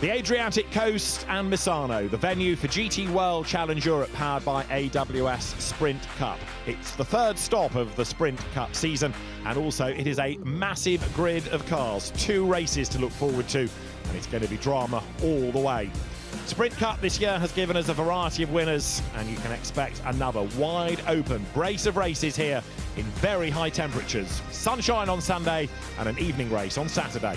The Adriatic Coast and Misano, the venue for GT World Challenge Europe powered by AWS Sprint Cup. It's the third stop of the Sprint Cup season, and also it is a massive grid of cars. 2 races to look forward to, and it's going to be drama all the way. Sprint Cup this year has given us a variety of winners, and you can expect another wide open brace of races here in very high temperatures. Sunshine on Sunday and an evening race on Saturday.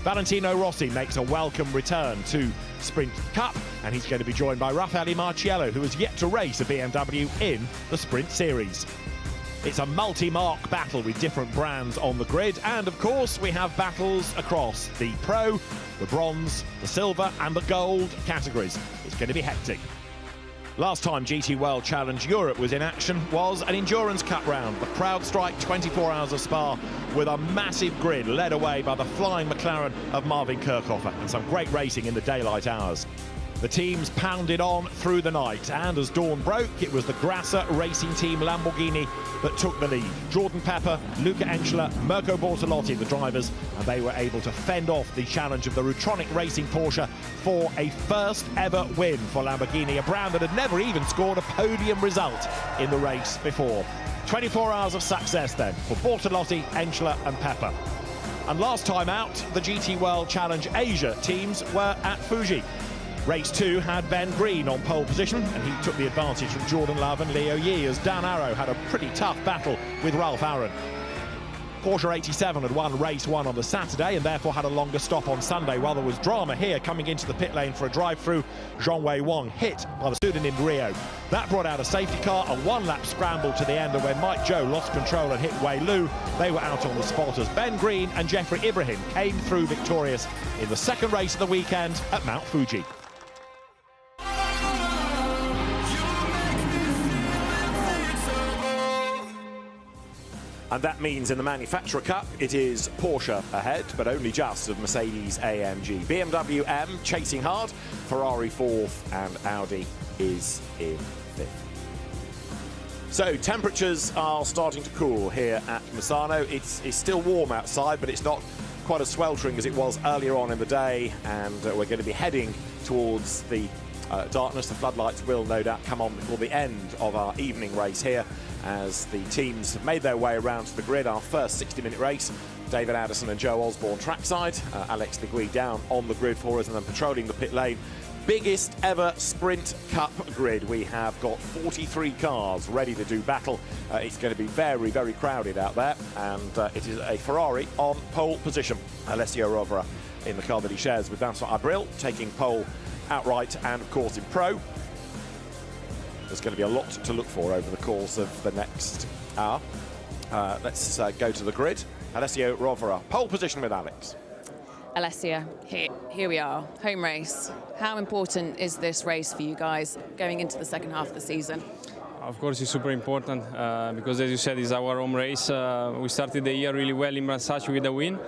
Valentino Rossi makes a welcome return to Sprint Cup, and he's going to be joined by Raffaele Marciello, who has yet to race a BMW in the Sprint Series. It's a multi-mark battle with different brands on the grid, and of course we have battles across the Pro, the Bronze, the Silver and the Gold categories. It's going to be hectic. Last time GT World Challenge Europe was in action was an Endurance Cup round, the CrowdStrike 24 Hours of Spa, with a massive grid led away by the flying McLaren of Marvin Kirchhofer, and some great racing in the daylight hours. The teams pounded on through the night, and as dawn broke, it was the Grasser Racing Team Lamborghini that took the lead. Jordan Pepper, Luca Enschler, Mirko Bortolotti, the drivers, and they were able to fend off the challenge of the Rutronic Racing Porsche for a first ever win for Lamborghini, a brand that had never even scored a podium result in the race before. 24 hours of success then for Bortolotti, Enschler and Pepper. And last time out, the GT World Challenge Asia teams were at Fuji. Race 2 had Ben Green on pole position, and he took the advantage from Jordan Love and Leo Yi, as Dan Arrow had a pretty tough battle with Ralph Aaron. Porsche 87 had won race 1 on the Saturday and therefore had a longer stop on Sunday, while there was drama here coming into the pit lane for a drive-through. Zhongwei Wang hit by the student in Rio. That brought out a safety car, a one-lap scramble to the end, and when Mike Zhou lost control and hit Wei Lu, they were out on the spot as Ben Green and Jeffrey Ibrahim came through victorious in the second race of the weekend at Mount Fuji. And that means in the Manufacturer Cup, it is Porsche ahead, but only just of Mercedes-AMG. BMW M chasing hard, Ferrari 4th, and Audi is in 5th. So temperatures are starting to cool here at Misano. It's still warm outside, but it's not quite as sweltering as it was earlier on in the day, and we're going to be heading towards the darkness. The floodlights will no doubt come on before the end of our evening race here, as the teams have made their way around to the grid. Our first 60-minute race, David Addison and Joe Osborne trackside, Alex Legui down on the grid for us and then patrolling the pit lane. Biggest ever Sprint Cup grid. We have got 43 cars ready to do battle. It's going to be very, very crowded out there, and it is a Ferrari on pole position. Alessio Rovera in the car that he shares with Vincent Abril, taking pole outright, and of course in Pro. There's going to be a lot to look for over the course of the next hour. Let's go to the grid. Alessio Rovera, pole position with Alex. Alessio, here we are, home race. How important is this race for you guys going into the second half of the season? Of course, it's super important because, as you said, it's our home race. We started the year really well in Brandsatch with a win.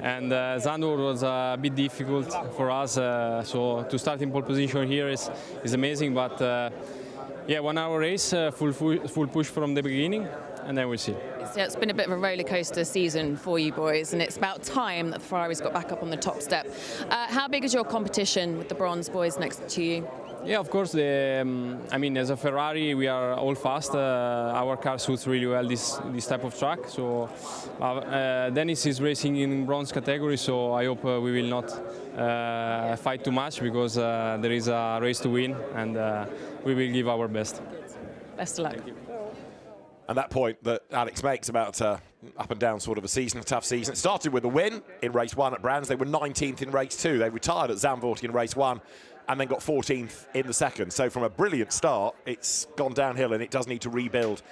And Zandvoort was a bit difficult for us, so to start in pole position here is amazing. But yeah, 1 hour race, full push from the beginning, and then we'll see. It's been a bit of a roller coaster season for you boys, and it's about time that the Ferraris got back up on the top step. How big is your competition with the Bronze boys next to you? Yeah, of course. I mean, as a Ferrari, we are all fast. Our car suits really well this type of track. So Dennis is racing in Bronze category, so I hope we will not fight too much, because there is a race to win, and we will give our best. Best of luck. Thank you. And that point that Alex makes about up and down sort of a season, a tough season. It started with a win in race 1 at Brands. They were 19th in race 2. They retired at Zandvoort in race 1 and then got 14th in the second. So from a brilliant start, it's gone downhill, and it does need to rebuild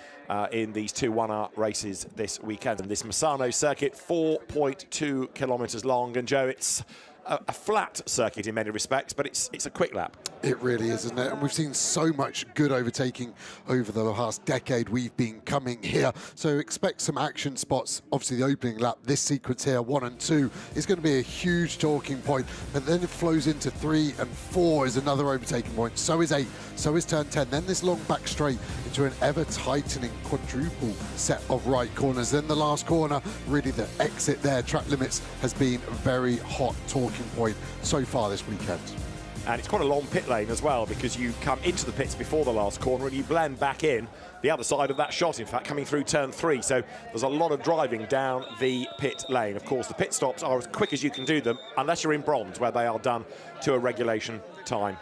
in these 2 one-hour races this weekend. And this Misano circuit, 4.2 kilometres long. And Joe, it's a flat circuit in many respects, but it's a quick lap. It really is, isn't it? And we've seen so much good overtaking over the last decade we've been coming here. So expect some action spots. Obviously, the opening lap, this sequence here, 1 and 2, is going to be a huge talking point. But then it flows into 3 and 4 is another overtaking point. So is 8, so is turn 10. Then this long back straight into an ever-tightening quadruple set of right corners. Then the last corner, really the exit there, track limits, has been very hot talking talking point so far this weekend. And it's quite a long pit lane as well, because you come into the pits before the last corner and you blend back in the other side of that shot, in fact, coming through turn 3. So there's a lot of driving down the pit lane. Of course, the pit stops are as quick as you can do them, unless you're in bronze, where they are done to a regulation time.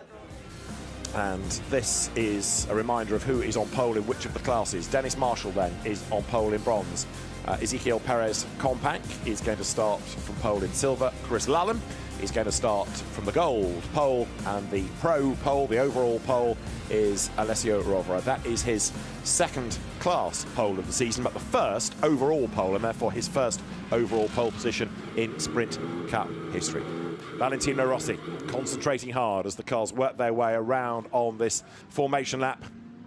And this is a reminder of who is on pole in which of the classes. Dennis Marshall then is on pole in bronze. Ezekiel Perez Companc is going to start from pole in silver. Chris Lallam is going to start from the gold pole, and the pro pole, the overall pole, is Alessio Rovera. That is his second class pole of the season, but the first overall pole, and therefore his first overall pole position in Sprint Cup history. Valentino Rossi concentrating hard as the cars work their way around on this formation lap.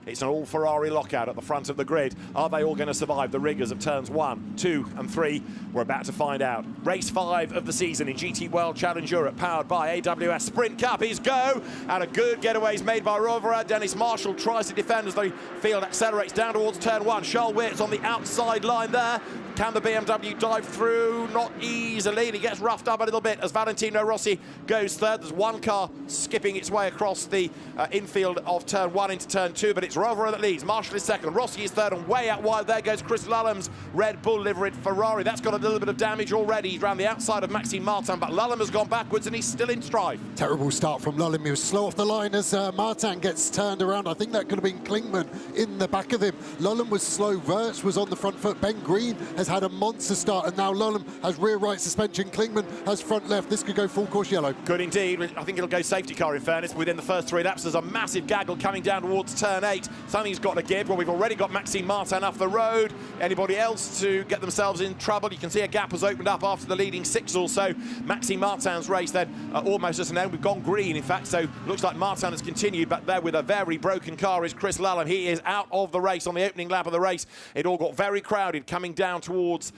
It's an all-Ferrari lockout at the front of the grid. Are they all going to survive the rigours of turns 1, 2 and 3? We're about to find out. Race 5 of the season in GT World Challenge Europe, powered by AWS Sprint Cup is go. And a good getaway is made by Rovera. Dennis Marshall tries to defend as the field accelerates down towards turn 1. Charles Wirtz on the outside line there. Can the BMW dive through? Not easily. He gets roughed up a little bit as Valentino Rossi goes third. There's one car skipping its way across the infield of turn 1 into turn 2, but it's Rovera that leads. Marshall is second. Rossi is third, and way out wide there goes Chris Lallam's Red Bull liveried Ferrari. That's got a little bit of damage already. He's round the outside of Maxime Martin, but Lallam has gone backwards and he's still in strife. Terrible start from Lallam. He was slow off the line as Martin gets turned around. I think that could have been Klingman in the back of him. Lallam was slow. Wirtz was on the front foot. Ben Green has had a monster start, and now Lallam has rear right suspension. Klingman has front left. This could go full course yellow. Good indeed. I think it'll go safety car, in fairness. Within the first 3 laps, there's a massive gaggle coming down towards turn 8. Something's got to give. Well, we've already got Maxime Martin off the road. Anybody else to get themselves in trouble? You can see a gap has opened up after the leading 6 or so. Maxime Martin's race then almost at an end. We've gone green, in fact, so looks like Martin has continued, but there with a very broken car is Chris Lallam. He is out of the race on the opening lap of the race. It all got very crowded coming down towards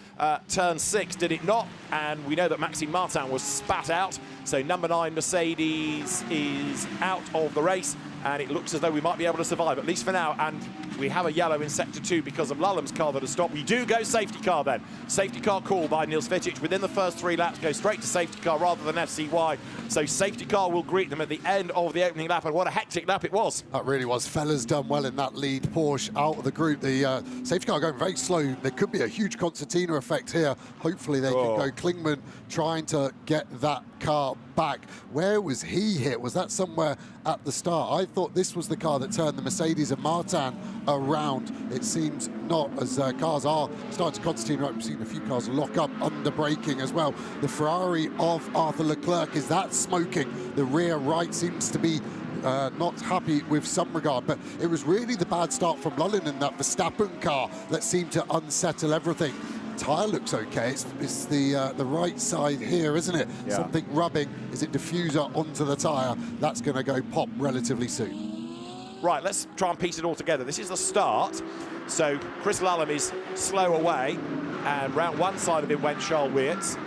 turn 6, did it not? And we know that Maxime Martin was spat out, so number 9 Mercedes is out of the race, and it looks as though we might be able to survive, at least for now. And we have a yellow in sector 2 because of Lallam's car that has stopped. We do go safety car then. Safety car call by Niels Vitic within the first 3 laps, go straight to safety car rather than FCY. So safety car will greet them at the end of the opening lap, and what a hectic lap it was. That really was. Fella's done well in that lead. Porsche out of the group. The safety car going very slow. There could be a huge concertina effect here. Hopefully they can go. Klingman trying to get that car back. Where was he hit? Was that somewhere at the start? I thought this was the car that turned the Mercedes and Martin around. It seems not, as cars are starting to concertina. We've seen a few cars lock up under braking as well. The Ferrari of Arthur Leclerc, is that smoking? The rear right seems to be not happy with some regard, but it was really the bad start from Lallam in that Verstappen car that seemed to unsettle everything. Tyre looks okay. It's the right side here, isn't it? Yeah. Something rubbing. Is it diffuser onto the tyre? That's going to go pop relatively soon. Right, let's try and piece it all together. This is the start. So Chris Lallam is slow away, and round one side of him went Charles Wirtz.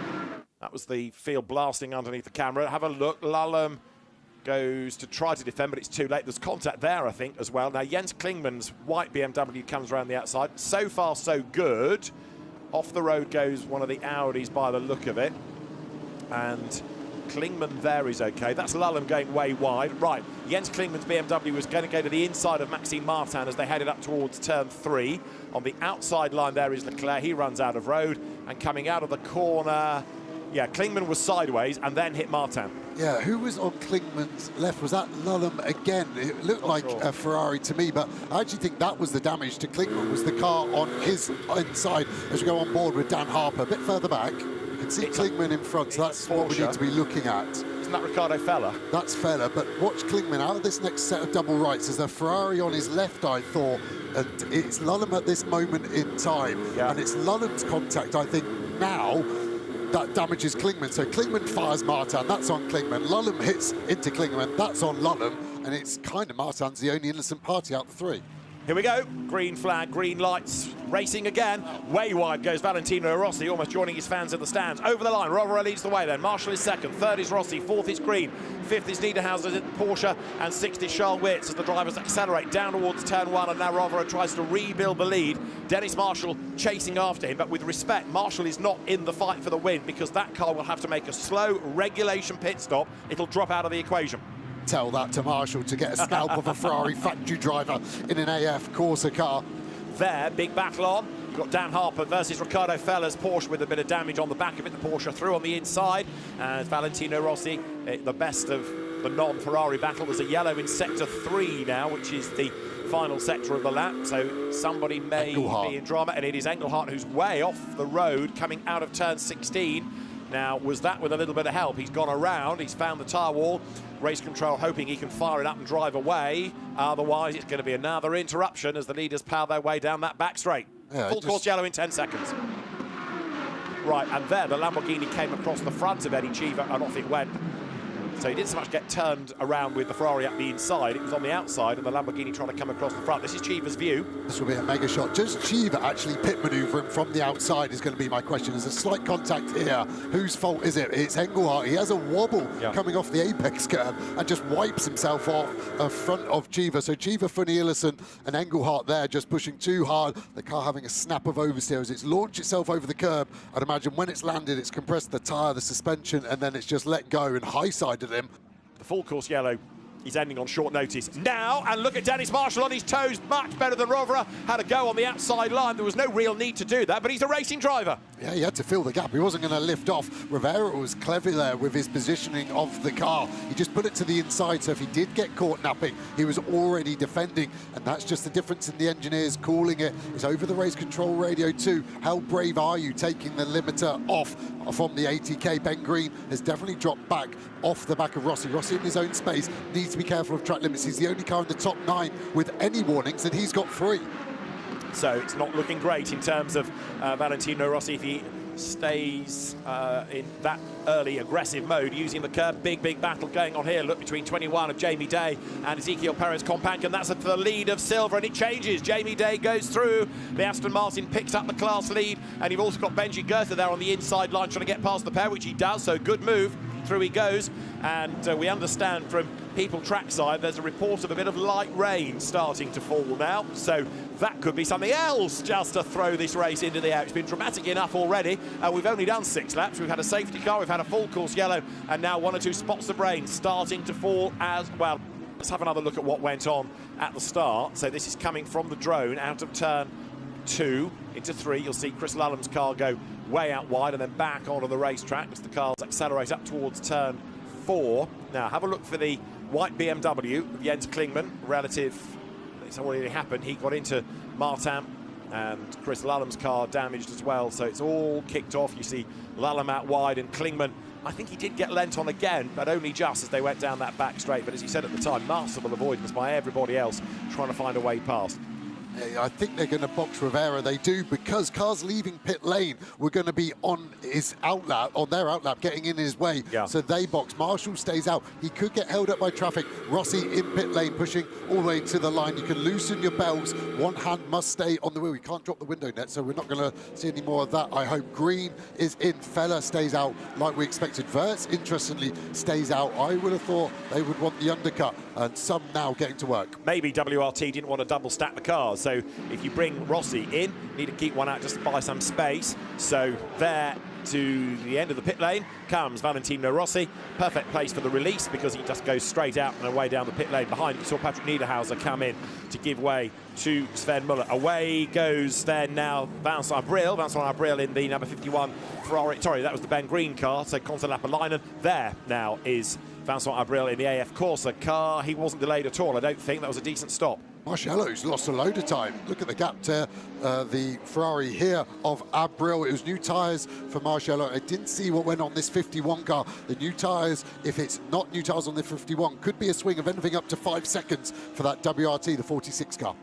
That was the field blasting underneath the camera. Have a look. Lallam goes to try to defend, but it's too late. There's contact there, I think, as well. Now, Jens Klingman's white BMW comes around the outside. So far, so good. Off the road goes one of the Audis by the look of it. And Klingman there is okay. That's Lallam going way wide. Right, Jens Klingman's BMW was going to go to the inside of Maxime Martin as they headed up towards turn 3. On the outside line there is Leclerc. He runs out of road. And coming out of the corner, yeah, Klingman was sideways and then hit Martin. Yeah, who was on Klingman's left? Was that Lallam again? It looked like a Ferrari to me, but I actually think that was the damage to Klingman, was the car on his inside as we go on board with Dan Harper. A bit further back, you can see Klingman in front, so that's what we need to be looking at. Isn't that Ricardo Fella? That's Fella, but watch Klingman out of this next set of double rights. There's a Ferrari on his left, I thought, and it's Lallam at this moment in time, and it's Lallam's contact, I think, now that damages Klingman. So Klingman fires Martin, that's on Klingman. Lallam hits into Klingman, that's on Lallam, and it's kind of Martin's the only innocent party out of the 3. Here we go. Green flag, green lights, racing again. Way wide goes Valentino Rossi, almost joining his fans in the stands. Over the line, Rovera leads the way then. Marshall is second, third is Rossi, fourth is Green, fifth is Niederhauser in Porsche, and sixth is Charles Wirtz as the drivers accelerate down towards turn one, and now Rovera tries to rebuild the lead. Dennis Marshall chasing after him, but with respect, Marshall is not in the fight for the win because that car will have to make a slow regulation pit stop. It'll drop out of the equation. Tell that to Marshall to get a scalp of a Ferrari factory driver in an AF Corsa car. There, big battle on. You've got Dan Harper versus Ricardo Feller's Porsche with a bit of damage on the back of it. The Porsche through on the inside. And Valentino Rossi, the best of the non-Ferrari battle. There's a yellow in sector 3 now, which is the final sector of the lap. So somebody may be in drama, and it is Engelhardt who's way off the road coming out of turn 16. Now, was that with a little bit of help? He's gone around, he's found the tyre wall. Race control hoping he can fire it up and drive away. Otherwise, it's going to be another interruption as the leaders power their way down that back straight. Yeah, full course yellow in 10 seconds. Right, and there the Lamborghini came across the front of Eddie Cheever and off it went. So he didn't so much get turned around with the Ferrari up the inside, it was on the outside and the Lamborghini trying to come across the front. This is Cheever's view. This will be a mega shot. Does Cheever actually pit manoeuvre him from the outside is going to be my question. There's a slight contact here. Whose fault is it? It's Engelhardt. He has a wobble coming off the apex curve and just wipes himself off in front of Cheever. So Cheever, Funny-Illison and Engelhardt there just pushing too hard. The car having a snap of oversteer as it's launched itself over the curb. I'd imagine when it's landed, it's compressed the tyre, the suspension, and then it's just let go and high-sided him. The full course yellow is ending on short notice now, and look at Dennis Marshall on his toes, much better than Rovera. Had a go on the outside line. There was no real need to do that, but he's a racing driver. Yeah, he had to fill the gap. He wasn't going to lift off. Rivera was clever there with his positioning of the car. He just put it to the inside, so if he did get caught napping, he was already defending, and that's just the difference in the engineers calling it. It's over the race control radio too. How brave are you taking the limiter off from the 80k? Ben Green has definitely dropped back off the back of Rossi. Rossi in his own space needs to be careful of track limits. He's the only car in the top 9 with any warnings, and he's got 3. So it's not looking great in terms of Valentino Rossi if he stays in that early aggressive mode using the curb. Big battle going on here. Look between 21 of Jamie Day and Ezekiel Perez Companc, that's for the lead of Silver, and it changes. Jamie Day goes through. The Aston Martin picks up the class lead, and you've also got Benji Goethe there on the inside line trying to get past the pair, which he does, so good move. Through he goes, and we understand from people trackside there's a report of a bit of light rain starting to fall now, so that could be something else just to throw this race into the air. It's been dramatic enough already, and we've only done 6 laps. We've had a safety car, we've had a full course yellow, and now 1 or 2 spots of rain starting to fall as well. Let's have another look at what went on at the start. So this is coming from the drone out of turn 2 into 3. You'll see Chris Lulham's car go way out wide and then back onto the racetrack as the cars accelerate up towards turn 4. Now have a look for the white BMW of Jens Klingmann relative. It's already happened. He got into Martin and Chris Lulham's car damaged as well, so it's all kicked off. You see Lulham out wide and Klingmann, I think he did get lent on again, but only just as they went down that back straight. But as he said at the time, masterful avoidance by everybody else trying to find a way past. I think they're going to box Rivera. They do, because cars leaving pit lane were going to be on his outlap, on their outlap, getting in his way. Yeah. So they box. Marshall stays out. He could get held up by traffic. Rossi in pit lane, pushing all the way to the line. You can loosen your belts. One hand must stay on the wheel. You can't drop the window net, so we're not going to see any more of that. I hope Green is in. Feller stays out like we expected. Wirtz, interestingly, stays out. I would have thought they would want the undercut, and some now getting to work. Maybe WRT didn't want to double stack the cars, so if you bring Rossi in, need to keep one out just to buy some space. So there to the end of the pit lane comes Valentino Rossi. Perfect place for the release because he just goes straight out and away down the pit lane behind. You saw Patrick Niederhauser come in to give way to Sven Muller. Away goes then now Vincent Abril in the number 51 Ferrari. Sorry, that was the Ben Green car, so Konstantin Lapalainen. There now is Vincent Abril in the AF Corsa car. He wasn't delayed at all, I don't think. That was a decent stop. Marcello's lost a load of time. Look at the gap to the Ferrari here of Abril. It was new tyres for Marcello. I didn't see what went on this 51 car. The new tyres, if it's not new tyres on the 51, could be a swing of anything up to 5 seconds for that WRT, the 46 car.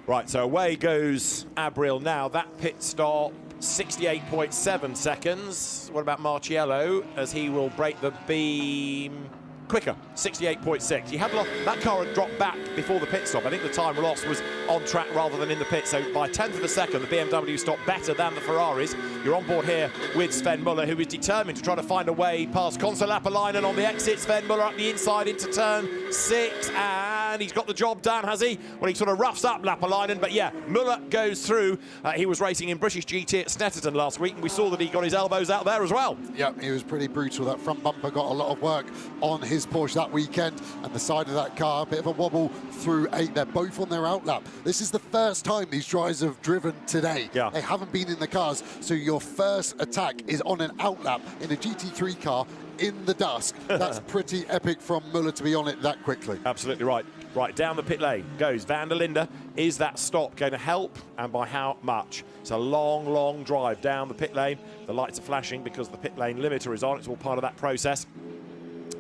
Right, so away goes Abril now. That pit stop, 68.7 seconds. What about Marciello, as he will break the beam? quicker, 68.6. He had that car had dropped back before the pit stop. I think the time lost was on track rather than in the pit. So by 1/10 of a second, the BMW stopped better than the Ferraris. You're on board here with Sven Muller, who is determined to try to find a way past Konsta Lapalainen on the exit. Sven Muller up the inside into turn 6, and he's got the job done, has he? Well, he sort of roughs up Lapalainen, but yeah, Muller goes through. He was racing in British GT at Snetterton last week, and we saw that he got his elbows out there as well. Yeah, he was pretty brutal. That front bumper got a lot of work on his Porsche that weekend, and the side of that car, a bit of a wobble through 8. They're both on their outlap. This is the first time these drivers have driven today. Yeah. They haven't been in the cars, so your first attack is on an outlap in a GT3 car in the dusk. That's pretty epic from Muller to be on it that quickly. Absolutely right. Right, down the pit lane goes Van der Linde. Is that stop going to help, and by how much? It's a long, long drive down the pit lane. The lights are flashing because the pit lane limiter is on. It's all part of that process.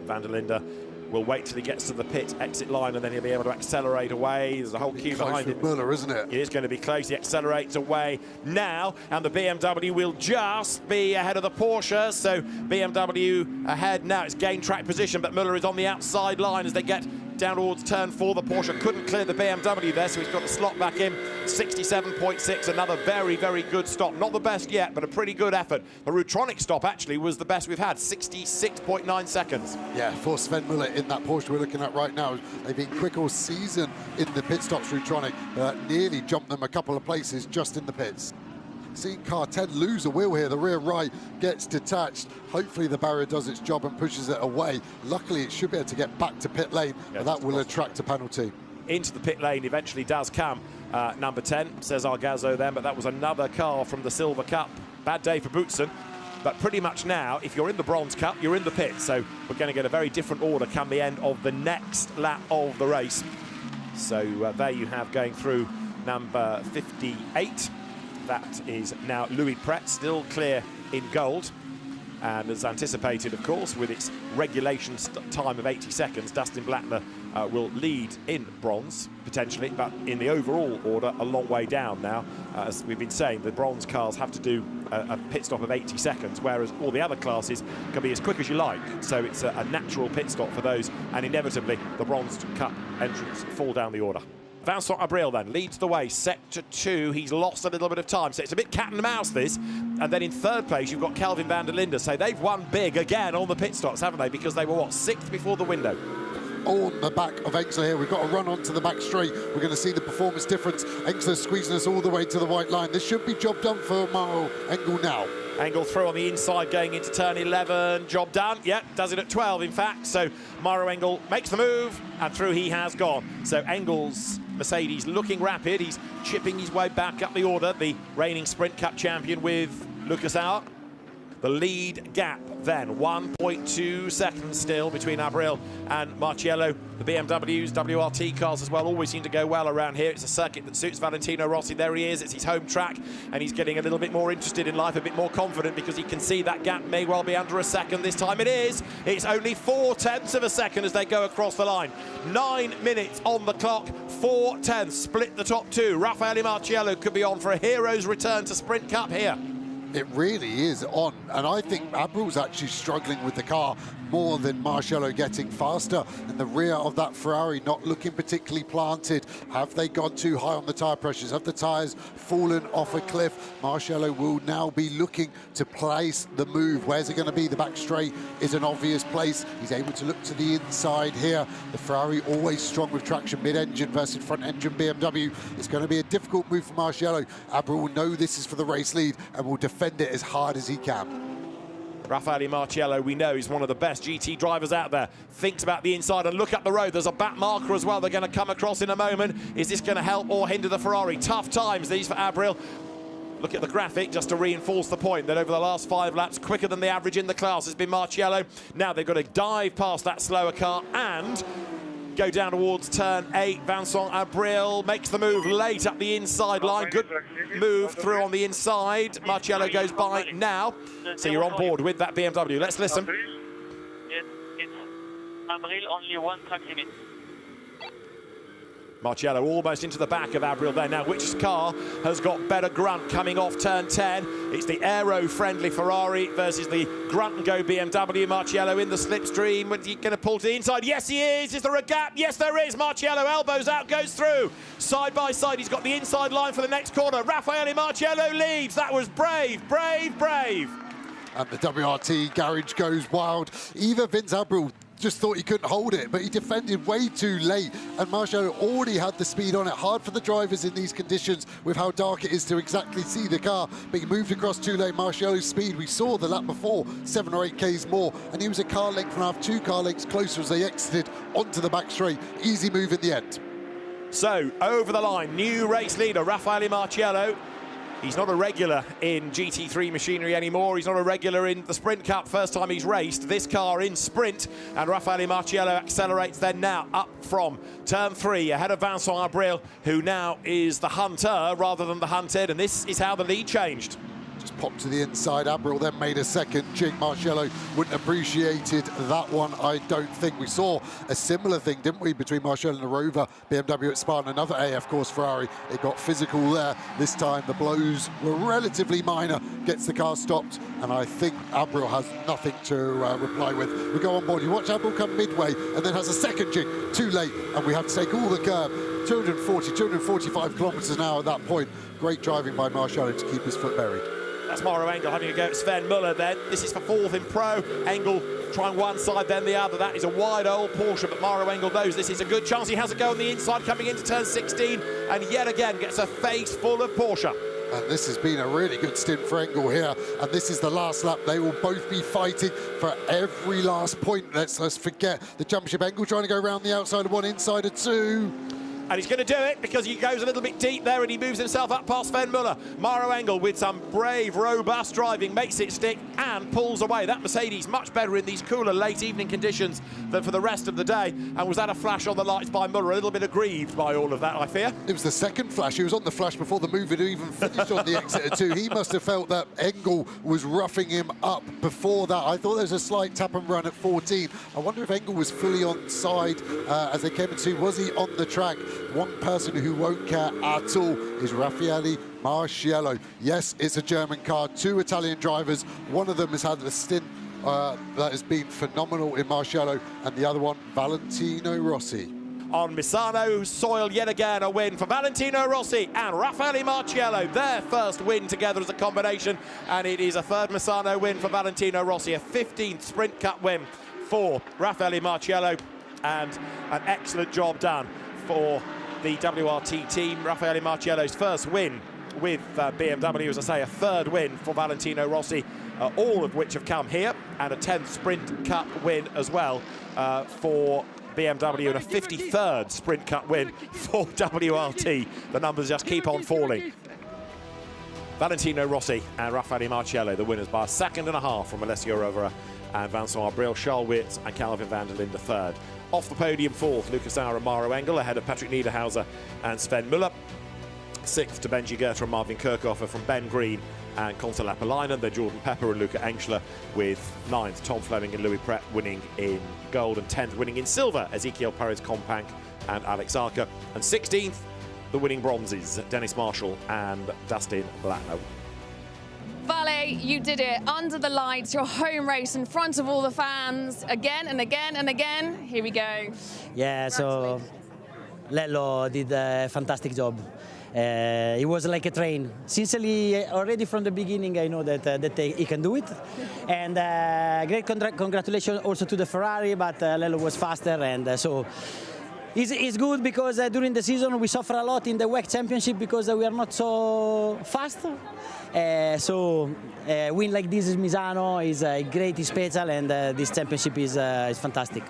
Van der Linde will wait till he gets to the pit exit line, and then he'll be able to accelerate away. There's a whole queue behind him. Muller, isn't it? It is going to be close. He accelerates away now, and the BMW will just be ahead of the Porsche. So BMW ahead now. It's gained track position, but Muller is on the outside line as they get down towards turn 4. The Porsche couldn't clear the BMW there, so he's got to slot back in. 67.6, another very, very good stop. Not the best yet, but a pretty good effort. The Rutronic stop actually was the best we've had, 66.9 seconds. Yeah, for Sven Muller in that Porsche we're looking at right now. They've been quick all season in the pit stops. Rutronic nearly jumped them a couple of places just in the pits. Seeing car 10 lose a wheel here. The rear right gets detached. Hopefully the barrier does its job and pushes it away. Luckily it should be able to get back to pit lane, and that will attract a penalty. Into the pit lane eventually does come number 10, says Argazzo then, but that was another car from the Silver Cup. Bad day for Boutsen. But pretty much now, if you're in the Bronze Cup, you're in the pit. So we're going to get a very different order come the end of the next lap of the race. So there you have going through number 58. That is now Louis Pret, still clear in gold. And as anticipated, of course, with its regulation time of 80 seconds, Dustin Blattner will lead in bronze, potentially, but in the overall order, a long way down now. As we've been saying, the bronze cars have to do a pit stop of 80 seconds, whereas all the other classes can be as quick as you like. So it's a natural pit stop for those, and inevitably, the Bronze Cup entrants fall down the order. Vincent Abril then leads the way, sector 2. He's lost a little bit of time, so it's a bit cat and mouse this. And then in third place, you've got Kelvin van der Linde. So they've won big again on the pit stops, haven't they? Because they were, what, 6th before the window. On the back of Engsler here. We've got to run onto the back straight. We're going to see the performance difference. Engsler squeezing us all the way to the white line. This should be job done for Maro Engel now. Engel through on the inside going into turn 11. Job done. Yep, does it at 12, in fact. So Maro Engel makes the move, and through he has gone. So Engel's Mercedes looking rapid. He's chipping his way back up the order. The reigning Sprint Cup champion with Lucas Auer. The lead gap then, 1.2 seconds still between Abril and Marciello. The BMWs, WRT cars as well, always seem to go well around here. It's a circuit that suits Valentino Rossi. There he is, it's his home track, and he's getting a little bit more interested in life, a bit more confident, because he can see that gap may well be under a second. This time it is. It's only 0.4 of a second as they go across the line. 9 minutes on the clock, 0.4, split the top two. Raffaele Marciello could be on for a hero's return to Sprint Cup here. It really is on, and I think Abril's actually struggling with the car more than Marciello getting faster, and the rear of that Ferrari not looking particularly planted. Have they gone too high on the tyre pressures? Have the tyres fallen off a cliff? Marciello will now be looking to place the move. Where's it going to be? The back straight is an obvious place. He's able to look to the inside here. The Ferrari always strong with traction, mid-engine versus front-engine BMW. It's going to be a difficult move for Marciello. Abril will know this is for the race lead and will defend it as hard as he can. Raffaele Marciello, we know, he's one of the best GT drivers out there. Thinks about the inside and look up the road. There's a back marker as well they're going to come across in a moment. Is this going to help or hinder the Ferrari? Tough times these for Abril. Look at the graphic just to reinforce the point that over the last 5 laps, quicker than the average in the class has been Marciello. Now they've got to dive past that slower car and go down towards turn 8. Vincent Abril makes the move late up the inside line. Good move through on the inside. Marciello goes by now. So you're on board with that BMW. Let's listen. Yes, it's Abril, only 1 track limit. Marciello almost into the back of Abriel there. Now, which car has got better grunt coming off turn 10? It's the aero-friendly Ferrari versus the grunt-and-go BMW. Marciello in the slipstream. Is he going to pull to the inside? Yes, he is. Is there a gap? Yes, there is. Marciello elbows out, goes through. Side by side, he's got the inside line for the next corner. Raffaele Marciello leads. That was brave, brave, brave. And the WRT garage goes wild. Either Vince Abriel just thought he couldn't hold it, but he defended way too late, and Marciello already had the speed on it. Hard for the drivers in these conditions with how dark it is to exactly see the car, but he moved across too late. Marciello's speed, we saw the lap before, 7 or 8 Ks more, and he was a car length and a half, 2 car lengths closer as they exited onto the back straight. Easy move in the end. So, over the line, new race leader, Raffaele Marciello. He's not a regular in GT3 machinery anymore. He's not a regular in the Sprint Cup. First time he's raced this car in sprint. And Raffaele Marciello accelerates then now up from turn 3 ahead of Vincent Abriel, who now is the hunter rather than the hunted. And this is how the lead changed. Just popped to the inside. Abriel then made a second jig. Marciello wouldn't have appreciated that one, I don't think. We saw a similar thing, didn't we, between Marciello and the Rover BMW at Spa and another AF course Ferrari. It got physical there. This time the blows were relatively minor. Gets the car stopped, and I think Abriel has nothing to reply with. We go on board. You watch Abriel come midway and then has a second jig. Too late, and we have to take all the curb. 240, 245 kilometers an hour at that point. Great driving by Marciello to keep his foot buried. That's Mauro Engel having a go at Sven Muller then. This is for 4th in Pro. Engel trying one side, then the other. That is a wide old Porsche, but Mauro Engel knows this is a good chance. He has a go on the inside coming into turn 16, and yet again gets a face full of Porsche. And this has been a really good stint for Engel here. And this is the last lap. They will both be fighting for every last point. Let's forget the championship. Engel trying to go around the outside of 1, inside of 2. And he's going to do it because he goes a little bit deep there and he moves himself up past Sven Muller. Mauro Engel with some brave, robust driving makes it stick and pulls away. That Mercedes much better in these cooler late evening conditions than for the rest of the day. And was that a flash on the lights by Muller? A little bit aggrieved by all of that, I fear. It was the second flash. He was on the flash before the move had even finished on the exit of 2. He must have felt that Engel was roughing him up before that. I thought there was a slight tap and run at 14. I wonder if Engel was fully on side as they came into. Was he on the track? One person who won't care at all is Raffaele Marciello. Yes, it's a German car, 2 Italian drivers. One of them has had a stint that has been phenomenal in Marciello, and the other one, Valentino Rossi. On Misano soil, yet again, a win for Valentino Rossi and Raffaele Marciello. Their first win together as a combination, and it is a 3rd Misano win for Valentino Rossi, a 15th Sprint Cup win for Raffaele Marciello, and an excellent job done for the WRT team. Raffaele Marciello's first win with BMW, as I say, a 3rd win for Valentino Rossi, all of which have come here, and a 10th Sprint Cup win as well for BMW, and a 53rd Sprint Cup win for WRT. The numbers just keep on falling. Valentino Rossi and Raffaele Marciello, the winners by a 2.5 seconds from Alessio Rovera and Vincent Abriel, Charles Wirtz and Calvin van der Linde 3rd. Off the podium 4th, Lucas Sauer and Mauro Engel, ahead of Patrick Niederhauser and Sven Muller. 6th to Benji Goethe and Marvin Kirchhofer from Ben Green and Conte Lappalainen. Then Jordan Pepper and Luca Engschler with 9th, Tom Fleming and Louis Prett winning in gold, and 10th winning in silver, Ezekiel Perez-Companc and Alex Arca. And 16th, the winning bronzes, Dennis Marshall and Dustin Blattner. Vale, you did it under the lights, your home race in front of all the fans, again and again and again. Here we go. Yeah, so Lello did a fantastic job. It was like a train. Sincerely, already from the beginning, I know that he can do it. And great congratulations also to the Ferrari, but Lello was faster, and so it's good because during the season we suffer a lot in the WEC Championship because we are not so fast. So win like this in Misano is great, is special, and this championship is fantastic.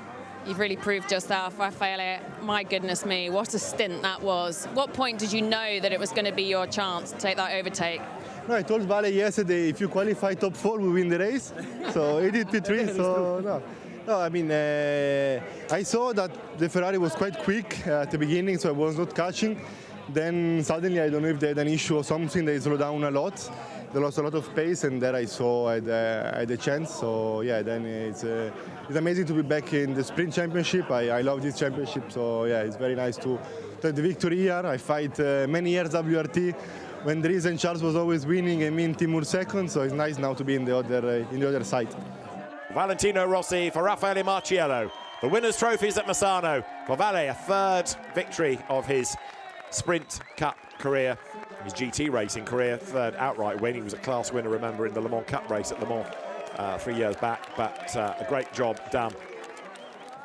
You've really proved yourself, Raffaele. My goodness me, what a stint that was. What point did you know that it was going to be your chance to take that overtake? No, I told Vale yesterday, if you qualify top 4, we win the race. So he did P3, so no. No, I mean, I saw that the Ferrari was quite quick at the beginning, so I was not catching. Then suddenly, I don't know if they had an issue or something, they slowed down a lot. they lost a lot of pace, and there I saw I had a chance. So yeah, then it's amazing to be back in the sprint championship. I love this championship. So yeah, it's very nice to have the victory here. I fight many years WRT when Dries and Charles was always winning and me and Timur second. So it's nice now to be in the other side. Valentino Rossi for Raffaele Marciello. The winner's trophies at Misano. For Vale, a third victory of his Sprint Cup career, his GT racing career, third outright win. He was a class winner, remember, in the Le Mans Cup race at Le Mans 3 years back, but a great job done.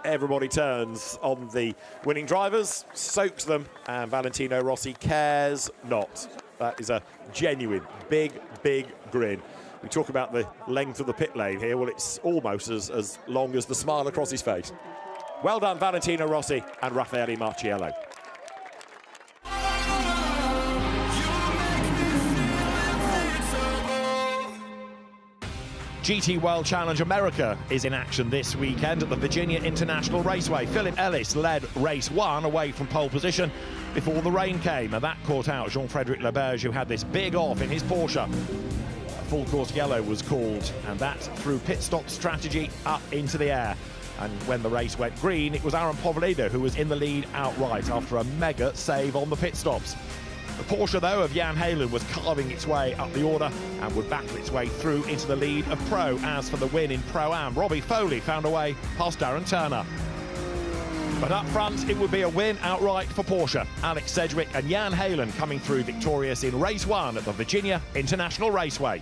Everybody turns on the winning drivers, soaks them, and Valentino Rossi cares not. That is a genuine, big grin. We talk about the length of the pit lane here. Well, it's almost as long as the smile across his face. Well done, Valentino Rossi and Raffaele Marciello. GT World Challenge America is in action this weekend at the Virginia International Raceway. Philip Ellis led race 1 away from pole position before the rain came, and that caught out Jean-Frédéric Leberge, who had this big off in his Porsche. Full course yellow was called, and that threw pit stop strategy up into the air. And when the race went green, it was Aaron Povolido who was in the lead outright after a mega save on the pit stops. The Porsche, though, of Jan Heylen was carving its way up the order and would battle its way through into the lead of Pro. As for the win in Pro-Am, Robbie Foley found a way past Darren Turner. But up front, it would be a win outright for Porsche. Alex Sedgwick and Jan Heylen coming through victorious in race 1 at the Virginia International Raceway.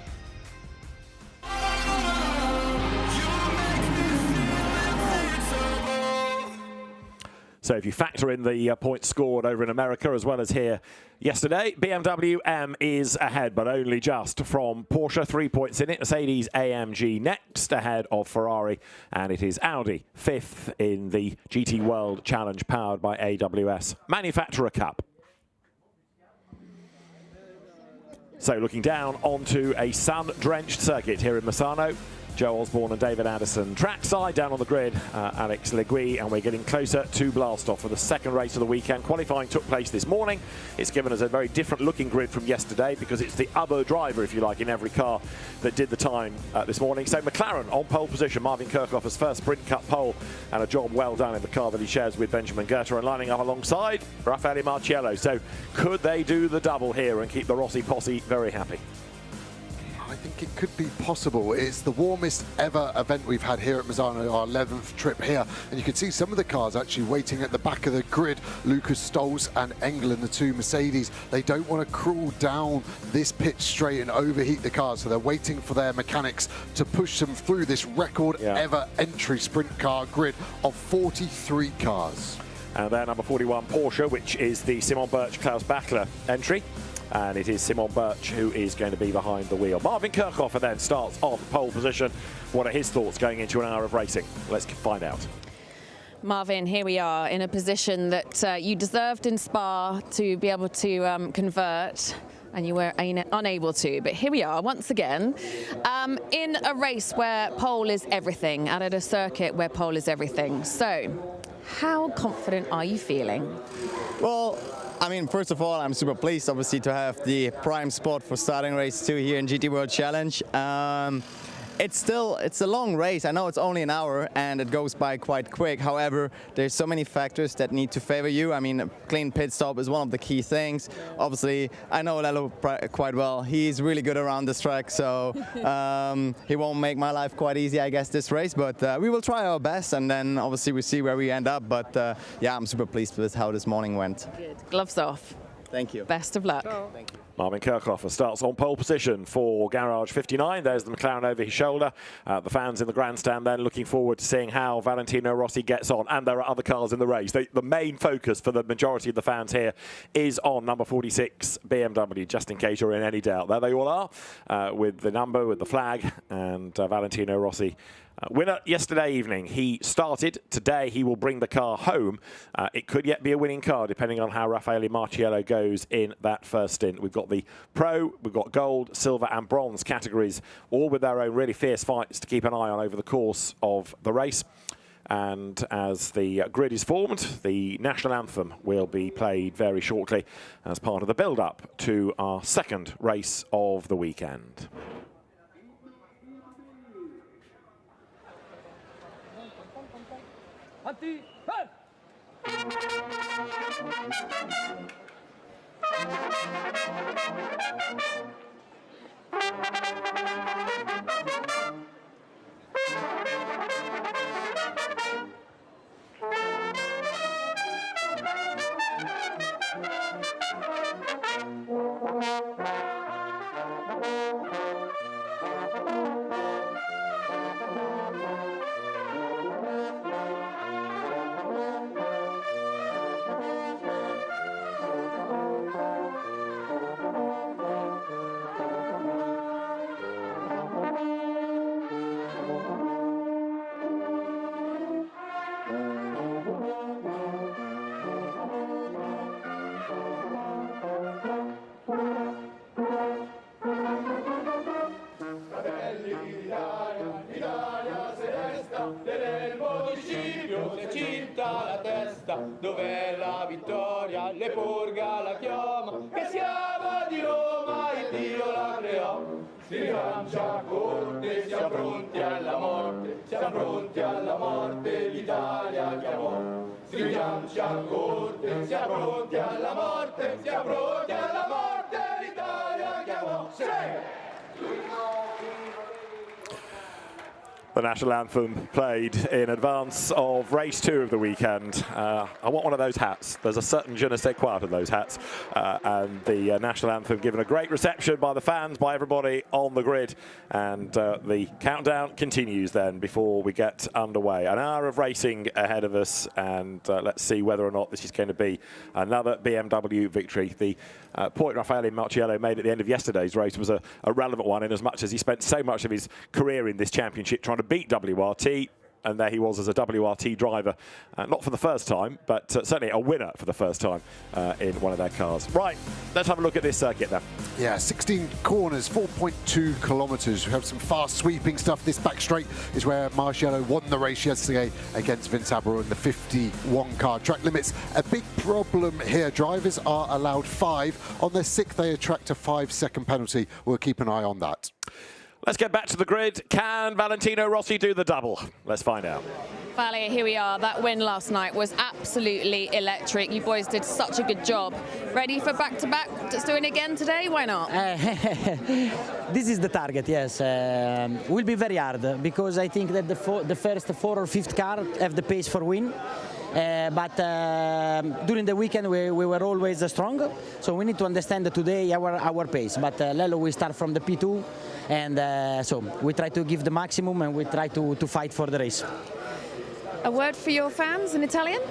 So if you factor in the points scored over in America as well as here yesterday, BMW M is ahead, but only just from Porsche. 3 points in it. Mercedes AMG next, ahead of Ferrari. And it is Audi 5th in the GT World Challenge powered by AWS Manufacturer Cup. So looking down onto a sun-drenched circuit here in Misano. Joe Osborne and David Addison trackside. Down on the grid, Alex Legui, and we're getting closer to blast-off for the second race of the weekend. Qualifying took place this morning. It's given us a very different looking grid from yesterday because it's the other driver, if you like, in every car that did the time this morning. So McLaren on pole position, Marvin Kirchhoff's first Sprint Cup pole, and a job well done in the car that he shares with Benjamin Goethe, and lining up alongside Raffaele Marciello. So could they do the double here and keep the Rossi posse very happy? I think it could be possible. It's the warmest ever event we've had here at Misano, our 11th trip here. And you can see some of the cars actually waiting at the back of the grid. Lucas Stolz and England, the two Mercedes, they don't want to crawl down this pit straight and overheat the cars. So they're waiting for their mechanics to push them through this record ever entry sprint car grid of 43 cars. And then number 41 Porsche, which is the Simon Birch Klaus Bachler entry. And it is Simon Birch who is going to be behind the wheel. Marvin Kirchhoff then starts on pole position. What are his thoughts going into an hour of racing? Let's find out. Marvin, here we are in a position that you deserved in Spa to be able to convert, and you were unable to. But here we are once again in a race where pole is everything, and at a circuit where pole is everything. So how confident are you feeling? Well, I mean, first of all, I'm super pleased, obviously, to have the prime spot for starting race 2 here in GT World Challenge. It's a long race. I know it's only an hour and it goes by quite quick. However, there's so many factors that need to favor you. I mean, a clean pit stop is one of the key things. Obviously, I know Lello quite well. He's really good around this track, so he won't make my life quite easy, I guess, this race. But we will try our best, and then obviously we see where we end up. But yeah, I'm super pleased with how this morning went. Good. Gloves off. Thank you. Best of luck. Thank you. Marvin Kirchhoff starts on pole position for Garage 59. There's the McLaren over his shoulder. The fans in the grandstand then looking forward to seeing how Valentino Rossi gets on. And there are other cars in the race. The main focus for the majority of the fans here is on number 46 BMW, just in case you're in any doubt. There they all are, with the number, with the flag, and Valentino Rossi. Winner yesterday evening. He started. Today he will bring the car home. It could yet be a winning car depending on how Raffaele Marciello goes in that first stint. We've got the Pro, we've got Gold, Silver and Bronze categories, all with their own really fierce fights to keep an eye on over the course of the race. And as the grid is formed, the national anthem will be played very shortly as part of the build-up to our second race of the weekend. Dov'è la vittoria? Le porga la chioma, che siamo di Roma, il Dio la creò. Si rilancia a corte, siamo pronti alla morte, siamo pronti alla morte, l'Italia chiamò. Si rilancia a corte, siamo pronti alla morte, siamo pronti alla morte, l'Italia chiamò. Sì! The national anthem played in advance of race 2 of the weekend. I want one of those hats. There's a certain je ne sais quoi to those hats. And the national anthem given a great reception by the fans, by everybody on the grid. And the countdown continues then before we get underway. An hour of racing ahead of us, and let's see whether or not this is going to be another BMW victory. The point Raffaele Marciello made at the end of yesterday's race was a relevant one, in as much as he spent so much of his career in this championship trying to beat WRT, and there he was as a WRT driver, not for the first time, but certainly a winner for the first time in one of their cars. Right, let's have a look at this circuit then. Yeah, 16 corners, 4.2 kilometres. We have some fast sweeping stuff. This back straight is where Marciello won the race yesterday against Vince Abreu in the 51 car track limits. A big problem here, drivers are allowed 5. On their 6th, they attract a 5-second penalty. We'll keep an eye on that. Let's get back to the grid. Can Valentino Rossi do the double? Let's find out. Vale, here we are. That win last night was absolutely electric. You boys did such a good job. Ready for back-to-back? Just doing it again today? Why not? This is the target, yes. Will be very hard because I think that the first 4th or 5th car have the pace for win. But during the weekend we were always strong, so we need to understand today our pace. But Lello will start from the P2, and so we try to give the maximum and we try to fight for the race. A word for your fans in Italian?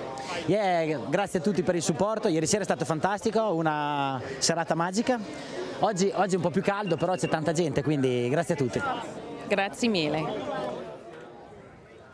Yeah, grazie a tutti per il supporto. Ieri sera è stato fantastico, una serata magica. Oggi è un po' più caldo, però c'è tanta gente, quindi grazie a tutti. Grazie mille.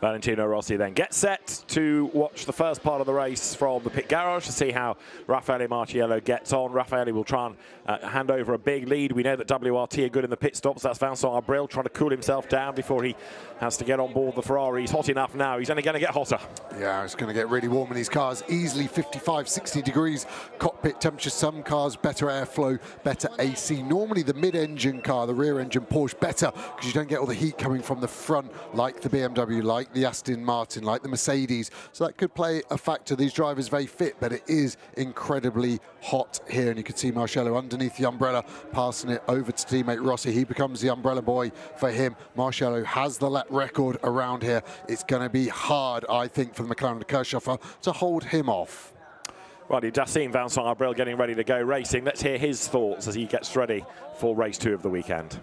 Valentino Rossi then gets set to watch the first part of the race from the pit garage to see how Raffaele Marciello gets on. Raffaele will try and hand over a big lead. We know that WRT are good in the pit stops. That's Vincent Abreu trying to cool himself down before he has to get on board the Ferrari. He's hot enough now. He's only going to get hotter. Yeah, it's going to get really warm in these cars. Easily 55, 60 degrees cockpit temperature. Some cars, better airflow, better AC. Normally the mid-engine car, the rear-engine Porsche, better because you don't get all the heat coming from the front like the BMW, like the Aston Martin, like the Mercedes. So that could play a factor. These drivers very fit, but it is incredibly hot here. And you can see Marciello underneath the umbrella, passing it over to teammate Rossi. He becomes the umbrella boy for him. Marciello has the lap record around here. It's going to be hard, I think, for the McLaren Kirchhoffer to hold him off. Right, you've just seen Vincent Abreu getting ready to go racing. Let's hear his thoughts as he gets ready for race 2 of the weekend.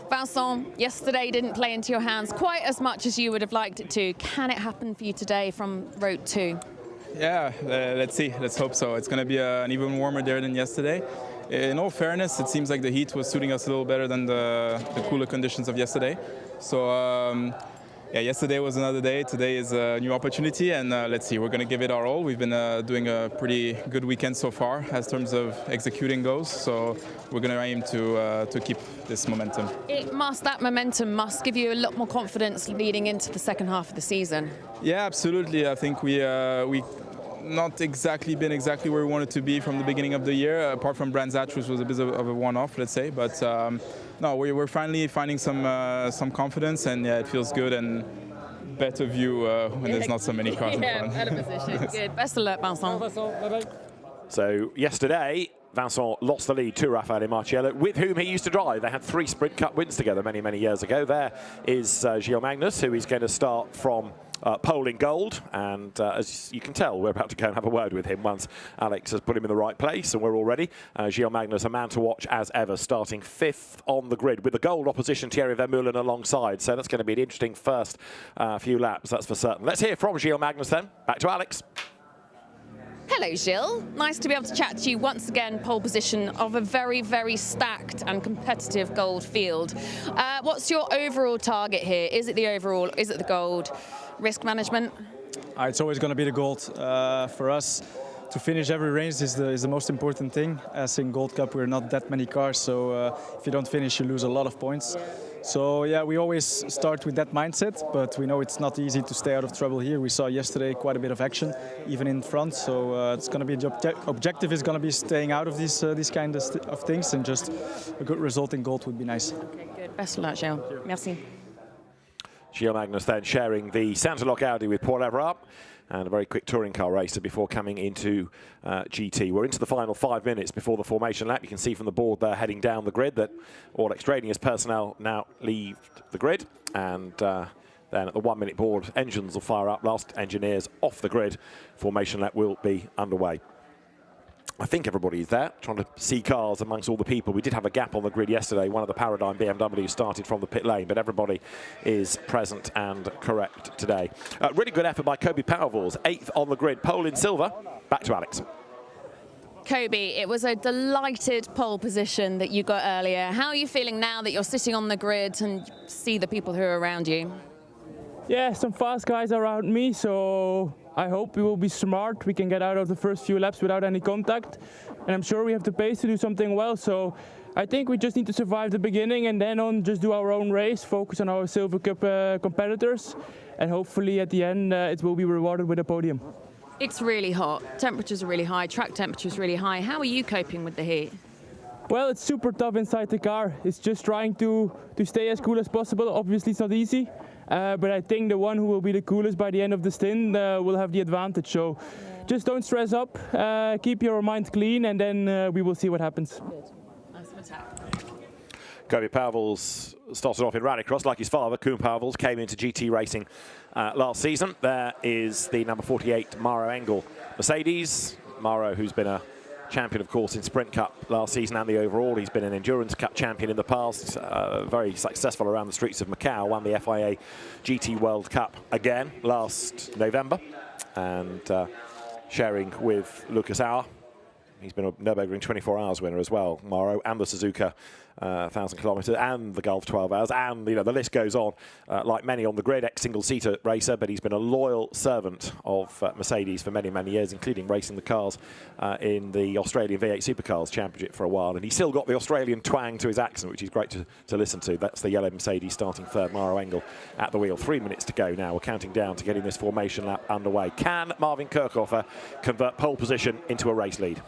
Vincent, yesterday didn't play into your hands quite as much as you would have liked it to. Can it happen for you today from Road 2? Yeah, let's see. Let's hope so. It's going to be an even warmer day than yesterday. In all fairness, it seems like the heat was suiting us a little better than the cooler conditions of yesterday. So, yeah, yesterday was another day. Today is a new opportunity, and let's see. We're going to give it our all. We've been doing a pretty good weekend so far, as terms of executing goes. So we're going to aim to keep this momentum. That momentum must give you a lot more confidence leading into the second half of the season. Yeah, absolutely. I think we not exactly been exactly where we wanted to be from the beginning of the year, apart from Brands Hatch, which was a bit of a one-off, let's say. But no, we're finally finding some confidence, and yeah, it feels good and better view when there's not so many cars in front. Yeah, better position. Good. Best of luck, Vincent. So yesterday, Vincent lost the lead to Raffaele Marciello, with whom he used to drive. They had 3 Sprint Cup wins together many, many years ago. There is Gilles Magnus, who is going to start from pole in gold, and as you can tell, we're about to go and have a word with him once Alex has put him in the right place, and we're all ready. Gilles Magnus, a man to watch as ever, starting 5th on the grid with the gold opposition Thierry Vermeulen alongside, so that's going to be an interesting first few laps, that's for certain. Let's hear from Gilles Magnus then. Back to Alex. Hello, Gilles. Nice to be able to chat to you once again, pole position of a very, very stacked and competitive gold field. What's your overall target here? Is it the overall? Is it the gold? Risk management? It's always going to be the gold. For us, to finish every race is the most important thing. As in Gold Cup, we're not that many cars, so if you don't finish, you lose a lot of points. So yeah, we always start with that mindset, but we know it's not easy to stay out of trouble here. We saw yesterday quite a bit of action, even in front. So it's going to be objective is going to be staying out of these kind of things, and just a good result in gold would be nice. Okay, good. Best of luck, Gilles. Merci. Gilles Magnus then sharing the Santalok Audi with Paul Everard, and a very quick touring car racer before coming into GT. We're into the final 5 minutes before the formation lap. You can see from the board there heading down the grid that all extraneous personnel now leave the grid, and then at the 1 minute board, engines will fire up, last engineers off the grid. Formation lap will be underway. I think everybody's there, trying to see cars amongst all the people. We did have a gap on the grid yesterday. One of the Paradigm BMWs started from the pit lane, but everybody is present and correct today. Really good effort by Kobe Powervals, 8th on the grid, pole in silver. Back to Alex. Kobe, it was a delighted pole position that you got earlier. How are you feeling now that you're sitting on the grid and see the people who are around you? Yeah, some fast guys around me, so I hope we will be smart. We can get out of the first few laps without any contact, and I'm sure we have the pace to do something well. So I think we just need to survive the beginning, and then on just do our own race, focus on our Silver Cup competitors, and hopefully at the end it will be rewarded with a podium. It's really hot. Temperatures are really high. Track temperatures really high. How are you coping with the heat? Well, it's super tough inside the car. It's just trying to stay as cool as possible. Obviously, it's not easy. But I think the one who will be the coolest by the end of the stint will have the advantage. So just don't stress up, keep your mind clean, and then we will see what happens. Good. Nice attack. Kobe Powervals started off in rallycross like his father. Koen Powervals came into GT racing last season. There is the number 48 Mauro Engel Mercedes. Mauro, who's been a champion, of course, in Sprint Cup last season and the overall. He's been an Endurance Cup champion in the past, very successful around the streets of Macau, won the FIA GT World Cup again last November, and sharing with Lucas Auer. He's been a Nürburgring 24 Hours winner as well, Mauro, and the Suzuka 1,000 kilometres and the Gulf 12 Hours, and the list goes on. Like many on the grid, ex-single-seater racer, but he's been a loyal servant of Mercedes for many, many years, including racing the cars in the Australian V8 Supercars Championship for a while. And he's still got the Australian twang to his accent, which is great to listen to. That's the yellow Mercedes starting third, Mauro Engel at the wheel. 3 minutes to go now. We're counting down to getting this formation lap underway. Can Marvin Kirchhofer convert pole position into a race lead?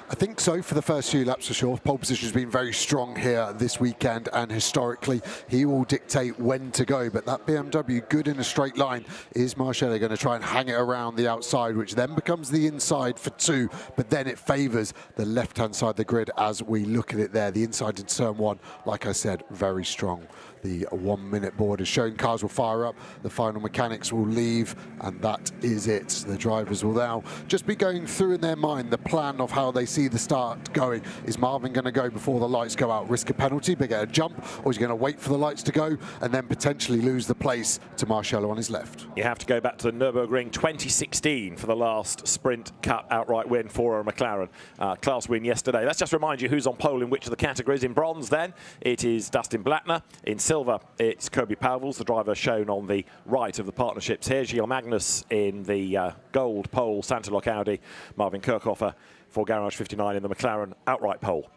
I think so for the first few laps for sure. Pole position has been very strong here this weekend, and historically he will dictate when to go. But that BMW, good in a straight line. Is Marciello going to try and hang it around the outside, which then becomes the inside for 2, but then it favours the left-hand side of the grid as we look at it there. The inside in turn 1, like I said, very strong. The 1 minute board is shown. Cars will fire up, the final mechanics will leave, and that is it. The drivers will now just be going through in their mind the plan of how they see the start going. Is Marvin going to go before the lights go out, risk a penalty, but get a jump, or is he going to wait for the lights to go and then potentially lose the place to Marciello on his left? You have to go back to the Nürburgring 2016 for the last Sprint Cup outright win for a McLaren. Class win yesterday. Let's just remind you who's on pole in which of the categories. In bronze then, it is Dustin Blattner. In silver, Silva, it's Kobe Pauwels, the driver shown on the right of the partnerships here. Gilles Magnus in the gold pole, Santalok Audi. Marvin Kirchhofer for Garage 59 in the McLaren outright pole.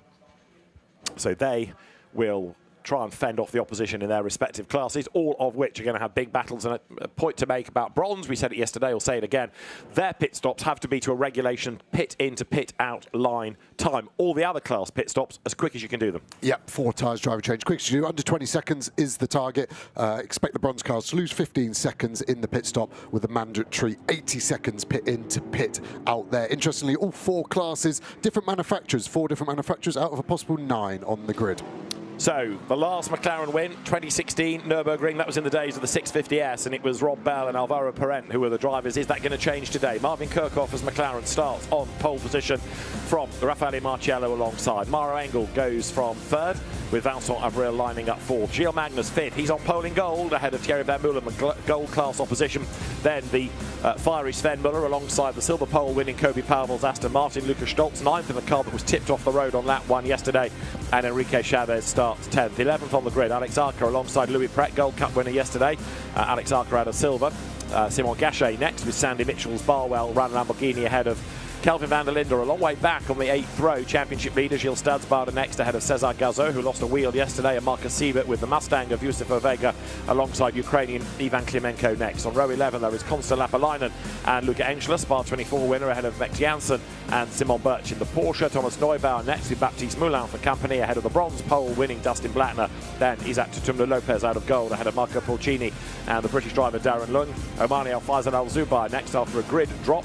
So they will try and fend off the opposition in their respective classes, all of which are going to have big battles. And a point to make about bronze, we said it yesterday, I'll say it again, their pit stops have to be to a regulation pit in to pit out line time. All the other class pit stops as quick as you can do them. Yep, 4 tyres, driver change. Quick as you do, under 20 seconds is the target. Expect the bronze cars to lose 15 seconds in the pit stop with a mandatory 80 seconds pit in to pit out there. Interestingly, all 4 classes, different manufacturers, 4 different manufacturers out of a possible 9 on the grid. So, the last McLaren win, 2016, Nürburgring, that was in the days of the 650S, and it was Rob Bell and Alvaro Parent who were the drivers. Is that going to change today? Marvin Kirchhofer's McLaren starts on pole position from Raffaele Marciello alongside. Maro Engel goes from 3rd, with Vincent Avril lining up 4th. Gilles Magnus 5th. He's on pole in gold ahead of Thierry Vermeulen, gold class opposition. Then the fiery Sven Muller alongside the silver pole winning Kobe Pauwels, Aston Martin. Lucas Stoltz 9th in the car that was tipped off the road on lap 1 yesterday. And Enrique Chavez starts 10th. 11th on the grid, Alex Arca alongside Louis Pret, Gold Cup winner yesterday. Alex Arca out of silver. Simon Gachet next with Sandy Mitchell's Barwell run Lamborghini ahead of Kelvin van der Linde, a long way back on the 8th row. Championship leader Gilles Stadsbader next ahead of Cesar Gazo, who lost a wheel yesterday, and Marcus Siebert with the Mustang of Yusuf Ovega alongside Ukrainian Ivan Klimenko next. On row 11 there is Konsta Lapalainen and Luca Angelis, Bar 24 winner ahead of Max Janssen and Simon Birch in the Porsche. Thomas Neubauer next with Baptiste Moulin for company ahead of the bronze pole winning Dustin Blattner. Then Isaac Tutumlu Lopez out of gold ahead of Marco Pulcini and the British driver Darren Lung. Omani Al Faisal Al Zubair next after a grid drop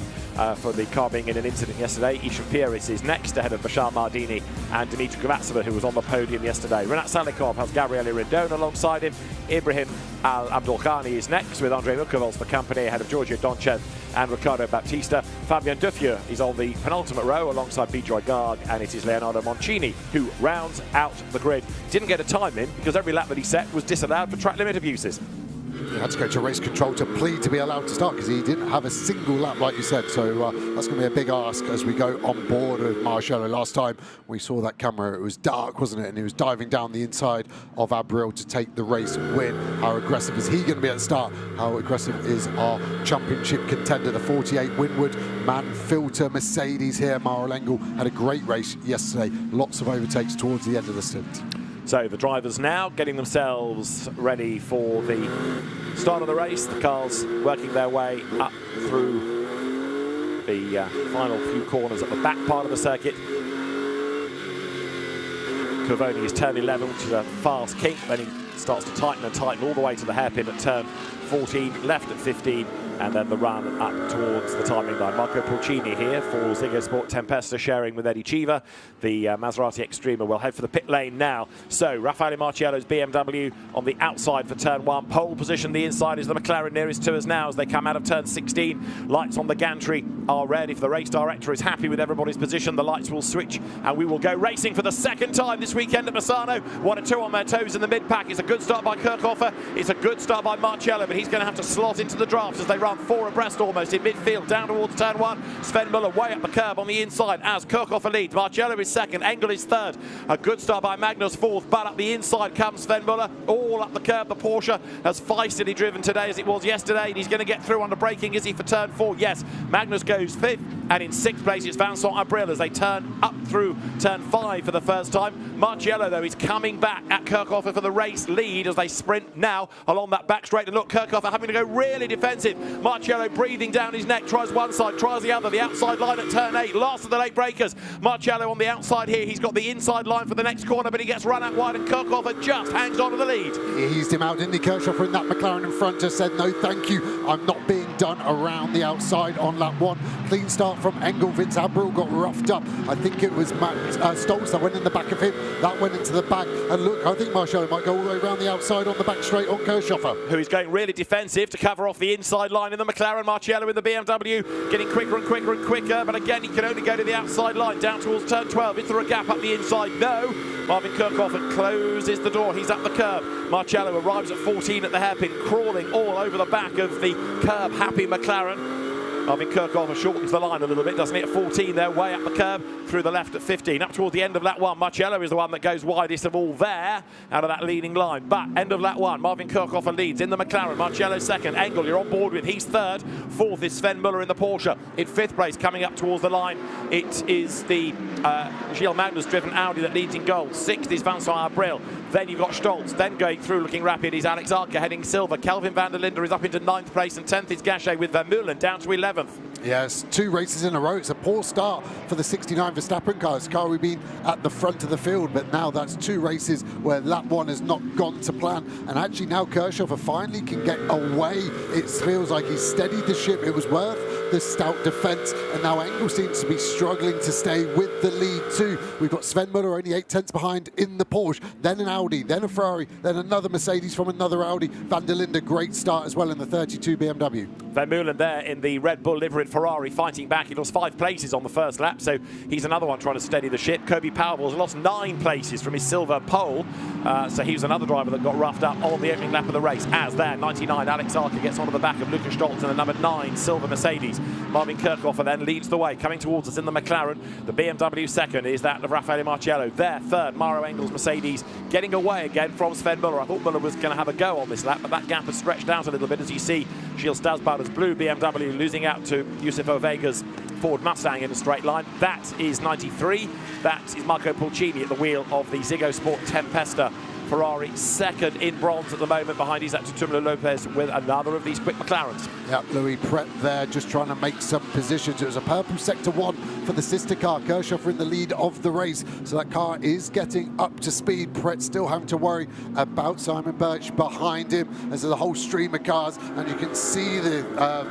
for the car being in an incident yesterday. Ishan Pieris is next ahead of Bashar Mardini and Dimitri Kovatsova, who was on the podium yesterday. Renat Salikov has Gabriele Rendon alongside him. Ibrahim Al Abdulkhani is next with Andrei Mukovols for company ahead of Giorgio Donchev and Ricardo Baptista. Fabian Duffieux is on the penultimate row alongside Bijoy Garg, and it is Leonardo Moncini who rounds out the grid. Didn't get a time in because every lap that he set was disallowed for track limit abuses. He had to go to race control to plead to be allowed to start because he didn't have a single lap, like you said. So that's going to be a big ask as we go on board with Marciello. Last time we saw that camera, it was dark, wasn't it? And he was diving down the inside of Abril to take the race win. How aggressive is he going to be at the start? How aggressive is our championship contender, the 48 Winwood Manfilter Mercedes here? Maro Engel had a great race yesterday. Lots of overtakes towards the end of the stint. So the drivers now getting themselves ready for the start of the race. The cars working their way up through the final few corners at the back part of the circuit. Cavoni is turn 11, which is a fast kink. Then he starts to tighten and tighten all the way to the hairpin at turn 14, left at 15, and then the run up towards the timing line. Marco Pulcini here for Ziggo Sport Tempesta, sharing with Eddie Cheever. The Maserati Extrema will head for the pit lane now. So Raffaele Marciello's BMW on the outside for turn 1. Pole position, the inside is the McLaren nearest to us now as they come out of turn 16. Lights on the gantry are red. If the race director is happy with everybody's position, the lights will switch and we will go racing for the second time this weekend at Misano. 1 and 2 on their toes in the mid-pack. It's a good start by Kirchhofer. It's a good start by Marciello, but he's going to have to slot into the draft as they run 4 abreast almost in midfield down towards turn 1. Sven Muller way up the curb on the inside as Kirchhofer leads. Marciello is second, Engel is third. A good start by Magnus fourth, but up the inside comes Sven Muller all up the curb. The Porsche has feistily driven today as it was yesterday, and he's going to get through under braking. Is he for turn 4? Yes. Magnus goes 5th, and in 6th place it's Vincent Abril as they turn up through turn 5 for the first time. Marciello though is coming back at Kirchhofer for the race lead as they sprint now along that back straight. And look, Kirchhofer having to go really defensive. Marciello breathing down his neck, tries one side, tries the other. The outside line at turn 8, last of the late breakers. Marciello on the outside here. He's got the inside line for the next corner, but he gets run out wide, and Kirchhofer just hangs on to the lead. He eased him out, didn't he? Kirchhofer in that McLaren in front just said, no, thank you. I'm not being done around the outside on lap 1. Clean start from Engel. Vince Abril got roughed up. I think it was Stoltz that went in the back of him. That went into the back. And look, I think Marciello might go all the way around the outside on the back straight on Kirchhofer, who is going really defensive to cover off the inside line in the McLaren. Marciello in the BMW getting quicker and quicker and quicker, but again he can only go to the outside line down towards turn 12. Is there a gap up the inside? No. Marvin Kirchhofer closes the door. He's up the curb. Marciello arrives at 14 at the hairpin, crawling all over the back of the curb happy McLaren. Marvin Kirchhoff shortens the line a little bit, doesn't it? At 14 there, way up the curb, through the left at 15. Up toward the end of lap 1, Marcello is the one that goes widest of all there, out of that leading line. But end of lap 1, Marvin Kirchhoff leads in the McLaren. Marcello second. Engel, you're on board with. He's third. Fourth is Sven Muller in the Porsche. In fifth place, coming up towards the line, it is the Gilles Magnus-driven Audi that leads in gold. Sixth is Vincent Abril. Then you've got Stolz. Then going through, looking rapid, is Alex Arca heading silver. Kelvin van der Linde is up into 9th place, and 10th is Gachet with Vermeulen down to 11th. Yes, 2 races in a row. It's a poor start for the 69 Verstappen car. This car we've been at the front of the field, but now that's 2 races where lap 1 has not gone to plan. And actually now Kirchhoff finally can get away. It feels like he's steadied the ship. It was worth the stout defence, and now Engel seems to be struggling to stay with the lead too. We've got Sven Muller only 8/10 behind in the Porsche, then an Audi, then a Ferrari, then another Mercedes from another Audi. Van der Linde, great start as well in the 32 BMW. Vermeulen there in the Red Bull liveried Ferrari fighting back. He lost 5 places on the first lap, so he's another one trying to steady the ship. Kobe Powerball's lost 9 places from his silver pole, so he was another driver that got roughed up on the opening lap of the race. As there, 99, Alex Arca gets onto the back of Lucas Stolz and the number 9 silver Mercedes. Marvin Kirchhoff then leads the way, coming towards us in the McLaren. The BMW second is that of Raffaele Marciello. There, third, Mauro Engel's Mercedes, getting away again from Sven Muller. I thought Muller was going to have a go on this lap, but that gap has stretched out a little bit, as you see Gilles Stasbader's blue BMW losing out to Yusuf Ovega's Ford Mustang in a straight line. That is 93. That is Marco Pulcini at the wheel of the Ziggo Sport Tempesta Ferrari, second in bronze at the moment. Behind he's at Tumula Lopez with another of these quick McLarens. Yeah, Louis Pret there just trying to make some positions. It was a purple sector 1 for the sister car. Kirchhoff in the lead of the race, so that car is getting up to speed. Pret still having to worry about Simon Birch behind him, as there's a whole stream of cars, and you can see the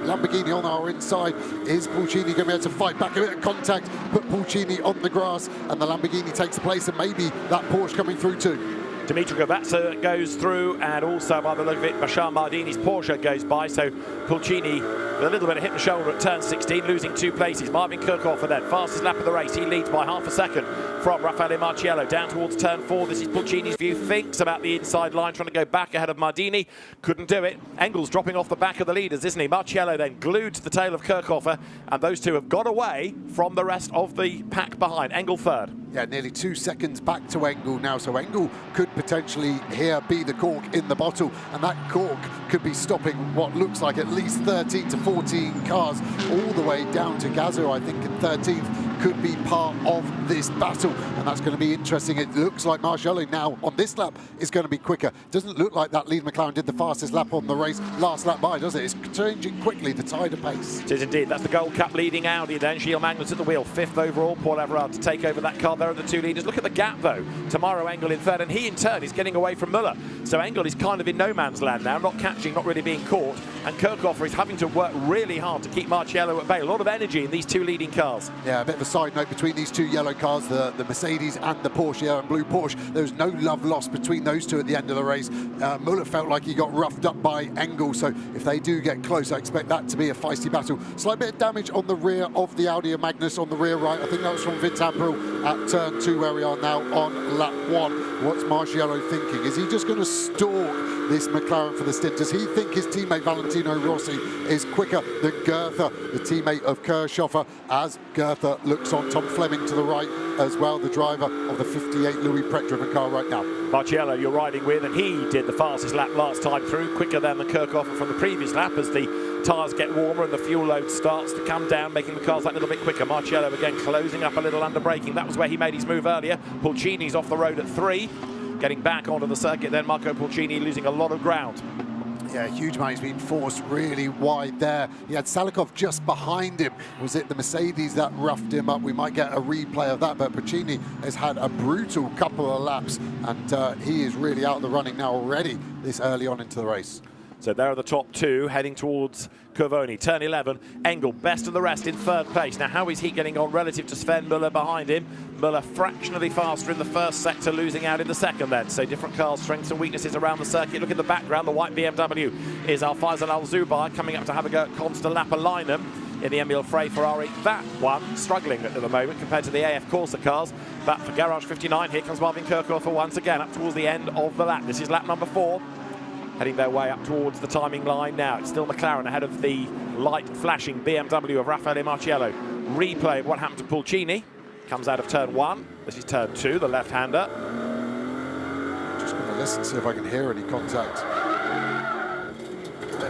Lamborghini on our inside. Is Pulcini going to be able to fight back? A bit of contact, put Pulcini on the grass, and the Lamborghini takes the place, and maybe that Porsche coming through too. Dimitri Gavazza goes through, and also by the look of it, Bashar Mardini's Porsche goes by, so Pulcini with a little bit of hit the shoulder at turn 16, losing 2 places. Marvin Kirchhoff then, fastest lap of the race. He leads by half a second from Raffaele Marciello down towards turn 4. This is Pulcini's view, thinks about the inside line, trying to go back ahead of Mardini. Couldn't do it. Engel's dropping off the back of the leaders, isn't he? Marciello then glued to the tail of Kirchhoff, and those two have got away from the rest of the pack behind. Engel third. Yeah, nearly 2 seconds back to Engel now, so Engel could potentially here be the cork in the bottle, and that cork could be stopping what looks like at least 13 to 14 cars all the way down to Gazzo, I think, in 13th. Could be part of this battle, and that's going to be interesting. It looks like Marciello now on this lap is going to be quicker. Doesn't look like that lead McLaren did the fastest lap on the race last lap by, does it? It's changing quickly, the tide of pace. It is indeed. That's the Gold Cup leading Audi then. Gilles Magnus at the wheel, 5th overall. Paul Everard to take over that car. There are the 2 leaders. Look at the gap though. Mauro Engel in 3rd, and he in turn is getting away from Muller. So Engel is kind of in no man's land now, not catching, not really being caught. And Kirchhoff is having to work really hard to keep Marciello at bay. A lot of energy in these 2 leading cars. Yeah, a bit of a side note between these 2 yellow cars, the Mercedes and the Porsche, yellow and blue Porsche. There was no love lost between those 2 at the end of the race. Muller felt like he got roughed up by Engel, so if they do get close, I expect that to be a feisty battle. Slight bit of damage on the rear of the Audi and Magnus on the rear right. I think that was from Vince Abril at turn 2, where we are now on lap 1. What's Marciello thinking? Is he just going to stalk this McLaren for the stint? Does he think his teammate Valentino Rossi is quicker than Goethe, the teammate of Kirchhoff, as Goethe looks on? Tom Fleming to the right as well, the driver of the 58 Louis Pret driven car right now. Marciello you're riding with, and he did the fastest lap last time through, quicker than the Kirchhoff from the previous lap as the tyres get warmer and the fuel load starts to come down, making the cars that little bit quicker. Marciello again closing up a little under braking. That was where he made his move earlier. Pulcini's off the road at 3. Getting back onto the circuit then, Marco Pulcini losing a lot of ground. Yeah, huge amount. He's been forced really wide there. He had Salikov just behind him. Was it the Mercedes that roughed him up? We might get a replay of that, but Pulcini has had a brutal couple of laps, and he is really out of the running now already this early on into the race. So there are the top 2 heading towards Covoni. Turn 11, Engel, best of the rest in 3rd place. Now, how is he getting on relative to Sven Muller behind him? Muller fractionally faster in the 1st sector, losing out in the 2nd then. So different cars, strengths and weaknesses around the circuit. Look in the background, the white BMW is Al Faisal Al Zubair coming up to have a go at Constellapalainen in the Emil Frey Ferrari. That one struggling at the moment compared to the AF Corsa cars. But for Garage 59, here comes Marvin Kirchhoff once again up towards the end of the lap. This is lap number 4. heading their way up towards the timing line now. It's still McLaren ahead of the light flashing BMW of Raffaele Marciello. Replay of what happened to Pulcini. Comes out of turn 1. This is turn 2, the left-hander. Just going to listen, see if I can hear any contact.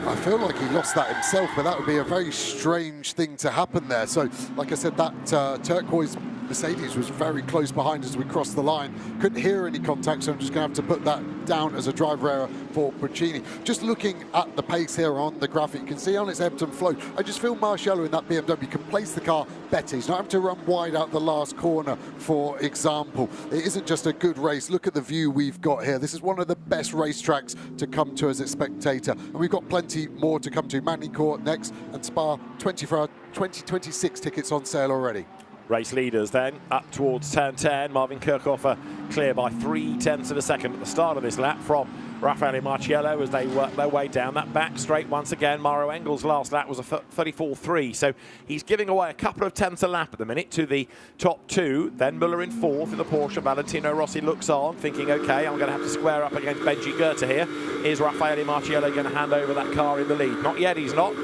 I feel like he lost that himself, but that would be a very strange thing to happen there. So, like I said, that turquoise Mercedes was very close behind as we crossed the line. Couldn't hear any contact, so I'm just going to have to put that down as a driver error for Puccini. Just looking at the pace here on the graphic, you can see on its ebb and flow. I just feel Marciello in that BMW can place the car better. He's not having to run wide out the last corner, for example. It isn't just a good race. Look at the view we've got here. This is one of the best racetracks to come to as a spectator. And we've got plenty more to come to. Magny-Cours next, and Spa 2026 tickets on sale already. Race leaders then up towards turn 10. Marvin Kirchhofer clear by 0.3 of a second at the start of this lap from Raffaele Marciello as they work their way down that back straight once again. Mauro Engel's last lap was a 34.3, so he's giving away a couple of tenths a lap at the minute to the top 2. Then Muller in 4th in the Porsche. Valentino Rossi looks on, thinking, OK, I'm going to have to square up against Benji Goethe here. Is Raffaele Marciello going to hand over that car in the lead? Not yet, he's not.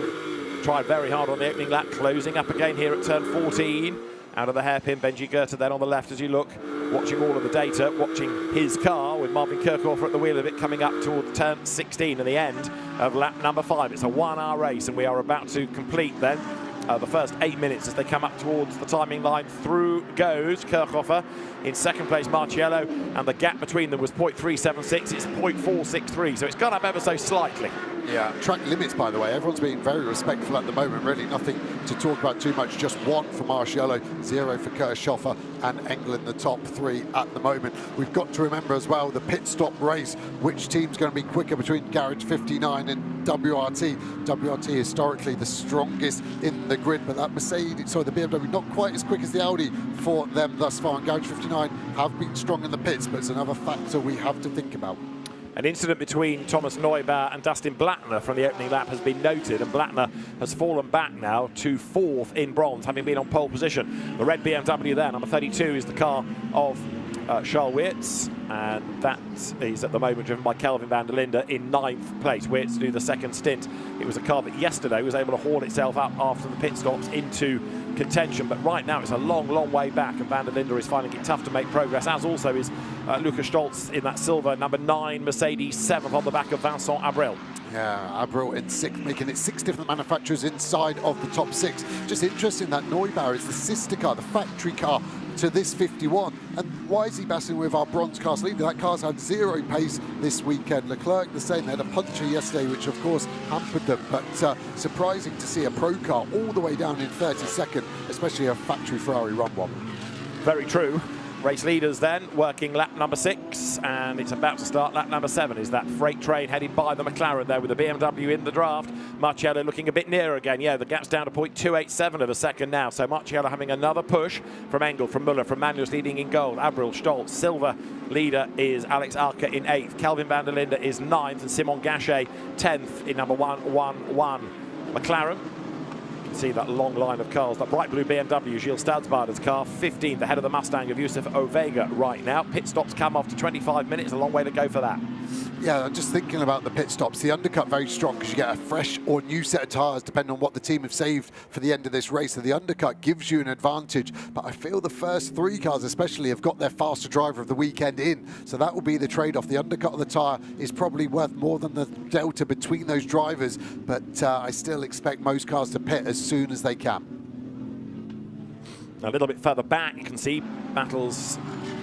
Tried very hard on the opening lap, closing up again here at turn 14. Out of the hairpin, Benji Goethe then on the left as you look, watching all of the data, watching his car with Marvin Kirchhofer at the wheel of it, coming up towards turn 16 and the end of lap number 5. It's a 1-hour race, and we are about to complete then the first 8 minutes as they come up towards the timing line. Through goes Kirchhofer. In second place, Marciello, and the gap between them was 0.376. It's 0.463, so it's gone up ever so slightly. Yeah, track limits, by the way. Everyone's being very respectful at the moment. Really nothing to talk about too much. Just 1 for Marciello, 0 for Kirchhofer, and Engel in the top 3 at the moment. We've got to remember as well the pit stop race. Which team's going to be quicker between Garage 59 and WRT? WRT historically the strongest in the grid, but that Mercedes, sorry, the BMW, not quite as quick as the Audi for them thus far. And Garage 59 have been strong in the pits, but it's another factor we have to think about. An incident between Thomas Neubauer and Dustin Blattner from the opening lap has been noted, and Blattner has fallen back now to 4th in bronze, having been on pole position. The red BMW there, number 32, is the car of Charles Weerts, and that is at the moment driven by Kelvin van der Linde in 9th place. Weerts to do the second stint. It was a car that yesterday was able to haul itself up after the pit stops into contention, but right now it's a long, long way back, and van der Linde is finding it tough to make progress, as also is Lukas Stolz in that silver number 9 Mercedes, 7th on the back of Vincent Abril. Yeah, Abril in 6th, making it 6 different manufacturers inside of the top 6. Just interesting that Neubauer is the sister car, the factory car to this 51. And why is he battling with our bronze class leader? That car's had 0 pace this weekend. Leclerc the same. They had a puncture yesterday, which of course hampered them. But surprising to see a pro car all the way down in 32nd, especially a factory Ferrari run one. Very true. Race leaders then working lap number 6, and it's about to start lap number 7. Is that freight train headed by the McLaren there with the BMW in the draft. Marciello looking a bit nearer again. Yeah, the gap's down to 0.287 of a second now. So Marciello having another push from Engel, from Muller, from Manuels leading in gold. Abril, Stolz, silver leader is Alex Arca in 8th. Kelvin van der Linde is 9th, and Simon Gachet 10th in number 111. McLaren. See that long line of cars, that bright blue BMW, Gilles Stadsbader's car, 15th, ahead of the Mustang of Yusuf Ovega right now. Pit stops come after 25 minutes, a long way to go for that. Yeah, I'm just thinking about the pit stops. The undercut very strong because you get a fresh or new set of tyres depending on what the team have saved for the end of this race. So the undercut gives you an advantage. But I feel the first 3 cars especially have got their faster driver of the weekend in. So that will be the trade-off. The undercut of the tyre is probably worth more than the delta between those drivers. But I still expect most cars to pit as soon as they can. A little bit further back, you can see battles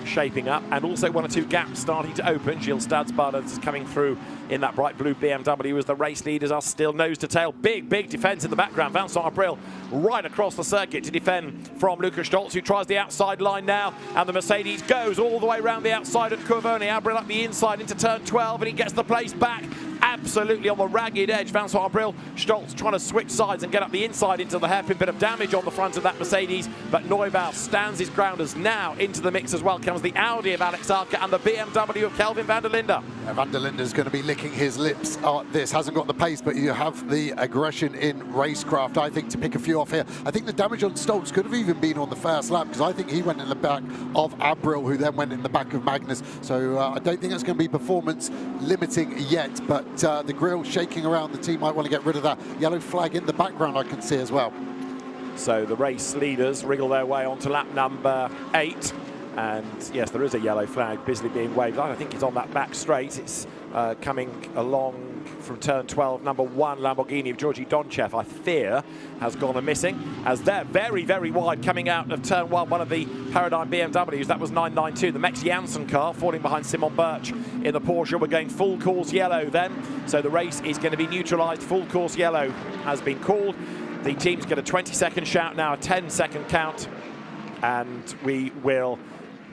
shaping up, and also 1 or 2 gaps starting to open. Gilles Stadsbader is coming through in that bright blue BMW as the race leaders are still nose to tail. Big defence in the background. Vincent Abril right across the circuit to defend from Lukas Stolz, who tries the outside line now, and the Mercedes goes all the way around the outside at Corvone. Abril up the inside into turn 12, and he gets the place back absolutely on the ragged edge. Vincent Abril, Stolz trying to switch sides and get up the inside into the hairpin. Bit of damage on the front of that Mercedes, but Neubauer stands his ground as now into the mix as well comes the Audi of Alex Arca and the BMW of Kelvin van der Linde. Van der Linde's going to be licking his lips. This hasn't got the pace, but you have the aggression in racecraft, I think, to pick a few off here. I think the damage on Stoltz could have even been on the first lap, because I think he went in the back of Abril, who then went in the back of Magnus. So I don't think it's going to be performance limiting yet, but the grille shaking around. The team might want to get rid of that yellow flag in the background, I can see as well. So the race leaders wriggle their way onto lap number 8. And yes, there is a yellow flag busily being waved. I think it's on that back straight. It's coming along from turn 12. Number 1 Lamborghini of Georgi Donchev, I fear, has gone missing, as they're very, very wide coming out of turn 1. One of the Paradigm BMWs, that was 992, the Max Janssen car, falling behind Simon Birch in the Porsche. We're going full course yellow then, so the race is going to be neutralised. Full course yellow has been called. The teams get a 20-second shout now, a 10-second count, and we will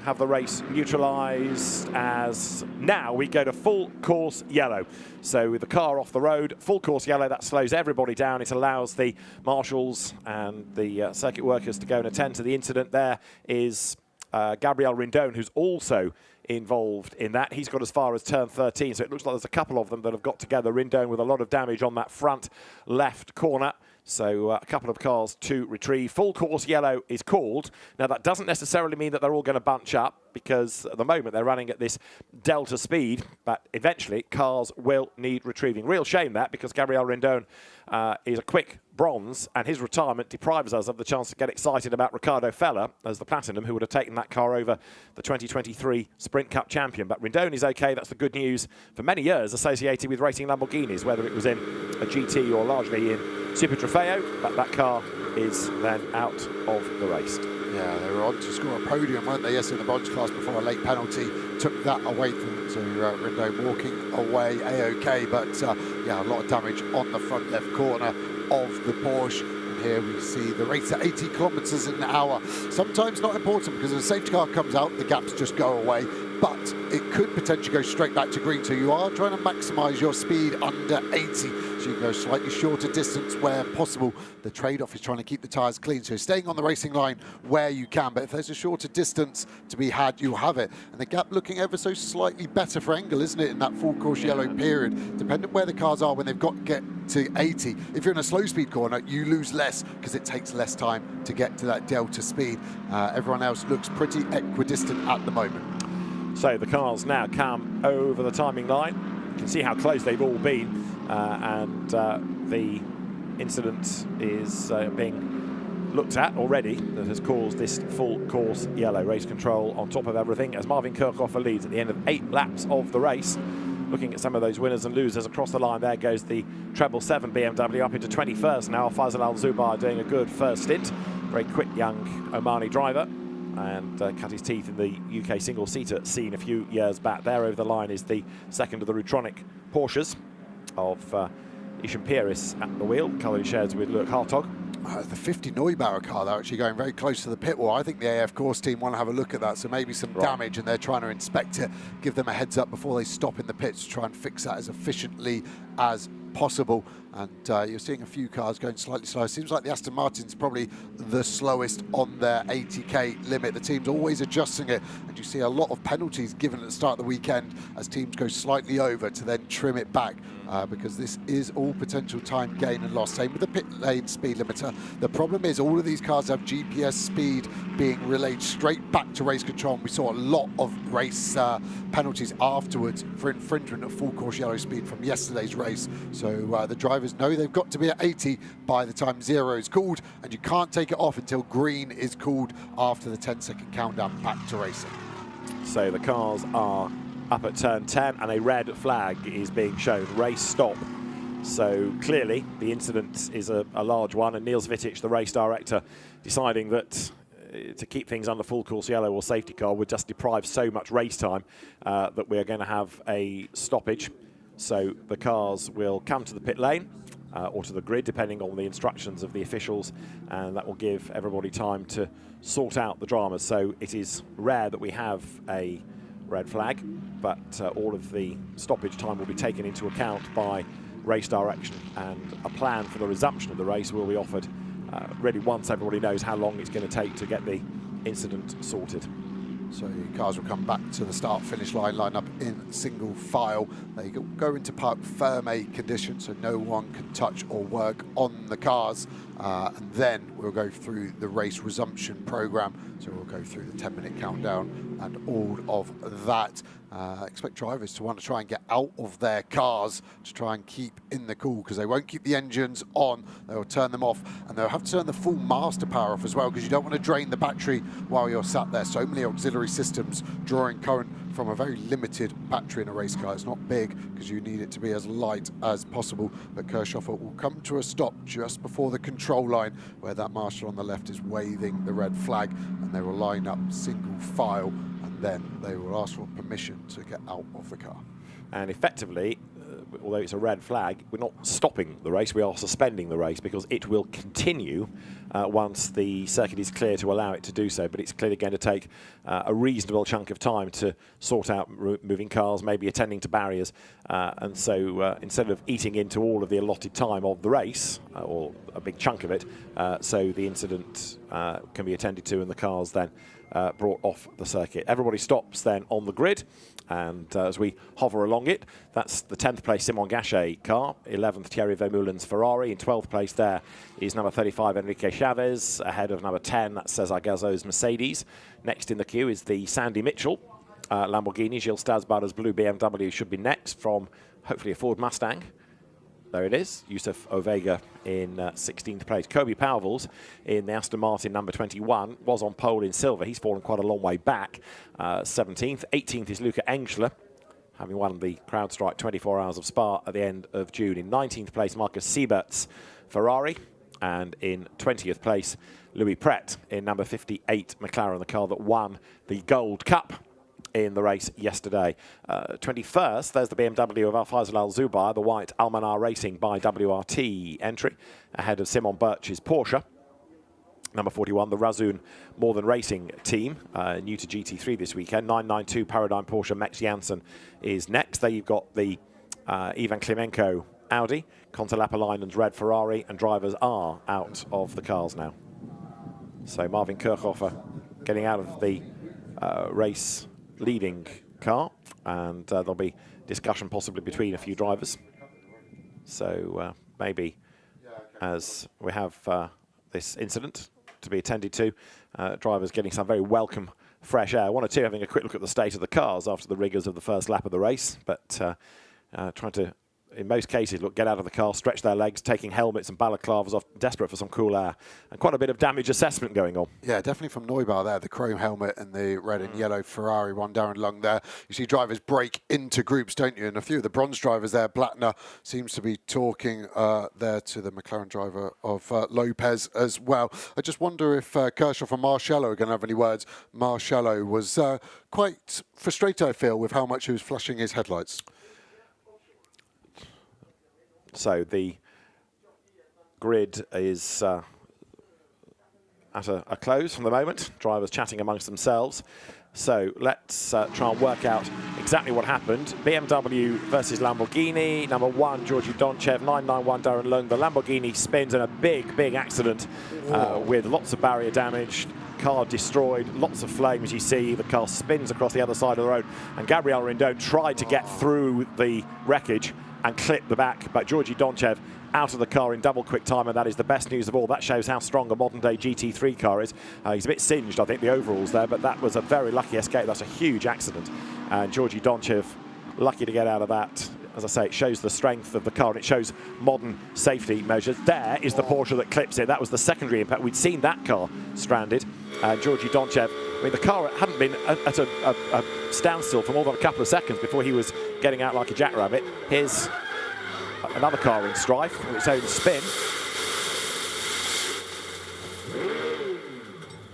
have the race neutralised as now we go to full course yellow. So with the car off the road, full course yellow, that slows everybody down. It allows the marshals and the circuit workers to go and attend to the incident. There is Gabriel Rindon, who's also involved in that. He's got as far as turn 13, so it looks like there's a couple of them that have got together. Rindon with a lot of damage on that front left corner. So a couple of cars to retrieve. Full course yellow is called. Now that doesn't necessarily mean that they're all going to bunch up, because at the moment they're running at this delta speed, but eventually cars will need retrieving. Real shame that, because Gabriel Rindon is a quick bronze, and his retirement deprives us of the chance to get excited about Ricardo Feller as the Platinum, who would have taken that car over the 2023 Sprint Cup champion. But Rindon is okay. That's the good news for many years associated with racing Lamborghinis, whether it was in a GT or largely in Super Trofeo, but that car is then out of the race. Yeah, they were on to score a podium, weren't they? Yes, in the bronze class before a late penalty took that away from them. So Rindon walking away A-OK, but yeah, a lot of damage on the front left corner of the Porsche. And here we see the race at 80 kilometres an hour. Sometimes not important, because if a safety car comes out, the gaps just go away. But it could potentially go straight back to green. So you are trying to maximise your speed under 80. So you can go slightly shorter distance where possible. The trade-off is trying to keep the tyres clean. So staying on the racing line where you can. But if there's a shorter distance to be had, you'll have it. And the gap looking ever so slightly better for Engel, isn't it, in that full course yellow period. Depending where the cars are when they've got to get to 80. If you're in a slow speed corner, you lose less because it takes less time to get to that delta speed. Everyone else looks pretty equidistant at the moment. So the cars now come over the timing line. You can see how close they've all been, and the incident is being looked at already that has caused this full course yellow. Race control on top of everything as Marvin Kirchhofer leads at the end of 8 laps of the race. Looking at some of those winners and losers across the line, there goes the treble 7 BMW up into 21st now. Faisal Al-Zubar doing a good first stint. Very quick young Omani driver, and cut his teeth in the UK single-seater scene a few years back. There over the line is the second of the Rutronic Porsches of Isham Pieris at the wheel, coloured shades with Luke Hartog. The 50 Neubauer car, they're actually going very close to the pit wall. I think the AF course team want to have a look at that, so maybe some damage, and they're trying to inspect it, give them a heads up before they stop in the pits to try and fix that as efficiently as possible. And you're seeing a few cars going slightly slower. Seems like the Aston Martin's probably the slowest on their 80k limit. The team's always adjusting it, and you see a lot of penalties given at the start of the weekend as teams go slightly over to then trim it back, because this is all potential time gain and loss. Same with the pit lane speed limiter. The problem is all of these cars have GPS speed being relayed straight back to race control, and we saw a lot of race penalties afterwards for infringement of full course yellow speed from yesterday's race. So the drivers know they've got to be at 80 by the time 0 is called, and you can't take it off until green is called after the 10-second countdown back to racing. So the cars are up at turn 10 and a red flag is being shown, race stop. So clearly the incident is a large one, and Niels Vittich, the race director, deciding that to keep things under full course yellow or safety car would just deprive so much race time that we're going to have a stoppage. So the cars will come to the pit lane or to the grid, depending on the instructions of the officials, and that will give everybody time to sort out the dramas. So it is rare that we have a red flag, but all of the stoppage time will be taken into account by race direction, and a plan for the resumption of the race will be offered really once everybody knows how long it's going to take to get the incident sorted. So cars will come back to the start-finish line, line up in single file. They go into parc fermé condition, so no one can touch or work on the cars. And then we'll go through the race resumption program. So we'll go through the 10-minute countdown and all of that. Expect drivers to want to try and get out of their cars to try and keep in the cool, because they won't keep the engines on. They'll turn them off, and they'll have to turn the full master power off as well, because you don't want to drain the battery while you're sat there. So many auxiliary systems drawing current from a very limited battery in a race car. It's not big because you need it to be as light as possible. But Kirchhofer will come to a stop just before the control line, where that marshal on the left is waving the red flag, and they will line up single file, and then they will ask for permission to get out of the car. And effectively, although it's a red flag, we're not stopping the race, we are suspending the race, because it will continue once the circuit is clear to allow it to do so. But it's clearly going to take a reasonable chunk of time to sort out moving cars, maybe attending to barriers. And so instead of eating into all of the allotted time of the race, or a big chunk of it, so the incident can be attended to and the cars then brought off the circuit. Everybody stops then on the grid, and as we hover along it, that's the 10th place Simon Gachet car, 11th Thierry Vermeulen's Ferrari. In 12th place there is number 35 Enrique Chavez, ahead of number 10, that's Cesar Gazo's Mercedes. Next in the queue is the Sandy Mitchell Lamborghini. Gilles Stasbarder's blue BMW should be next, from hopefully a Ford Mustang. There it is, Yusuf Ovega in 16th place. Kobe Powell's in the Aston Martin number 21, was on pole in silver. He's fallen quite a long way back. 17th. 18th is Luca Engschler, having won the CrowdStrike 24 Hours of Spa at the end of June. In 19th place, Marcus Siebert's Ferrari. And in 20th place, Louis Pret in number 58 McLaren, the car that won the Gold Cup in the race yesterday. 21st, there's the BMW of Al-Faisal Al-Zubair, the white Almanar Racing by WRT entry, ahead of Simon Birch's Porsche. Number 41, the Razun More Than Racing team, new to GT3 this weekend. 992 Paradigm Porsche Max Janssen is next. There you've got the Ivan Klimenko Audi, Conte Lapalainen's red Ferrari, and drivers are out of the cars now. So Marvin Kirchhofer getting out of the race leading car, and there'll be discussion possibly between a few drivers. So maybe as we have this incident to be attended to, drivers getting some very welcome fresh air. One or two having a quick look at the state of the cars after the rigours of the first lap of the race, but trying to, in most cases, look, get out of the car, stretch their legs, taking helmets and balaclavas off, desperate for some cool air. And quite a bit of damage assessment going on. Yeah, definitely from Neubauer there, the chrome helmet and the red and yellow Ferrari one down Lung there. You see drivers break into groups, don't you? And a few of the bronze drivers there, Blattner seems to be talking there to the McLaren driver of Lopez as well. I just wonder if Kirchhoff and Marcello are going to have any words. Marcello was quite frustrated, I feel, with how much he was flashing his headlights. So the grid is at a close for the moment. Drivers chatting amongst themselves. So let's try and work out exactly what happened. BMW versus Lamborghini. Number 1, Georgi Donchev, 991 Darren Lung. The Lamborghini spins in a big, big accident with lots of barrier damage. Car destroyed, lots of flames you see. The car spins across the other side of the road. And Gabriel Rindon tried to get through the wreckage and clip the back, but Georgi Donchev out of the car in double quick time, and that is the best news of all. That shows how strong a modern-day GT3 car is. He's a bit singed, I think, the overalls there, but that was a very lucky escape. That's a huge accident, and Georgi Donchev lucky to get out of that. As I say, it shows the strength of the car, and it shows modern safety measures. There is the Porsche that clips it. That was the secondary impact. We'd seen that car stranded. Georgi Donchev, I mean, the car hadn't been at a standstill for more than a couple of seconds before he was getting out like a jackrabbit. Here's another car in strife with its own spin.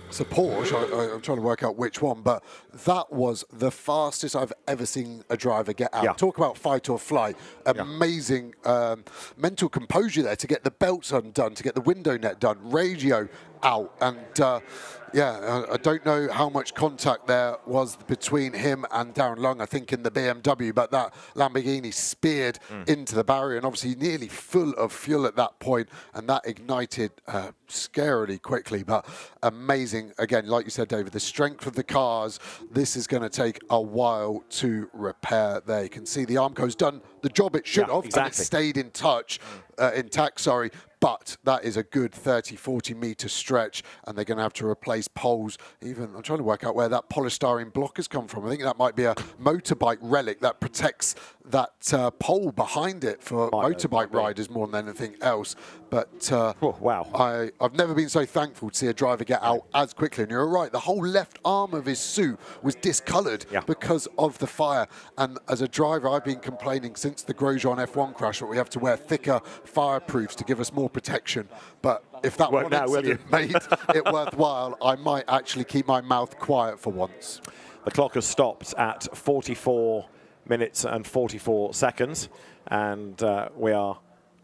It's a Porsche. I'm trying to work out which one, but that was the fastest I've ever seen a driver get out. Yeah. Talk about fight or flight. Amazing mental composure there to get the belts undone, to get the window net done, radio out. And yeah, I don't know how much contact there was between him and Darren Long, I think, in the BMW, but that Lamborghini speared into the barrier, and obviously nearly full of fuel at that point, and that ignited scarily quickly. But amazing, again, like you said, David, the strength of the cars. This is going to take a while to repair there. You can see the Armco's done the job it should have, and it stayed in touch, intact, sorry. But that is a good 30, 40 metre stretch, and they're going to have to replace poles. Even, I'm trying to work out where that polystyrene block has come from. I think that might be a motorbike relic that protects that pole behind it for motorbike riders more than anything else. But wow, I've never been so thankful to see a driver get out as quickly. And you're right, the whole left arm of his suit was discoloured because of the fire. And as a driver, I've been complaining since the Grosjean F1 crash that we have to wear thicker fireproofs to give us more protection. But if that one incident made it worthwhile, I might actually keep my mouth quiet for once. The clock has stopped at 44 minutes and 44 seconds, and we are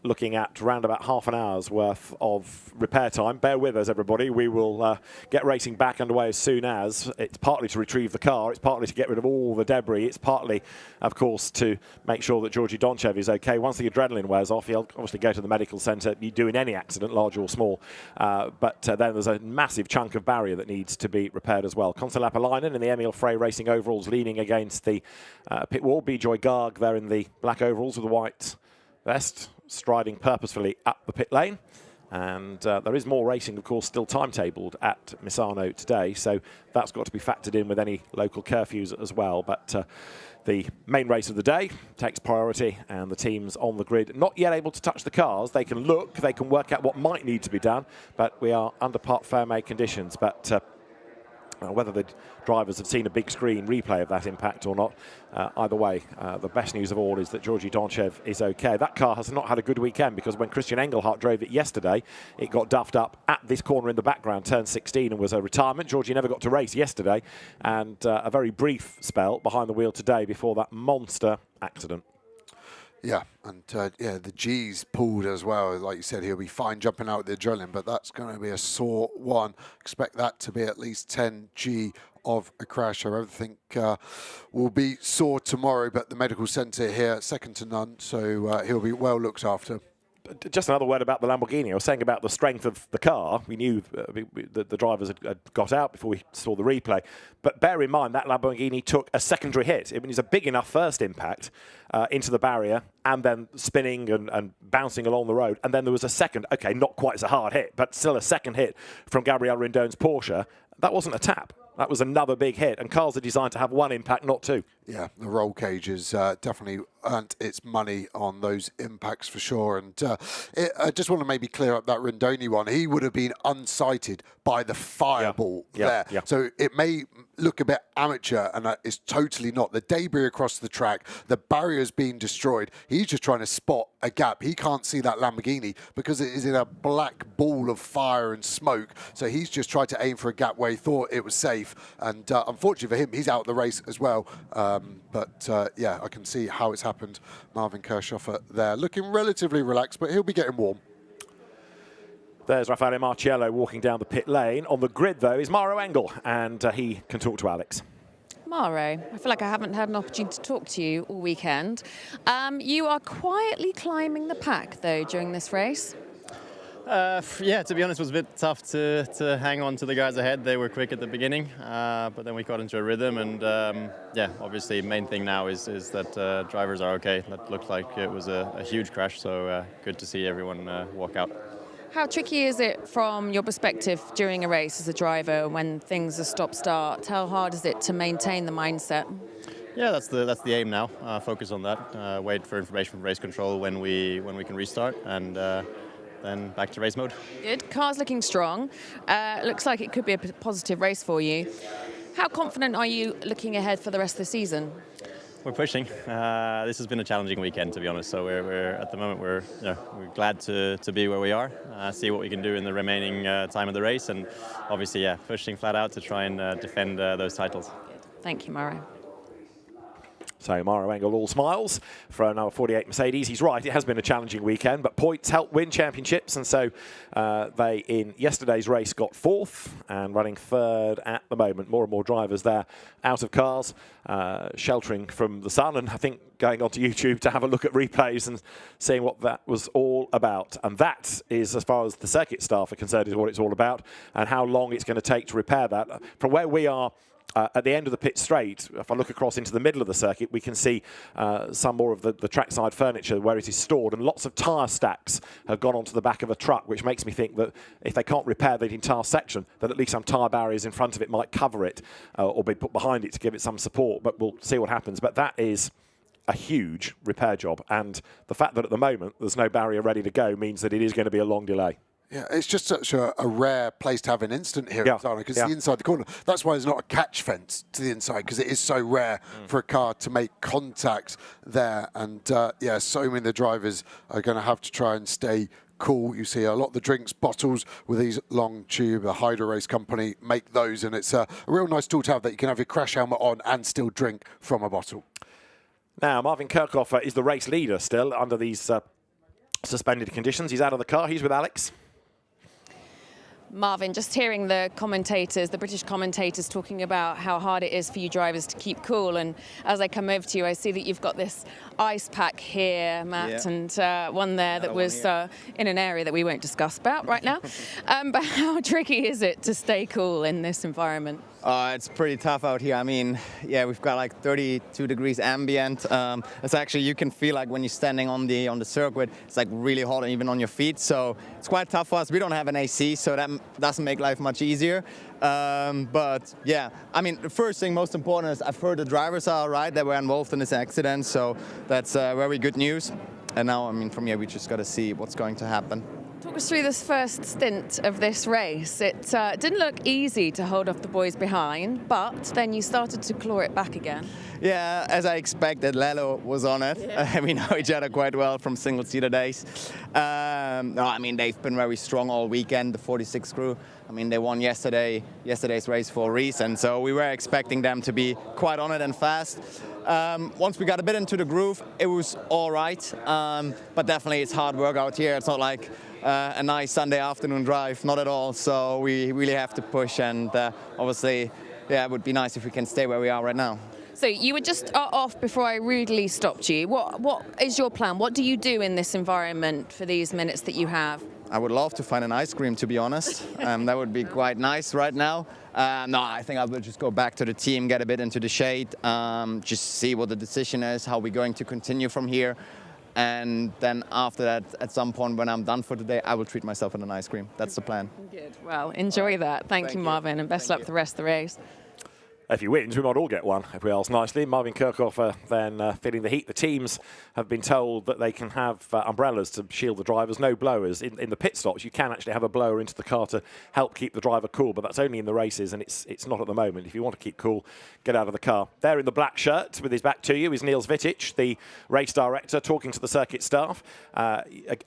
looking at around about half an hour's worth of repair time. Bear with us, everybody. We will get racing back underway as soon as. It's partly to retrieve the car. It's partly to get rid of all the debris. It's partly, of course, to make sure that Georgi Donchev is okay. Once the adrenaline wears off, he'll obviously go to the medical centre. You do in any accident, large or small. But then there's a massive chunk of barrier that needs to be repaired as well. Konsta Lapalainen in the Emil Frey Racing overalls leaning against the pit wall. Bijoy Garg there in the black overalls with the white vest, striding purposefully up the pit lane. And there is more racing, of course, still timetabled at Misano today, so that's got to be factored in with any local curfews as well. But the main race of the day takes priority, and the teams on the grid not yet able to touch the cars. They can look, they can work out what might need to be done, but we are under part ferme conditions. But whether the drivers have seen a big screen replay of that impact or not, either way, the best news of all is that Georgi Donchev is okay. That car has not had a good weekend, because when Christian Engelhardt drove it yesterday, it got duffed up at this corner in the background, turn 16, and was a retirement. Georgi never got to race yesterday, and a very brief spell behind the wheel today before that monster accident. Yeah, and yeah, the G's pulled as well. Like you said, he'll be fine jumping out with the adrenaline, but that's going to be a sore one. Expect that to be at least 10 G of a crash. I don't think will be sore tomorrow, but the medical centre here, second to none, so he'll be well looked after. Just another word about the Lamborghini. I was saying about the strength of the car. We knew that the drivers had got out before we saw the replay. But bear in mind that Lamborghini took a secondary hit. I mean, it's a big enough first impact into the barrier and then spinning and bouncing along the road. And then there was a second, okay, not quite as a hard hit, but still a second hit from Gabriel Rindon's Porsche. That wasn't a tap. That was another big hit. And cars are designed to have one impact, not two. Yeah, the roll cage has definitely earned its money on those impacts for sure. And I just want to maybe clear up that Rindoni one. He would have been unsighted by the fireball there. Yeah. So it may look a bit amateur, and it's totally not. The debris across the track, the barrier's being destroyed. He's just trying to spot a gap. He can't see that Lamborghini because it is in a black ball of fire and smoke. So he's just tried to aim for a gap where he thought it was safe. And unfortunately for him, he's out of the race as well. But yeah, I can see how it's happened. Marvin Kirchhoffer there, looking relatively relaxed, but he'll be getting warm. There's Raffaele Marciello walking down the pit lane. On the grid, though, is Maro Engel, and he can talk to Alex. Maro, I feel like I haven't had an opportunity to talk to you all weekend. You are quietly climbing the pack, though, during this race. Yeah, to be honest, it was a bit tough to hang on to the guys ahead. They were quick at the beginning, but then we got into a rhythm, and yeah, obviously main thing now is that drivers are okay. That looked like it was a huge crash, so good to see everyone walk out. How tricky is it from your perspective during a race as a driver when things are stop-start? How hard is it to maintain the mindset? Yeah, that's the aim now. Focus on that. Wait for information from race control when we can restart, and then back to race mode. Good. Car's looking strong. Looks like it could be a positive race for you. How confident are you looking ahead for the rest of the season? We're pushing. This has been a challenging weekend, to be honest. So we're at the moment we're glad to be where we are. See what we can do in the remaining time of the race, and obviously, yeah, pushing flat out to try and defend those titles. Thank you, Maro. So Mauro Engel all smiles for a number 48 Mercedes. He's right, it has been a challenging weekend, but points help win championships, and so they, in yesterday's race, got 4th and running 3rd at the moment. More and more drivers there out of cars, sheltering from the sun, and I think going onto YouTube to have a look at replays and seeing what that was all about. And that is, as far as the circuit staff are concerned, is what it's all about, and how long it's going to take to repair that. From where we are, at the end of the pit straight, if I look across into the middle of the circuit, we can see some more of the trackside furniture where it is stored, and lots of tyre stacks have gone onto the back of a truck, which makes me think that if they can't repair the entire section, that at least some tyre barriers in front of it might cover it or be put behind it to give it some support, but we'll see what happens. But that is a huge repair job, and the fact that at the moment there's no barrier ready to go means that it is going to be a long delay. Yeah, it's just such a rare place to have an incident here in Misano, because it's the inside the corner. That's why there's not a catch fence to the inside, because it is so rare for a car to make contact there. And yeah, so many of the drivers are going to have to try and stay cool. You see a lot of the drinks bottles with these long tube, the Hydro Race company make those, and it's a real nice tool to have that you can have your crash helmet on and still drink from a bottle. Now, Marvin Kirchhoff is the race leader still under these suspended conditions. He's out of the car. He's with Alex. Marvin, just hearing the commentators, the British commentators, talking about how hard it is for you drivers to keep cool. And as I come over to you, I see that you've got this ice pack here, Matt, and one there that was in an area that we won't discuss about right now. But how tricky is it to stay cool in this environment? It's pretty tough out here. I mean, yeah, we've got like 32 degrees ambient. It's actually, you can feel like when you're standing on the circuit, it's like really hot even on your feet. So it's quite tough for us. We don't have an AC, so that doesn't make life much easier. But yeah, I mean, the first thing, most important, is I've heard the drivers are all right. They were involved in this accident, so that's very good news. And now, I mean, from here, we just got to see what's going to happen. Talk us through this first stint of this race. It didn't look easy to hold off the boys behind, but then you started to claw it back again. Yeah, as I expected, Lello was on it. Yeah. We know each other quite well from single-seater days. No, I mean, they've been very strong all weekend, the 46 crew. I mean, they won yesterday's race for a reason, so we were expecting them to be quite on it and fast. Once we got a bit into the groove, it was all right, but definitely it's hard work out here. It's not like a nice Sunday afternoon drive, not at all. So we really have to push, and obviously, yeah, it would be nice if we can stay where we are right now. So you were just off before I rudely stopped you. What is your plan? What do you do in this environment for these minutes that you have? I would love to find an ice cream, to be honest. That would be quite nice right now. No, I think I will just go back to the team, get a bit into the shade, just see what the decision is, how we're going to continue from here. And then after that, at some point when I'm done for today, I will treat myself in an ice cream. That's the plan. Good. Well, enjoy that. Thank you, Marvin, and best luck for the rest of the race. If he wins, we might all get one, if we ask nicely. Marvin Kirchhoff then feeling the heat. The teams have been told that they can have umbrellas to shield the drivers, no blowers. In the pit stops, you can actually have a blower into the car to help keep the driver cool, but that's only in the races, and it's not at the moment. If you want to keep cool, get out of the car. There in the black shirt, with his back to you, is Niels Vitic, the race director, talking to the circuit staff.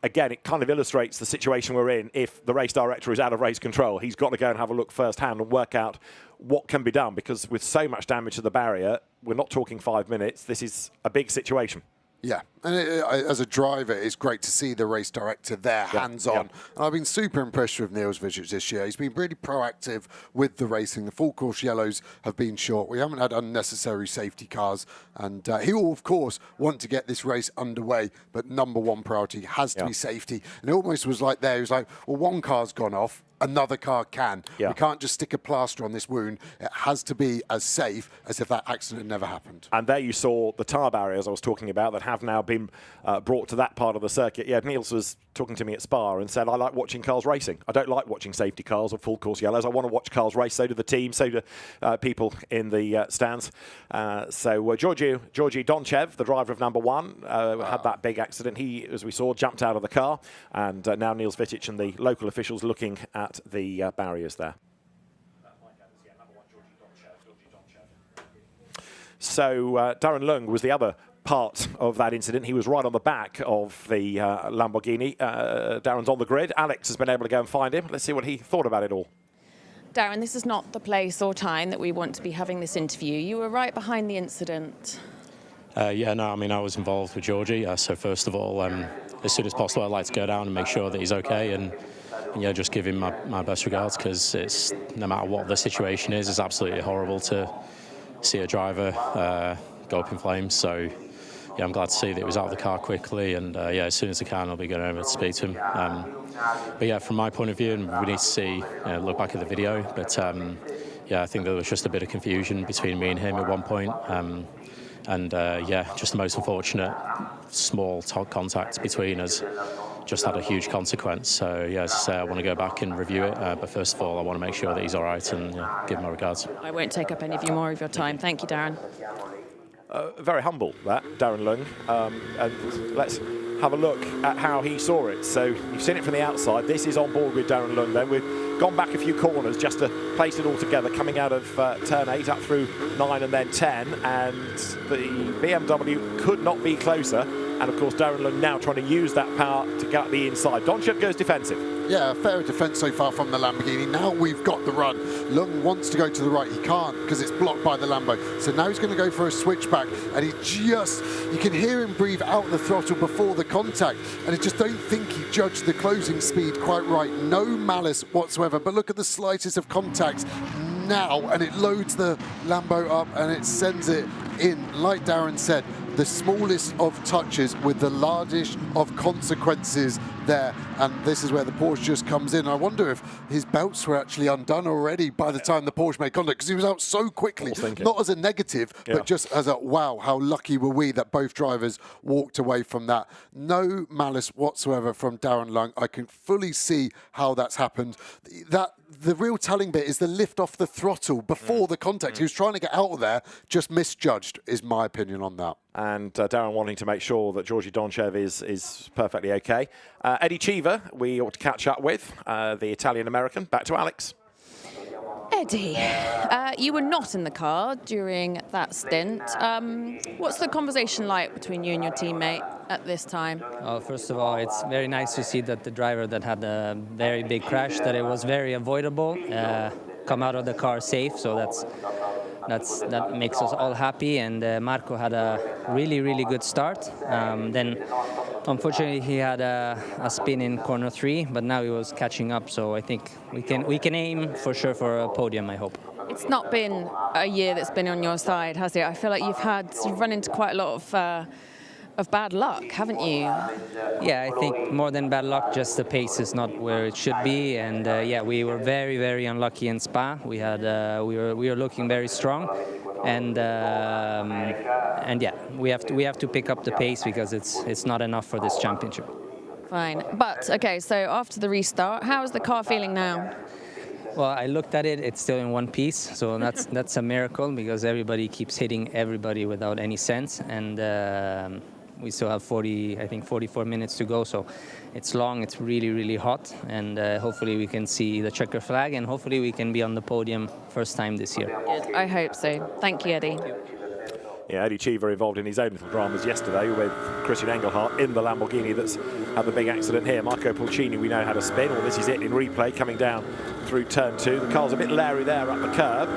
Again, it kind of illustrates the situation we're in. If the race director is out of race control, he's got to go and have a look firsthand and work out what can be done, because with so much damage to the barrier, we're not talking 5 minutes. This is a big situation. Yeah, and as a driver, it's great to see the race director there, hands-on. And I've been super impressed with Niels Vitic this year. He's been really proactive with the racing. The full course yellows have been short. We haven't had unnecessary safety cars. And he will, of course, want to get this race underway, but number one priority has to be safety. And it almost was like there, he was like, well, one car's gone off, another car can. We can't just stick a plaster on this wound. It has to be as safe as if that accident never happened. And there you saw the tyre barriers I was talking about that have now been brought to that part of the circuit. Yeah, Niels was talking to me at Spa and said, I like watching cars racing. I don't like watching safety cars or full course yellows. I want to watch cars race. So do the team, so do people in the stands. So Georgi Donchev, the driver of number one, had that big accident. He, as we saw, jumped out of the car. And now Niels Vitic and the local officials looking at the barriers there. So Darren Lung was the other part of that incident. He was right on the back of the Lamborghini. Darren's on the grid. Alex has been able to go and find him. Let's see what he thought about it all. Darren, this is not the place or time that we want to be having this interview. You were right behind the incident. Yeah, no, I mean, I was involved with Georgie, so first of all, as soon as possible, I'd like to go down and make sure that he's okay, and yeah, just give him my best regards, because it's, no matter what the situation is, it's absolutely horrible to see a driver go up in flames. So yeah, I'm glad to see that he was out of the car quickly, and yeah, as soon as I can, I'll be going over to speak to him. But yeah, from my point of view, and we need to see, look back at the video, but yeah, I think there was just a bit of confusion between me and him at one point. And yeah, just the most unfortunate small contact between us just had a huge consequence. So yeah, as I say, I want to go back and review it, but first of all, I want to make sure that he's all right, and give him my regards. I won't take up any of more of your time. Thank you, Darren. Very humble, that, Darren Lung. And let's have a look at how he saw it. So you've seen it from the outside. This is on board with Darren Lung then. We've gone back a few corners just to place it all together, coming out of turn 8 up through 9 and then 10. And the BMW could not be closer. And of course, Darren Lung now trying to use that power to get up the inside. Donchev goes defensive. Yeah, fair defence so far from the Lamborghini. Now we've got the run. Lung wants to go to the right. He can't because it's blocked by the Lambo. So now he's going to go for a switchback. And he just, you can hear him breathe out the throttle before the contact. And I just don't think he judged the closing speed quite right. No malice whatsoever. But look at the slightest of contacts now. And it loads the Lambo up and it sends it in. Like Darren said, the smallest of touches with the largest of consequences there. And this is where the Porsche just comes in. I wonder if his belts were actually undone already by the time the Porsche made contact, because he was out so quickly. Not as a negative, but just as a, wow, how lucky were we that both drivers walked away from that. No malice whatsoever from Darren Lung. I can fully see how that's happened. The real telling bit is the lift off the throttle before the contact. He was trying to get out of there, just misjudged, is my opinion on that. And Darren wanting to make sure that Georgie Donchev is perfectly okay. Eddie Cheever, we ought to catch up with, the Italian-American. Back to Alex. Eddie, you were not in the car during that stint. What's the conversation like between you and your teammate at this time? Well, first of all, it's very nice to see that the driver that had a very big crash, that it was very avoidable, come out of the car safe. So that makes us all happy. And Marco had a really good start. Then unfortunately he had a spin in corner 3, but now he was catching up. So I think we can aim for sure for a podium, I hope. It's not been a year that's been on your side, has it? I feel like you've run into quite a lot of bad luck, haven't you? Yeah, I think more than bad luck, just the pace is not where it should be, and yeah, we were very unlucky in Spa. We were looking very strong, and yeah, we have to pick up the pace because it's not enough for this championship. Fine, but okay. So after the restart, how is the car feeling now? Well, I looked at it, it's still in one piece, so that's a miracle because everybody keeps hitting everybody without any sense, and we still have 44 minutes to go, so it's long, it's really hot, and hopefully we can see the checker flag, and hopefully we can be on the podium first time this year. Good. I hope so. Thank you, Eddie. Yeah, Eddie Cheever involved in his own little dramas yesterday with Christian Engelhardt in the Lamborghini that's had the big accident here. Marco Pulcini, we know, had a spin. Well, this is it in replay, coming down through turn 2. The car's a bit leery there up the curb.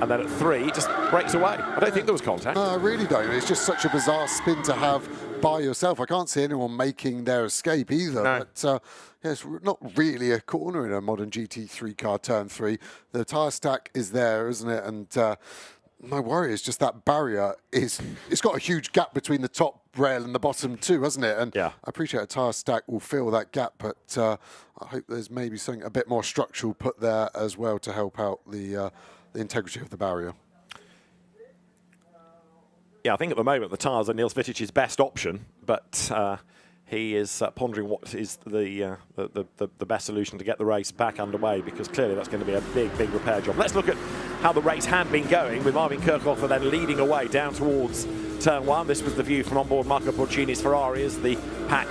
And then at 3, it just breaks away. I don't think there was contact. No, I really don't. It's just such a bizarre spin to have by yourself. I can't see anyone making their escape either. No. But yeah, it's not really a corner in a modern GT3 car, turn 3. The tyre stack is there, isn't it? And my worry is just that barrier it's got a huge gap between the top rail and the bottom too, hasn't it? And yeah, I appreciate a tyre stack will fill that gap, but I hope there's maybe something a bit more structural put there as well to help out the integrity of the barrier. Yeah, I think at the moment the tyres are Niels Vittich's best option, but he is pondering what is the best solution to get the race back underway, because clearly that's going to be a big repair job. Let's look at how the race had been going, with Marvin Kirchhofer then leading away down towards turn 1. This was the view from onboard Marco Pulcini's Ferrari as the pack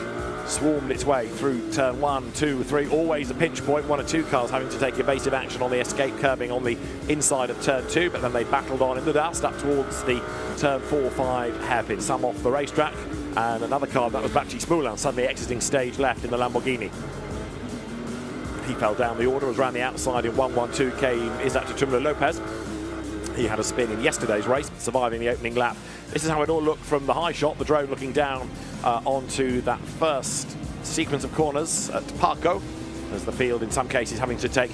swarmed its way through turn 1, 2, 3, always a pinch point. 1 or 2 cars having to take evasive action on the escape curbing on the inside of turn 2, but then they battled on in the dust up towards the turn 4, 5 hairpin, some off the racetrack, and another car, that was Baptiste Smoulin, suddenly exiting stage left in the Lamborghini. He fell down the order, was around the outside in 1-1-2, came Isaac Tumula Lopez. He had a spin in yesterday's race, surviving the opening lap. This is how it all looked from the high shot, the drone looking down onto that first sequence of corners at Parco, as the field in some cases having to take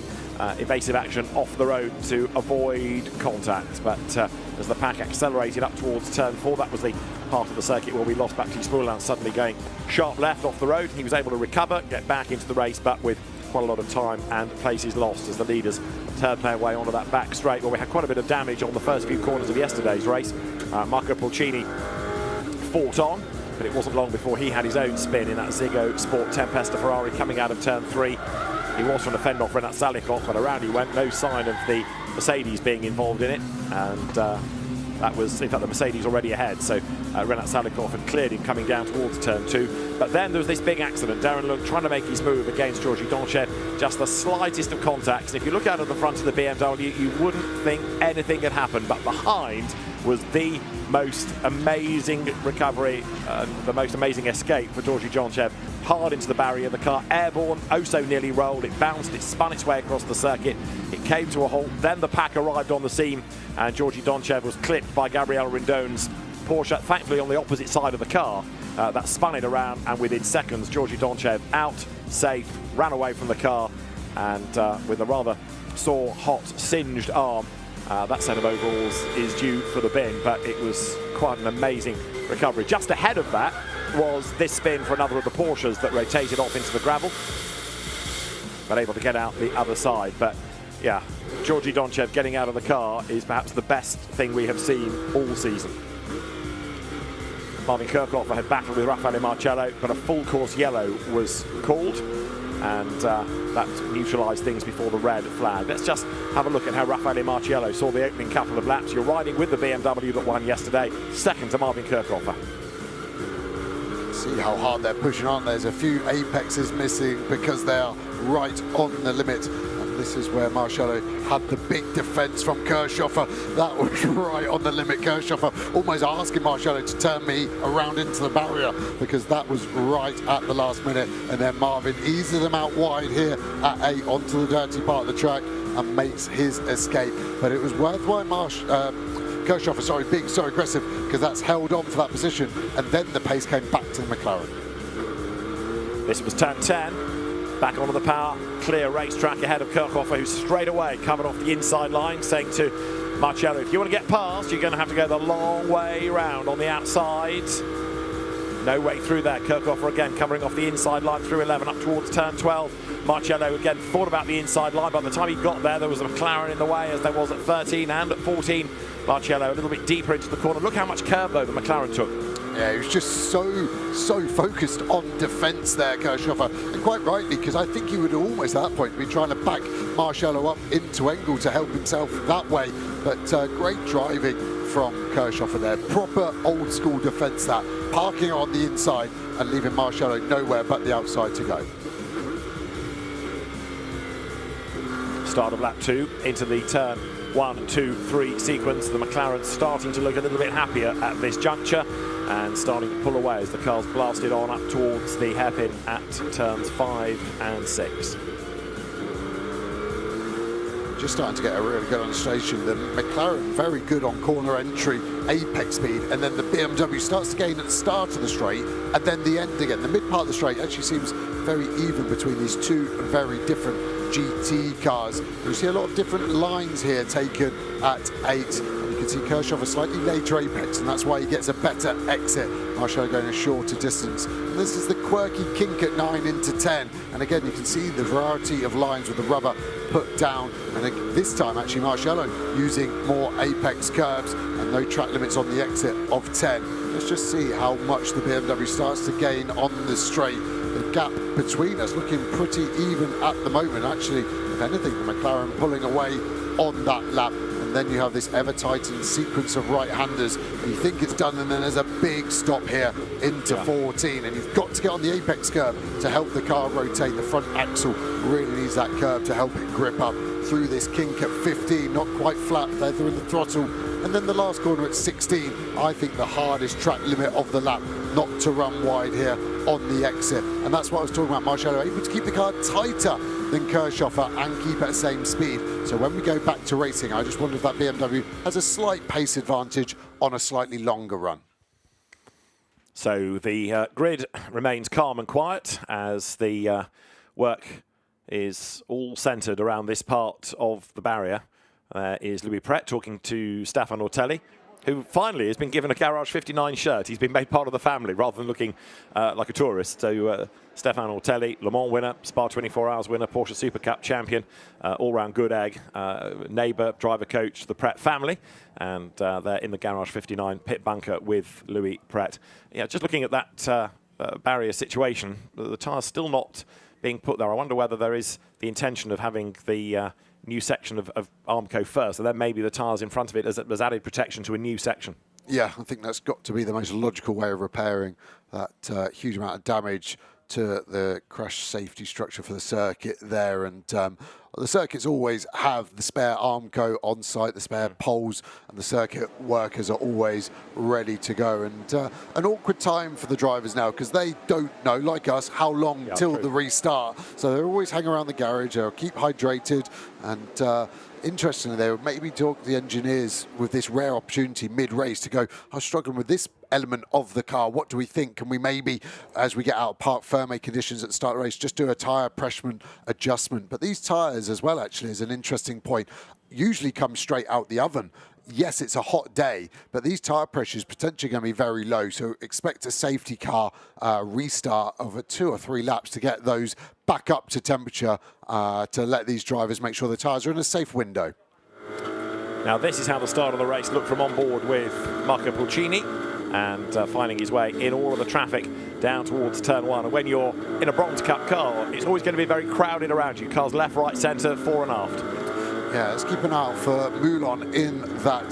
evasive action off the road to avoid contact. But as the pack accelerated up towards turn 4, that was the part of the circuit where we lost Baptiste Moulin, suddenly going sharp left off the road. He was able to recover, get back into the race, but with quite a lot of time and places lost as the leaders turned their way onto that back straight. Well, we had quite a bit of damage on the first few corners of yesterday's race. Marco Pulcini fought on, but it wasn't long before he had his own spin in that Ziggo Sport Tempesta Ferrari coming out of turn 3. He was trying to fend off Renat Salikov, but around he went. No sign of the Mercedes being involved in it, and that was, in fact, the Mercedes already ahead, so Renat Salikov had cleared him coming down towards turn 2. But then there was this big accident. Darren Lund trying to make his move against Georgi Donchev, just the slightest of contacts. And if you look out at the front of the BMW, you wouldn't think anything had happened, but behind was the most amazing recovery, the most amazing escape for Georgi Donchev. Hard into the barrier, the car airborne, oh so nearly rolled, it bounced, it spun its way across the circuit, it came to a halt, then the pack arrived on the scene, and Georgi Donchev was clipped by Gabriel Rindon's Porsche, thankfully on the opposite side of the car. That spun it around, and within seconds, Georgi Donchev out, safe, ran away from the car, and with a rather sore, hot, singed arm, that set of overalls is due for the bin, but it was quite an amazing recovery. Just ahead of that was this spin for another of the Porsches that rotated off into the gravel, but able to get out the other side. But yeah, Georgi Donchev getting out of the car is perhaps the best thing we have seen all season. Marvin Kirchhofer had battled with Raffaele Marcello, but a full course yellow was called, and that neutralised things before the red flag. Let's just have a look at how Raffaele Marcello saw the opening couple of laps. You're riding with the BMW that won yesterday, second to Marvin Kirchhofer. See how hard they're pushing on. There's a few apexes missing because they are right on the limit. And this is where Marcello had the big defence from Kirchhofer. That was right on the limit. Kirchhofer almost asking Marcello to turn me around into the barrier because that was right at the last minute. And then Marvin eases them out wide here at 8 onto the dirty part of the track and makes his escape. But it was worthwhile Kirchhofer, being so aggressive, because that's held on for that position, and then the pace came back to the McLaren. This was turn 10, back onto the power, clear racetrack ahead of Kirchhofer, who straight away covered off the inside line, saying to Marcello, if you want to get past, you're going to have to go the long way round on the outside. No way through there. Kirchhofer again covering off the inside line through 11 up towards turn 12. Marcello again thought about the inside line. By the time he got there was a McLaren in the way, as there was at 13 and at 14. Marcello a little bit deeper into the corner. Look how much curve, though, the McLaren took. Yeah, he was just so focused on defence there, Kirchhofer. And quite rightly, because I think he would almost at that point be trying to back Marcello up into Engel to help himself that way. But great driving from Kirchhofer there. Proper old school defence, that. Parking on the inside and leaving Marcello nowhere but the outside to go. Start of lap 2 into the turn 1, 2, 3 sequence. The McLaren starting to look a little bit happier at this juncture and starting to pull away as the cars blasted on up towards the hairpin at turns 5 and 6. Just starting to get a really good understation. The McLaren very good on corner entry, apex speed, and then the BMW starts to gain at the start of the straight and then the end again. The mid part of the straight actually seems very even between these two very different GT cars. You see a lot of different lines here taken at 8. You can see Kirchhofer slightly later apex, and that's why he gets a better exit. Marcello going a shorter distance. And this is the quirky kink at 9 into 10. And again, you can see the variety of lines with the rubber put down. And this time, actually, Marcello using more apex curves and no track limits on the exit of 10. Let's just see how much the BMW starts to gain on the straight. The gap between us looking pretty even at the moment. Actually, if anything, the McLaren pulling away on that lap. And then you have this ever-tightened sequence of right-handers. You think it's done, and then there's a big stop here into 14. And you've got to get on the apex curve to help the car rotate. The front axle really needs that curve to help it grip up through this kink at 15. Not quite flat, they're in the throttle. And then the last corner at 16, I think the hardest track limit of the lap, not to run wide here on the exit. And that's what I was talking about, Marcello, able to keep the car tighter than Kirchhofer and keep at the same speed. So when we go back to racing, I just wonder if that BMW has a slight pace advantage on a slightly longer run. So the grid remains calm and quiet as the work is all centred around this part of the barrier. Is Louis Pret talking to Stefan Ortelli, who finally has been given a Garage 59 shirt. He's been made part of the family rather than looking like a tourist. So Stefan Ortelli, Le Mans winner, Spa 24 Hours winner, Porsche Super Cup champion, all-round good egg, neighbour, driver coach, the Pret family. And they're in the Garage 59 pit bunker with Louis Pret. Yeah, just looking at that barrier situation, the tyre's still not being put there. I wonder whether there is the intention of having the new section of Armco first, and then maybe the tyres in front of it as added protection to a new section. Yeah, I think that's got to be the most logical way of repairing that huge amount of damage to the crash safety structure for the circuit there. And the circuits always have the spare Armco on site, the spare poles, and the circuit workers are always ready to go. And an awkward time for the drivers now because they don't know, like us, how long till the restart. So they're always hang around the garage, they'll keep hydrated. And interestingly, they would maybe talk to the engineers with this rare opportunity mid-race to go, I'm struggling with this element of the car. What do we think? Can we maybe, as we get out of parc fermé conditions at the start of the race, just do a tyre pressure adjustment? But these tyres as well, actually, is an interesting point, usually come straight out the oven. Yes, it's a hot day, but these tyre pressures potentially going to be very low. So expect a safety car restart of 2 or 3 laps to get those back up to temperature to let these drivers make sure the tyres are in a safe window. Now this is how the start of the race looked from on board with Marco Pulcini, and finding his way in all of the traffic down towards turn 1. And when you're in a Bronze Cup car, it's always going to be very crowded around you. Cars left, right, centre, fore and aft. Yeah, let's keep an eye out for Moulon in that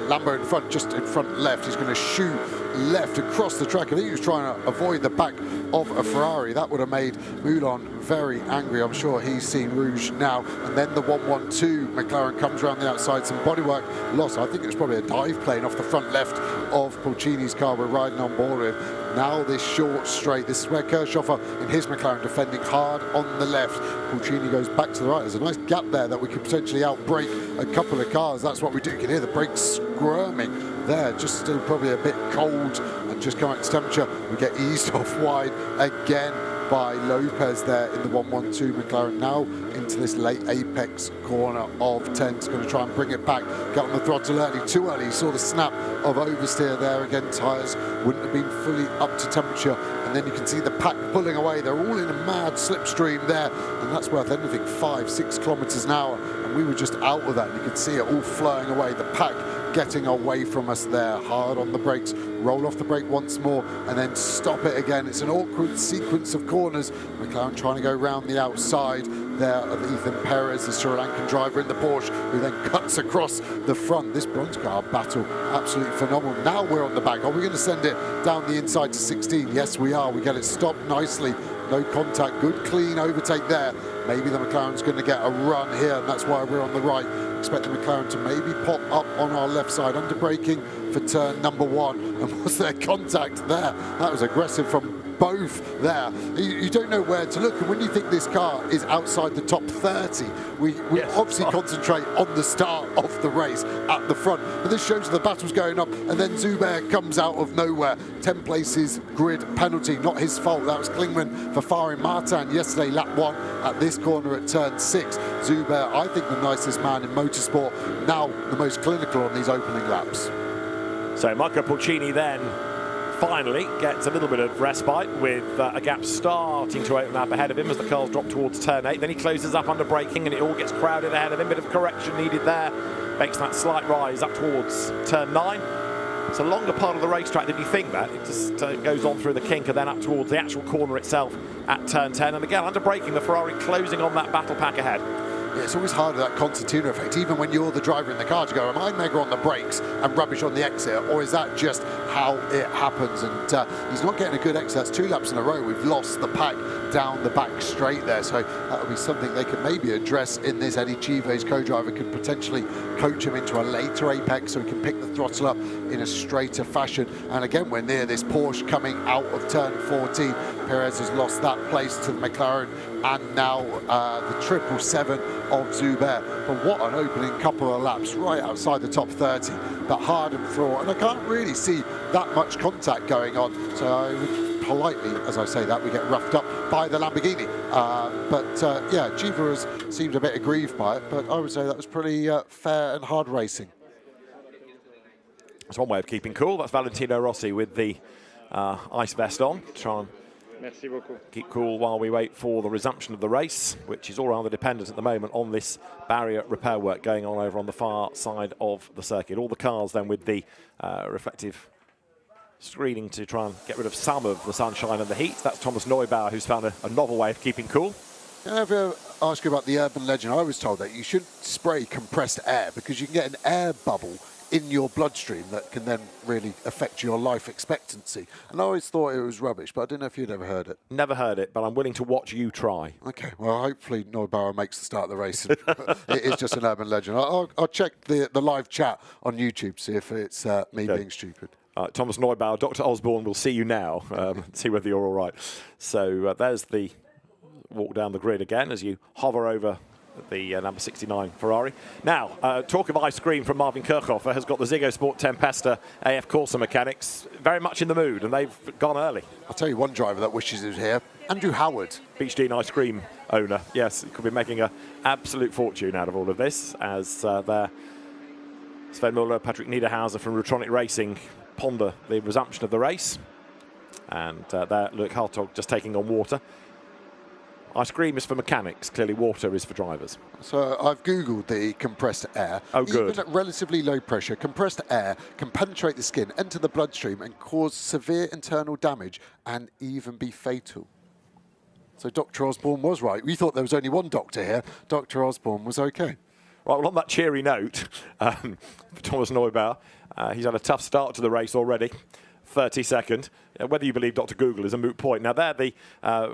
Lambo in front, just in front left. He's going to shoot left across the track. I think he was trying to avoid the back of a Ferrari. That would have made Moulon very angry. I'm sure he's seen rouge now. And then the 112 McLaren comes around the outside. Some bodywork loss. I think it was probably a dive plane off the front left of Pulcini's car we're riding on board with. Now this short straight. This is where Kirchhofer in his McLaren defending hard on the left. Pulcini goes back to the right. There's a nice gap there that we could potentially outbrake a couple of cars. That's what we do. You can hear the brakes squirming there. Just still probably a bit cold and just coming to temperature. We get eased off wide again by Lopez there in the 112 McLaren. Now into this late apex corner of 10. It's going to try and bring it back. Get on the throttle early, too early. You saw the snap of oversteer there. Again, tyres wouldn't have been fully up to temperature. And then you can see the pack pulling away. They're all in a mad slipstream there. And that's worth anything 5-6 kilometres an hour. And we were just out of that. You could see it all flowing away. The pack getting away from us there. Hard on the brakes, roll off the brake once more and then stop it again. It's an awkward sequence of corners. McLaren trying to go round the outside there of Ethan Perez, the Sri Lankan driver in the Porsche, who then cuts across the front. This bronze car battle, absolutely phenomenal. Now we're on the back. Are we going to send it down the inside to 16? Yes, we are. We get it stopped nicely. No contact, good clean overtake there. Maybe the McLaren's going to get a run here, and that's why we're on the right. Expect the McLaren to maybe pop up on our left side, under braking for turn number 1. And was there contact there? That was aggressive from both there. You don't know where to look, and when you think this car is outside the top 30, we obviously concentrate on the start of the race at the front. But this shows the battle's going on, and then Zubair comes out of nowhere. 10 places grid penalty, not his fault. That was Klingman for firing Martin yesterday, lap 1 at this corner at turn 6. Zubair, I think the nicest man in motorsport, now the most clinical on these opening laps. So Marco Pulcini then finally gets a little bit of respite with a gap starting to open up ahead of him as the cars drop towards turn 8. Then he closes up under braking and it all gets crowded ahead of him. Bit of correction needed there. Makes that slight rise up towards turn 9. It's a longer part of the racetrack than you think that. It just goes on through the kink and then up towards the actual corner itself at turn 10. And again, under braking, the Ferrari closing on that battle pack ahead. Yeah, it's always harder, that concertina effect, even when you're the driver in the car, to go, am I mega on the brakes and rubbish on the exit, or is that just how it happens? And he's not getting a good exit. That's 2 laps in a row. We've lost the pack down the back straight there, so that would be something they could maybe address in this. Eddie Chivo's co-driver could potentially coach him into a later apex so he can pick the throttle up in a straighter fashion. And again, we're near this Porsche coming out of turn 14. Perez has lost that place to the McLaren, and now the 777 of Zubair. But what an opening couple of laps right outside the top 30, but hard and fraught, and I can't really see that much contact going on, so I would politely, as I say that, we get roughed up by the Lamborghini. Yeah, Giva seemed a bit aggrieved by it, but I would say that was pretty fair and hard racing. That's one way of keeping cool. That's Valentino Rossi with the ice vest on. Try and keep cool while we wait for the resumption of the race, which is all rather dependent at the moment on this barrier repair work going on over on the far side of the circuit. All the cars then with the reflective screening to try and get rid of some of the sunshine and the heat. That's Thomas Neubauer, who's found a novel way of keeping cool. Can I ever ask you about the urban legend? I was told that you should spray compressed air because you can get an air bubble in your bloodstream that can then really affect your life expectancy. And I always thought it was rubbish, but I don't know if you'd ever heard it. Never heard it, but I'm willing to watch you try. Okay, well, hopefully Neubauer makes the start of the race. It is just an urban legend. I'll check the live chat on YouTube, see if it's me being stupid. Thomas Neubauer, Dr. Osborne will see you now, see whether you're all right. So there's the walk down the grid again as you hover over the number 69 Ferrari. Now, talk of ice cream from Marvin Kirchhofer has got the Ziggo Sport Tempesta AF Corsa mechanics very much in the mood, and they've gone early. I'll tell you one driver that wishes he was here, Andrew Howard. Beach Dean ice cream owner. Yes, he could be making an absolute fortune out of all of this, as their Sven Muller, Patrick Niederhauser from Rutronic Racing ponder the resumption of the race. And there, Luke Hartog just taking on water. Ice cream is for mechanics, clearly water is for drivers. So I've Googled the compressed air. Oh, good. Even at relatively low pressure, compressed air can penetrate the skin, enter the bloodstream and cause severe internal damage and even be fatal. So Dr. Osborne was right. We thought there was only one doctor here. Dr. Osborne was okay. Right, well, on that cheery note, for Thomas Neubauer, he's had a tough start to the race already. 32nd. Whether you believe Dr. Google is a moot point. Now there, the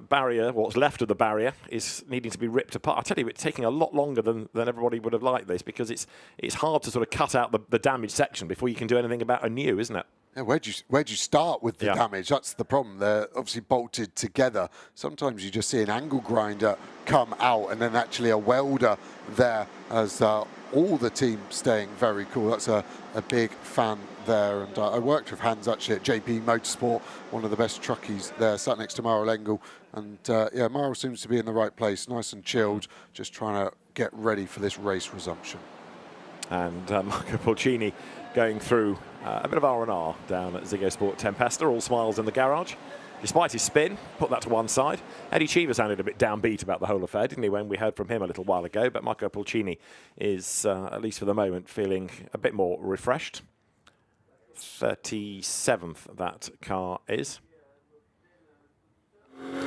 barrier, what's left of the barrier, is needing to be ripped apart. I tell you, it's taking a lot longer than everybody would have liked this, because it's hard to sort of cut out the damaged section before you can do anything about a new, isn't it? Yeah, where'd you start with the damage? That's the problem. They're obviously bolted together. Sometimes you just see an angle grinder come out and then actually a welder there, as all the team staying very cool. That's a big fan there. And I worked with Hans actually at JP Motorsport, one of the best truckies there, sat next to Mauro Lengel. And yeah, Mauro seems to be in the right place, nice and chilled, just trying to get ready for this race resumption. And Marco Pulcini going through a bit of R&R down at Ziggo Sport Tempesta, all smiles in the garage. Despite his spin, put that to one side. Eddie Cheever sounded a bit downbeat about the whole affair, didn't he, when we heard from him a little while ago? But Marco Pulcini is, at least for the moment, feeling a bit more refreshed. 37th that car is.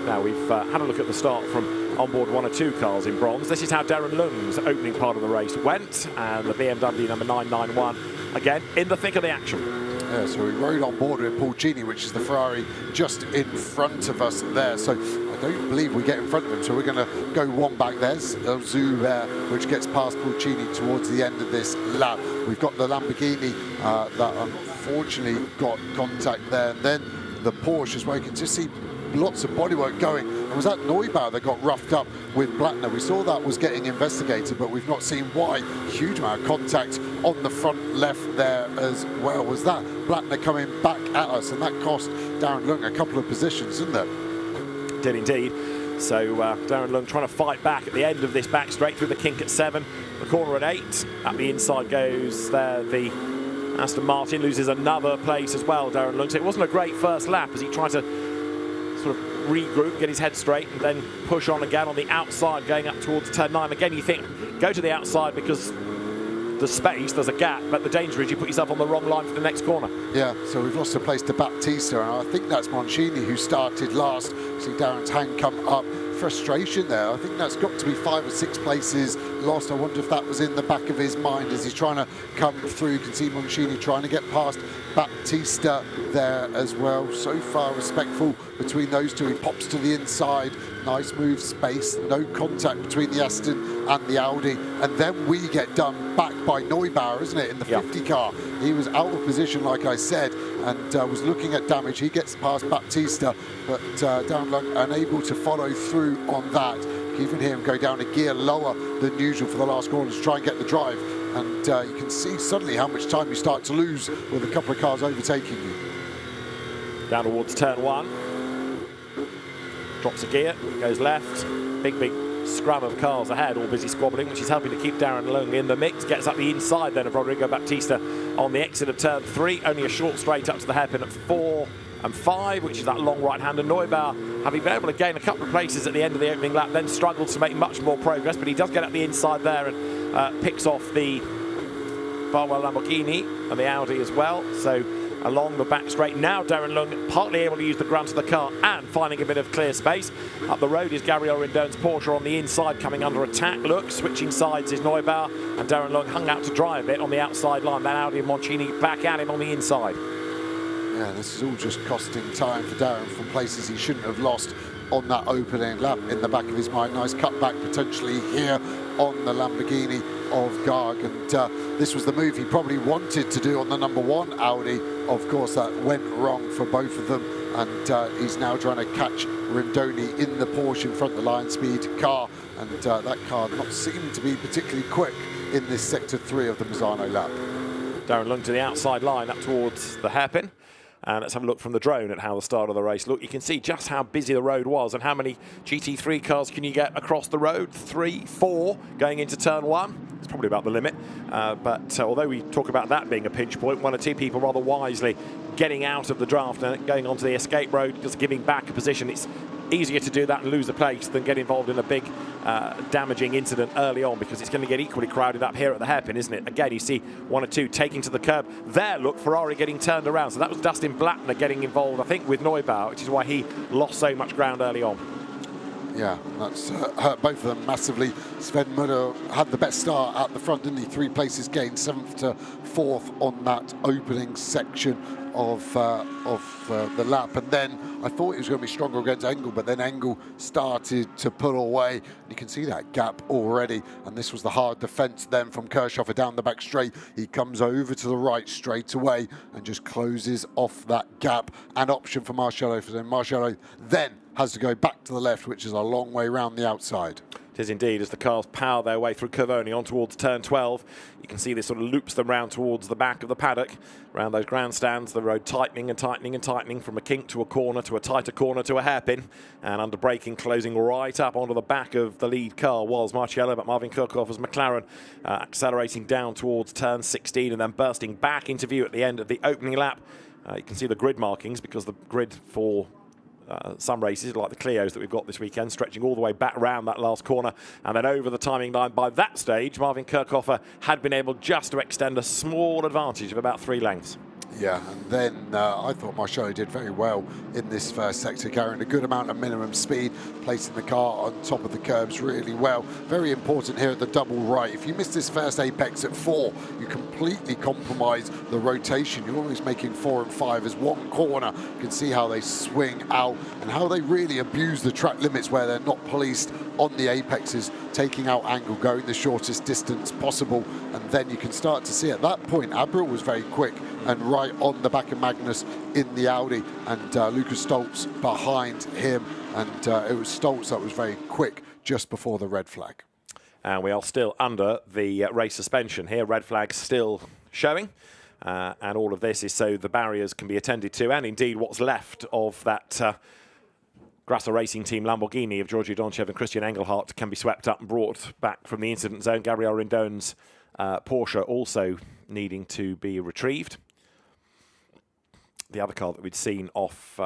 Now we've had a look at the start from onboard one or two cars in bronze. This is how Darren Lung's opening part of the race went, and the BMW number 991 again in the thick of the action. Yeah, so we rode on board with Pulcini, which is the Ferrari just in front of us there. So I don't believe we get in front of him. So we're going to go one back. There's Zubair, which gets past Pulcini towards the end of this lap. We've got the Lamborghini that unfortunately got contact there. And then the Porsche as well. You can just see lots of bodywork going. And was that Neubauer that got roughed up with Blattner? We saw that was getting investigated, but we've not seen why. Huge amount of contact on the front left there as well. Was that Blattner coming back at us? And that cost Darren Lung a couple of positions, didn't it? Did indeed. So Darren Lung trying to fight back at the end of this back straight through the kink at 7, the corner at 8. At the inside goes there the Aston Martin, loses another place as well, Darren Lung. So it wasn't a great first lap as he tried to sort of regroup, get his head straight, and then push on again on the outside going up towards turn 9. Again, you think, go to the outside because there's space, there's a gap, but the danger is you put yourself on the wrong line for the next corner. Yeah, so we've lost a place to Baptista, and I think that's Mancini who started last. See Darren's hand come up. Frustration there. I think that's got to be 5 or 6 places lost. I wonder if that was in the back of his mind as he's trying to come through. You can see Moncini trying to get past Baptista there as well. So far respectful between those two. He pops to the inside. Nice move, space, no contact between the Aston and the Audi. And then we get done back by Neubauer, isn't it, in the 50 car. He was out of position, like I said, and was looking at damage. He gets past Baptista, but Darren Lung unable to follow through on that. Even him go down a gear lower than usual for the last corner to try and get the drive. And you can see suddenly how much time you start to lose with a couple of cars overtaking you. Down towards turn 1. Drops a gear, goes left. Big scrum of cars ahead, all busy squabbling, which is helping to keep Darren Lung in the mix. Gets up the inside then of Rodrigo Baptista on the exit of turn 3. Only a short straight up to the hairpin at 4 and 5, which is that long right-hander. Neubauer, having been able to gain a couple of places at the end of the opening lap, then struggled to make much more progress, but he does get up the inside there and picks off the Barwell Lamborghini and the Audi as well. So along the back straight now, Darren Lung partly able to use the grunt of the car and finding a bit of clear space. Up the road is Gabriel Rindon's Porsche on the inside, coming under attack. Look, switching sides is Neubauer, and Darren Lung hung out to dry a bit on the outside line. That Audi and Moncini back at him on the inside. Yeah, this is all just costing time for Darren from places he shouldn't have lost on that opening lap in the back of his mind. Nice cutback potentially here on the Lamborghini of Garg, and this was the move he probably wanted to do on the number 1 Audi. Of course, that went wrong for both of them, and he's now trying to catch Rindoni in the Porsche in front of the Lion Speed car, and that car not seeming to be particularly quick in this sector 3 of the Misano lap. Darren Lung to the outside line up towards the hairpin. And let's have a look from the drone at how the start of the race looked. You can see just how busy the road was and how many GT3 cars can you get across the road. 3, 4 going into turn 1. It's probably about the limit. But although we talk about that being a pinch point, 1 or 2 people rather wisely getting out of the draft and going onto the escape road, just giving back a position. It's easier to do that and lose a place than get involved in a big damaging incident early on, because it's going to get equally crowded up here at the hairpin, isn't it? Again, you see 1 or 2 taking to the curb. There, look, Ferrari getting turned around. So that was Dustin Blattner getting involved, I think, with Neubauer, which is why he lost so much ground early on. Yeah, that's hurt both of them massively. Sven Muller had the best start at the front, didn't he? 3 places gained, 7th to 4th on that opening section of the lap. And then I thought it was going to be stronger against Engel, but then Engel started to pull away. You can see that gap already, and this was the hard defence then from Kirchhoffer down the back straight. He comes over to the right straight away and just closes off that gap. An option for Marcello, Marcello then has to go back to the left, which is a long way round the outside. It is indeed, as the cars power their way through Curvoni on towards turn 12. You can see this sort of loops them round towards the back of the paddock, around those grandstands, the road tightening and tightening and tightening from a kink to a corner to a tighter corner to a hairpin, and under braking closing right up onto the back of the lead car was Marciello, but Marvin Kirchhoff's McLaren accelerating down towards turn 16 and then bursting back into view at the end of the opening lap. You can see the grid markings, because the grid for some races, like the Clios that we've got this weekend, stretching all the way back round that last corner and then over the timing line. By that stage, Marvin Kirchhoffer had been able just to extend a small advantage of about 3 lengths. Yeah, and then I thought Marcello did very well in this first sector, carrying a good amount of minimum speed, placing the car on top of the curbs really well. Very important here at the double right. If you miss this first apex at 4, you completely compromise the rotation. You're always making 4 and 5 as one corner. You can see how they swing out and how they really abuse the track limits where they're not policed on the apexes, taking out angle, going the shortest distance possible. And then you can start to see at that point, Abril was very quick and right on the back of Magnus in the Audi, and Lucas Stoltz behind him, and it was Stoltz that was very quick just before the red flag. And we are still under the race suspension here, red flag still showing, and all of this is so the barriers can be attended to, and indeed what's left of that Grasser Racing Team Lamborghini of Georgi Donchev and Christian Engelhardt can be swept up and brought back from the incident zone. Gabriel Rindon's Porsche also needing to be retrieved. The other car that we'd seen off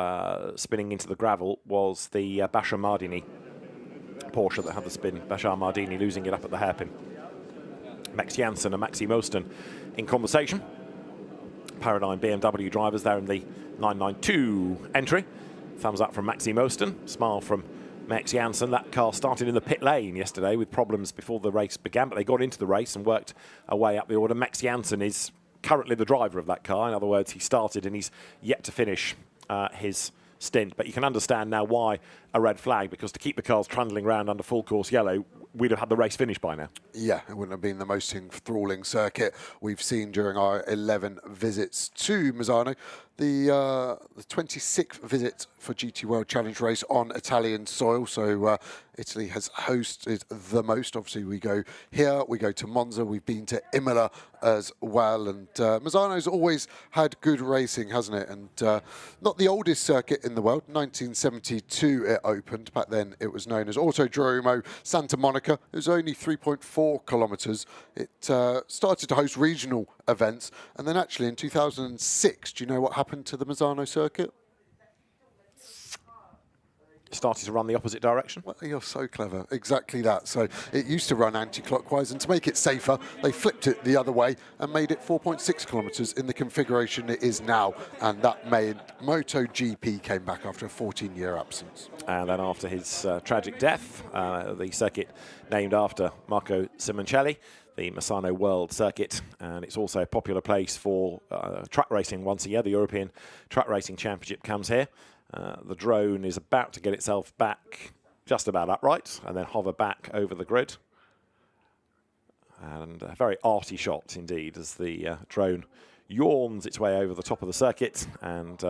spinning into the gravel was the Bashar Mardini Porsche that had the spin. Bashar Mardini losing it up at the hairpin. Max Janssen and Maxi Moston in conversation. Paradigm BMW drivers there in the 992 entry. Thumbs up from Maxi Moston. Smile from Max Janssen. That car started in the pit lane yesterday with problems before the race began, but they got into the race and worked a way up the order. Max Janssen is currently the driver of that car. In other words, he started and he's yet to finish his stint. But you can understand now why a red flag, because to keep the cars trundling around under full course yellow, we'd have had the race finished by now. Yeah, it wouldn't have been the most enthralling circuit we've seen during our 11 visits to Misano. The 26th visit for GT World Challenge race on Italian soil, so Italy has hosted the most. Obviously, we go here, we go to Monza, we've been to Imola as well, and Misano's always had good racing, hasn't it? And not the oldest circuit in the world. 1972 it opened. Back then it was known as Autodromo Santa Monica. It was only 3.4 kilometres. It started to host regional events, and then actually in 2006, do you know what happened to the Misano circuit? Started to run the opposite direction. Well, you're so clever. Exactly that. So it used to run anti-clockwise, and to make it safer, they flipped it the other way and made it 4.6 kilometres in the configuration it is now. And that made MotoGP came back after a 14-year absence. And then after his tragic death, the circuit named after Marco Simoncelli, the Misano World Circuit, and it's also a popular place for track racing once a year. The European Track Racing Championship comes here. The drone is about to get itself back just about upright and then hover back over the grid. And a very arty shot indeed as the drone yawns its way over the top of the circuit and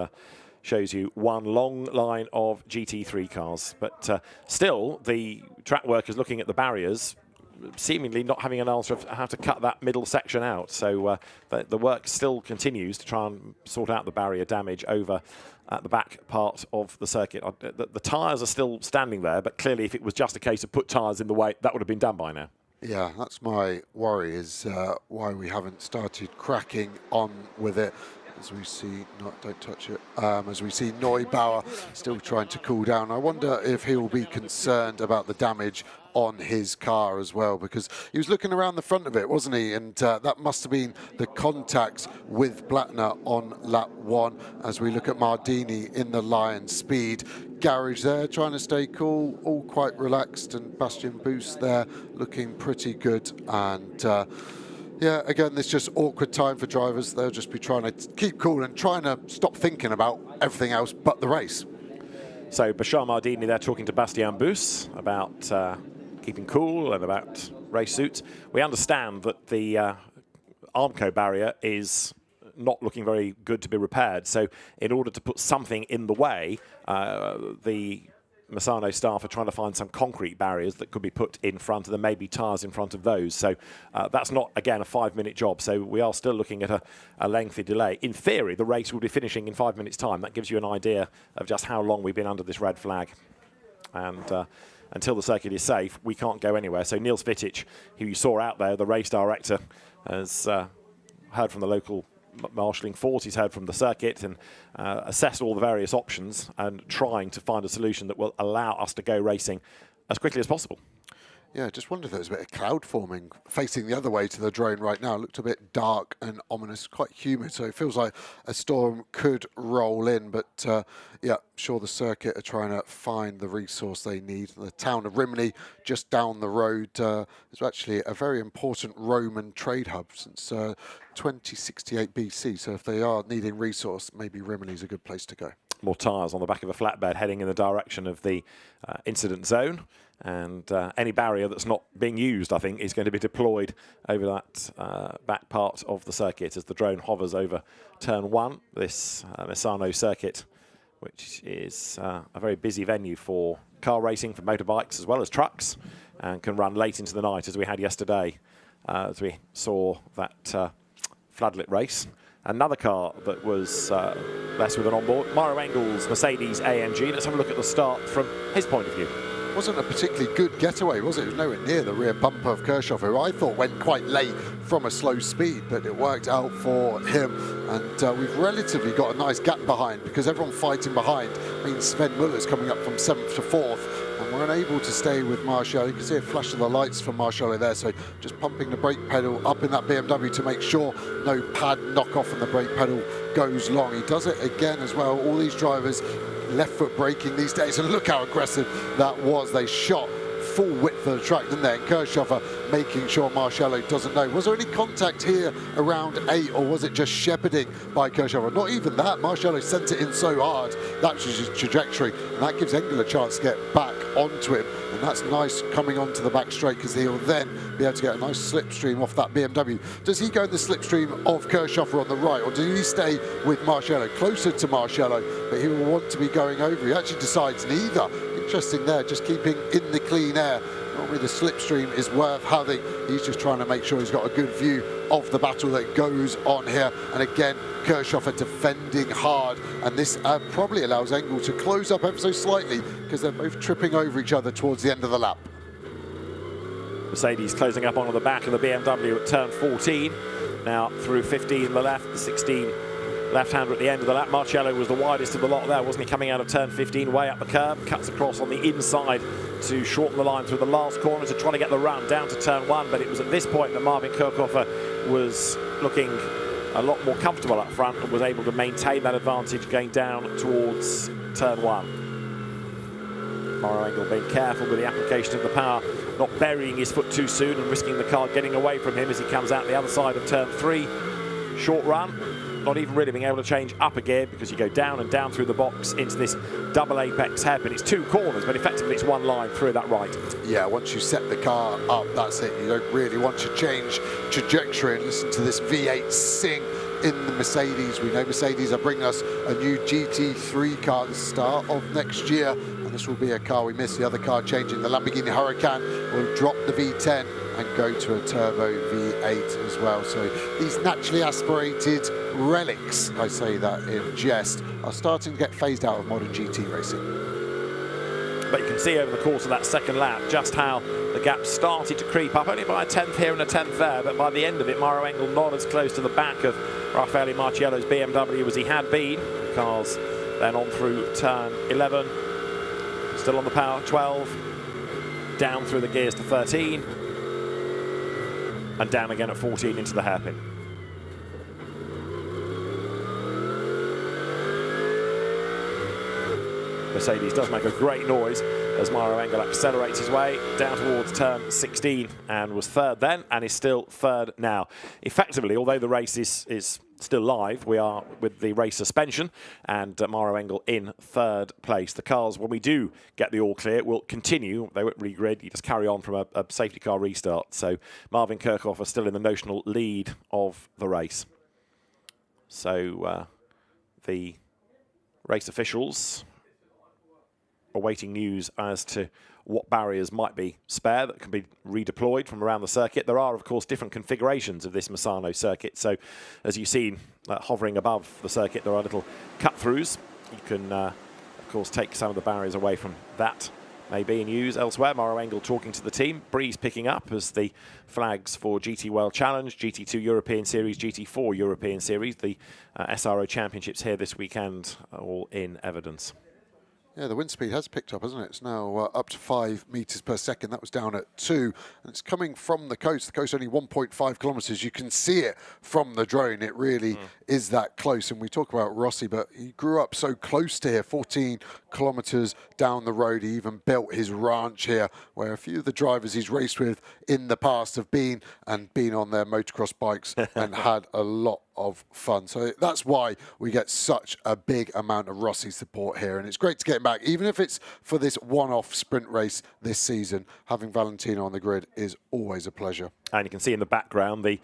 shows you one long line of GT3 cars. But still, the track workers looking at the barriers, seemingly not having an answer of how to cut that middle section out. So the work still continues to try and sort out the barrier damage over at the back part of the circuit. The tyres are still standing there, but clearly if it was just a case of put tyres in the way, that would have been done by now. Yeah, that's my worry, is why we haven't started cracking on with it. As we see, don't touch it, as we see Neubauer still trying to cool down. I wonder if he will be concerned about the damage on his car as well, because he was looking around the front of it, wasn't he? And that must have been the contact with Blattner on lap 1. As we look at Mardini in the Lion Speed garage there, trying to stay cool, all quite relaxed, and Bastian Boost there looking pretty good. And yeah, again, this just awkward time for drivers. They'll just be trying to keep cool and trying to stop thinking about everything else but the race. So Bashar Mardini there talking to Bastian Bus about keeping cool and about race suits. We understand that the Armco barrier is not looking very good to be repaired. So in order to put something in the way, the Misano staff are trying to find some concrete barriers that could be put in front, and there may be tyres in front of those. So that's not, again, a 5-minute job. So we are still looking at a lengthy delay. In theory, the race will be finishing in 5 minutes' time. That gives you an idea of just how long we've been under this red flag. And until the circuit is safe, we can't go anywhere. So Niels Vitic, who you saw out there, the race director, has heard from the local marshalling force. He's heard from the circuit and assessed all the various options and trying to find a solution that will allow us to go racing as quickly as possible. Yeah, just wonder if there's a bit of cloud forming facing the other way to the drone right now. It looked a bit dark and ominous, quite humid, so it feels like a storm could roll in. But yeah, sure, the circuit are trying to find the resource they need. The town of Rimini, just down the road, is actually a very important Roman trade hub since 2068 BC. So if they are needing resource, maybe Rimini is a good place to go. More tyres on the back of a flatbed heading in the direction of the incident zone. And any barrier that's not being used, I think, is going to be deployed over that back part of the circuit as the drone hovers over turn 1, this Misano circuit, which is a very busy venue for car racing, for motorbikes as well as trucks, and can run late into the night, as we had yesterday, as we saw that floodlit race. Another car that was less with an onboard, Mario Engel's Mercedes AMG. Let's have a look at the start from his point of view. Wasn't a particularly good getaway, was it? It was nowhere near the rear bumper of Kirchhoff, who I thought went quite late from a slow speed, but it worked out for him. And we've relatively got a nice gap behind, because everyone fighting behind means Sven Muller's coming up from 7th to 4th. And we're unable to stay with Marshall. You can see a flash of the lights from Marshall there, so just pumping the brake pedal up in that BMW to make sure no pad knock off and the brake pedal goes long. He does it again as well. All these drivers left foot braking these days, and look how aggressive that was. They shot full width of the track, didn't they? And Kirchhofer making sure Marcello doesn't know. Was there any contact here around 8, or was it just shepherding by Kirchhofer? Not even that. Marcello sent it in so hard. That was his trajectory, and that gives Engel a chance to get back onto him. And that's nice coming onto the back straight, because he'll then be able to get a nice slipstream off that BMW. Does he go in the slipstream of Kirchhofer on the right, or does he stay with Marcello, closer to Marcello, but he will want to be going over? He actually decides neither. Interesting there, just keeping in the clean air. Normally the slipstream is worth having. He's just trying to make sure he's got a good view of the battle that goes on here. And again, Kirchhofer defending hard, and this probably allows Engel to close up ever so slightly, because they're both tripping over each other towards the end of the lap. Mercedes closing up onto the back of the BMW at turn 14. Now through 15 the left, the 16 left-hander at the end of the lap. Marcello was the widest of the lot there, wasn't he? Coming out of turn 15, way up the curb, cuts across on the inside to shorten the line through the last corner to try to get the run down to turn 1. But it was at this point that Marvin Kirchhofer was looking a lot more comfortable up front and was able to maintain that advantage going down towards turn 1. Mauro Engel being careful with the application of the power, not burying his foot too soon and risking the car getting away from him as he comes out the other side of turn 3. Short run. Not even really being able to change up a gear, because you go down and down through the box into this double apex hairpin. It's 2 corners, but effectively it's 1 line through that right. Yeah, once you set the car up, that's it. You don't really want to change trajectory. And listen to this V8 sing in the Mercedes. We know Mercedes are bringing us a new GT3 car at the start of next year, and this will be a car we missed. The other car changing, the Lamborghini Huracan, will drop the V10 and go to a turbo V8 as well. So these naturally aspirated relics, I say that in jest, are starting to get phased out of modern GT racing. But you can see over the course of that second lap just how the gap started to creep up, only by a 10th here and a 10th there, but by the end of it, Mauro Engel not as close to the back of Raffaele Marciello's BMW as he had been. The cars then on through turn 11, still on the power, 12, down through the gears to 13, and down again at 14 into the hairpin. Mercedes does make a great noise as Mauro Engel accelerates his way down towards turn 16 and was third then and is still third now. Effectively, although the race is still live, we are with the race suspension and Mauro Engel in third place. The cars, when we do get the all clear, will continue. They won't regrid. You just carry on from a safety car restart. So Marvin Kirchhofer still in the notional lead of the race. So the race officials awaiting news as to what barriers might be spare that can be redeployed from around the circuit. There are, of course, different configurations of this Misano circuit. So, as you've seen, hovering above the circuit, there are little cut-throughs. You can, of course, take some of the barriers away from that, maybe, and use elsewhere. Mauro Engel talking to the team. Breeze picking up as the flags for GT World Challenge, GT2 European Series, GT4 European Series, the SRO Championships here this weekend, all in evidence. Yeah, the wind speed has picked up, hasn't it? It's now up to 5 meters per second. That was down at 2. And it's coming from the coast. The coast only 1.5 kilometers. You can see it from the drone. It really is that close. And we talk about Rossi, but he grew up so close to here, 14 kilometers down the road. He even built his ranch here, where a few of the drivers he's raced with in the past have been on their motocross bikes and had a lot of fun. So that's why we get such a big amount of Rossi support here, and it's great to get him back, even if it's for this one-off sprint race this season. Having Valentino on the grid is always a pleasure. And you can see in the background the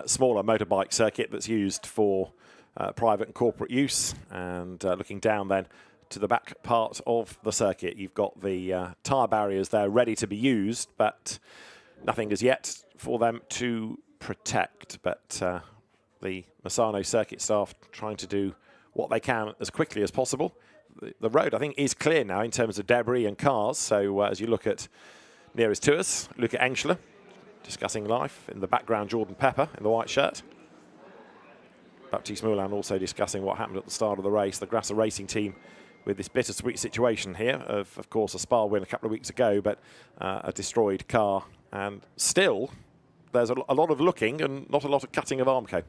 smaller motorbike circuit that's used for private and corporate use, and looking down then to the back part of the circuit, you've got the tyre barriers there ready to be used, but nothing as yet for them to protect. But the Misano circuit staff trying to do what they can as quickly as possible. The road, I think, is clear now in terms of debris and cars. So as you look at nearest to us, Luca Engschler discussing life. In the background, Jordan Pepper in the white shirt. Baptiste Moulin also discussing what happened at the start of the race. The Grasser Racing team with this bittersweet situation here of course, a Spa win a couple of weeks ago, but a destroyed car. And still, there's a lot of looking and not a lot of cutting of Armco.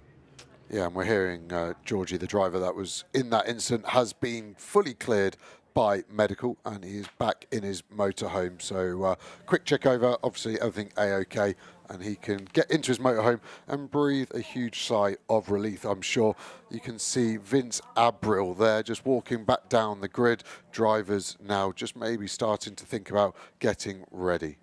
Yeah, and we're hearing Georgie, the driver that was in that incident, has been fully cleared by medical, and he is back in his motorhome. So quick check over, obviously everything A-OK, and he can get into his motorhome and breathe a huge sigh of relief, I'm sure. You can see Vince Abril there just walking back down the grid. Drivers now just maybe starting to think about getting ready.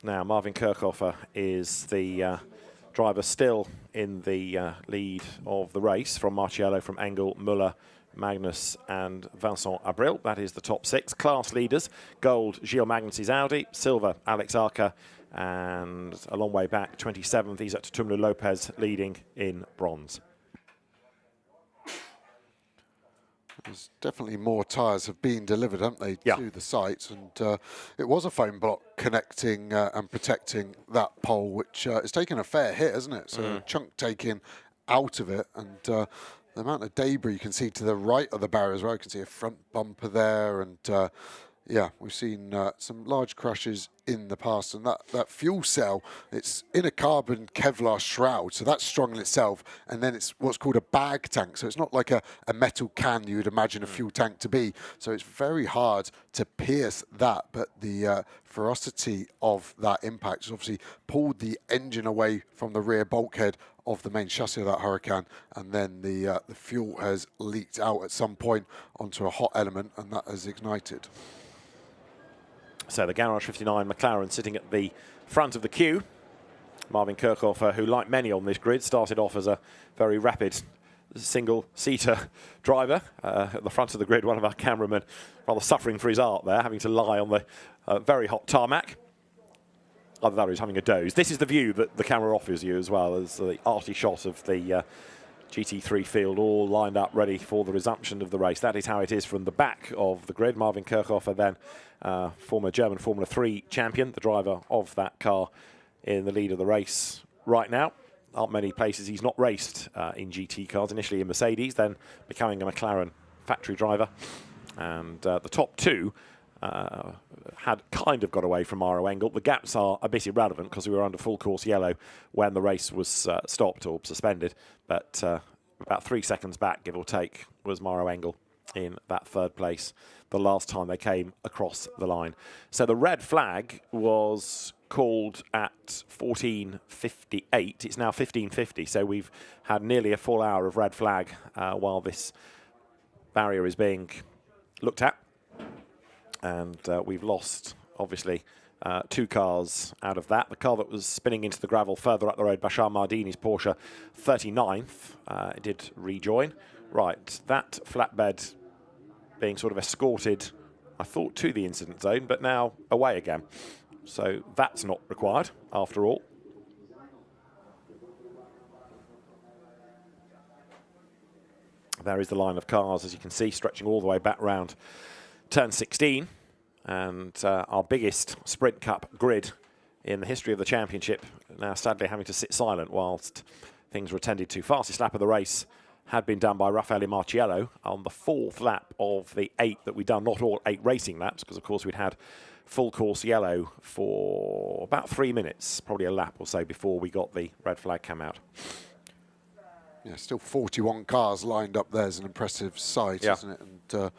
Now, Marvin Kirchhofer is the driver still in the lead of the race from Marciello, from Engel, Muller, Magnus and Vincent Abril. That is the top 6. Class leaders: gold, Gilles Magnus' Audi; silver, Alex Arca; and a long way back, 27th, he's at Tumlu Lopez, leading in bronze. There's definitely more tyres have been delivered, haven't they, to the site, and it was a foam block connecting and protecting that pole, which has taken a fair hit, hasn't it? So a chunk taken out of it, and the amount of debris you can see to the right of the barrier as well. You can see a front bumper there, and yeah, we've seen some large crashes in the past, and that fuel cell, it's in a carbon Kevlar shroud, so that's strong in itself, and then it's what's called a bag tank, so it's not like a metal can you would imagine a fuel tank to be, so it's very hard to pierce that, but the ferocity of that impact has obviously pulled the engine away from the rear bulkhead of the main chassis of that Hurricane, and then the fuel has leaked out at some point onto a hot element, and that has ignited. So the Garage 59 McLaren sitting at the front of the queue. Marvin Kirchhofer, who like many on this grid, started off as a very rapid single-seater driver. At the front of the grid, one of our cameramen rather suffering for his art there, having to lie on the very hot tarmac. Either that or he's having a doze. This is the view that the camera offers you as well, as the arty shot of the GT3 field all lined up ready for the resumption of the race. That is how it is from the back of the grid. Marvin Kirchhofer then, former German Formula 3 champion, the driver of that car in the lead of the race right now. Aren't many places he's not raced in GT cars, initially in Mercedes, then becoming a McLaren factory driver. And the top 2 had kind of got away from Maro Engel. The gaps are a bit irrelevant because we were under full course yellow when the race was stopped or suspended, but about 3 seconds back, give or take, was Maro Engel in that 3rd place the last time they came across the line. So the red flag was called at 14:58. It's now 15:50, so we've had nearly a full hour of red flag while this barrier is being looked at. And we've lost, obviously, 2 cars out of that. The car that was spinning into the gravel further up the road, Bashar Mardini's Porsche 39th, it did rejoin. Right, that flatbed being sort of escorted, I thought, to the incident zone, but now away again. So that's not required, after all. There is the line of cars, as you can see, stretching all the way back round turn 16, and our biggest Sprint Cup grid in the history of the championship, now sadly having to sit silent whilst things were attended to. Fastest lap of the race had been done by Raffaele Marciello on the 4th lap of the 8 that we'd done, not all 8 racing laps, because of course we'd had full course yellow for about 3 minutes, probably a lap or so before we got the red flag come out. Yeah, still 41 cars lined up there is an impressive sight, isn't it? And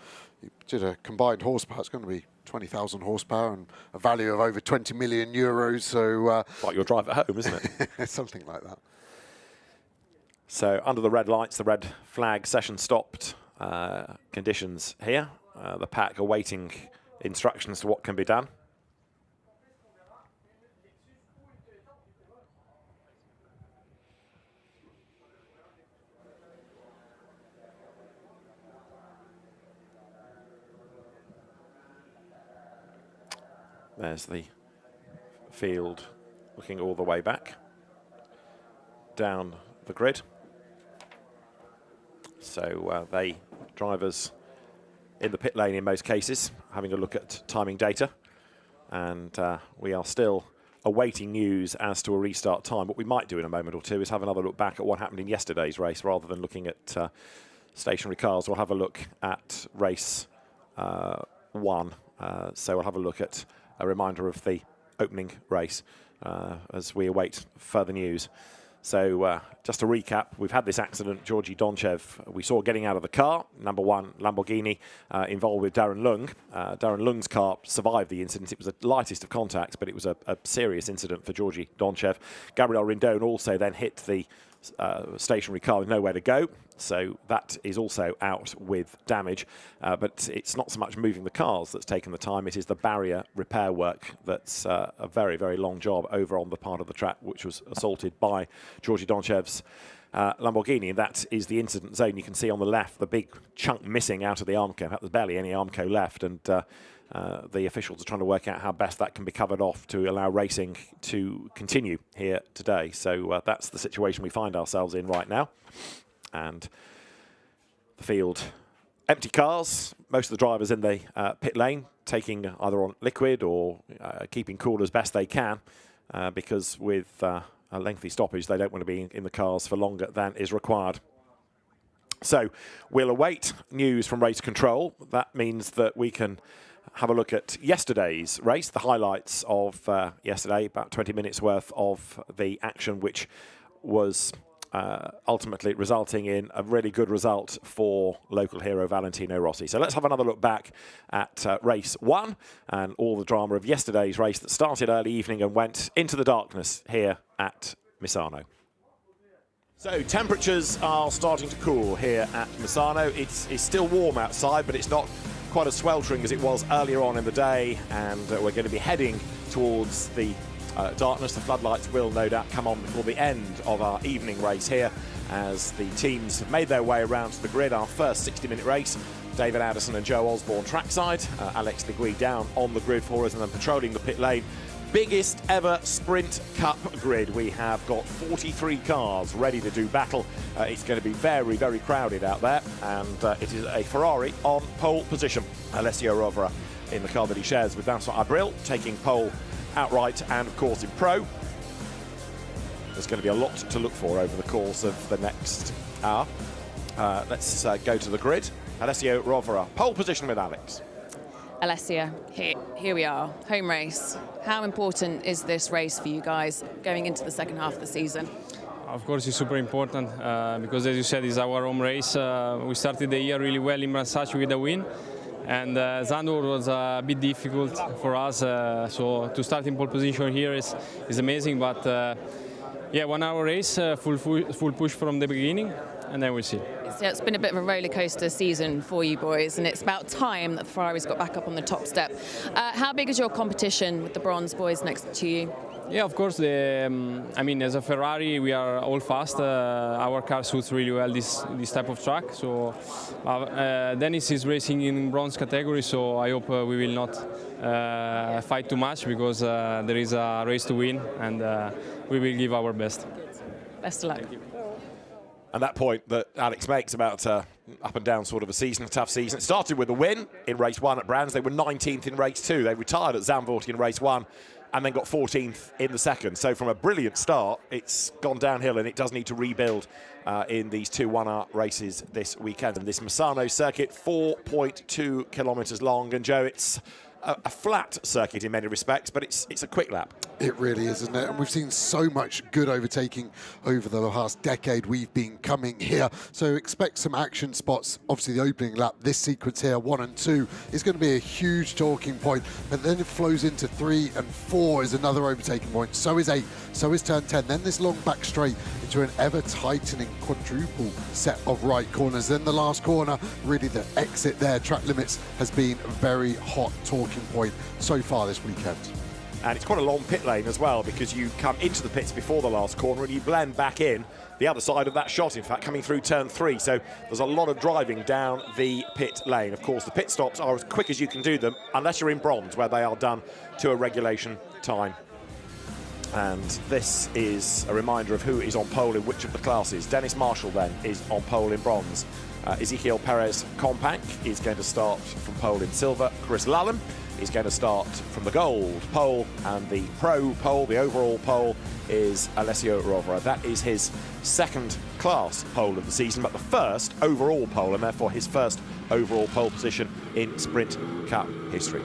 you did a combined horsepower, it's going to be 20,000 horsepower and a value of over 20 million euros. So, like your drive at home, isn't it? Something like that. So under the red lights, the red flag, session stopped conditions here. The pack awaiting instructions to what can be done. There's the field looking all the way back down the grid. So they, drivers in the pit lane in most cases, having a look at timing data. And we are still awaiting news as to a restart time. What we might do in a moment or two is have another look back at what happened in yesterday's race rather than looking at stationary cars. We'll have a look at race 1. So we'll have a look at a reminder of the opening race as we await further news. So just to recap, we've had this accident, Georgi Donchev, we saw getting out of the car, number 1 Lamborghini, involved with Darren Lung. Darren Lung's car survived the incident. It was the lightest of contacts, but it was a serious incident for Georgi Donchev. Gabriel Rindone also then hit the stationary car with nowhere to go, so that is also out with damage. But it's not so much moving the cars that's taken the time, it is the barrier repair work that's a very, very long job over on the part of the track which was assaulted by Georgi Donchev's Lamborghini. That is the incident zone. You can see on the left the big chunk missing out of the Armco. There's barely any Armco left, and the officials are trying to work out how best that can be covered off to allow racing to continue here today. So that's the situation we find ourselves in right now. And the field, empty cars, most of the drivers in the pit lane taking either on liquid or keeping cool as best they can, because with a lengthy stoppage they don't want to be in the cars for longer than is required. So we'll await news from race control. That means that we can have a look at yesterday's race, the highlights of yesterday, about 20 minutes worth of the action, which was ultimately resulting in a really good result for local hero Valentino Rossi. So let's have another look back at race 1 and all the drama of yesterday's race that started early evening and went into the darkness here at Misano. So temperatures are starting to cool here at Misano. It's still warm outside, but it's not quite as sweltering as it was earlier on in the day, and we're going to be heading towards the darkness. The floodlights will no doubt come on before the end of our evening race here as the teams have made their way around to the grid. Our first 60-minute race, David Addison and Joe Osborne trackside, Alex Legui down on the grid for us and then patrolling the pit lane. Biggest ever Sprint Cup grid. We have got 43 cars ready to do battle. It's going to be very, very crowded out there, and it is a Ferrari on pole position. Alessio Rovera in the car that he shares with Vincent Abril, taking pole outright and of course in pro. There's going to be a lot to look for over the course of the next hour. Let's go to the grid. Alessio Rovera, pole position with Alex. Alessia, here we are, home race. How important is this race for you guys going into the second half of the season? Of course, it's super important because, as you said, it's our home race. We started the year really well in Brandsatch with a win, and Zandvoort was a bit difficult for us. So to start in pole position here is amazing. But yeah, 1 hour race, full push from the beginning, and then we'll see. It's been a bit of a roller coaster season for you boys, and it's about time that the Ferraris got back up on the top step. How big is your competition with the bronze boys next to you? Yeah, of course. I mean, as a Ferrari, we are all fast. Our car suits really well this type of track. So Dennis is racing in bronze category, so I hope we will not fight too much, because there is a race to win, and we will give our best. Best of luck. Thank you. And that point that Alex makes about up and down sort of a season, a tough season. It started with a win in race 1 at Brands. They were 19th in race 2. They retired at Zandvoort in race 1 and then got 14th in the second. So from a brilliant start, it's gone downhill, and it does need to rebuild in these 2 one-hour races this weekend. And this Misano circuit, 4.2 kilometres long. And Joe, it's a flat circuit in many respects, but it's a quick lap. It really is, isn't it? And we've seen so much good overtaking over the last decade we've been coming here. So expect some action spots. Obviously, the opening lap, this sequence here, 1 and 2, is going to be a huge talking point. But then it flows into 3 and 4 is another overtaking point. So is 8. So is turn 10. Then this long back straight into an ever-tightening quadruple set of right corners. Then the last corner, really the exit there, track limits, has been a very hot talking point so far this weekend. And it's quite a long pit lane as well, because you come into the pits before the last corner and you blend back in the other side of that shot, in fact, coming through turn 3. So there's a lot of driving down the pit lane. Of course, the pit stops are as quick as you can do them, unless you're in bronze, where they are done to a regulation time. And this is a reminder of who is on pole in which of the classes. Dennis Marshall then is on pole in bronze. Ezequiel Perez Companc is going to start from pole in silver. Chris Lallam is going to start from the gold pole, and the pro pole, the overall pole, is Alessio Rovera. That is his second class pole of the season, but the first overall pole, and therefore his first overall pole position in Sprint Cup history.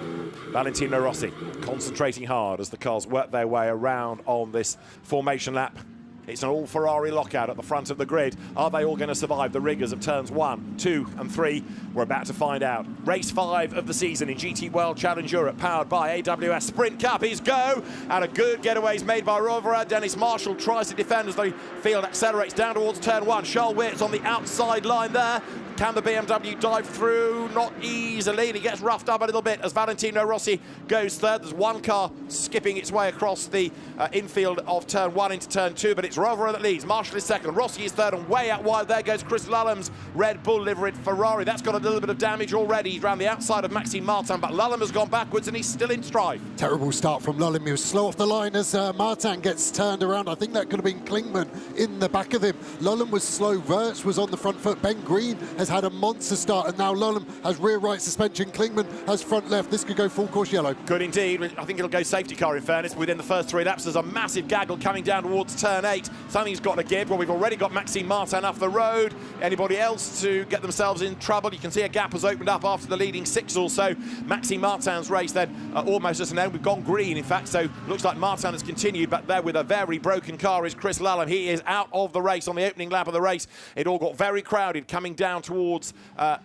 Valentino Rossi concentrating hard as the cars work their way around on this formation lap. It's an all-Ferrari lockout at the front of the grid. Are they all going to survive the rigours of turns 1, 2 and 3? We're about to find out. Race 5 of the season in GT World Challenge Europe, powered by AWS Sprint Cup is go. And a good getaway is made by Rovera. Dennis Marshall tries to defend as the field accelerates down towards turn 1. Charles Wirtz on the outside line there. Can the BMW dive through? Not easily. And he gets roughed up a little bit as Valentino Rossi goes third. There's one car skipping its way across the infield of turn 1 into turn 2, but it's Rovera that leads. Marshall is second. Rossi is third, and way out wide there goes Chris Lulham's Red Bull liveried Ferrari. That's got a little bit of damage already. He's round the outside of Maxime Martin, but Lulham has gone backwards and he's still in strife. Terrible start from Lulham. He was slow off the line as Martin gets turned around. I think that could have been Klingman in the back of him. Lulham was slow. Wirtz was on the front foot. Ben Green has had a monster start, and now Lulham has rear right suspension. Klingman has front left. This could go full course yellow. Good indeed. I think it'll go safety car, in fairness. Within the first 3 laps, there's a massive gaggle coming down towards turn 8. Something's got to give. Well, we've already got Maxime Martin off the road. Anybody else to get themselves in trouble? You can see a gap has opened up after the leading 6 or so. Maxime Martin's race then almost just an end. We've gone green, in fact, so looks like Martin has continued, but there with a very broken car is Chris Lulham. He is out of the race on the opening lap of the race. It all got very crowded coming down towards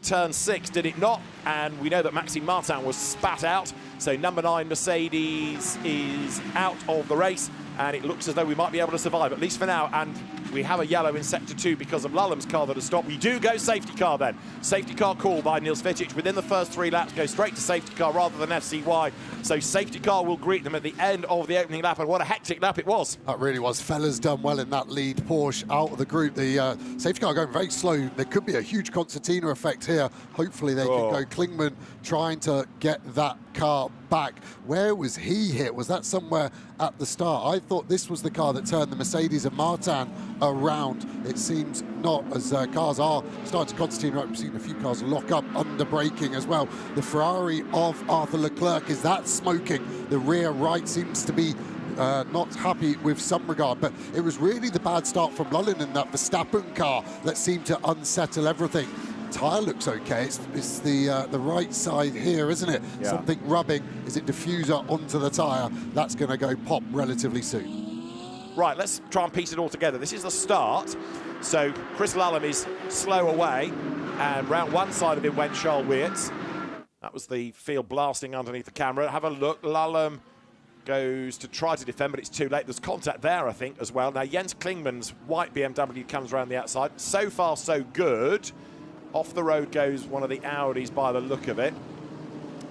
turn 6, did it not? And we know that Maxime Martin was spat out, so number 9 Mercedes is out of the race, and it looks as though we might be able to survive, at least for now. And we have a yellow in sector 2 because of Lulham's car that has stopped. We do go safety car then. Safety car call by Niels Vitic within the first 3 laps, go straight to safety car rather than FCY. So safety car will greet them at the end of the opening lap, and what a hectic lap it was. That really was. Fellas done well in that lead. Porsche out of the group. The safety car going very slow. There could be a huge concertina effect here. Hopefully they can go. Klingman trying to get that car back. Where was he hit? Was that somewhere at the start? I thought this was the car that turned the Mercedes and Martin around. It seems not, as cars are starting to concertina. We've seen a few cars lock up under braking as well. The Ferrari of Arthur Leclerc, is that smoking? The rear right seems to be not happy with some regard, but it was really the bad start from Lulham in that Verstappen car that seemed to unsettle everything. Tyre looks okay. It's the right side here, isn't it? Yeah. Something rubbing. Is it diffuser onto the tyre? That's going to go pop relatively soon. Right, let's try and piece it all together. This is the start. So Chris Lulham is slow away, and round one side of him went Charles Wirtz. That was the field blasting underneath the camera. Have a look. Lulham goes to try to defend, but it's too late. There's contact there, I think, as well. Now, Jens Klingman's white BMW comes around the outside. So far, so good. Off the road goes one of the Audis by the look of it.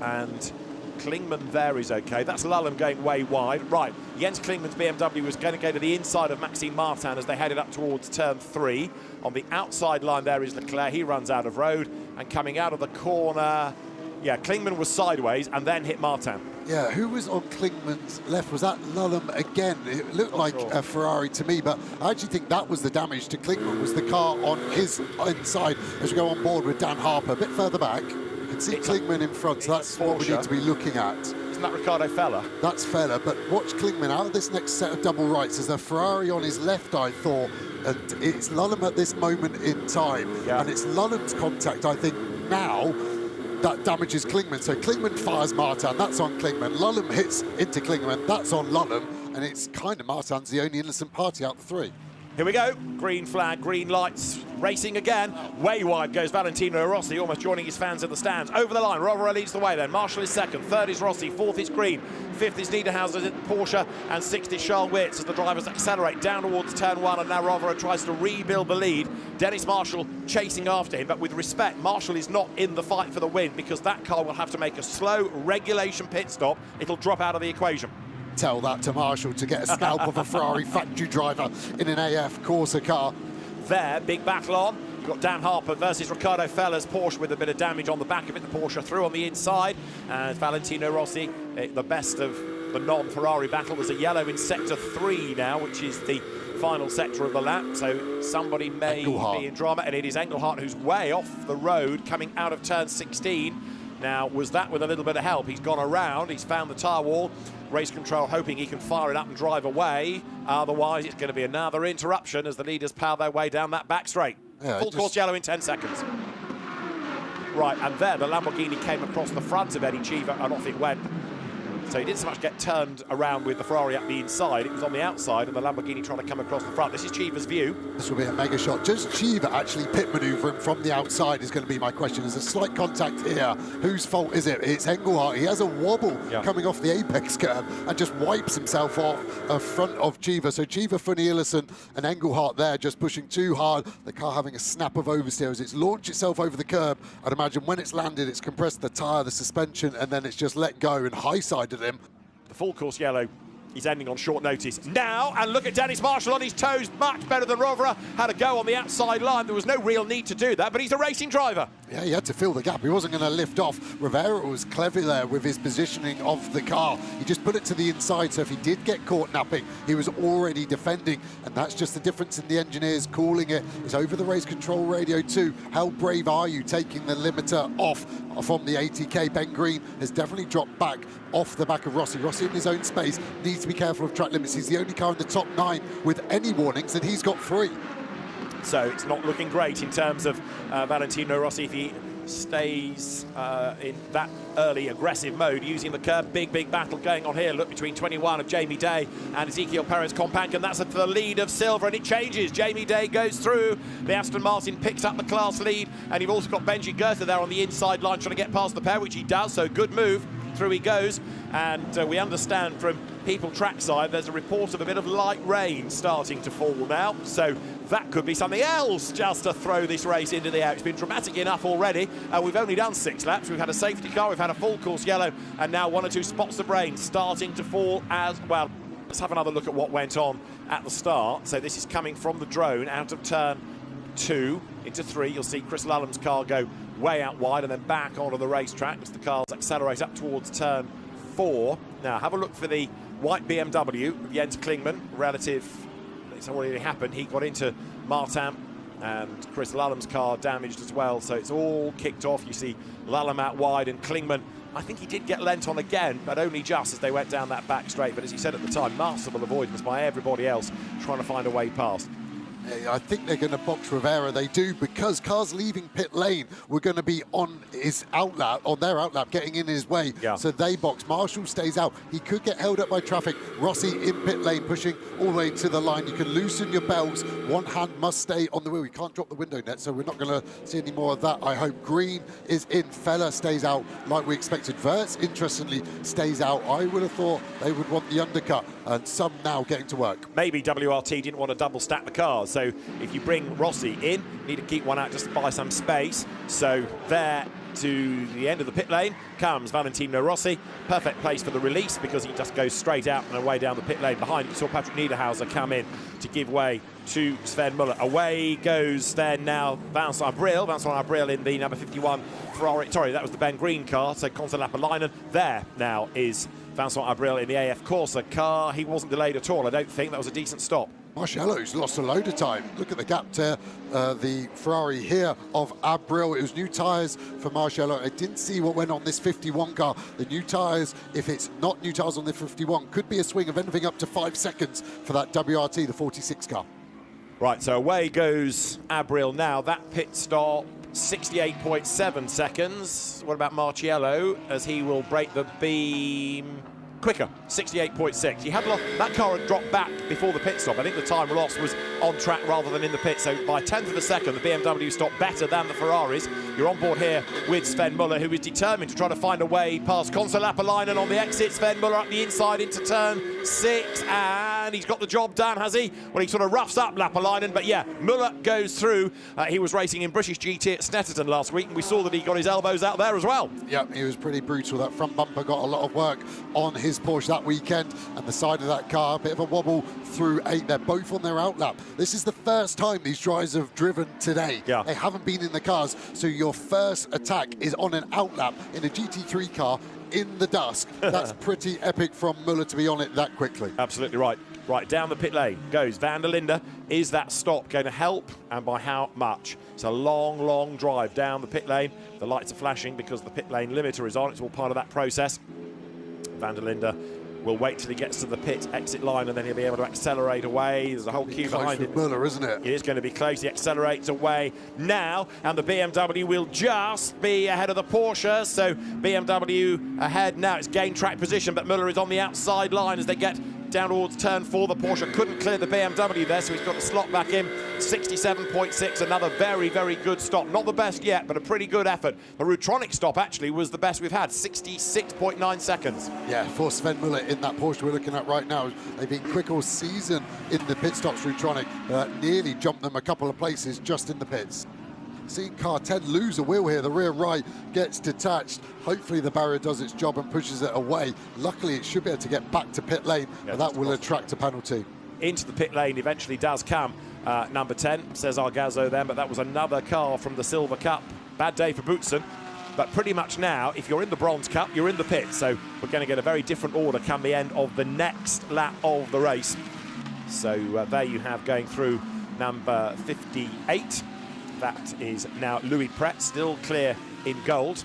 And Klingman there is okay. That's Lulham going way wide. Right, Jens Klingman's BMW was going to go to the inside of Maxime Martin as they headed up towards turn 3. On the outside line there is Leclerc. He runs out of road. And coming out of the corner, yeah, Klingman was sideways and then hit Martin. Yeah, who was on Klingman's left? Was that Lulham again? It looked like a Ferrari to me, but I actually think that was the damage to Klingman, was the car on his inside as we go on board with Dan Harper. A bit further back, you can see Klingman in front, so that's what we need to be looking at. Isn't that Ricardo Feller? That's Feller, but watch Klingman out of this next set of double rights. There's a Ferrari on his left, I thought, and it's Lulham at this moment in time. Yeah. And it's Lulham's contact, I think, now that damages Klingman. So Klingman fires Martin, that's on Klingman. Lulham hits into Klingman, that's on Lulham. And it's kind of Martin's the only innocent party out of the 3. Here we go. Green flag, green lights, racing again. Way wide goes Valentino Rossi, almost joining his fans in the stands. Over the line, Rovera leads the way then. Marshall is second, third is Rossi, fourth is Green, fifth is Niederhauser, Porsche, and sixth is Charles Wirtz as the drivers accelerate down towards turn 1, and now Rovera tries to rebuild the lead. Dennis Marshall chasing after him, but with respect, Marshall is not in the fight for the win because that car will have to make a slow regulation pit stop. It'll drop out of the equation. Tell that to Marshall to get a scalp of a Ferrari factory driver in an AF Corsa car. There, big battle on. You've got Dan Harper versus Ricardo Feller's Porsche with a bit of damage on the back of it. The Porsche through on the inside, and Valentino Rossi, the best of the non-Ferrari battle. There's a yellow in sector 3 now, which is the final sector of the lap, so somebody may be in drama, and it is Engelhardt who's way off the road coming out of turn 16. Now, was that with a little bit of help? He's gone around, he's found the tyre wall. Race control hoping he can fire it up and drive away. Otherwise, it's going to be another interruption as the leaders power their way down that back straight. Yeah, full course yellow in 10 seconds. Right, and there the Lamborghini came across the front of Eddie Cheever and off it went. So he didn't so much get turned around with the Ferrari up the inside, it was on the outside and the Lamborghini trying to come across the front. This is Cheever's view. This will be a mega shot. Does Cheever actually pit manoeuvre from the outside is going to be my question. There's a slight contact here. Whose fault is it? It's Engelhardt. He has a wobble coming off the apex curve and just wipes himself off front of Cheever. So Cheever, Funny Illison and Engelhardt there just pushing too hard. The car having a snap of oversteer as it's launched itself over the curb. I'd imagine when it's landed, it's compressed the tyre, the suspension, and then it's just let go and high-sided him. The full course yellow, he's ending on short notice now, and look at Dennis Marshall on his toes, much better than Rovera. Had a go on the outside line. There was no real need to do that, but he's a racing driver. Yeah, he had to fill the gap. He wasn't going to lift off. Rivera was clever there with his positioning of the car. He just put it to the inside, so if he did get caught napping, he was already defending, and that's just the difference in the engineers calling it. It's over the race control radio too. How brave are you taking the limiter off from the 80k? Ben Green has definitely dropped back off the back of Rossi. Rossi in his own space needs to be careful of track limits. He's the only car in the top 9 with any warnings, and he's got 3. So it's not looking great in terms of Valentino Rossi if he stays in that early aggressive mode, using the curb. Big battle going on here. Look, between 21 of Jamie Day and Ezekiel Perez Companc, that's at the lead of Silver, and it changes. Jamie Day goes through. The Aston Martin picks up the class lead, and you've also got Benji Goethe there on the inside line trying to get past the pair, which he does, so good move. Through he goes, and we understand from people trackside there's a report of a bit of light rain starting to fall now, so that could be something else just to throw this race into the air. It's been dramatic enough already, and we've only done 6 laps. We've had a safety car, we've had a full course yellow, and now 1 or 2 spots of rain starting to fall as well. Let's have another look at what went on at the start. So this is coming from the drone out of turn 2 into 3. You'll see Chris Lulham's car go way out wide and then back onto the racetrack as the cars accelerate up towards turn 4. Now have a look for the white BMW of Jens Klingmann, relative. It's already happened. He got into Martin, and Chris Lulham's car damaged as well. So it's all kicked off. You see Lulham out wide, and Klingmann, I think he did get lent on again, but only just as they went down that back straight. But as he said at the time, masterful avoidance by everybody else trying to find a way past. I think they're going to box Rivera. They do, because cars leaving pit lane were going to be on his outlap, on their outlap, getting in his way. Yeah. So they box. Marshall stays out. He could get held up by traffic. Rossi in pit lane, pushing all the way to the line. You can loosen your belts. One hand must stay on the wheel. You can't drop the window net, so we're not going to see any more of that, I hope. Green is in. Feller stays out like we expected. Wirtz, interestingly, stays out. I would have thought they would want the undercut, and some now getting to work. Maybe WRT didn't want to double stack the cars, so if you bring Rossi in, you need to keep one out just to buy some space. So there to the end of the pit lane comes Valentino Rossi. Perfect place for the release because he just goes straight out and away down the pit lane. Behind, you saw Patrick Niederhauser come in to give way to Sven Muller. Away goes then now Vincent Abril in the number 51 Ferrari. Sorry, that was the Ben Green car, so Konsta Lapalainen. There now is Vincent Abril in the AF Corsa car. He wasn't delayed at all, I don't think. That was a decent stop. Marcello's lost a load of time. Look at the gap to the Ferrari here of Abril. It was new tyres for Marcello. I didn't see what went on this 51 car. The new tyres, if it's not new tyres on the 51, could be a swing of anything up to 5 seconds for that WRT, the 46 car. Right, so away goes Abril now. That pit stop, 68.7 seconds. What about Marciello, as he will break the beam quicker, 68.6. He had that car had dropped back before the pit stop. I think the time lost was on track rather than in the pit. So by 1/10 of a second, the BMW stopped better than the Ferraris. You're on board here with Sven Muller, who is determined to try to find a way past Konsta Lapalainen on the exit. Sven Muller up the inside into turn 6, and he's got the job done, has he? Well, he sort of roughs up Lapalainen, but yeah, Muller goes through. He was racing in British GT at Snetterton last week, and we saw that he got his elbows out there as well. Yeah, he was pretty brutal. That front bumper got a lot of work on his Porsche that weekend, and the side of that car, a bit of a wobble through 8. They're both on their outlap. This is the first time these drivers have driven today. Yeah. They haven't been in the cars, so your first attack is on an outlap in a GT3 car in the dusk. That's pretty epic from Muller to be on it that quickly. Absolutely right. Right, down the pit lane goes Van der Linde. Is that stop going to help, and by how much? It's a long drive down the pit lane. The lights are flashing because the pit lane limiter is on. It's all part of that process. Van der Linde will wait till he gets to the pit exit line, and then he'll be able to accelerate away. There's a whole queue behind him. Muller, isn't it? It is going to be close. He accelerates away now, and the BMW will just be ahead of the Porsche. So BMW ahead now. It's gained track position, but Muller is on the outside line as they get down towards turn 4. The Porsche couldn't clear the BMW there, so he's got to slot back in. 67.6, another very, very good stop. Not the best yet, but a pretty good effort. The Rutronic stop actually was the best we've had, 66.9 seconds. Yeah, for Sven Muller in that Porsche we're looking at right now. They've been quick all season in the pit stops, Rutronic. Nearly jumped them a couple of places just in the pits. See car 10 lose a wheel here. The rear right gets detached. Hopefully the barrier does its job and pushes it away. Luckily it should be able to get back to pit lane, but that will attract a penalty. Into the pit lane eventually does come number 10, says Argazzo then, but that was another car from the Silver Cup. Bad day for Boutsen, but pretty much now, if you're in the Bronze Cup, you're in the pit. So we're going to get a very different order come the end of the next lap of the race. So there you have going through number 58. That is now Louis Pret, still clear in gold.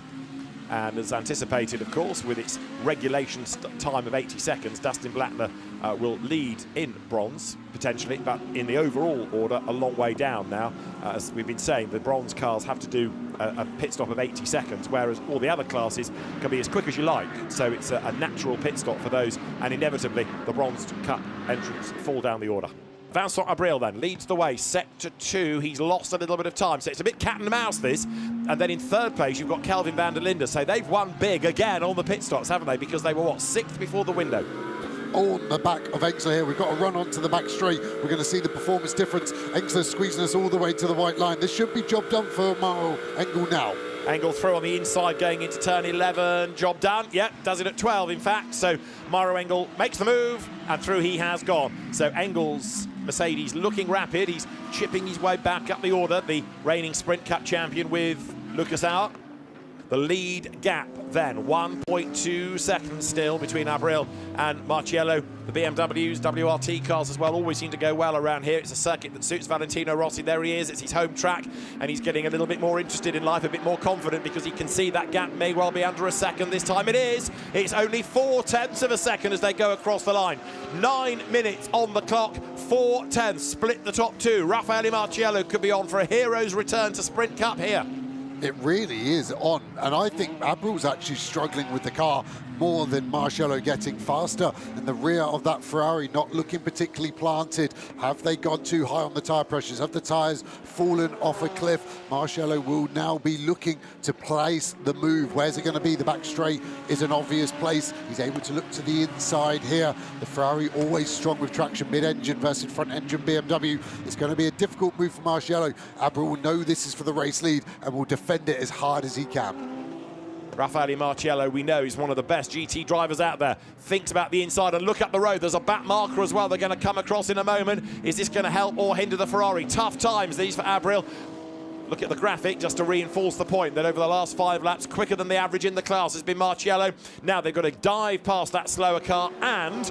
And as anticipated, of course, with its regulation time of 80 seconds, Dustin Blattner will lead in bronze, potentially, but in the overall order, a long way down now. As we've been saying, the bronze cars have to do a pit stop of 80 seconds, whereas all the other classes can be as quick as you like. So it's a natural pit stop for those, and inevitably, the Bronze Cup entrants fall down the order. Vincent Abril then leads the way, sector 2. He's lost a little bit of time, so it's a bit cat and mouse this. And then in third place, you've got Kelvin van der Linde. So they've won big again on the pit stops, haven't they? Because they were, what, 6th before the window? On the back of Engsler here, we've got to run onto the back straight. We're going to see the performance difference. Engsler squeezing us all the way to the white line. This should be job done for Maro Engel now. Engel through on the inside going into turn 11. Job done. Yeah, does it at 12, in fact. So Maro Engel makes the move, and through he has gone. So Engel's Mercedes looking rapid. He's chipping his way back up the order. The reigning Sprint Cup champion with Lucas Auer. The lead gap then, 1.2 seconds still between Abril and Marciello. The BMWs, WRT cars as well, always seem to go well around here. It's a circuit that suits Valentino Rossi. There he is, it's his home track, and he's getting a little bit more interested in life, a bit more confident, because he can see that gap may well be under a second. This time it is. It's only 0.4 of a second as they go across the line. 9 minutes on the clock, 0.4, split the top two. Raffaele Marciello could be on for a hero's return to Sprint Cup here. It really is on, and I think Abril's actually struggling with the car more than Marciello getting faster, and the rear of that Ferrari not looking particularly planted. Have they gone too high on the tyre pressures? Have the tyres fallen off a cliff? Marciello will now be looking to place the move. Where's it going to be? The back straight is an obvious place. He's able to look to the inside here. The Ferrari always strong with traction mid-engine versus front-engine BMW. It's going to be a difficult move for Marciello. Abril will know this is for the race lead and will defend it as hard as he can. Raffaele Marciello, we know, he's one of the best GT drivers out there. Thinks about the inside and look up the road. There's a back marker as well they're going to come across in a moment. Is this going to help or hinder the Ferrari? Tough times these for Abril. Look at the graphic just to reinforce the point that over the last 5 laps, quicker than the average in the class has been Marciello. Now they've got to dive past that slower car and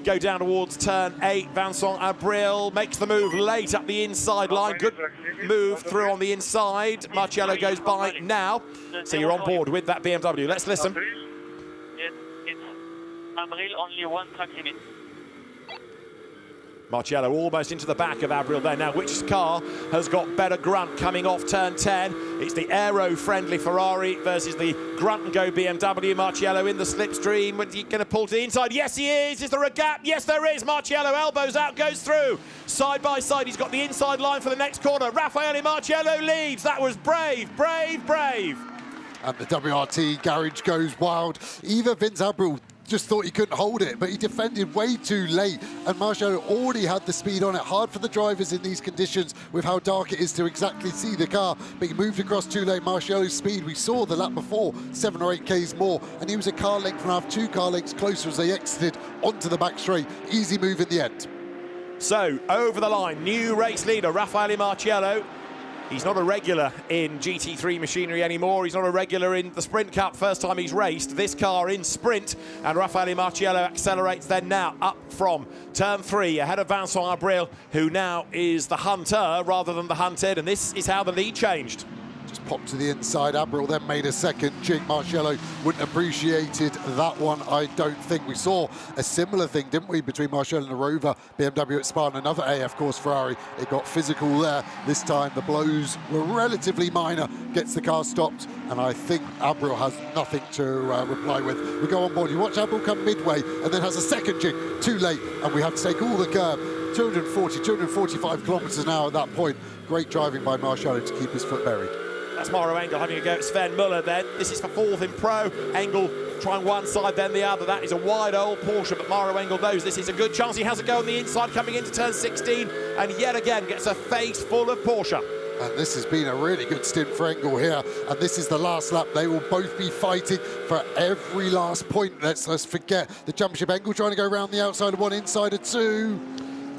go down towards turn 8. Vincent Abril makes the move late up the inside line. Good move through on the inside. Marciello goes by now. So you're on board with that BMW. Let's listen. Yes, it's Abril, only 1 track limit. Marciello almost into the back of Abril there. Now, which car has got better grunt coming off turn 10? It's the aero-friendly Ferrari versus the grunt-and-go BMW. Marciello in the slipstream. Is he going to pull to the inside? Yes, he is. Is there a gap? Yes, there is. Marciello elbows out, goes through. Side by side, he's got the inside line for the next corner. Raffaele Marciello leads. That was brave, brave, brave. And the WRT garage goes wild. Either Vince Abril just thought he couldn't hold it, but he defended way too late, and Marciello already had the speed on it. Hard for the drivers in these conditions with how dark it is to exactly see the car, but he moved across too late. Marciello's speed, we saw the lap before, 7 or 8 Ks more, and he was a car length and a half, 2 car lengths closer as they exited onto the back straight. Easy move in the end. So, over the line, new race leader, Raffaele Marciello. He's not a regular in GT3 machinery anymore. He's not a regular in the Sprint Cup. First time he's raced this car in Sprint. And Raffaele Marciello accelerates then now up from turn 3 ahead of Vincent Abril, who now is the hunter rather than the hunted. And this is how the lead changed. Just popped to the inside. Abril then made a second jig. Marciello wouldn't appreciated that one, I don't think. We saw a similar thing, didn't we, between Marciello and the Rover BMW at Spa and another AF course Ferrari. It got physical there. This time the blows were relatively minor. Gets the car stopped, and I think Abril has nothing to reply with. We go on board. You watch Abril come midway and then has a second jig. Too late, and we have to take all the curb. 245 kilometres an hour at that point. Great driving by Marciello to keep his foot buried. That's Mauro Engel having a go at Sven Muller then. This is for fourth in Pro. Engel trying one side, then the other. That is a wide old Porsche, but Mauro Engel knows this is a good chance. He has a go on the inside coming into turn 16, and yet again gets a face full of Porsche. And this has been a really good stint for Engel here. And this is the last lap. They will both be fighting for every last point. Let's forget the championship. Engel trying to go around the outside of one, inside of two.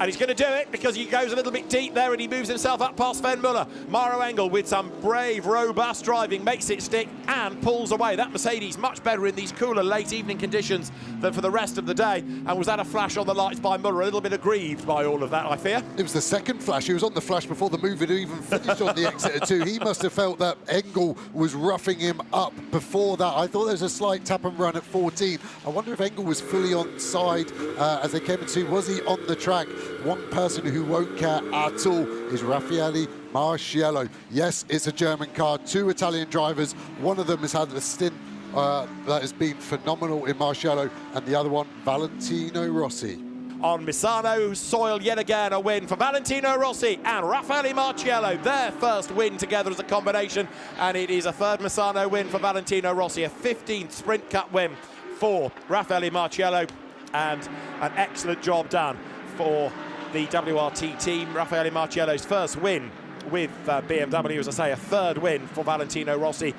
And he's going to do it because he goes a little bit deep there and he moves himself up past Sven Muller. Mauro Engel with some brave, robust driving, makes it stick and pulls away. That Mercedes much better in these cooler late evening conditions than for the rest of the day. And was that a flash on the lights by Muller? A little bit aggrieved by all of that, I fear. It was the second flash. He was on the flash before the move had even finished on the exit of two. He must have felt that Engel was roughing him up before that. I thought there was a slight tap and run at 14. I wonder if Engel was fully on side as they came into. Was he on the track? One person who won't care at all is Raffaele Marciello. Yes, it's a German car, two Italian drivers. One of them has had a stint that has been phenomenal in Marciello, and the other one, Valentino Rossi. On Misano soil, yet again, a win for Valentino Rossi and Raffaele Marciello. Their first win together as a combination, and it is a third Misano win for Valentino Rossi, a 15th Sprint Cup win for Raffaele Marciello, and an excellent job done for the WRT team. Raffaele Marciello's first win with BMW, as I say, a third win for Valentino Rossi,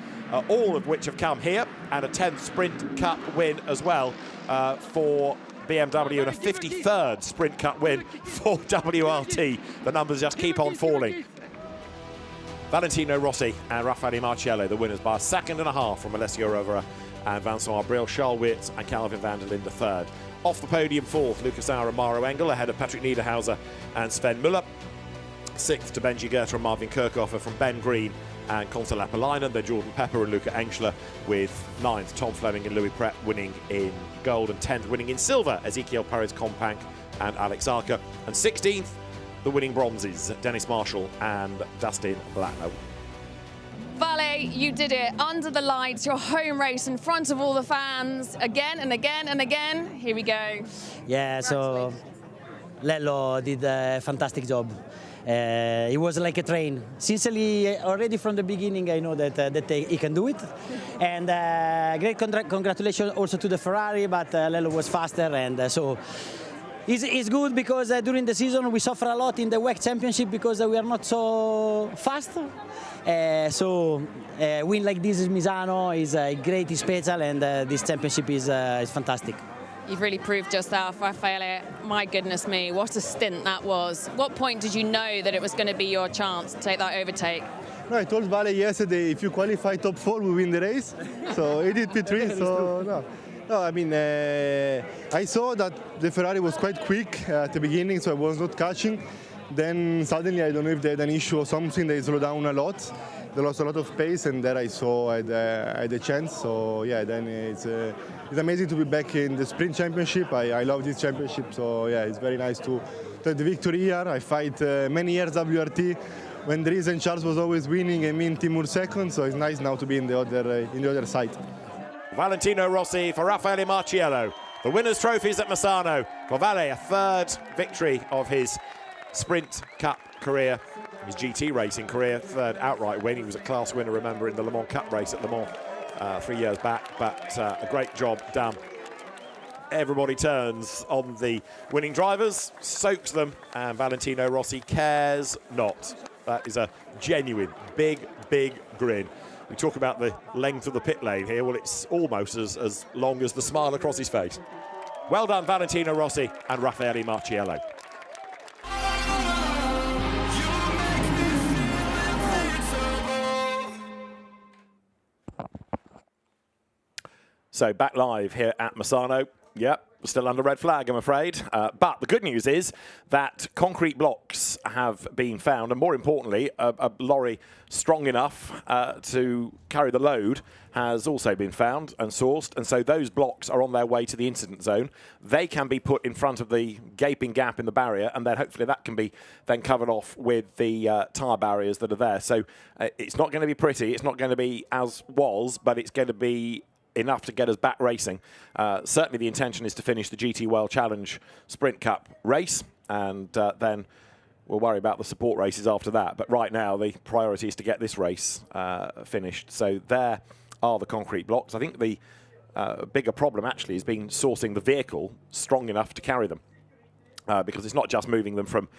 all of which have come here, and a 10th Sprint Cup win as well for BMW, and a 53rd Sprint Cup win for WRT. The numbers just keep on falling. Valentino Rossi and Raffaele Marciello, the winners by a second and a half from Alessio Rovera and Vincent Abril, Charles Wirtz and Calvin van der Linde third. Off the podium fourth, Lucas Auer and Mauro Engel ahead of Patrick Niederhauser and Sven Muller. Sixth to Benji Goethe and Marvin Kirchhofer from Ben Green and Konsta Lappalainen. Then Jordan Pepper and Luca Engschler with ninth. Tom Fleming and Louis Prep winning in gold, and 10th winning in silver, Ezekiel Perez Companc and Alex Arca. And 16th, the winning bronzes, Dennis Marshall and Dustin Blacknell. Vale, you did it under the lights, your home race in front of all the fans, again and again and again. Here we go. Yeah, so Lello did a fantastic job. It was like a train. Sincerely, already from the beginning, I know that he can do it. And great congratulations also to the Ferrari, but Lello was faster, and so it's good because during the season we suffer a lot in the WEC Championship because we are not so fast. So win like this in Misano is great, is special, and this championship is fantastic. You've really proved yourself, Raffaele. My goodness me, what a stint that was. What point did you know that it was going to be your chance to take that overtake? No, I told Vale yesterday, if you qualify top 4, we win the race. So he did P3, so no. No, I mean, I saw that the Ferrari was quite quick at the beginning, so I was not catching. Then suddenly, I don't know if they had an issue or something, they slowed down a lot. They lost a lot of pace, and there I saw I had a chance. So yeah, then it's amazing to be back in the Sprint Championship. I love this championship, so yeah, it's very nice to have the victory here. I fight many years WRT when Dries and Charles was always winning and me and Timur second, so it's nice now to be in the other side. Valentino Rossi for Raffaele Marciello. The winners' trophies at Misano. For Vale, a third victory of his Sprint Cup career, his GT racing career, third outright win. He was a class winner, remember, in the Le Mans Cup race at Le Mans 3 years back, but a great job done. Everybody turns on the winning drivers, soaks them, and Valentino Rossi cares not. That is a genuine, big, big grin. We talk about the length of the pit lane here. Well, it's almost as long as the smile across his face. Well done, Valentino Rossi and Raffaele Marciello. So back live here at Misano. Yep, still under red flag, I'm afraid. But the good news is that concrete blocks have been found, and more importantly, a lorry strong enough to carry the load has also been found and sourced, and so those blocks are on their way to the incident zone. They can be put in front of the gaping gap in the barrier, and then hopefully that can be then covered off with the tyre barriers that are there. So it's not going to be pretty, it's not going to be as was, but it's going to be enough to get us back racing. Certainly the intention is to finish the GT World Challenge Sprint Cup race, and then we'll worry about the support races after that. But right now the priority is to get this race finished. So there are the concrete blocks. I think the bigger problem actually has been sourcing the vehicle strong enough to carry them. Because it's not just moving them from,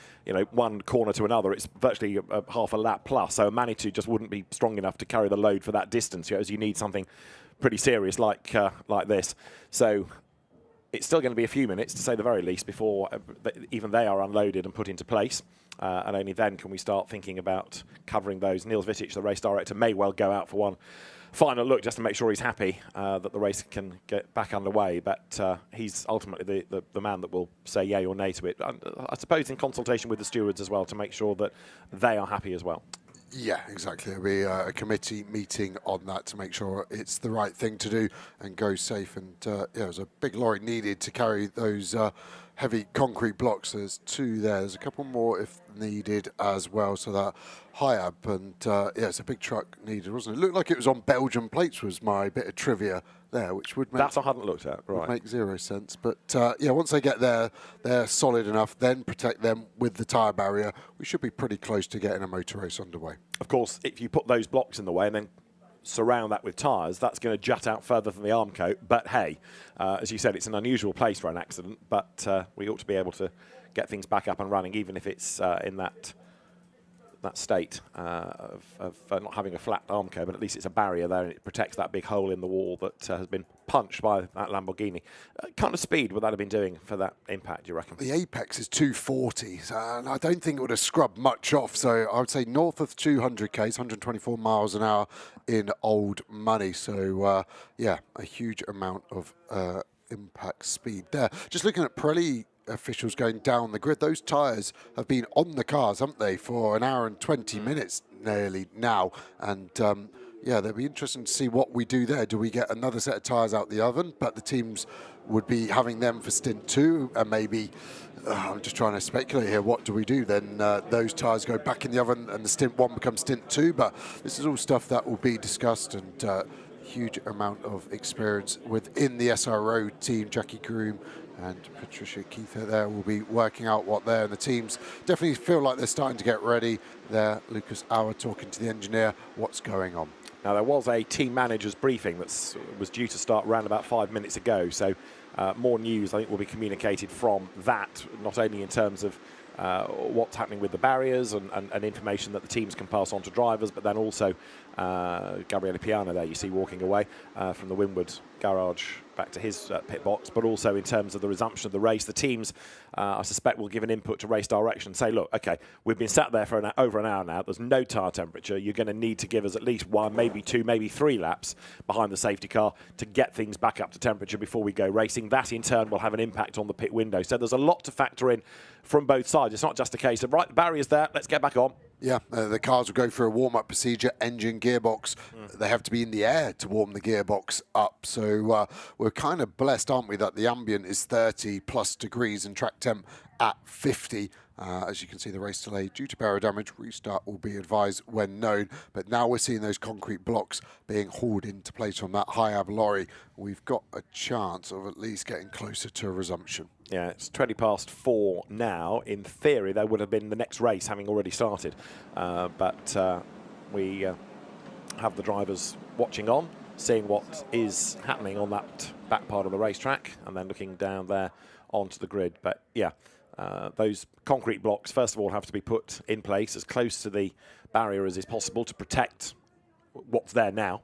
one corner to another. It's virtually a half a lap plus. So a Manitou just wouldn't be strong enough to carry the load for that distance. As you need something pretty serious like this. So it's still going to be a few minutes, to say the very least, before even they are unloaded and put into place. And only then can we start thinking about covering those. Niels Vitic, the race director, may well go out for one final look just to make sure he's happy that the race can get back underway. But he's ultimately the man that will say yay or nay to it. I suppose in consultation with the stewards as well, to make sure that they are happy as well. Yeah, exactly. There'll be a committee meeting on that to make sure it's the right thing to do and go safe. And there's a big lorry needed to carry those heavy concrete blocks. There's two there. There's a couple more if needed as well. So that high up, and it's a big truck needed, wasn't it? It looked like it was on Belgian plates, was my bit of trivia there, which would make... That I hadn't looked at, right. Would make zero sense. But once they get there, they're solid enough, then protect them with the tyre barrier. We should be pretty close to getting a motor race underway. Of course, if you put those blocks in the way and then surround that with tyres, that's going to jut out further than the arm coat. But hey, as you said, it's an unusual place for an accident, but we ought to be able to get things back up and running, even if it's in that state of not having a flat arm coat, but at least it's a barrier there and it protects that big hole in the wall that has been punched by that Lamborghini. Kind of speed would that have been doing for that impact, do you reckon? The apex is 240, and I don't think it would have scrubbed much off, so I would say north of 200 k's, 124 miles an hour in old money. So a huge amount of impact speed there. Just looking at Pirelli officials going down the grid, those tyres have been on the cars, haven't they, for an hour and 20 minutes nearly now, and they'll be interesting to see what we do there. Do we get another set of tyres out the oven? But the teams would be having them for stint 2, and maybe I'm just trying to speculate here, what do we do then? Those tyres go back in the oven and the stint 1 becomes stint 2, but this is all stuff that will be discussed, and huge amount of experience within the SRO team. Jackie Groom and Patricia Keither there will be working out what they're, and the teams definitely feel like they're starting to get ready. There, Lucas Auer talking to the engineer, what's going on. Now, there was a team manager's briefing that was due to start around about 5 minutes ago, so more news, I think, will be communicated from that, not only in terms of what's happening with the barriers and information that the teams can pass on to drivers, but then also Gabriele Piano there, you see, walking away from the Windward garage back to his pit box, but also in terms of the resumption of the race, the teams, I suspect, will give an input to race direction, say, look, okay, we've been sat there for over an hour now, there's no tyre temperature, you're going to need to give us at least 1, maybe 2, maybe 3 laps behind the safety car to get things back up to temperature before we go racing. That in turn will have an impact on the pit window. So there's a lot to factor in from both sides. It's not just a case of, right, the barrier's there, let's get back on. Yeah, the cars will go through a warm-up procedure, engine, gearbox. They have to be in the air to warm the gearbox up. So we're kind of blessed, aren't we, that the ambient is 30 plus degrees and track temp at 50. As you can see, the race delay due to barrier damage. Restart will be advised when known. But now we're seeing those concrete blocks being hauled into place from that high-ab lorry. We've got a chance of at least getting closer to a resumption. Yeah, it's 4:20 now. In theory, there would have been the next race having already started. But we have the drivers watching on, seeing what is happening on that back part of the racetrack, and then looking down there onto the grid. But yeah, those concrete blocks, first of all, have to be put in place as close to the barrier as is possible to protect what's there now.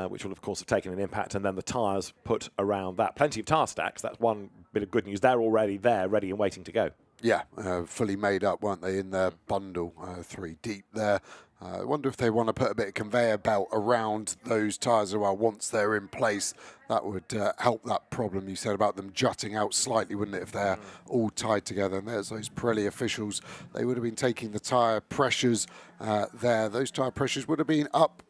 Which will, of course, have taken an impact, and then the tyres put around that. Plenty of tyre stacks. That's one bit of good news. They're already there, ready and waiting to go. Yeah, fully made up, weren't they, in their bundle, 3 deep there. I wonder if they want to put a bit of conveyor belt around those tyres as well once they're in place. That would help that problem you said about them jutting out slightly, wouldn't it, if they're all tied together. And there's those Pirelli officials. They would have been taking the tyre pressures there. Those tyre pressures would have been up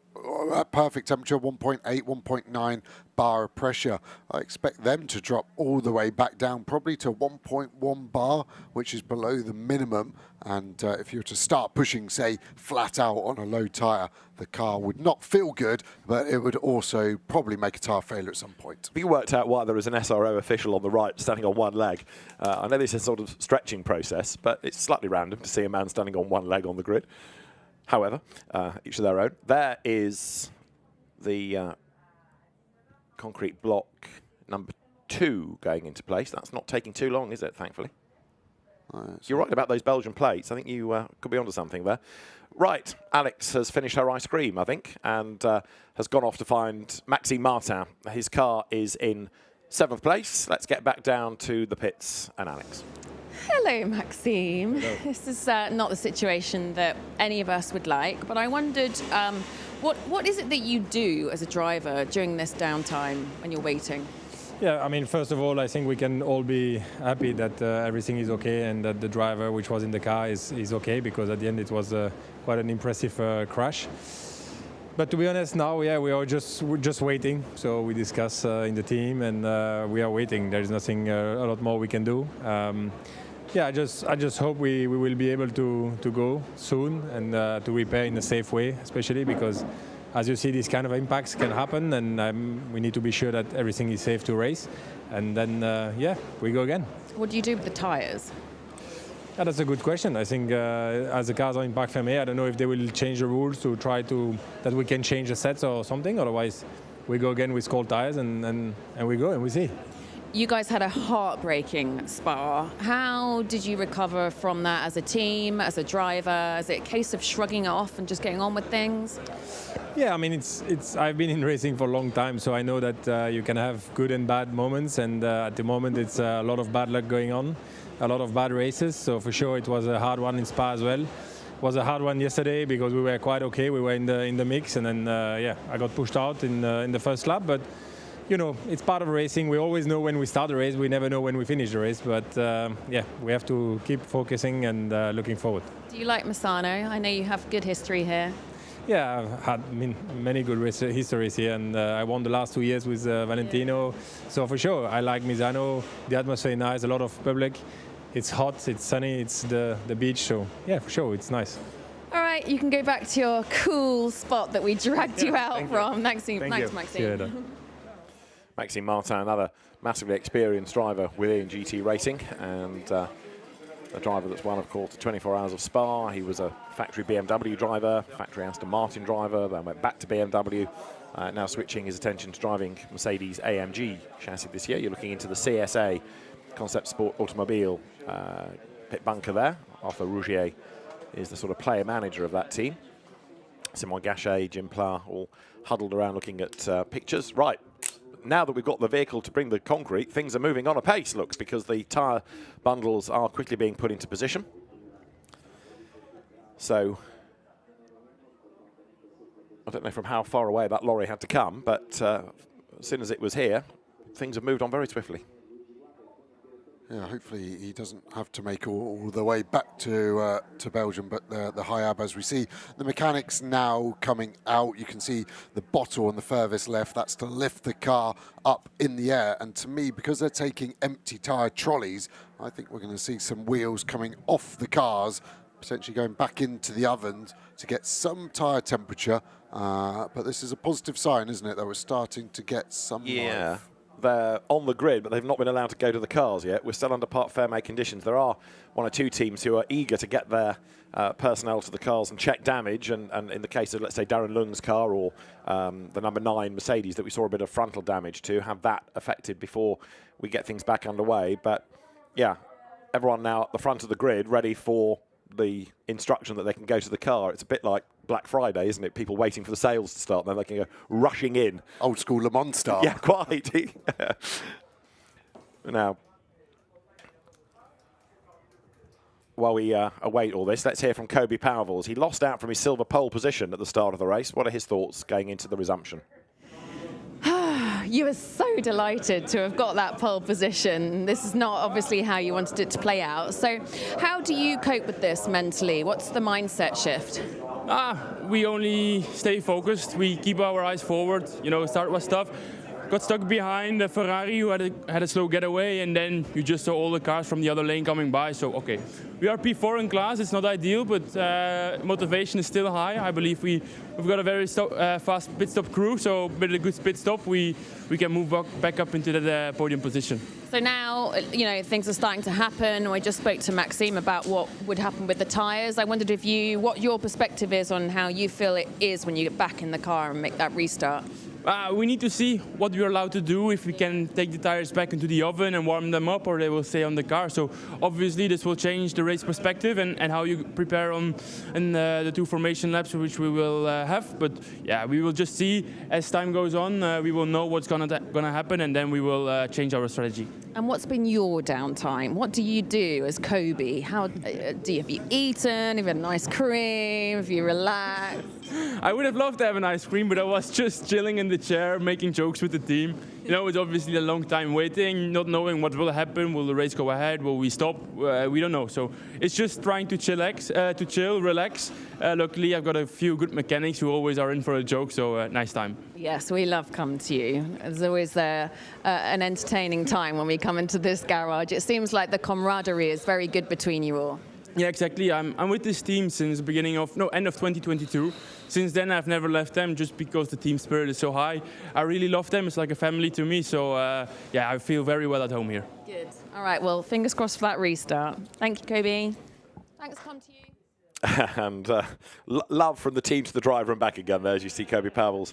at perfect temperature, 1.8, 1.9 bar of pressure. I expect them to drop all the way back down, probably to 1.1 bar, which is below the minimum. And if you were to start pushing, say, flat out on a low tyre, the car would not feel good, but it would also probably make a tyre failure at some point. You worked out why there was an SRO official on the right standing on one leg. I know this is a sort of stretching process, but it's slightly random to see a man standing on one leg on the grid. However, each of their own. There is the concrete block number 2 going into place. That's not taking too long, is it, thankfully? You're right about those Belgian plates. I think you could be onto something there. Right, Alex has finished her ice cream, I think, and has gone off to find Maxime Martin. His car is in 7th place. Let's get back down to the pits and Alex. Hello, Maxime. Hello. This is not the situation that any of us would like, but I wondered, what is it that you do as a driver during this downtime when you're waiting? Yeah, I mean, first of all, I think we can all be happy that everything is okay and that the driver which was in the car is okay, because at the end it was quite an impressive crash. But to be honest, now, yeah, we're just waiting. So we discuss in the team, and we are waiting. There is nothing a lot more we can do. Yeah, I just hope we will be able to go soon and to repair in a safe way, especially because, as you see, these kind of impacts can happen, and we need to be sure that everything is safe to race. And then, yeah, we go again. What do you do with the tyres? Yeah, that's a good question. I think as the cars are in Parc Fermé, I don't know if they will change the rules to try to that we can change the sets or something. Otherwise, we go again with cold tyres and we go and we see. You guys had a heartbreaking Spa. How did you recover from that as a team, as a driver? Is it a case of shrugging it off and just getting on with things? Yeah, I mean, it's. I've been in racing for a long time, so I know that you can have good and bad moments, and at the moment it's a lot of bad luck going on, a lot of bad races. So for sure it was a hard one in Spa as well. It was a hard one yesterday because we were quite okay. We were in the mix, and then yeah, I got pushed out in the first lap, but. You know, it's part of racing. We always know when we start the race. We never know when we finish the race. But yeah, we have to keep focusing and looking forward. Do you like Misano? I know you have good history here. Yeah, I've had many good histories here, and I won the last 2 years with Valentino. Yeah. So for sure, I like Misano. The atmosphere is nice, a lot of public. It's hot, it's sunny, it's the beach. So yeah, for sure, it's nice. All right, you can go back to your cool spot that we dragged you out from. Thanks, Maxime. Maxime Martin, another massively experienced driver within GT racing, and a driver that's won, of course, the 24 Hours of Spa. He was a factory BMW driver, factory Aston Martin driver, then went back to BMW, now switching his attention to driving Mercedes AMG chassis this year. You're looking into the CSA, Concept Sport Automobile pit bunker there. Arthur Rougier is the sort of player manager of that team. Simon Gachet, Jim Pla, all huddled around looking at pictures. Right. Now that we've got the vehicle to bring the concrete, things are moving on apace, looks, because the tyre bundles are quickly being put into position. So, I don't know from how far away that lorry had to come, but as soon as it was here, things have moved on very swiftly. Yeah, hopefully he doesn't have to make all the way back to Belgium, but the Hayab, as we see the mechanics now coming out, you can see the bottle on the furthest left. That's to lift the car up in the air. And to me, because they're taking empty tyre trolleys, I think we're going to see some wheels coming off the cars, potentially going back into the ovens to get some tyre temperature. But this is a positive sign, isn't it, that we're starting to get some life. They're on the grid, but they've not been allowed to go to the cars yet. We're still under Parc Fermé conditions. There are one or two teams who are eager to get their personnel to the cars and check damage. And in the case of, let's say, Darren Lung's car or the number 9 Mercedes that we saw a bit of frontal damage to, have that affected before we get things back underway. But, yeah, everyone now at the front of the grid ready for the instruction that they can go to the car. It's a bit like Black Friday, isn't it? People waiting for the sales to start, then they can go rushing in. Old school Le Mans style. Yeah, quite. Now, while we await all this, let's hear from Kobe Powells. He lost out from his silver pole position at the start of the race. What are his thoughts going into the resumption? You were so delighted to have got that pole position. This is not obviously how you wanted it to play out. So how do you cope with this mentally? What's the mindset shift? We only stay focused. We keep our eyes forward. You know, start was tough. Got stuck behind the Ferrari who had a slow getaway, and then you just saw all the cars from the other lane coming by. So, okay, we are P4 in class. It's not ideal, but motivation is still high. I believe we've got a very fast pit stop crew, so with a good pit stop, we can move back up into the podium position. So now, you know, things are starting to happen. I just spoke to Maxime about what would happen with the tyres. I wondered what your perspective is on how you feel it is when you get back in the car and make that restart. We need to see what we're allowed to do, if we can take the tires back into the oven and warm them up, or they will stay on the car. So obviously this will change the race perspective and how you prepare on the 2 formation laps, which we will have. But yeah, we will just see as time goes on. We will know what's gonna happen, and then we will change our strategy. And what's been your downtime? What do you do as Kobe? How have you eaten? Have you had a nice cream? Have you relaxed? I would have loved to have an ice cream, but I was just chilling in the chair, making jokes with the team. You know, it's obviously a long time waiting, not knowing what will happen. Will the race go ahead? Will we stop? We don't know. So it's just trying to chill, relax. Luckily, I've got a few good mechanics who always are in for a joke, so nice time. Yes, we love coming to you. There's always an entertaining time when we come into this garage. It seems like the camaraderie is very good between you all. Yeah, exactly. I'm with this team since the end of 2022. Since then, I've never left them, just because the team spirit is so high. I really love them. It's like a family to me. So yeah, I feel very well at home here. Good. All right. Well, fingers crossed for that restart. Thank you, Kobe. Thanks, come to you. And love from the team to the driver and back again there, as you see Kobe Powells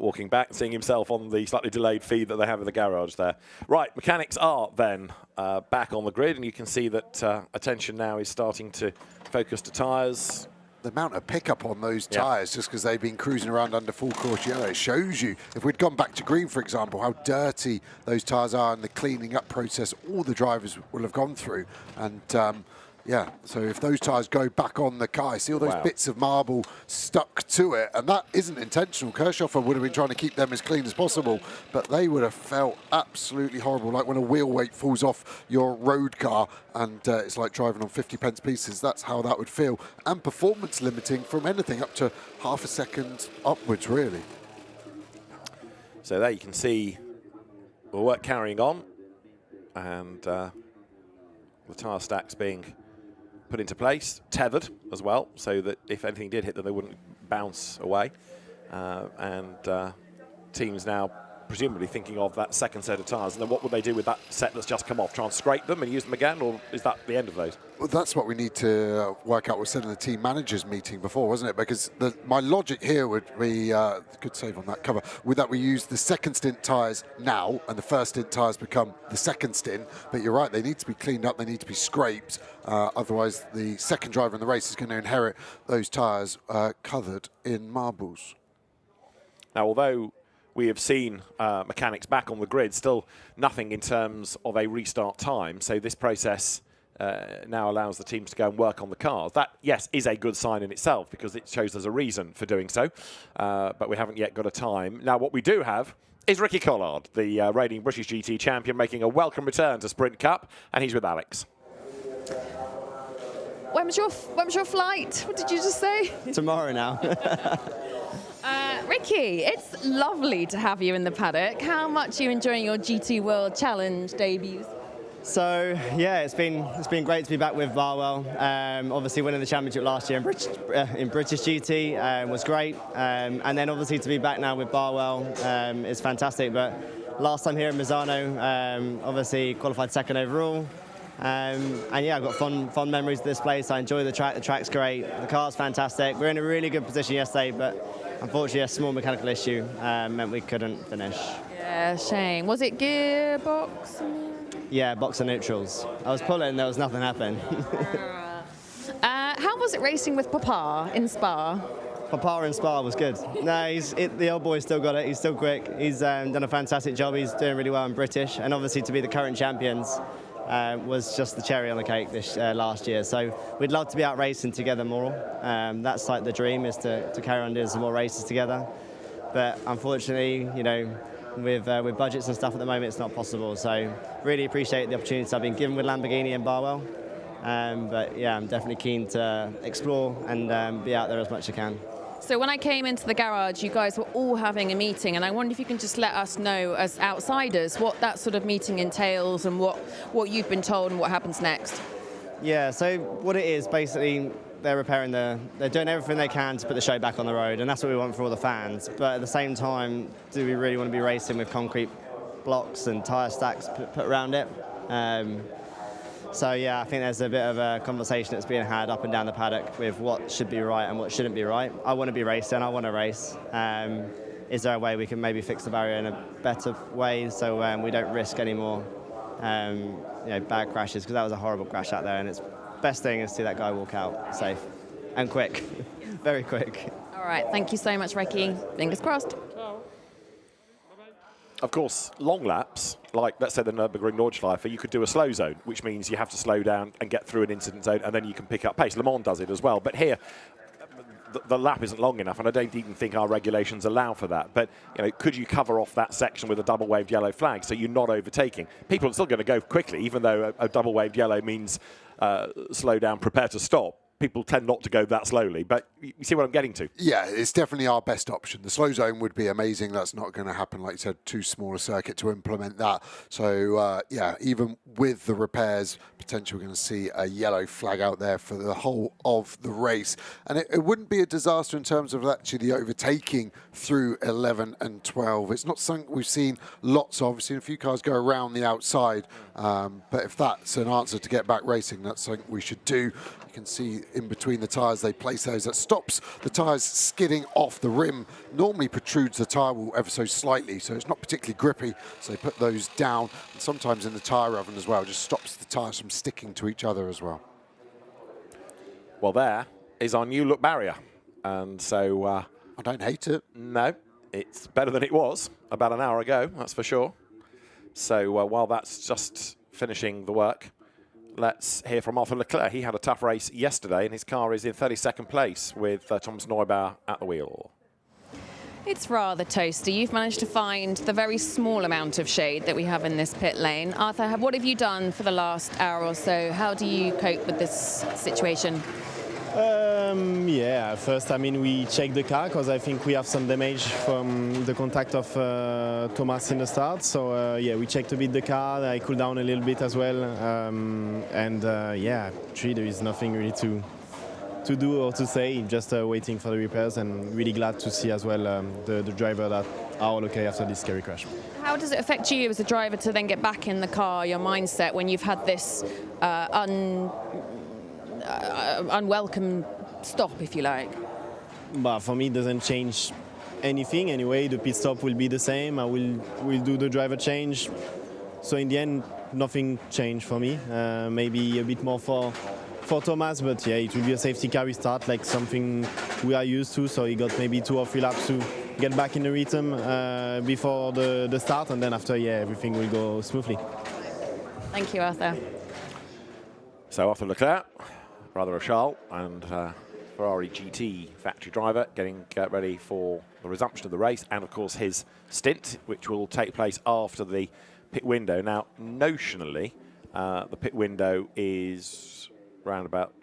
walking back, seeing himself on the slightly delayed feed that they have in the garage there. Right, mechanics are then back on the grid, and you can see that attention now is starting to focus to tyres. The amount of pickup on those tyres, just because they've been cruising around under full course yellow, it shows you, if we'd gone back to green, for example, how dirty those tyres are and the cleaning up process all the drivers will have gone through. And yeah, so if those tyres go back on the car, see all those bits of marble stuck to it, and that isn't intentional. Kirchhofer would have been trying to keep them as clean as possible, but they would have felt absolutely horrible, like when a wheel weight falls off your road car and it's like driving on 50p pieces. That's how that would feel. And performance limiting from anything up to half a second upwards, really. So there you can see the work carrying on, and the tyre stacks being put into place, tethered as well, so that if anything did hit them, they wouldn't bounce away. Teams now presumably thinking of that second set of tyres, and then what would they do with that set that's just come off? Try and scrape them and use them again, or is that the end of those? Well, that's what we need to work out. We said in the team managers meeting before, wasn't it? Because my logic here would be, good save on that cover, with that we use the second stint tyres now, and the first stint tyres become the second stint. But you're right, they need to be cleaned up, they need to be scraped. Otherwise, the second driver in the race is going to inherit those tyres covered in marbles. Now, although we have seen mechanics back on the grid, still nothing in terms of a restart time. So this process now allows the teams to go and work on the cars. That, yes, is a good sign in itself, because it shows there's a reason for doing so. But we haven't yet got a time. Now, what we do have is Ricky Collard, the reigning British GT champion, making a welcome return to Sprint Cup, and he's with Alex. When was your flight? What did you just say? Tomorrow now. Ricky, it's lovely to have you in the paddock. How much are you enjoying your GT World Challenge debuts? So yeah, it's been great to be back with Barwell. Obviously winning the championship last year in British GT was great, and then obviously to be back now with Barwell is fantastic. But last time here in Misano, obviously qualified second overall. And yeah, I've got fond memories of this place. I enjoy the track. The track's great. The car's fantastic. We're in a really good position yesterday, but unfortunately a small mechanical issue meant we couldn't finish. Yeah, shame. Was it gearbox? Yeah, box and neutrals. I was pulling, there was nothing happening. How was it racing with Papa in Spa? Papa in Spa was good. No, the old boy's still got it. He's still quick. He's done a fantastic job. He's doing really well in British, and obviously to be the current champions was just the cherry on the cake this last year. So we'd love to be out racing together more. That's like the dream, is to carry on doing some more races together. But unfortunately, you know, with budgets and stuff at the moment, it's not possible. So really appreciate the opportunities I've been given with Lamborghini and Barwell. But yeah, I'm definitely keen to explore and be out there as much as I can. So when I came into the garage, you guys were all having a meeting, and I wonder if you can just let us know, as outsiders, what that sort of meeting entails and what you've been told and what happens next. Yeah, so what it is, basically, they're doing everything they can to put the show back on the road, and that's what we want for all the fans. But at the same time, do we really want to be racing with concrete blocks and tyre stacks put around it? So yeah, I think there's a bit of a conversation that's being had up and down the paddock with what should be right and what shouldn't be right. I want to be racing, I want to race. Is there a way we can maybe fix the barrier in a better way so we don't risk any more you know, bad crashes? Because that was a horrible crash out there, and it's best thing is to see that guy walk out safe and quick, very quick. All right, thank you so much, Ricky. Fingers crossed. Of course, long laps, like let's say the Nürburgring Nordschleife, you could do a slow zone, which means you have to slow down and get through an incident zone, and then you can pick up pace. Le Mans does it as well, but here the lap isn't long enough, and I don't even think our regulations allow for that. But you know, could you cover off that section with a double waved yellow flag so you're not overtaking? People are still going to go quickly, even though a double waved yellow means slow down, prepare to stop. People tend not to go that slowly, but you see what I'm getting to? Yeah, it's definitely our best option. The slow zone would be amazing. That's not going to happen, like you said, too small a circuit to implement that. So, yeah, even with the repairs, potentially we're going to see a yellow flag out there for the whole of the race. And it wouldn't be a disaster in terms of actually the overtaking through 11 and 12. It's not something we've seen lots of. We've seen a few cars go around the outside. But if that's an answer to get back racing, that's something we should do. You can see in between the tyres they place those. That stops the tyres skidding off the rim. Normally protrudes the tyre wall ever so slightly, so it's not particularly grippy. So they put those down, and sometimes in the tyre oven as well, just stops the tyres from sticking to each other as well. Well, there is our new look barrier, and so I don't hate it. No, it's better than it was about an hour ago, that's for sure. So while that's just finishing the work, let's hear from Arthur Leclerc. He had a tough race yesterday, and his car is in 32nd place with Thomas Neubauer at the wheel. It's rather toasty. You've managed to find the very small amount of shade that we have in this pit lane. Arthur, what have you done for the last hour or so? How do you cope with this situation? Yeah, first, I mean, we checked the car because I think we have some damage from the contact of Thomas in the start. So, yeah, we checked a bit the car. I cooled down a little bit as well. Yeah, actually, there is nothing really to do or to say, just waiting for the repairs, and really glad to see as well the driver that are all okay after this scary crash. How does it affect you as a driver to then get back in the car, your mindset, when you've had this unwelcome stop, if you like? But for me, it doesn't change anything anyway. The pit stop will be the same. I will do the driver change. So in the end, nothing changed for me. Maybe a bit more for Thomas, but yeah, it will be a safety car restart, like something we are used to. So he got maybe 2 or 3 laps to get back in the rhythm before the start, and then after, yeah, everything will go smoothly. Thank you, Arthur. So Arthur Leclerc, brother of Charles, and Ferrari GT factory driver, getting ready for the resumption of the race, and of course his stint, which will take place after the pit window. Now, notionally, the pit window is around about,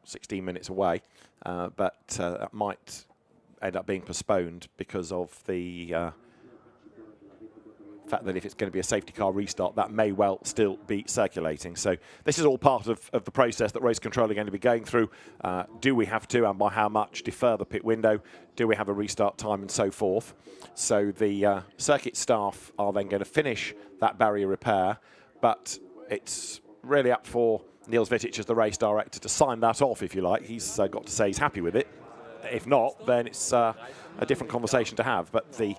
16 minutes away, but that might end up being postponed because of the fact that if it's going to be a safety car restart, that may well still be circulating. So this is all part of the process that race control are going to be going through. Do we have to, and by how much, defer the pit window? Do we have a restart time, and so forth? So the circuit staff are then going to finish that barrier repair, but it's really up for Niels Wittich as the race director to sign that off, if you like. He's got to say he's happy with it. If not, then it's a different conversation to have. But the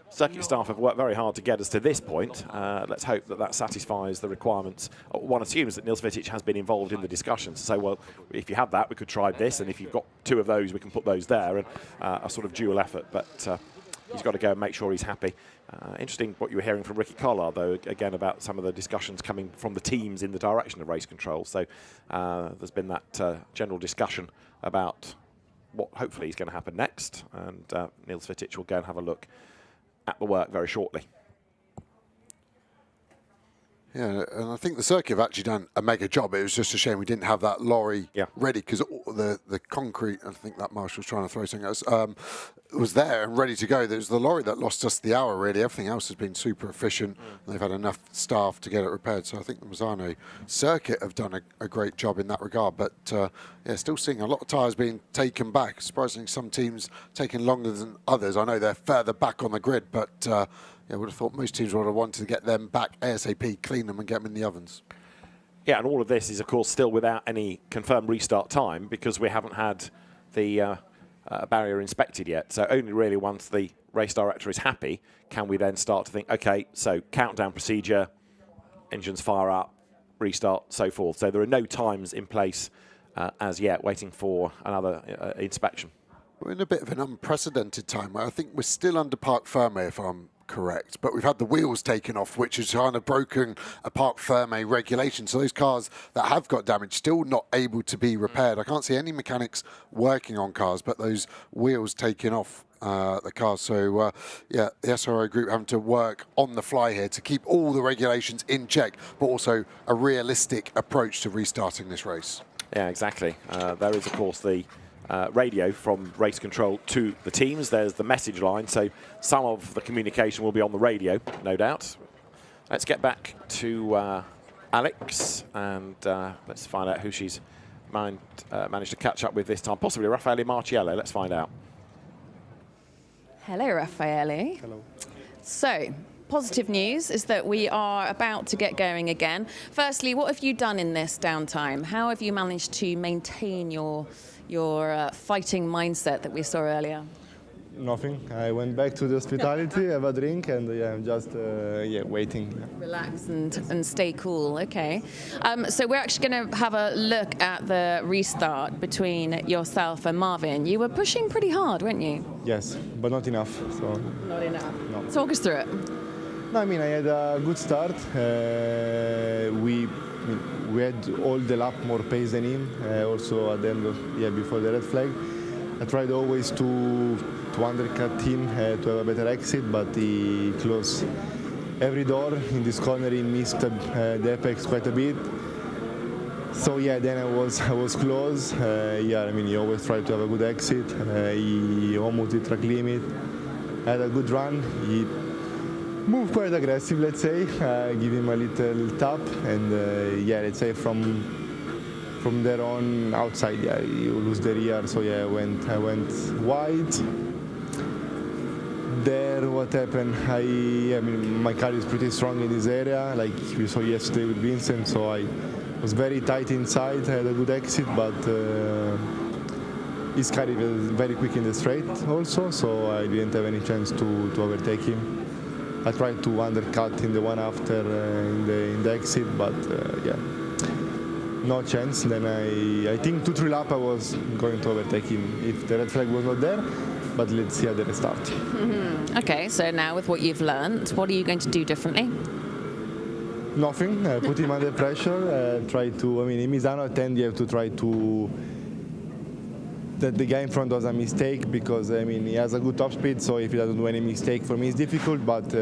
circuit staff have worked very hard to get us to this point. Let's hope that that satisfies the requirements. One assumes that Niels Wittich has been involved in the discussions. So, well, if you have that, we could try this, and if you've got 2 of those, we can put those there, and a sort of dual effort. But he's got to go and make sure he's happy. Interesting what you were hearing from Ricky Collard, though, again, about some of the discussions coming from the teams in the direction of race control. So there's been that general discussion about what hopefully is going to happen next. And Niels Vitic will go and have a look at the work very shortly. Yeah, and I think the circuit have actually done a mega job. It was just a shame we didn't have that lorry ready, because the concrete, I think that Marshall was trying to throw something else, was there and ready to go. There was the lorry that lost us the hour, really. Everything else has been super efficient. And they've had enough staff to get it repaired. So I think the Misano circuit have done a great job in that regard. But yeah, still seeing a lot of tyres being taken back. Surprisingly, some teams taking longer than others. I know they're further back on the grid, but yeah, I would have thought most teams would have wanted to get them back ASAP, clean them and get them in the ovens. Yeah, and all of this is, of course, still without any confirmed restart time, because we haven't had the barrier inspected yet. So only really once the race director is happy can we then start to think, OK, so countdown procedure, engines fire up, restart, so forth. So there are no times in place as yet, waiting for another inspection. We're in a bit of an unprecedented time where I think we're still under parc ferme, if I'm correct, but we've had the wheels taken off, which has kind of broken a parc ferme regulation. So those cars that have got damage still not able to be repaired. I can't see any mechanics working on cars, but those wheels taken off the cars. So yeah, the SRO group having to work on the fly here to keep all the regulations in check, but also a realistic approach to restarting this race. Yeah, exactly. There is, of course, the radio from race control to the teams. There's the message line, so some of the communication will be on the radio, no doubt. Let's get back to Alex, and let's find out who she's managed to catch up with this time. Possibly Raffaele Marciello. Let's find out. Hello, Raffaele. Hello. So, positive news is that we are about to get going again. Firstly, what have you done in this downtime? How have you managed to maintain your fighting mindset that we saw earlier? Nothing. I went back to the hospitality, have a drink, and yeah, I'm just waiting. Relax and stay cool. Okay. So we're actually going to have a look at the restart between yourself and Marvin. You were pushing pretty hard, weren't you? Yes, but not enough. So. Not enough. No. Talk us through it. No, I mean, I had a good start. We had all the lap more pace than him. Also at the end of, before the red flag, I tried always to undercut him to have a better exit, but he closed every door. In this corner, he missed the apex quite a bit. So yeah, then I was close. Yeah, I mean, he always tried to have a good exit. He almost hit track limit. Had a good run. He moved quite aggressive, let's say. Give him a little tap, and yeah, let's say from there on outside, yeah, you lose the rear. So yeah, I went wide. There, what happened? I mean, my car is pretty strong in this area, like we saw yesterday with Vincent. So I was very tight inside. I had a good exit, but his car was very quick in the straight also. So I didn't have any chance to overtake him. I tried to undercut in the one after in the exit, but yeah, no chance. Then I think 2-3 laps I was going to overtake him if the red flag was not there. But let's see at the restart. Mm-hmm. Okay, so now with what you've learned, what are you going to do differently? Nothing. Put him under pressure. Try to. I mean, in Misano at 10, you have to try to. That the guy in front does a mistake, because I mean he has a good top speed. So if he doesn't do any mistake, for me it's difficult. But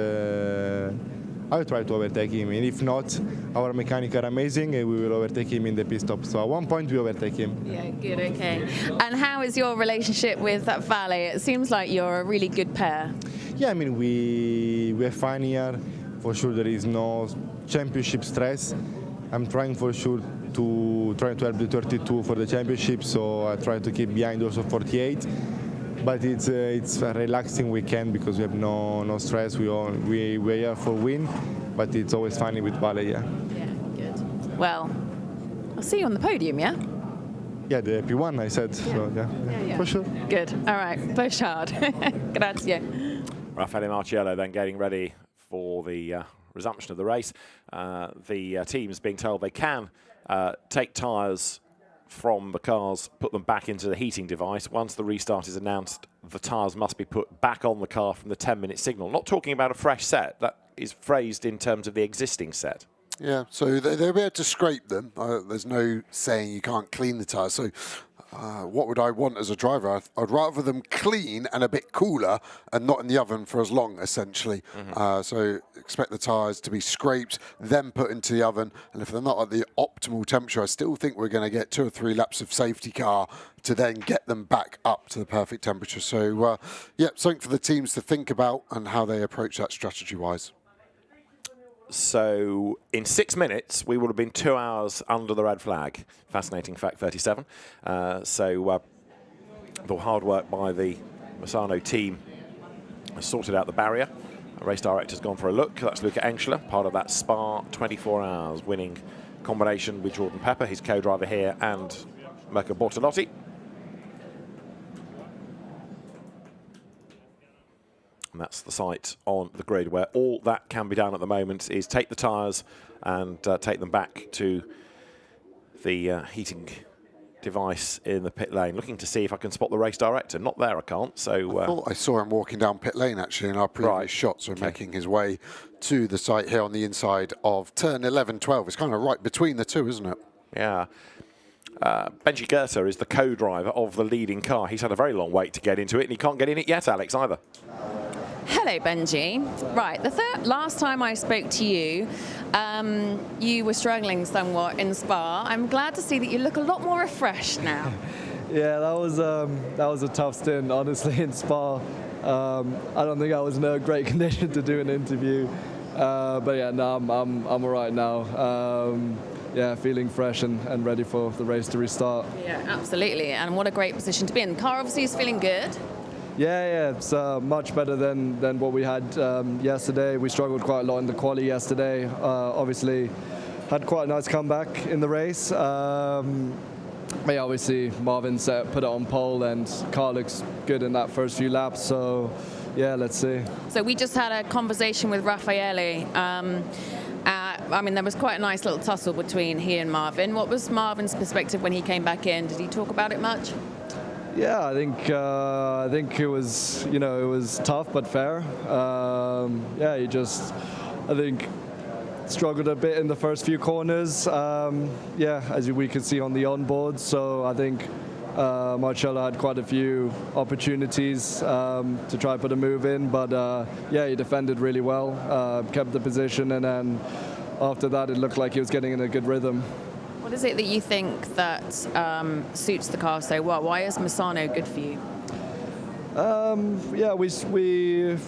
I will try to overtake him. And if not, our mechanics are amazing, and we will overtake him in the pit stop. So at one point we overtake him. Yeah, good. Okay. And how is your relationship with that Vale? It seems like you're a really good pair. Yeah, I mean we're fine here. For sure, there is no championship stress. I'm trying for sure to help the 32 for the championship, so I try to keep behind also 48. But it's a relaxing weekend because we have no stress. We're here for win, but it's always funny with Vale. Yeah. Yeah, good. Well, I'll see you on the podium, yeah? Yeah, the P1 I said. Yeah. So yeah, for sure. Good. All right, push hard. Grazie. Raffaele Marciello then getting ready for the resumption of the race. The teams being told they can take tyres from the cars, put them back into the heating device. Once the restart is announced, the tyres must be put back on the car from the 10-minute signal. Not talking about a fresh set. That is phrased in terms of the existing set. Yeah, so they'll be able to scrape them. There's no saying you can't clean the tyres. So what would I want as a driver? I'd rather them clean and a bit cooler and not in the oven for as long, essentially. So expect the tyres to be scraped, then put into the oven. And if they're not at the optimal temperature, I still think we're going to get 2 or 3 laps of safety car to then get them back up to the perfect temperature. So, yeah, something for the teams to think about and how they approach that strategy-wise. So in 6 minutes, we would have been 2 hours under the red flag. Fascinating fact 37. The hard work by the Misano team has sorted out the barrier. The race director's gone for a look. That's Luca Engschler, part of that Spa 24 hours winning combination with Jordan Pepper, his co-driver here, and Mirko Bortolotti. And that's the site on the grid where all that can be done at the moment is take the tyres and take them back to the heating device in the pit lane. Looking to see if I can spot the race director. Not there, I can't. So I thought I saw him walking down pit lane actually in our previous shot, so making his way to the site here on the inside of turn 11-12. It's kind of right between the two, isn't it? Yeah. Benji Goethe is the co-driver of the leading car. He's had a very long wait to get into it, and he can't get in it yet, Alex, either. Hello, Benji. Right, last time I spoke to you, you were struggling somewhat in Spa. I'm glad to see that you look a lot more refreshed now. Yeah, that was a tough stint, honestly, in Spa. I don't think I was in a great condition to do an interview, but yeah, no, I'm all right now. Yeah, feeling fresh and ready for the race to restart. Yeah, absolutely, and what a great position to be in. The car obviously is feeling good. Yeah, it's much better than what we had yesterday. We struggled quite a lot in the quali yesterday. Obviously, had quite a nice comeback in the race. But yeah, obviously, Marvin put it on pole, and car looks good in that first few laps. So, yeah, let's see. So we just had a conversation with Raffaele. I mean, there was quite a nice little tussle between he and Marvin. What was Marvin's perspective when he came back in? Did he talk about it much? Yeah, I think it was, it was tough but fair. Yeah, he just, I think, struggled a bit in the first few corners. Yeah, as we could see on the onboard. So I think Marcello had quite a few opportunities to try put a move in, but yeah, he defended really well, kept the position, and then after that, it looked like he was getting in a good rhythm. What is it that you think that suits the car so well? Why is Misano good for you? Yeah, we're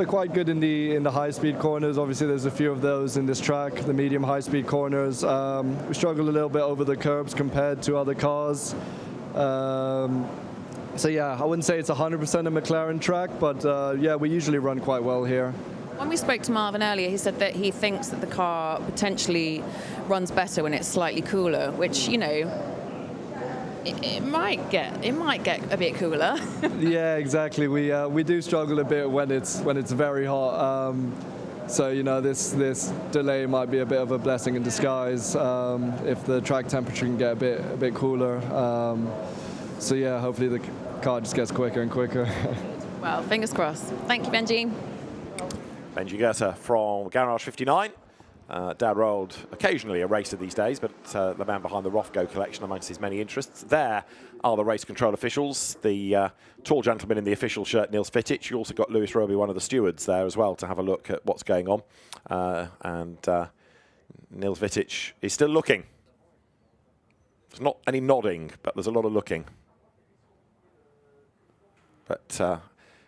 quite good in the high-speed corners. Obviously, there's a few of those in this track, the medium high-speed corners. We struggle a little bit over the curbs compared to other cars. So yeah, I wouldn't say it's 100% a McLaren track, but yeah, we usually run quite well here. When we spoke to Marvin earlier, he said that he thinks that the car potentially runs better when it's slightly cooler, which, it might get a bit cooler. Yeah, exactly. We do struggle a bit when it's very hot. So this delay might be a bit of a blessing in disguise if the track temperature can get a bit cooler. So yeah, hopefully the car just gets quicker and quicker. Well, fingers crossed. Thank you, Benji. Benji Goethe from Garage 59. Dad rolled occasionally a racer these days, but the man behind the Rothko collection amongst his many interests. There are the race control officials. The tall gentleman in the official shirt, Nils Vitic. You also got Lewis Roby, one of the stewards, there as well to have a look at what's going on. And Nils Vitic is still looking. There's not any nodding, but there's a lot of looking. But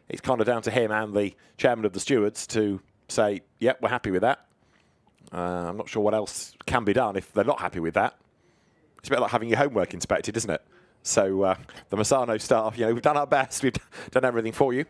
it's kind of down to him and the chairman of the stewards to say, yep, we're happy with that. I'm not sure what else can be done if they're not happy with that. It's a bit like having your homework inspected, isn't it? So the Misano staff, we've done our best. We've done everything for you.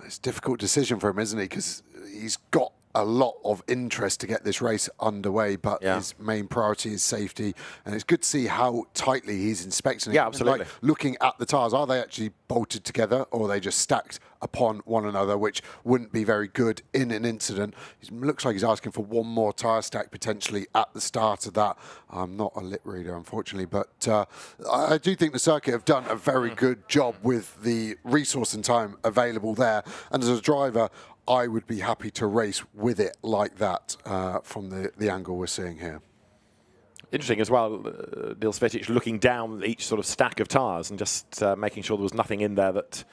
It's a difficult decision for him, isn't he? Because he's got a lot of interest to get this race underway, but his main priority is safety, and it's good to see how tightly he's inspecting it. Yeah, absolutely. Like looking at the tyres, are they actually bolted together, or are they just stacked upon one another, which wouldn't be very good in an incident. It looks like he's asking for one more tyre stack potentially at the start of that. I'm not a lit reader, unfortunately, but I do think the circuit have done a very good job with the resource and time available there. And as a driver, I would be happy to race with it like that from the angle we're seeing here. Interesting as well, Niels Vitic looking down each sort of stack of tyres and just making sure there was nothing in there that,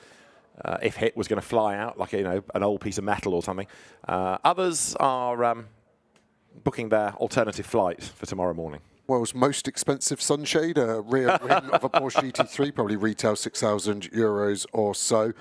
if hit, was going to fly out like an old piece of metal or something. Others are booking their alternative flight for tomorrow morning. World's most expensive sunshade, a rear wing of a Porsche GT3, probably retail €6,000 or so.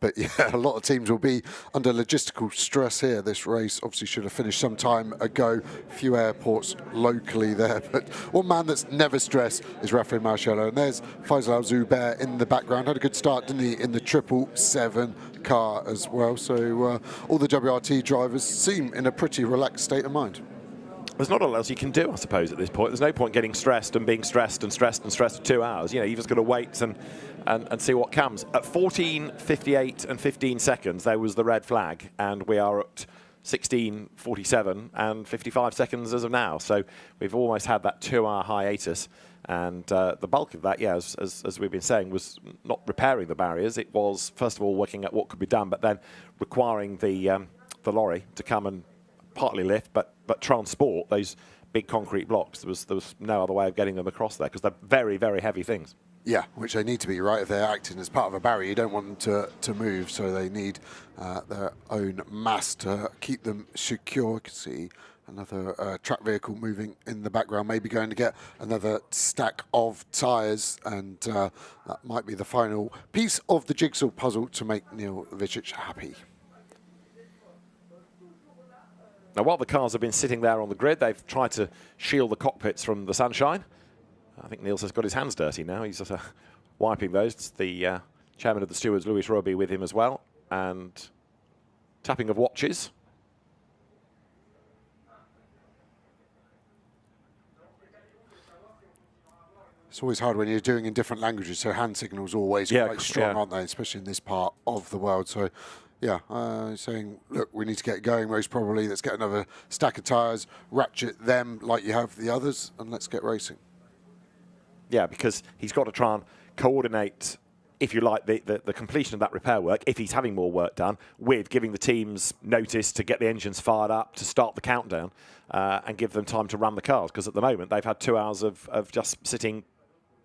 But yeah, a lot of teams will be under logistical stress here. This race obviously should have finished some time ago. A few airports locally there. But one man that's never stressed is Rafael Marcello. And there's Faisal Al-Zubair in the background. Had a good start, didn't he, in the 777 car as well. So all the WRT drivers seem in a pretty relaxed state of mind. There's not a lot else you can do, I suppose, at this point. There's no point getting stressed and being stressed and stressed and stressed for 2 hours. You've just got to wait and see what comes. At 14:58 and 15 seconds, there was the red flag, and we are at 16:47 and 55 seconds as of now. So we've almost had that 2-hour hiatus. And the bulk of that, as we've been saying, was not repairing the barriers. It was, first of all, working at what could be done, but then requiring the lorry to come and partly lift, but transport those big concrete blocks. There was no other way of getting them across there because they're very, very heavy things. Yeah, which they need to be, right? If they're acting as part of a barrier, you don't want them to move, so they need their own mass to keep them secure. You can see another track vehicle moving in the background, maybe going to get another stack of tyres, and that might be the final piece of the jigsaw puzzle to make Niels Vitic happy. Now, while the cars have been sitting there on the grid, they've tried to shield the cockpits from the sunshine. I think Niels has got his hands dirty now. He's just wiping those. The chairman of the stewards, Luis Roby, with him as well. And tapping of watches. It's always hard when you're doing in different languages, so hand signals always quite strong, aren't they, especially in this part of the world. So, yeah, saying, look, we need to get going most probably. Let's get another stack of tyres, ratchet them like you have the others, and let's get racing. Yeah, because he's got to try and coordinate, if you like, the completion of that repair work, if he's having more work done, with giving the teams notice to get the engines fired up, to start the countdown, and give them time to run the cars. Because at the moment, they've had 2 hours of just sitting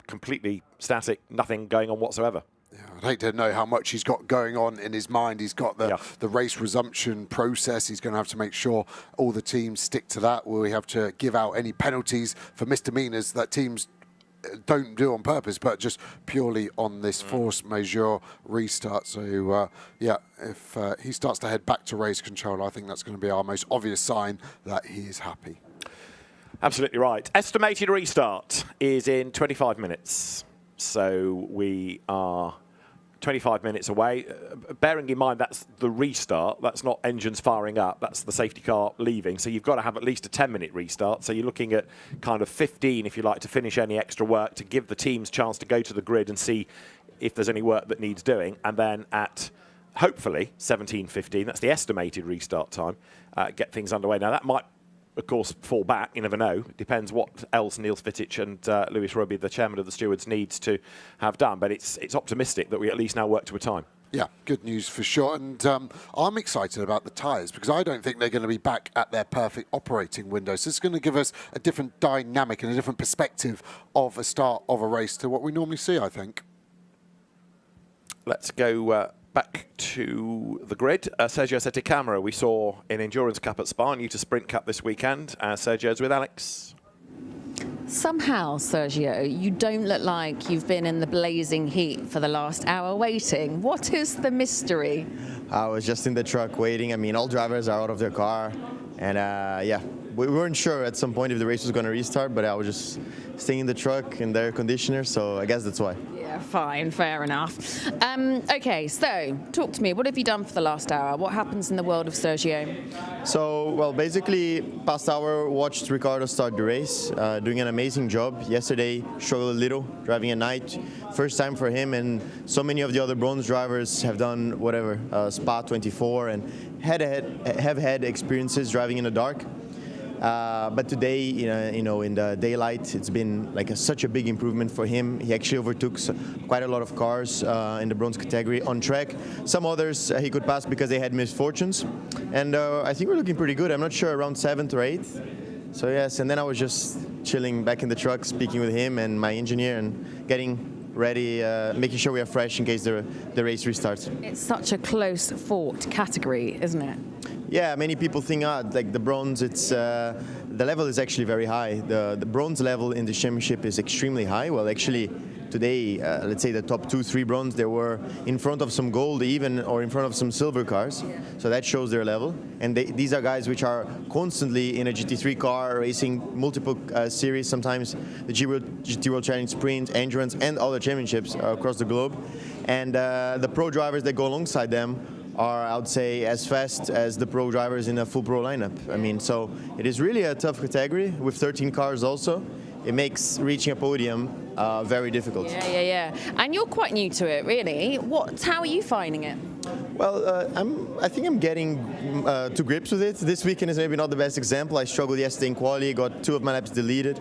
completely static, nothing going on whatsoever. Yeah, I'd hate to know how much he's got going on in his mind. He's got the race resumption process. He's going to have to make sure all the teams stick to that. Will we have to give out any penalties for misdemeanors that teams don't do on purpose, but just purely on this force majeure restart? So, yeah, if he starts to head back to race control, I think that's going to be our most obvious sign that he is happy. Absolutely right. Estimated restart is in 25 minutes. So we are 25 minutes away. Bearing in mind that's the restart, that's not engines firing up, that's the safety car leaving. So you've got to have at least a 10-minute restart. So you're looking at kind of 15, if you like, to finish any extra work, to give the teams chance to go to the grid and see if there's any work that needs doing. And then at hopefully 17:15, that's the estimated restart time, get things underway. Now that might, of course, fall back. You never know. It depends what else Niels Vitic and Luis Roby, the chairman of the stewards, needs to have done. But it's optimistic that we at least now work to a time. Yeah, good news for sure. And I'm excited about the tyres because I don't think they're going to be back at their perfect operating window. So it's going to give us a different dynamic and a different perspective of a start of a race to what we normally see, I think. Let's go back to the grid. Sergio Settecamera we saw in Endurance Cup at Spa, new to Sprint Cup this weekend. Sergio's with Alex. Somehow, Sergio, you don't look like you've been in the blazing heat for the last hour waiting. What is the mystery? I was just in the truck waiting. I mean, all drivers are out of their car. And yeah, we weren't sure at some point if the race was going to restart, but I was just staying in the truck in the air conditioner, so I guess that's why. Yeah, Yeah, fine, fair enough. Okay, so talk to me. What have you done for the last hour? What happens in the world of Sergio? So, well, basically, past hour, watched Ricardo start the race, doing an amazing job. Yesterday, struggled a little, driving at night. First time for him, and so many of the other bronze drivers have done whatever, Spa 24, and have had experiences driving in the dark. But today, you know, in the daylight, it's been like such a big improvement for him. He actually overtook quite a lot of cars in the bronze category on track. Some others he could pass because they had misfortunes. And I think we're looking pretty good. I'm not sure, around 7th or 8th. So yes, and then I was just chilling back in the truck, speaking with him and my engineer and getting ready, making sure we are fresh in case the race restarts. It's such a close fought category, isn't it? Yeah, many people think like the bronze, it's the level is actually very high. The bronze level in the championship is extremely high. Well, actually today, let's say the top 2-3 bronze, they were in front of some gold even, or in front of some silver cars. So that shows their level. And these are guys which are constantly in a GT3 car, racing multiple series, sometimes the GT World Challenge Sprint, Endurance, and other championships across the globe. And the pro drivers that go alongside them are, I would say, as fast as the pro drivers in a full pro lineup. I mean, so it is really a tough category with 13 cars also. It makes reaching a podium very difficult. Yeah. And you're quite new to it, really. How are you finding it? Well, I think I'm getting to grips with it. This weekend is maybe not the best example. I struggled yesterday in quali, got 2 of my laps deleted.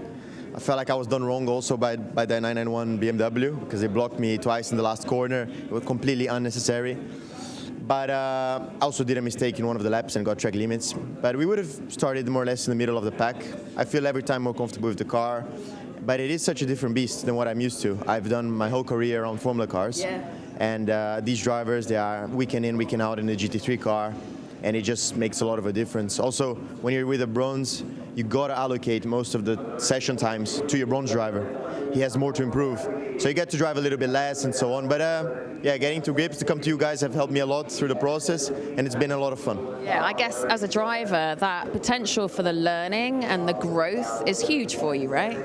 I felt like I was done wrong also by the 991 BMW because they blocked me twice in the last corner. It was completely unnecessary. But I also did a mistake in one of the laps and got track limits. But we would have started more or less in the middle of the pack. I feel every time more comfortable with the car. But it is such a different beast than what I'm used to. I've done my whole career on Formula cars. Yeah. And these drivers, they are weekend in, weekend out in the GT3 car. And it just makes a lot of a difference. Also, when you're with a bronze, you got to allocate most of the session times to your bronze driver. He has more to improve. So you get to drive a little bit less and so on. But yeah, getting to grips to come to you guys have helped me a lot through the process, and it's been a lot of fun. Yeah, I guess as a driver, that potential for the learning and the growth is huge for you, right?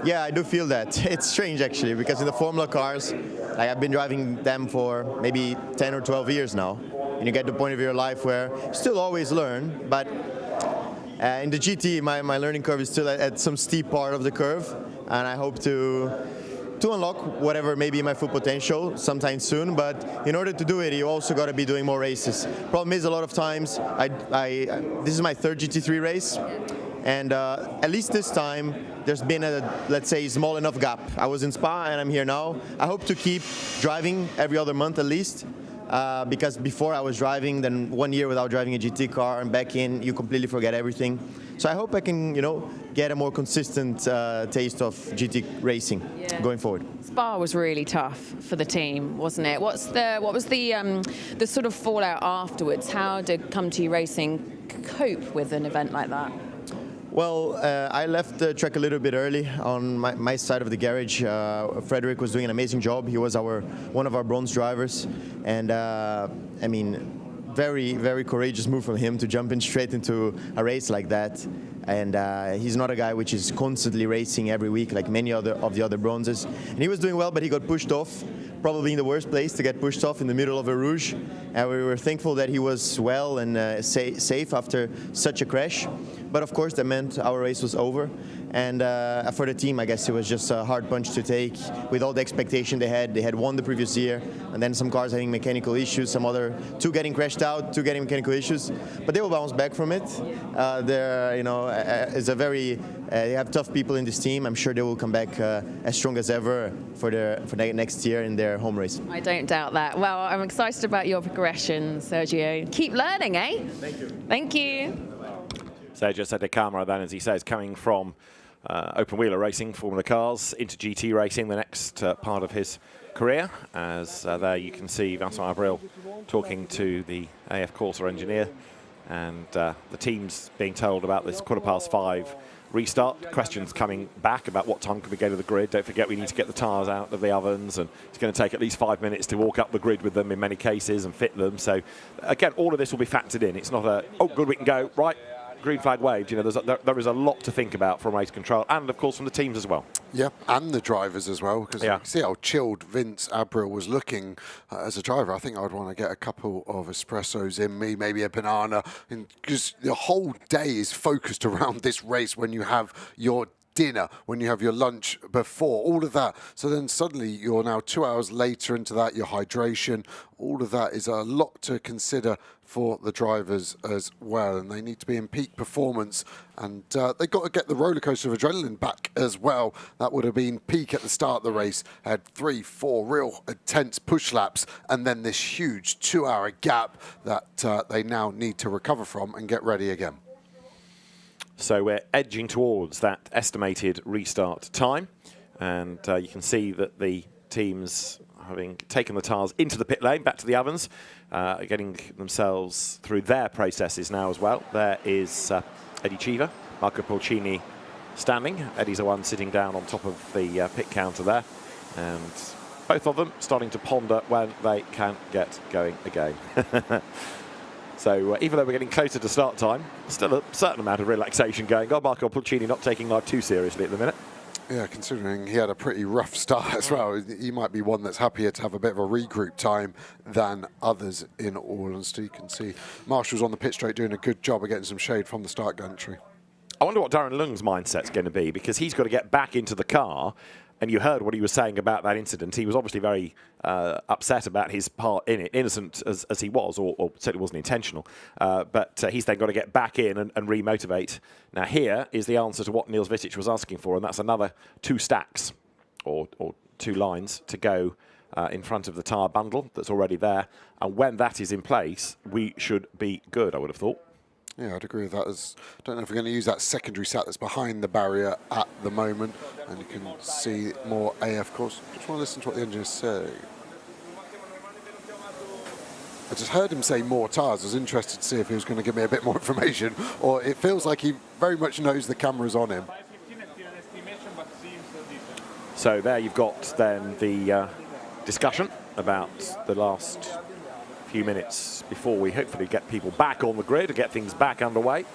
Yeah, I do feel that. It's strange actually, because in the Formula cars, like I've been driving them for maybe 10 or 12 years now. And you get to the point of your life where you still always learn, but in the GT, my learning curve is still at some steep part of the curve, and I hope to unlock whatever may be my full potential sometime soon. But in order to do it, you also got to be doing more races. Problem is, a lot of times, this is my 3rd GT3 race, and at least this time, there's been a, let's say, small enough gap. I was in Spa and I'm here now. I hope to keep driving every other month at least. Because before I was driving, then 1 year without driving a GT car, and back in, you completely forget everything. So I hope I can, get a more consistent taste of GT racing going forward. Spa was really tough for the team, wasn't it? What was the sort of fallout afterwards? How did Come To You Racing cope with an event like that? Well, I left the track a little bit early on my side of the garage. Frederick was doing an amazing job. He was one of our bronze drivers, and I mean, very, very courageous move from him to jump in straight into a race like that. And he's not a guy which is constantly racing every week like many of the other bronzes. And he was doing well, but he got pushed off, probably in the worst place to get pushed off, in the middle of a Rouge. And we were thankful that he was well and safe after such a crash. But of course, that meant our race was over. And for the team, I guess it was just a hard punch to take with all the expectation they had. They had won the previous year, and then some cars having mechanical issues, some other 2 getting crashed out, 2 getting mechanical issues. But they will bounce back from it. It's a very they have tough people in this team. I'm sure they will come back as strong as ever for next year in their home race. I don't doubt that. Well, I'm excited about your progression, Sergio. Keep learning, eh? Thank you. Thank you. Sergio said to camera then, as he says, coming from open wheeler racing, Formula cars, into GT racing, the next part of his career. As there you can see Vincent Avril talking to the AF Corsa engineer, and the team's being told about this 5:15 restart. Questions coming back about what time can we go to the grid. Don't forget we need to get the tyres out of the ovens, and it's going to take at least 5 minutes to walk up the grid with them in many cases and fit them. So again, all of this will be factored in. It's not oh good, we can go, right, green flag waved, you know, there is a lot to think about from race control, and of course from the teams as well. Yeah, and the drivers as well, because you can see how chilled Vince Abril was looking as a driver. I think I'd want to get a couple of espressos in me, maybe a banana, because the whole day is focused around this race when you have your dinner, when you have your lunch before, all of that. So then suddenly you're now 2 hours later into that, your hydration, all of that is a lot to consider for the drivers as well, and they need to be in peak performance, and they've got to get the roller coaster of adrenaline back as well. That would have been peak at the start of the race, had 3-4 real intense push laps, and then this huge 2 hour gap that they now need to recover from and get ready again. So we're edging towards that estimated restart time, and you can see that the teams, having taken the tires into the pit lane, back to the ovens, getting themselves through their processes now as well. There is Eddie Cheever, Marco Pulcini standing. Eddie's the one sitting down on top of the pit counter there, and both of them starting to ponder when they can get going again. So even though we're getting closer to start time, still a certain amount of relaxation going on. Marco Pulcini not taking life too seriously at the minute. Yeah, considering he had a pretty rough start as well, he might be one that's happier to have a bit of a regroup time than others, in all honesty. You can see Marshall's on the pit straight doing a good job of getting some shade from the start gantry. I wonder what Darren Lung's mindset's going to be, because he's got to get back into the car. And you heard what he was saying about that incident. He was obviously very upset about his part in it, innocent as he was, or certainly wasn't intentional. But he's then got to get back in and re-motivate. Now here is the answer to what Niels Vitic was asking for, and that's another 2 stacks or 2 lines to go in front of the tyre bundle that's already there. And when that is in place, we should be good, I would have thought. Yeah, I'd agree with that. I don't know if we're going to use that secondary sat that's behind the barrier at the moment. And you can see more AF course. Just want to listen to what the engineers say. I just heard him say more tyres. I was interested to see if he was going to give me a bit more information, or it feels like he very much knows the camera's on him. So there you've got then the discussion about the last few minutes before we hopefully get people back on the grid and get things back underway.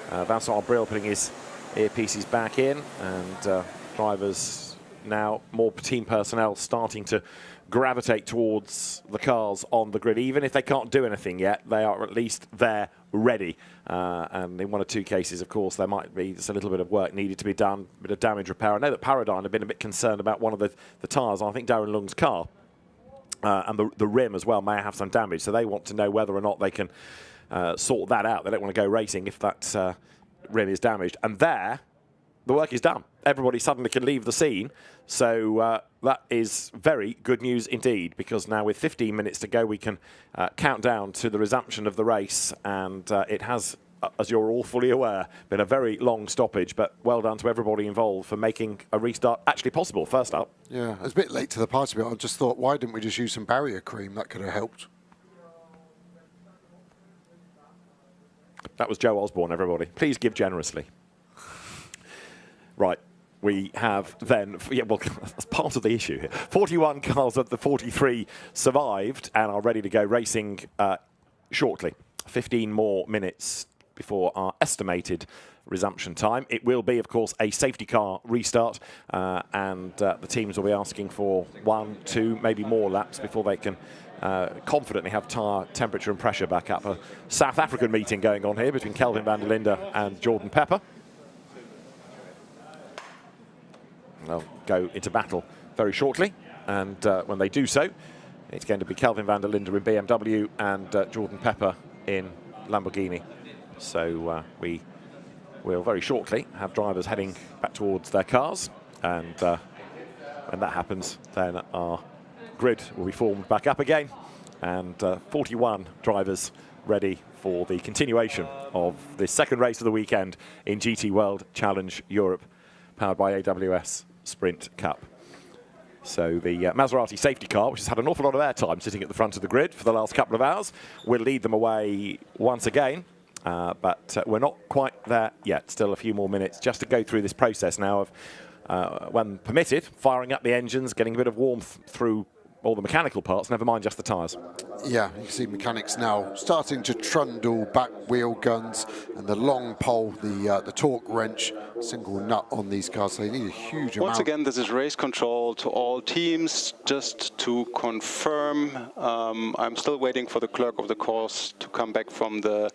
Vincent Abril putting his earpieces back in, and drivers now, more team personnel starting to gravitate towards the cars on the grid. Even if they can't do anything yet, they are at least there ready. And in 1 or 2 cases, of course, there might be just a little bit of work needed to be done, a bit of damage repair. I know that Paradigm have been a bit concerned about one of the tyres on, I think, Darren Lung's car. And the rim as well may have some damage, so they want to know whether or not they can sort that out. They don't want to go racing if that rim is damaged. And there, the work is done. Everybody suddenly can leave the scene. So that is very good news indeed, because now with 15 minutes to go, we can count down to the resumption of the race. And it has, as you're all fully aware, been a very long stoppage, but well done to everybody involved for making a restart actually possible. First up. Yeah, I was a bit late to the party, but I just thought, why didn't we just use some barrier cream? That could have helped. That was Joe Osborne, everybody. Please give generously. Right. We have then, yeah, well, that's part of the issue here. 41 cars of the 43 survived and are ready to go racing shortly. 15 more minutes before our estimated resumption time. It will be, of course, a safety car restart, and the teams will be asking for 1, 2, maybe more laps before they can confidently have tyre temperature and pressure back up. A South African meeting going on here between Kelvin van der Linde and Jordan Pepper. They'll go into battle very shortly, and when they do so, it's going to be Kelvin van der Linde in BMW and Jordan Pepper in Lamborghini. So we will very shortly have drivers heading back towards their cars, and when that happens, then our grid will be formed back up again, and 41 drivers ready for the continuation of the second race of the weekend in GT World Challenge Europe, powered by AWS Sprint Cup. So the Maserati safety car, which has had an awful lot of airtime sitting at the front of the grid for the last couple of hours, will lead them away once again. But we're not quite there yet. Still a few more minutes just to go through this process now of, when permitted, firing up the engines, getting a bit of warmth through all the mechanical parts, never mind just the tyres. Yeah, you can see mechanics now starting to trundle back wheel guns and the long pole, the torque wrench, single nut on these cars. So they need a huge amount. Once again, this is race control to all teams. Just to confirm, I'm still waiting for the clerk of the course to come back from the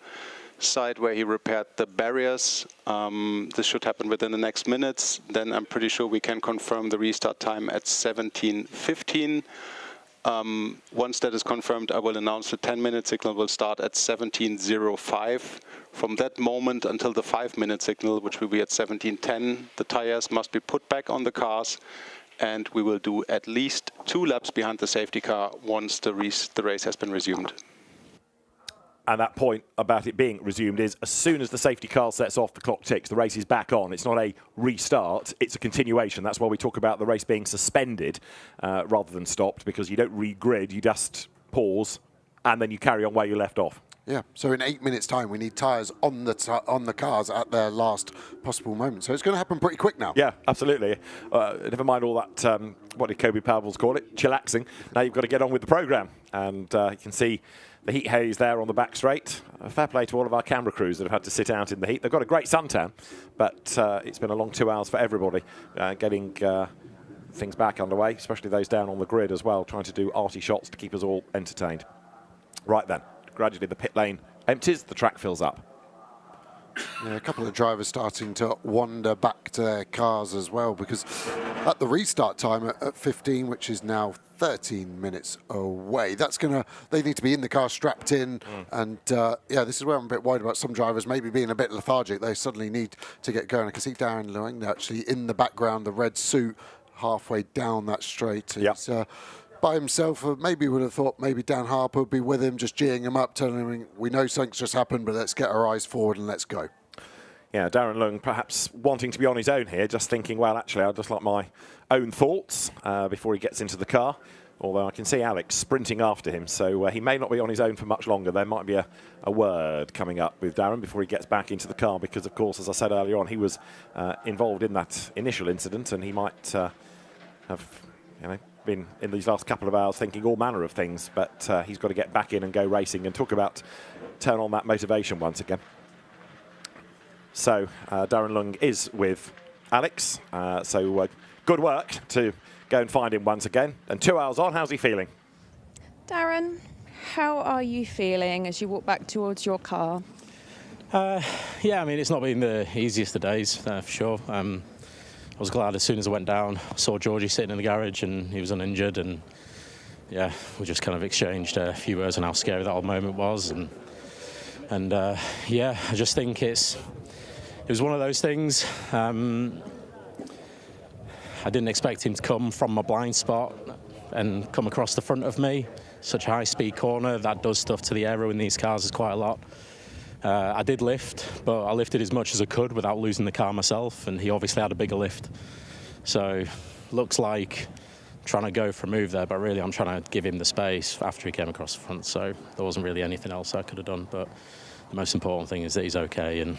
side where he repaired the barriers. This should happen within the next minutes. Then I'm pretty sure we can confirm the restart time at 17:15. Once that is confirmed, I will announce the 10-minute signal will start at 17:05. From that moment until the 5-minute signal, which will be at 17:10, the tires must be put back on the cars, and we will do at least 2 laps behind the safety car once the race has been resumed. And that point about it being resumed is as soon as the safety car sets off, the clock ticks, the race is back on. It's not a restart, it's a continuation. That's why we talk about the race being suspended rather than stopped, because you don't re-grid, you just pause and then you carry on where you left off. Yeah, so in 8 minutes' time, we need tyres on the cars at their last possible moment. So it's going to happen pretty quick now. Yeah, absolutely. Never mind all that, what did Kobe Powell's call it, chillaxing. Now you've got to get on with the programme. And you can see the heat haze there on the back straight. Fair play to all of our camera crews that have had to sit out in the heat. They've got a great suntan, but it's been a long 2 hours for everybody getting things back underway, especially those down on the grid as well, trying to do arty shots to keep us all entertained. Right then, gradually the pit lane empties, the track fills up. Yeah, a couple of drivers starting to wander back to their cars as well, because at the restart time at 15, which is now 13 minutes away, they need to be in the car strapped in. And yeah, this is where I'm a bit worried about some drivers maybe being a bit lethargic. They suddenly need to get going. I can see Darren Lewing actually in the background, the red suit, halfway down that straight. He's by himself. Maybe would have thought maybe Dan Harper would be with him, just geeing him up, telling him we know something's just happened, but let's get our eyes forward and let's go. Yeah, Darren Lung perhaps wanting to be on his own here, just thinking, well, actually, I'd just like my own thoughts before he gets into the car. Although I can see Alex sprinting after him, so he may not be on his own for much longer. There might be a word coming up with Darren before he gets back into the car, because, of course, as I said earlier on, he was involved in that initial incident, and he might have, been in these last couple of hours thinking all manner of things, but he's got to get back in and go racing and talk about turn on that motivation once again. So Darren Lung is with Alex, so good work to go and find him once again. And 2 hours on, how's he feeling? Darren, how are you feeling as you walk back towards your car? Yeah, I mean, it's not been the easiest of days, for sure. I was glad as soon as I went down, I saw Georgie sitting in the garage and he was uninjured, and yeah, we just kind of exchanged a few words on how scary that whole moment was, and yeah, I just think it was one of those things. I didn't expect him to come from my blind spot and come across the front of me. Such a high-speed corner, that does stuff to the aero in these cars is quite a lot. I did lift, but I lifted as much as I could without losing the car myself, and he obviously had a bigger lift. So looks like trying to go for a move there, but really I'm trying to give him the space after he came across the front, so there wasn't really anything else I could have done. But the most important thing is that he's okay, and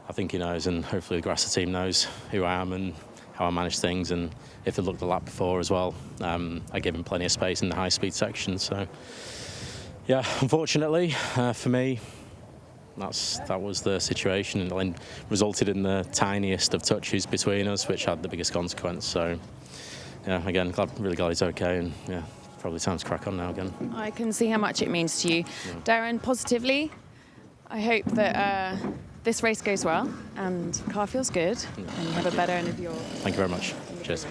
I think he knows, and hopefully the Grasser team knows who I am and how I manage things, and if they looked the lap before as well, I gave him plenty of space in the high-speed section. So yeah, unfortunately for me, that was the situation, and resulted in the tiniest of touches between us, which had the biggest consequence. So yeah, again, really glad he's okay, and yeah, probably time to crack on now again. I can see how much it means to you. Darren, positively, I hope that this race goes well and the car feels good and you have a better end of your... Thank you very much. Cheers.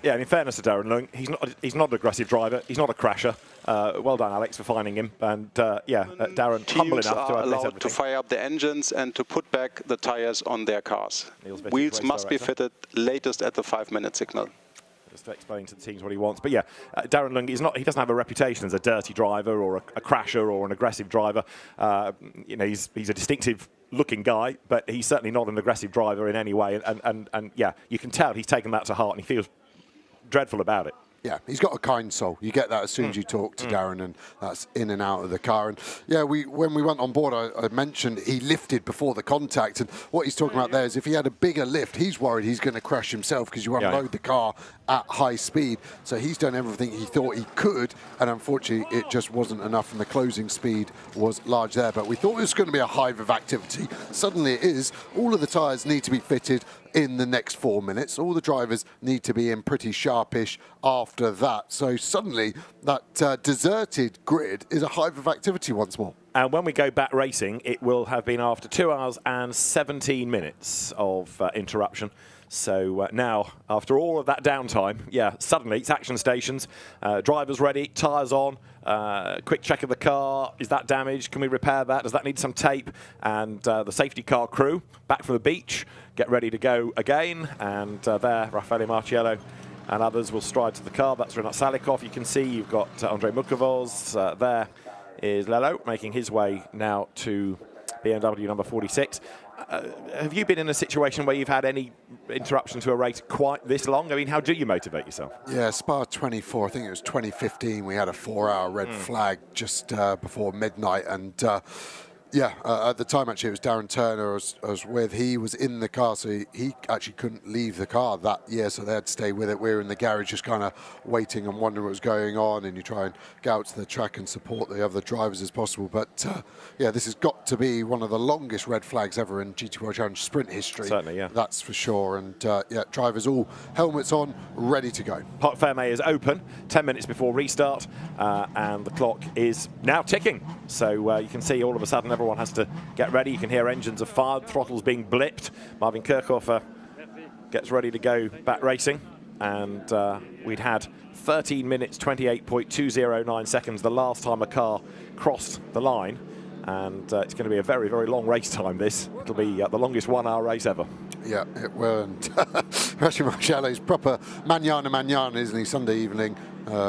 Yeah, and in fairness to Darren Lung, he's not an aggressive driver. He's not a crasher. Well done, Alex, for finding him. And yeah, Darren, humble enough to admit everything. To fire up the engines and to put back the tires on their cars. Wheels must be fitted latest at the 5-minute signal. Just to explain to the teams what he wants. But yeah, Darren Lung, he doesn't have a reputation as a dirty driver or a crasher or an aggressive driver. He's a distinctive looking guy, but he's certainly not an aggressive driver in any way. And yeah, you can tell he's taken that to heart and he feels dreadful about it. Yeah, he's got a kind soul. You get that as soon as you talk to Darren, and that's in and out of the car. And yeah, when we went on board, I mentioned he lifted before the contact, and what he's talking about there is if he had a bigger lift, he's worried he's going to crash himself because you unload the car at high speed. So he's done everything he thought he could, and unfortunately it just wasn't enough, and the closing speed was large there. But we thought it was going to be a hive of activity. Suddenly it is. All of the tyres need to be fitted in the next 4 minutes. All the drivers need to be in pretty sharpish after that. So suddenly that deserted grid is a hive of activity once more. And when we go back racing, it will have been after 2 hours and 17 minutes of interruption. So now, after all of that downtime, suddenly it's action stations. Drivers ready, tyres on, quick check of the car. Is that damaged? Can we repair that? Does that need some tape? And the safety car crew back from the beach, get ready to go again. And there, Raffaele Marciello and others will stride to the car. That's Renat Salikov. You can see you've got Andrei Mukovoz. There is Lello making his way now to BMW number 46. Have you been in a situation where you've had any interruption to a race quite this long? I mean, how do you motivate yourself? Yeah, Spa 24, I think it was 2015, we had a 4-hour red flag just before midnight, and at the time, actually, it was Darren Turner I was with. He was in the car, so he actually couldn't leave the car that year, so they had to stay with it. We were in the garage just kind of waiting and wondering what was going on, and you try and get out to the track and support the other drivers as possible. But, this has got to be one of the longest red flags ever in GT World Challenge sprint history. Certainly, yeah. That's for sure. And, drivers all helmets on, ready to go. Parc Fermé is open 10 minutes before restart, and the clock is now ticking. So you can see all of a sudden everyone has to get ready. You can hear engines are fired, throttles being blipped. Marvin Kirchhofer gets ready to go back racing. And we'd had 13 minutes, 28.209 seconds the last time a car crossed the line. And it's going to be a very, very long race time, this. It'll be the longest 1-hour race ever. Yeah, it will. And Marciello's proper manana, isn't he? Sunday evening.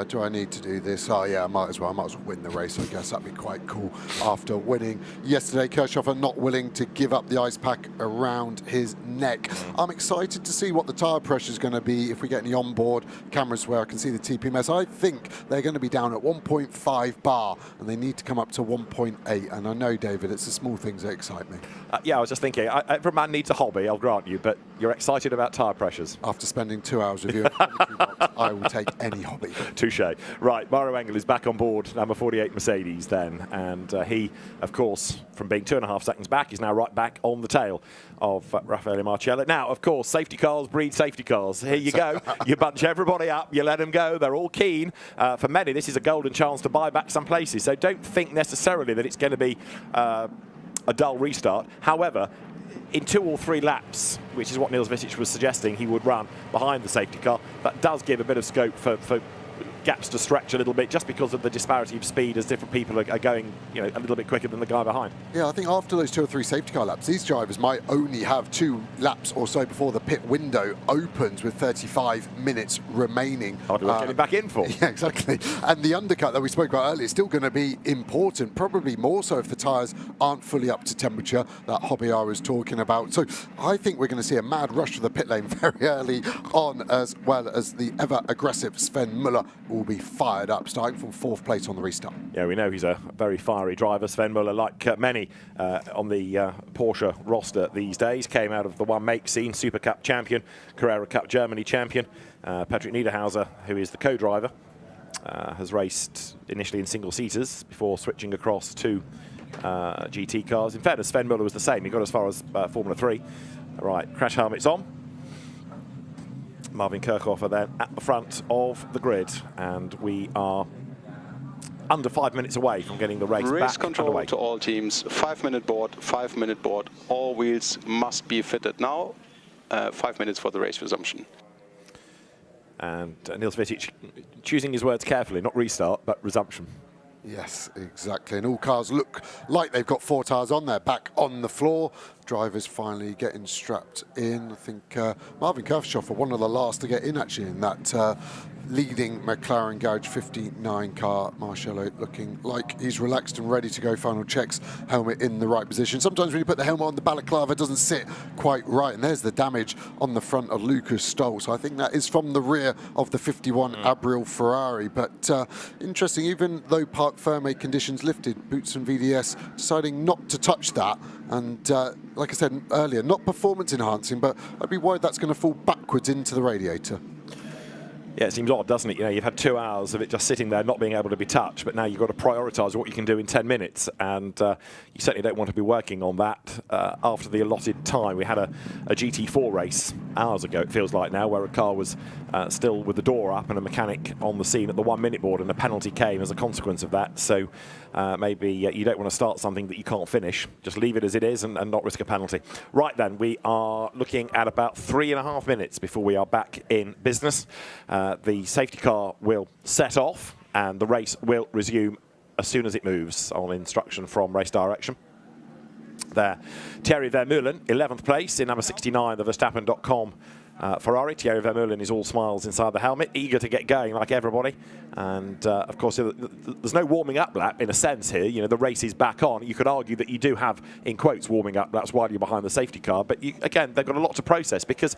Do I need to do this? Oh, yeah, I might as well win the race, I guess. That'd be quite cool after winning yesterday. Kirchhofer not willing to give up the ice pack around his neck. I'm excited to see what the tyre pressure is going to be if we get any onboard cameras where I can see the TPMS. I think they're going to be down at 1.5 bar, and they need to come up to 1.8. And I know, David, it's the small things that excite me. I was just thinking, every man needs a hobby, I'll grant you, but you're excited about tyre pressures. After spending 2 hours with you, I will take any hobby. Touche. Right, Mario Engel is back on board, number 48 Mercedes then, and he, of course, from being 2.5 seconds back, is now right back on the tail of Raffaele Marciello. Now, of course, safety cars breed safety cars. Here you go. You bunch everybody up, you let them go. They're all keen. For many, this is a golden chance to buy back some places, so don't think necessarily that it's going to be a dull restart. However, in 2 or 3 laps, which is what Niels Vitic was suggesting he would run behind the safety car, that does give a bit of scope for gaps to stretch a little bit, just because of the disparity of speed as different people are going, a little bit quicker than the guy behind. Yeah, I think after those 2 or 3 safety car laps, these drivers might only have 2 laps or so before the pit window opens with 35 minutes remaining. Hard work getting back in for. Yeah, exactly. And the undercut that we spoke about earlier is still going to be important, probably more so if the tyres aren't fully up to temperature that Hobby I was talking about. So I think we're going to see a mad rush to the pit lane very early on, as well as the ever-aggressive Sven Müller will be fired up, starting from 4th place on the restart. Yeah, we know he's a very fiery driver. Sven Müller, like many on the Porsche roster these days, came out of the one-make scene, Super Cup champion, Carrera Cup Germany champion. Patrick Niederhauser, who is the co-driver, has raced initially in single-seaters before switching across to GT cars. In fairness, Sven Müller was the same. He got as far as Formula 3. Right, crash helmets on. Marvin Kirchhofer then at the front of the grid, and we are under 5 minutes away from getting the race back control underway. To all teams, 5-minute board, 5-minute board. All wheels must be fitted now. 5 minutes for the race resumption. And Niels Vitic choosing his words carefully, not restart, but resumption. Yes, exactly. And all cars look like they've got 4 tyres on there, back on the floor. Drivers finally getting strapped in. I think Marvin Kirchhofer, one of the last to get in actually in that leading McLaren Garage 59 car. Marcello looking like he's relaxed and ready to go. Final checks, helmet in the right position. Sometimes when you put the helmet on, the balaclava doesn't sit quite right, and there's the damage on the front of Lucas Stoll. So I think that is from the rear of the 51 Abrial Ferrari. But interesting, even though Parc Ferme conditions lifted, Boots and VDS deciding not to touch that. And like I said earlier, not performance enhancing, but I'd be worried that's going to fall backwards into the radiator. Yeah, it seems odd, doesn't it? You know, you've had 2 hours of it just sitting there, not being able to be touched, but now you've got to prioritise what you can do in 10 minutes, and you certainly don't want to be working on that after the allotted time. We had a GT4 race hours ago, it feels like now, where a car was still with the door up and a mechanic on the scene at the 1 minute board, and a penalty came as a consequence of that. So maybe you don't want to start something that you can't finish. Just leave it as it is and not risk a penalty. Right then, we are looking at about 3.5 minutes before we are back in business. The safety car will set off and the race will resume as soon as it moves on instruction from race direction. There, Thierry Vermeulen, 11th place in number 69, the Verstappen.com Ferrari. Thierry Vermeulen is all smiles inside the helmet, eager to get going like everybody. And of course, there's no warming up lap in a sense here. You know, the race is back on. You could argue that you do have, in quotes, warming up laps while you're behind the safety car. But again, they've got a lot to process because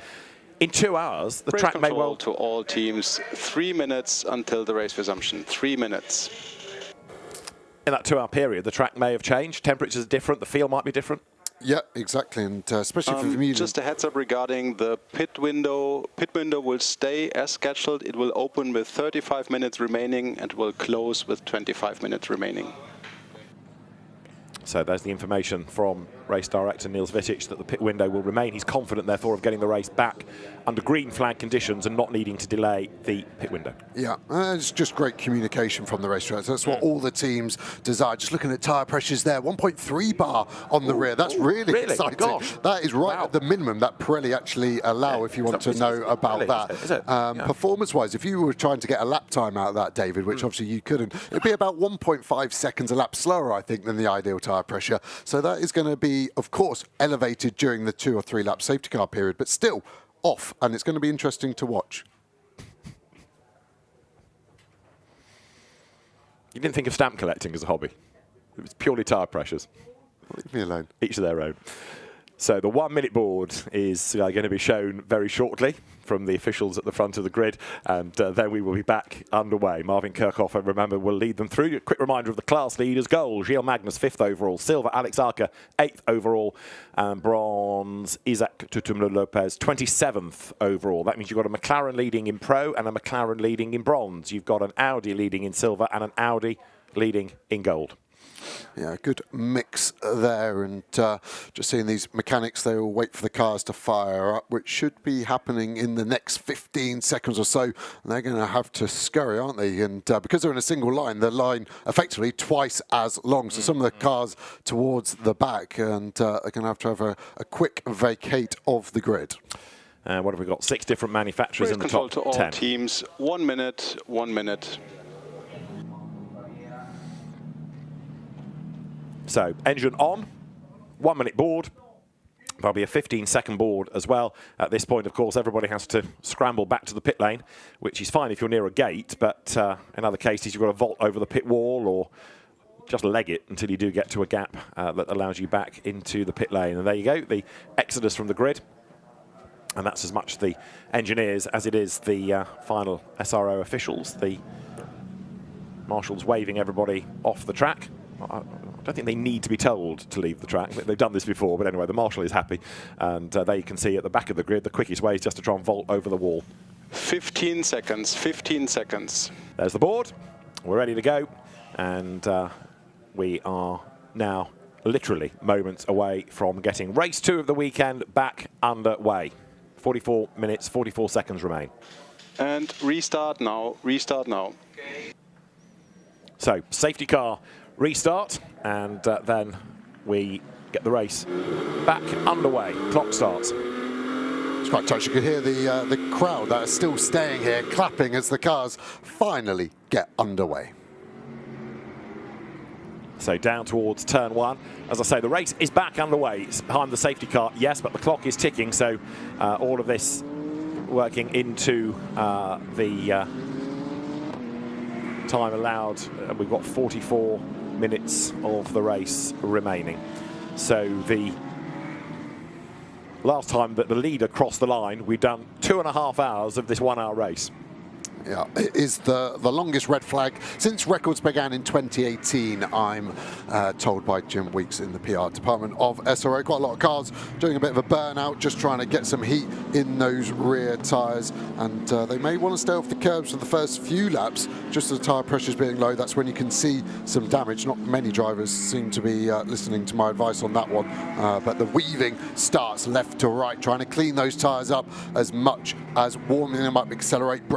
in 2 hours, the track may well... to all teams, 3 minutes until the race resumption. 3 minutes. In that 2 hour period, the track may have changed. Temperatures are different. The feel might be different. Yeah, exactly, and especially for Vermeulen. Just a heads up regarding the pit window. Pit window will stay as scheduled. It will open with 35 minutes remaining and will close with 25 minutes remaining. So there's the information from race director Niels Wittich that the pit window will remain. He's confident, therefore, of getting the race back under green flag conditions and not needing to delay the pit window. Yeah, it's just great communication from the race director. That's what all the teams desire. Just looking at tyre pressures there, 1.3 bar on the rear. That's really exciting. Gosh. That is right at the minimum that Pirelli actually allow if you want to know about that. Is it? Performance-wise, if you were trying to get a lap time out of that, David, which obviously you couldn't, it'd be about 1.5 seconds a lap slower, I think, than the ideal tyre pressure. So that is going to be, of course, elevated during the 2 or 3 lap safety car period, but still off, and it's going to be interesting to watch. You didn't think of stamp collecting as a hobby. It was purely tyre pressures. Leave me alone. Each of their own. So the 1 minute board is going to be shown very shortly from the officials at the front of the grid, and then we will be back underway. Marvin Kirchhoff, remember, will lead them through. A quick reminder of the class leaders. Gold, Gilles Magnus, 5th overall. Silver, Alex Arca, 8th overall. And bronze, Isaac Tutumlo-Lopez, 27th overall. That means you've got a McLaren leading in pro and a McLaren leading in bronze. You've got an Audi leading in silver and an Audi leading in gold. Yeah, good mix there, and just seeing these mechanics, they will wait for the cars to fire up, which should be happening in the next 15 seconds or so, and they're going to have to scurry, aren't they? And because they're in a single line, the line effectively twice as long, so some of the cars towards the back, and they're going to have a quick vacate of the grid. What have we got? 6 different manufacturers Race in the control top to all 10. teams, 1 minute, 1 minute. So, engine on, 1 minute board. There'll be a 15-second board as well. At this point, of course, everybody has to scramble back to the pit lane, which is fine if you're near a gate, but in other cases, you've got to vault over the pit wall or just leg it until you do get to a gap that allows you back into the pit lane. And there you go, the exodus from the grid. And that's as much the engineers as it is the final SRO officials. The marshals waving everybody off the track. I don't think they need to be told to leave the track. They've done this before, but anyway, the marshal is happy. And there you can see at the back of the grid, the quickest way is just to try and vault over the wall. 15 seconds, 15 seconds. There's the board. We're ready to go. And we are now literally moments away from getting race 2 of the weekend back underway. 44 minutes, 44 seconds remain. And restart now, restart now. So, safety car restart, and then we get the race back underway. Clock starts. It's quite touching. You can hear the crowd that are still staying here clapping as the cars finally get underway. So down towards turn 1. As I say, the race is back underway. It's behind the safety car, yes, but the clock is ticking, so all of this working into the time allowed, we've got 44 minutes of the race remaining. So the last time that the leader crossed the line, we've done 2.5 hours of this 1-hour race. Yeah, it is the longest red flag since records began in 2018, I'm told by Jim Weeks in the PR department of SRO. Quite a lot of cars doing a bit of a burnout, just trying to get some heat in those rear tyres, and they may want to stay off the curbs for the first few laps, just as the tyre pressure is being low. That's when you can see some damage. Not many drivers seem to be listening to my advice on that one, but the weaving starts left to right, trying to clean those tyres up as much as warming them up. Accelerate,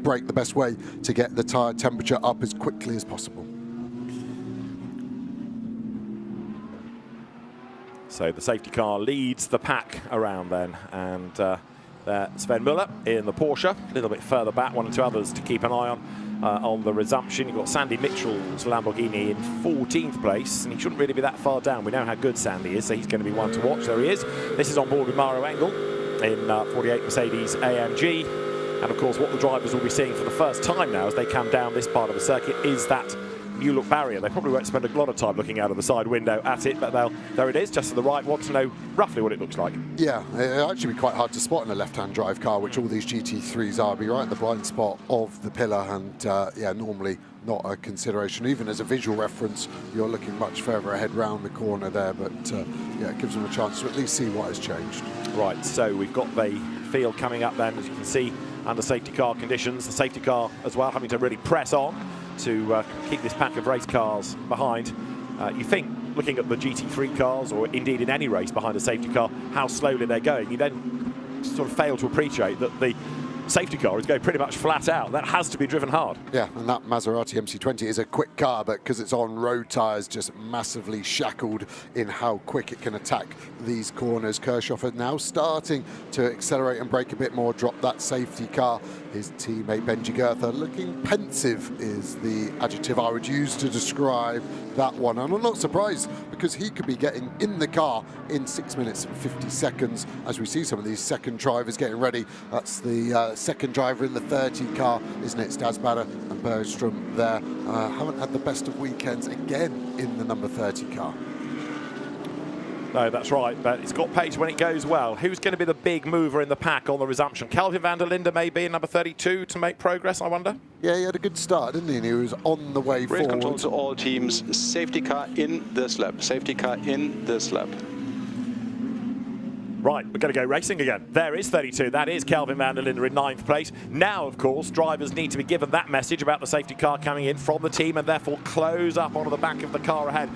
brake, the best way to get the tyre temperature up as quickly as possible. So the safety car leads the pack around then, and Sven Müller in the Porsche, a little bit further back, 1 or 2 others to keep an eye on the resumption. You've got Sandy Mitchell's Lamborghini in 14th place, and he shouldn't really be that far down. We know how good Sandy is, so he's going to be one to watch. There he is. This is on board with Mario Engel in 48 Mercedes AMG. And of course, what the drivers will be seeing for the first time now as they come down this part of the circuit is that new look barrier. They probably won't spend a lot of time looking out of the side window at it, but there it is, just to the right. Want to know roughly what it looks like. Yeah, it'll actually be quite hard to spot in a left-hand drive car, which all these GT3s are. Be right in the blind spot of the pillar, and yeah, normally not a consideration. Even as a visual reference, you're looking much further ahead round the corner there, but yeah, it gives them a chance to at least see what has changed. Right, so we've got the field coming up then, as you can see, under safety car conditions. The safety car as well having to really press on to keep this pack of race cars behind. You think, looking at the GT3 cars, or indeed in any race behind a safety car, how slowly they're going. You then sort of fail to appreciate that the safety car is going pretty much flat out. That has to be driven hard. Yeah, and that Maserati MC20 is a quick car, but because it's on road tyres, just massively shackled in how quick it can attack these corners. Kirchhofer now starting to accelerate and brake a bit more, drop that safety car. His teammate Benji Goethe looking pensive is the adjective I would use to describe that one. And I'm not surprised, because he could be getting in the car in 6 minutes and 50 seconds as we see some of these second drivers getting ready. That's the second driver in the 30 car, isn't it? Stasbader and Bergstrom there haven't had the best of weekends again in the number 30 car. No, that's right, but it's got pace when it goes well. Who's going to be the big mover in the pack on the resumption? Kelvin van der Linde maybe in number 32 to make progress, I wonder? Yeah, he had a good start, didn't he? And he was on the way forward. Race control to all teams. Safety car in this lap. Safety car in this lap. Right, we're going to go racing again. There is 32. That is Kelvin van der Linde in 9th place. Now, of course, drivers need to be given that message about the safety car coming in from the team and therefore close up onto the back of the car ahead.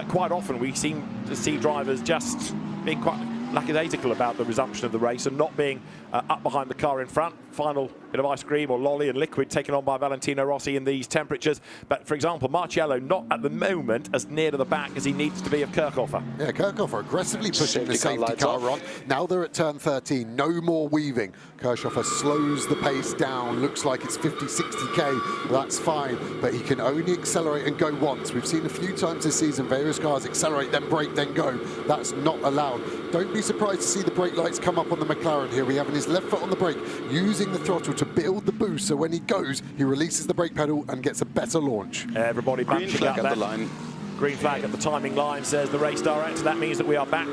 Quite often we seem to see drivers just being quite lackadaisical about the resumption of the race and not being up behind the car in front. Final bit of ice cream or lolly and liquid taken on by Valentino Rossi in these temperatures. But, for example, Marciello not at the moment as near to the back as he needs to be of Kirchhofer. Yeah, Kirchhofer aggressively pushing the safety car on. Now they're at turn 13. No more weaving. Kirchhofer slows the pace down. Looks like it's 50, 60k. That's fine. But he can only accelerate and go once. We've seen a few times this season various cars accelerate, then brake, then go. That's not allowed. Don't be surprised to see the brake lights come up on the McLaren here. We have his left foot on the brake, using the throttle to build the boost, so when he goes, he releases the brake pedal and gets a better launch. Everybody bunching up at the line. Green flag at the timing line, says the race director. That means that we are back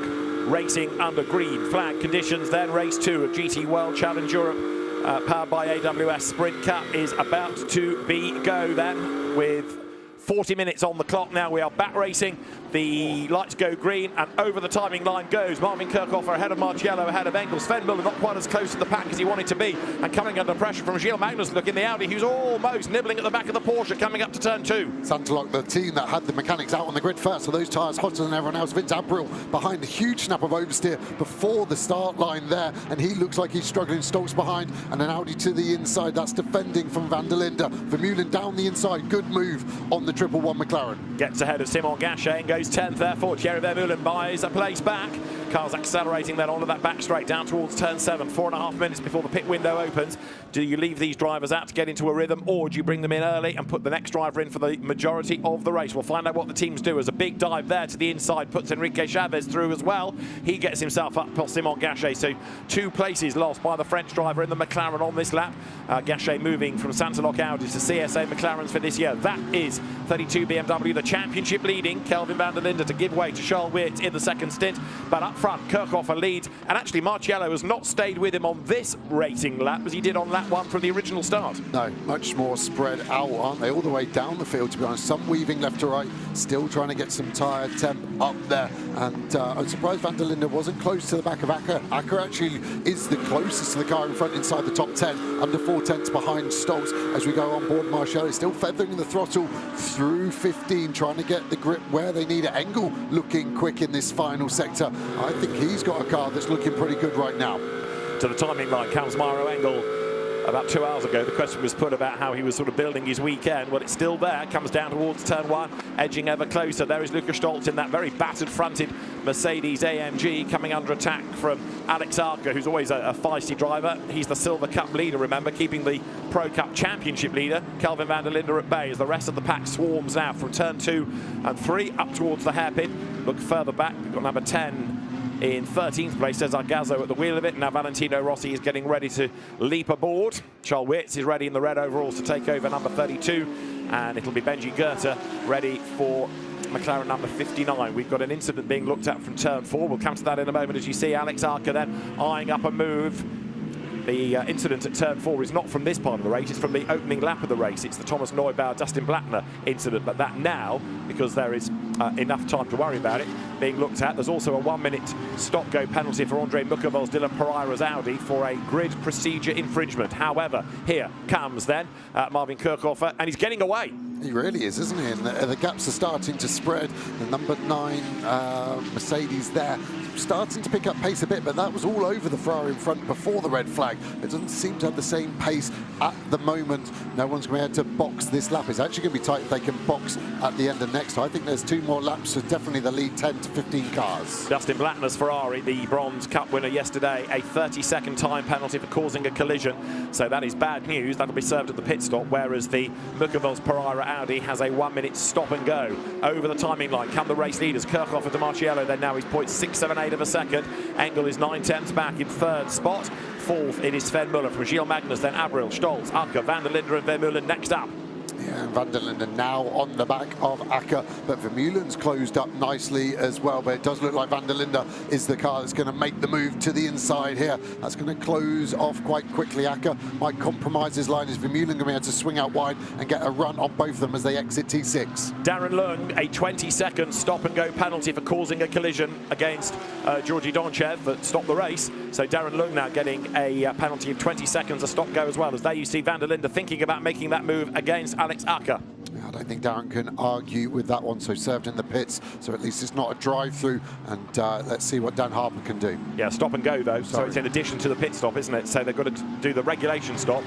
racing under green flag conditions. Then race 2 of GT World Challenge Europe, powered by AWS Sprint Cup, is about to be go then, with 40 minutes on the clock now. We are back racing. The lights go green and over the timing line goes Marvin Kirchhofer ahead of Marciello, ahead of Engel. Sven Müller not quite as close to the pack as he wanted to be, and coming under pressure from Gilles Magnussen in the Audi, who's almost nibbling at the back of the Porsche coming up to turn 2. Santalok, the team that had the mechanics out on the grid first, so those tyres hotter than everyone else. Vince April behind, a huge snap of oversteer before the start line there, and he looks like he's struggling. Stolz behind, and an Audi to the inside. That's defending from van der Linde. Vermeulen down the inside. Good move on the 111 McLaren. Gets ahead of Simon Gachet and goes 10th, therefore Thierry Vermeulen buys a place back. Cars accelerating then onto that back straight down towards turn 7. 4.5 minutes before the pit window opens. Do you leave these drivers out to get into a rhythm, or do you bring them in early and put the next driver in for the majority of the race? We'll find out what the teams do. As a big dive there to the inside puts Enrique Chavez through as well. He gets himself up past Simon Gachet. So 2 places lost by the French driver in the McLaren on this lap. Gachet moving from Santalok Audi to CSA McLarens for this year. That is 32 BMW, the championship leading Kelvin van der Linde to give way to Charles Weerts in the second stint. But up front, Kirchhofer leads, and actually Marciello has not stayed with him on this racing lap as he did on lap 1 from the original start. No, much more spread out, aren't they? All the way down the field, to be honest. Some weaving left to right, still trying to get some tyre temp up there. And I'm surprised van der Linde wasn't close to the back of Acker. Acker actually is the closest to the car in front inside the top 10, under 4 tenths behind Stoltz as we go on board. Marciello still feathering the throttle through 15, trying to get the grip where they need it. Engel looking quick in this final sector. I think he's got a car that's looking pretty good right now. To the timing line comes Mauro Engel. About 2 hours ago, the question was put about how he was sort of building his weekend. Well, it's still there. Comes down towards turn 1, edging ever closer. There is Lukas Stoltz in that very battered-fronted Mercedes AMG, coming under attack from Alex Arca, who's always a feisty driver. He's the Silver Cup leader, remember, keeping the Pro Cup Championship leader. Kelvin van der Linde at bay as the rest of the pack swarms now from turn 2 and 3 up towards the hairpin. Look further back, we've got number 10 in 13th place, Cesar Gazzo at the wheel of it. Now Valentino Rossi is getting ready to leap aboard. Charles Weerts is ready in the red overalls to take over number 32. And it'll be Benji Goethe ready for McLaren number 59. We've got an incident being looked at from turn 4. We'll come to that in a moment as you see Alex Arca then eyeing up a move. The incident at turn 4 is not from this part of the race, it's from the opening lap of the race. It's the Thomas Neubauer, Dustin Blattner incident, but that now, because there is enough time to worry about it, being looked at. There's also a 1-minute stop-go penalty for Andre Mukavel's Dylan Pereira's Audi for a grid procedure infringement. However, here comes then Marvin Kirchhofer, and he's getting away. He really is, isn't he? And the gaps are starting to spread. The number 9 Mercedes there starting to pick up pace a bit, but that was all over the Ferrari in front before the red flag. It doesn't seem to have the same pace at the moment. No one's going to be able to box this lap. It's actually going to be tight if they can box at the end of next. I think there's 2 more laps, so definitely the lead 10 to 15 cars. Dustin Blattner's Ferrari, the Bronze Cup winner yesterday, a 30-second time penalty for causing a collision. So that is bad news. That'll be served at the pit stop, whereas the Mukavel's Pereira Audi has a 1-minute stop and go. Over the timing line come the race leaders. Kirchhofer to Marciello, then now he's 0.678 of a second. Engel is 9 tenths back in 3rd spot. 4th it is Sven Muller from Gilles Magnus, then Abril, Stoltz, Acker, van der Linde and Vermeulen next up. Yeah, and van der Linde now on the back of Acker, but Vermeulen's closed up nicely as well. But it does look like van der Linde is the car that's going to make the move to the inside here. That's going to close off quite quickly. Acker might compromise his line. Is Vermeulen going to be able to swing out wide and get a run on both of them as they exit T6? Darren Lung, a 20-second stop-and-go penalty for causing a collision against Georgi Donchev that stopped the race. So Darren Lung now getting a penalty of 20 seconds, a stop-go as well, as there you see van der Linde thinking about making that move against Alex Acker. I don't think Darren can argue with that one, so served in the pits, so at least it's not a drive-through, and let's see what Dan Harper can do. Yeah, stop and go though, so it's in addition to the pit stop, isn't it? So they've got to do the regulation stop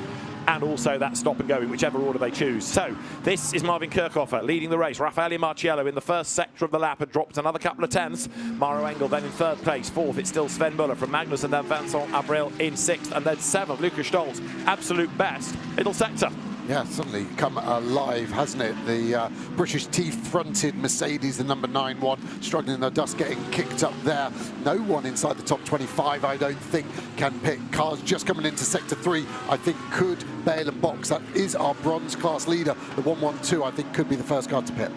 and also that stop and go in whichever order they choose. So this is Marvin Kirchhofer leading the race. Raffaele Marciello in the first sector of the lap had dropped another couple of tenths. Mauro Engel then in 3rd place. 4th it's still Sven Muller from Magnus, and then Vincent Abril in 6th, and then 7th Lukas Stoltz, absolute best middle sector. Yeah, suddenly come alive, hasn't it? The British teeth-fronted Mercedes, the number 9 one, struggling in the dust, getting kicked up there. No one inside the top 25, I don't think, can pick. Cars just coming into Sector 3, I think, could bail and box. That is our bronze class leader. The 112, I think, could be the first car to pit.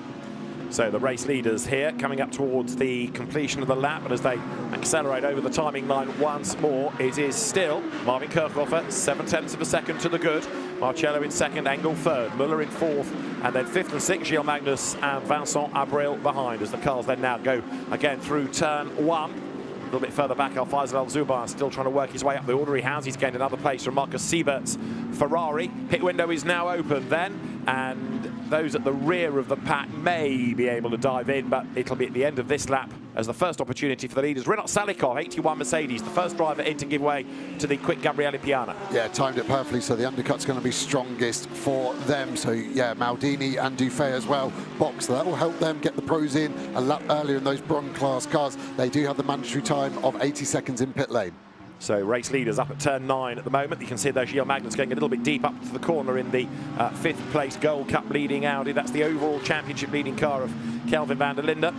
So the race leaders here coming up towards the completion of the lap, and as they accelerate over the timing line once more, it is still Marvin Kirchhofer, 7 tenths of a second to the good. Marciello in 2nd, Engel 3rd, Muller in 4th, and then 5th and 6th, Gilles Magnus and Vincent Abril behind, as the cars then now go again through turn 1. A little bit further back, Al-Faisal Al-Zubar still trying to work his way up the order. He has. He's gained another place from Marcus Siebert's Ferrari. Pit window is now open then, and those at the rear of the pack may be able to dive in, but it'll be at the end of this lap as the first opportunity for the leaders. Rinat Salikov, 81 Mercedes, the first driver in to give way to the quick Gabriele Piana. Yeah, timed it perfectly, so the undercut's going to be strongest for them. So, yeah, Maldini and Dufay as well box. So that will help them get the pros in a lap earlier in those Bronze class cars. They do have the mandatory time of 80 seconds in pit lane. So race leaders up at turn 9 at the moment. You can see there Gilles Magnus going a little bit deep up to the corner in the 5th place Gold Cup leading Audi. That's the overall championship leading car of Kelvin van der Linde.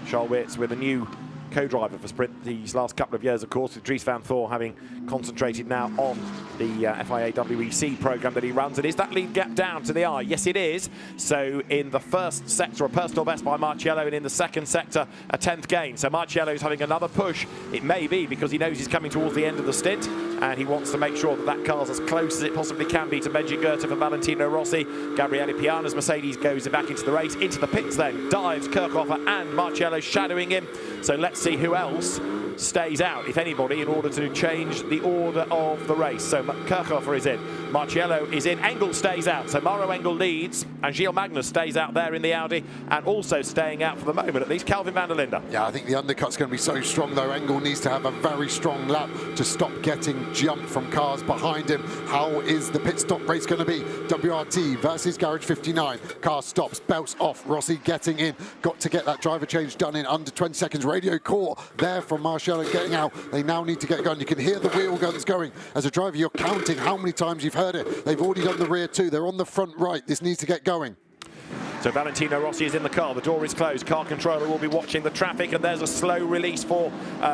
Charles Weerts with a new co-driver for Sprint these last couple of years, of course, with Dries van Thor having concentrated now on the FIA WEC programme that he runs. And is that lead gap down to the eye? Yes, it is. So in the first sector, a personal best by Marciello, and in the second sector, a 10th gain. So Marciello's having another push. It may be because he knows he's coming towards the end of the stint, and he wants to make sure that that car's as close as it possibly can be to Benji Goethe for Valentino Rossi. Gabriele Piana's Mercedes goes back into the race, into the pits then. Dives Kirchhofer and Marciello shadowing him. So let's see who else stays out, if anybody, in order to change the order of the race. So Kirchhofer is in, Marciello is in, Engel stays out, so Maro Engel leads, and Gilles Magnus stays out there in the Audi, and also staying out for the moment, at least, Kelvin van der Linde. Yeah, I think the undercut's going to be so strong, though. Engel needs to have a very strong lap to stop getting jumped from cars behind him. How is the pit stop race going to be? WRT versus Garage 59. Car stops, belts off, Rossi getting in. Got to get that driver change done in under 20 seconds. Radio core there from Marciello getting out. They now need to get going. You can hear the wheel guns going. As a driver, you're counting how many times you've heard it. They've already done the rear two. They're on the front right. This needs to get going. So Valentino Rossi is in the car, the door is closed, car controller will be watching the traffic, and there's a slow release for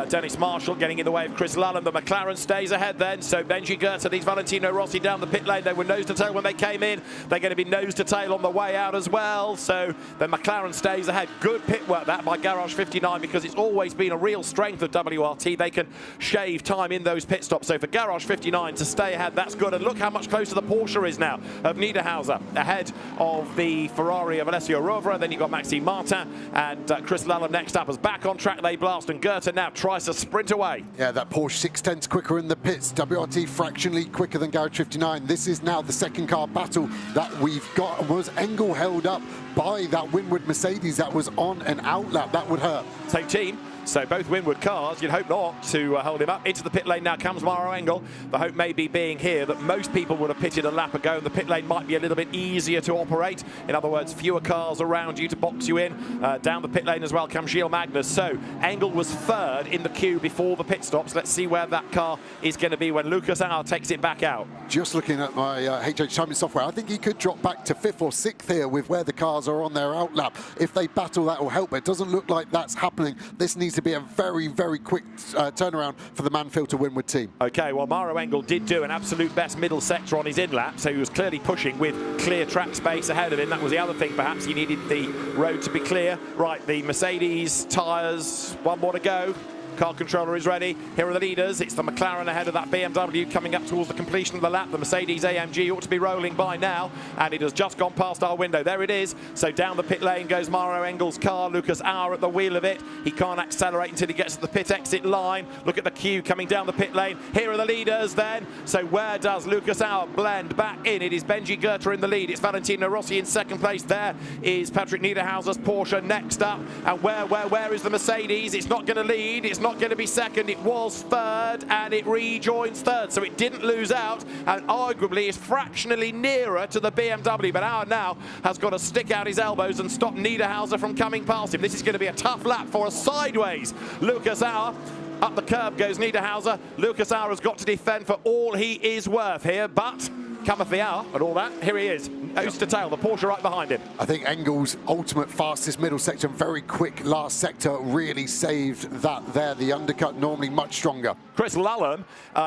Dennis Marshall getting in the way of Chris Lullen. The McLaren stays ahead then, so Benji Goethe leads Valentino Rossi down the pit lane. They were nose to tail when they came in, they're going to be nose to tail on the way out as well, so the McLaren stays ahead. Good pit work that by Garage 59, because it's always been a real strength of WRT. They can shave time in those pit stops, so for Garage 59 to stay ahead, that's good. And look how much closer the Porsche is now of Niederhauser, ahead of the Ferrari of Alessio Rovera. Then you've got Maxime Martin and Chris Lullen next up as back on track they blast, and Goethe now tries to sprint away. Yeah, that Porsche 610's quicker in the pits. WRT fractionally quicker than Garage 59. This is now the second car battle that we've got. Was Engel held up by that Winward Mercedes that was on an out lap? That would hurt. Same team. So both Winward cars, you'd hope not, to hold him up. Into the pit lane now comes Maro Engel. The hope may be being here that most people would have pitted a lap ago, and the pit lane might be a little bit easier to operate. In other words, fewer cars around you to box you in. Down the pit lane as well comes Gilles Magnus. So Engel was third in the queue before the pit stops. Let's see where that car is going to be when Lucas Auer takes it back out. Just looking at my HH timing software, I think he could drop back to 5th or 6th here with where the cars are on their out lap. If they battle, that will help. It doesn't look like that's happening. This needs to be a very quick turnaround for the Manfield to Winward team. Okay, well, Maro Engel did do an absolute best middle sector on his in lap, so he was clearly pushing with clear track space ahead of him. That was the other thing, perhaps. He needed the road to be clear. Right, the Mercedes tyres, one more to go. Car controller is ready. Here are the leaders. It's the McLaren ahead of that BMW coming up towards the completion of the lap. The Mercedes AMG ought to be rolling by now, and it has just gone past our window. There it is. So down the pit lane goes Maro Engel's car. Lucas Auer at the wheel of it. He can't accelerate until he gets to the pit exit line. Look at the queue coming down the pit lane. Here are the leaders then. So where does Lucas Auer blend back in? It is Benji Goethe in the lead. It's Valentino Rossi in second place. There is Patrick Niederhauser's Porsche next up. And where is the Mercedes? It's not going to lead. It's not going to be second. It was third, and it rejoins third, so it didn't lose out, and arguably is fractionally nearer to the BMW. But Auer now has got to stick out his elbows and stop Niederhauser from coming past him. This is going to be a tough lap for a sideways Lucas Auer. Up the curb goes Niederhauser. Lucas Auer has got to defend for all he is worth here, but cometh the hour and all that. Here he is, nose to tail, the Porsche right behind him. I think Engel's ultimate fastest middle sector and very quick last sector really saved that there. The undercut normally much stronger. Chris Lullen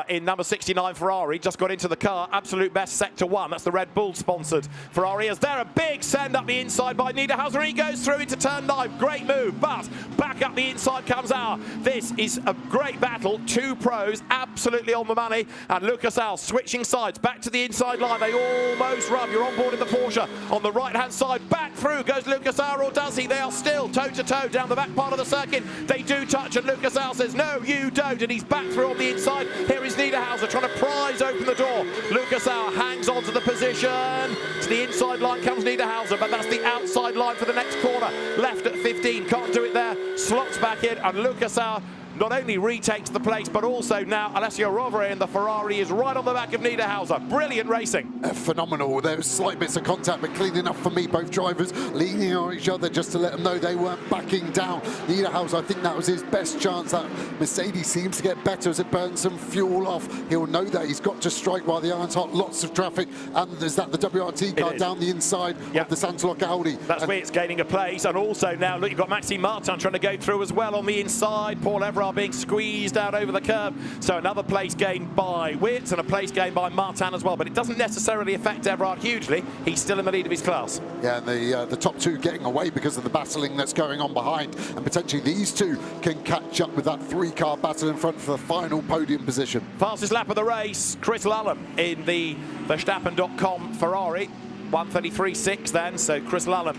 in number 69 Ferrari just got into the car. Absolute best sector one. That's the Red Bull sponsored Ferrari. Is there a big send up the inside by Niederhauser? He goes through into turn 9. Great move, but back up the inside comes Auer. This is a great battle. Two pros absolutely on the money, and Lucas Auer switching sides back to the inside line. They almost rub. You're on board in the the Porsche on the right-hand side. Back through goes Lucas Auer, or does he? They are still toe-to-toe down the back part of the circuit. They do touch, and Lucas Auer says, no, you don't, and he's back through on the inside. Here is Niederhauser trying to prise open the door. Lucas Auer hangs on to the position. To the inside line comes Niederhauser, but that's the outside line for the next corner. Left at 15, can't do it there. Slots back in, and Lucas Auer not only retakes the place, but also now Alessio Rovere in the Ferrari is right on the back of Niederhauser. Brilliant racing. Phenomenal. There was slight bits of contact, but clean enough for me. Both drivers leaning on each other just to let them know they weren't backing down. Niederhauser, I think that was his best chance. That Mercedes seems to get better as it burns some fuel off. He'll know that he's got to strike while the iron's hot. Lots of traffic, and there's that the WRT car down the inside of the Santalok Audi. That's where it's gaining a place, and also now look, you've got Maxime Martin trying to go through as well on the inside. Paul Everard being squeezed out over the curb. So another place gained by Wirtz and a place gained by Martin as well. But it doesn't necessarily affect Everard hugely. He's still in the lead of his class. Yeah, and the top two getting away because of the battling that's going on behind. And potentially these two can catch up with that three-car battle in front for the final podium position. Fastest lap of the race, Chris Lallam in the Verstappen.com Ferrari. 1:33.6 then, so Chris Lallam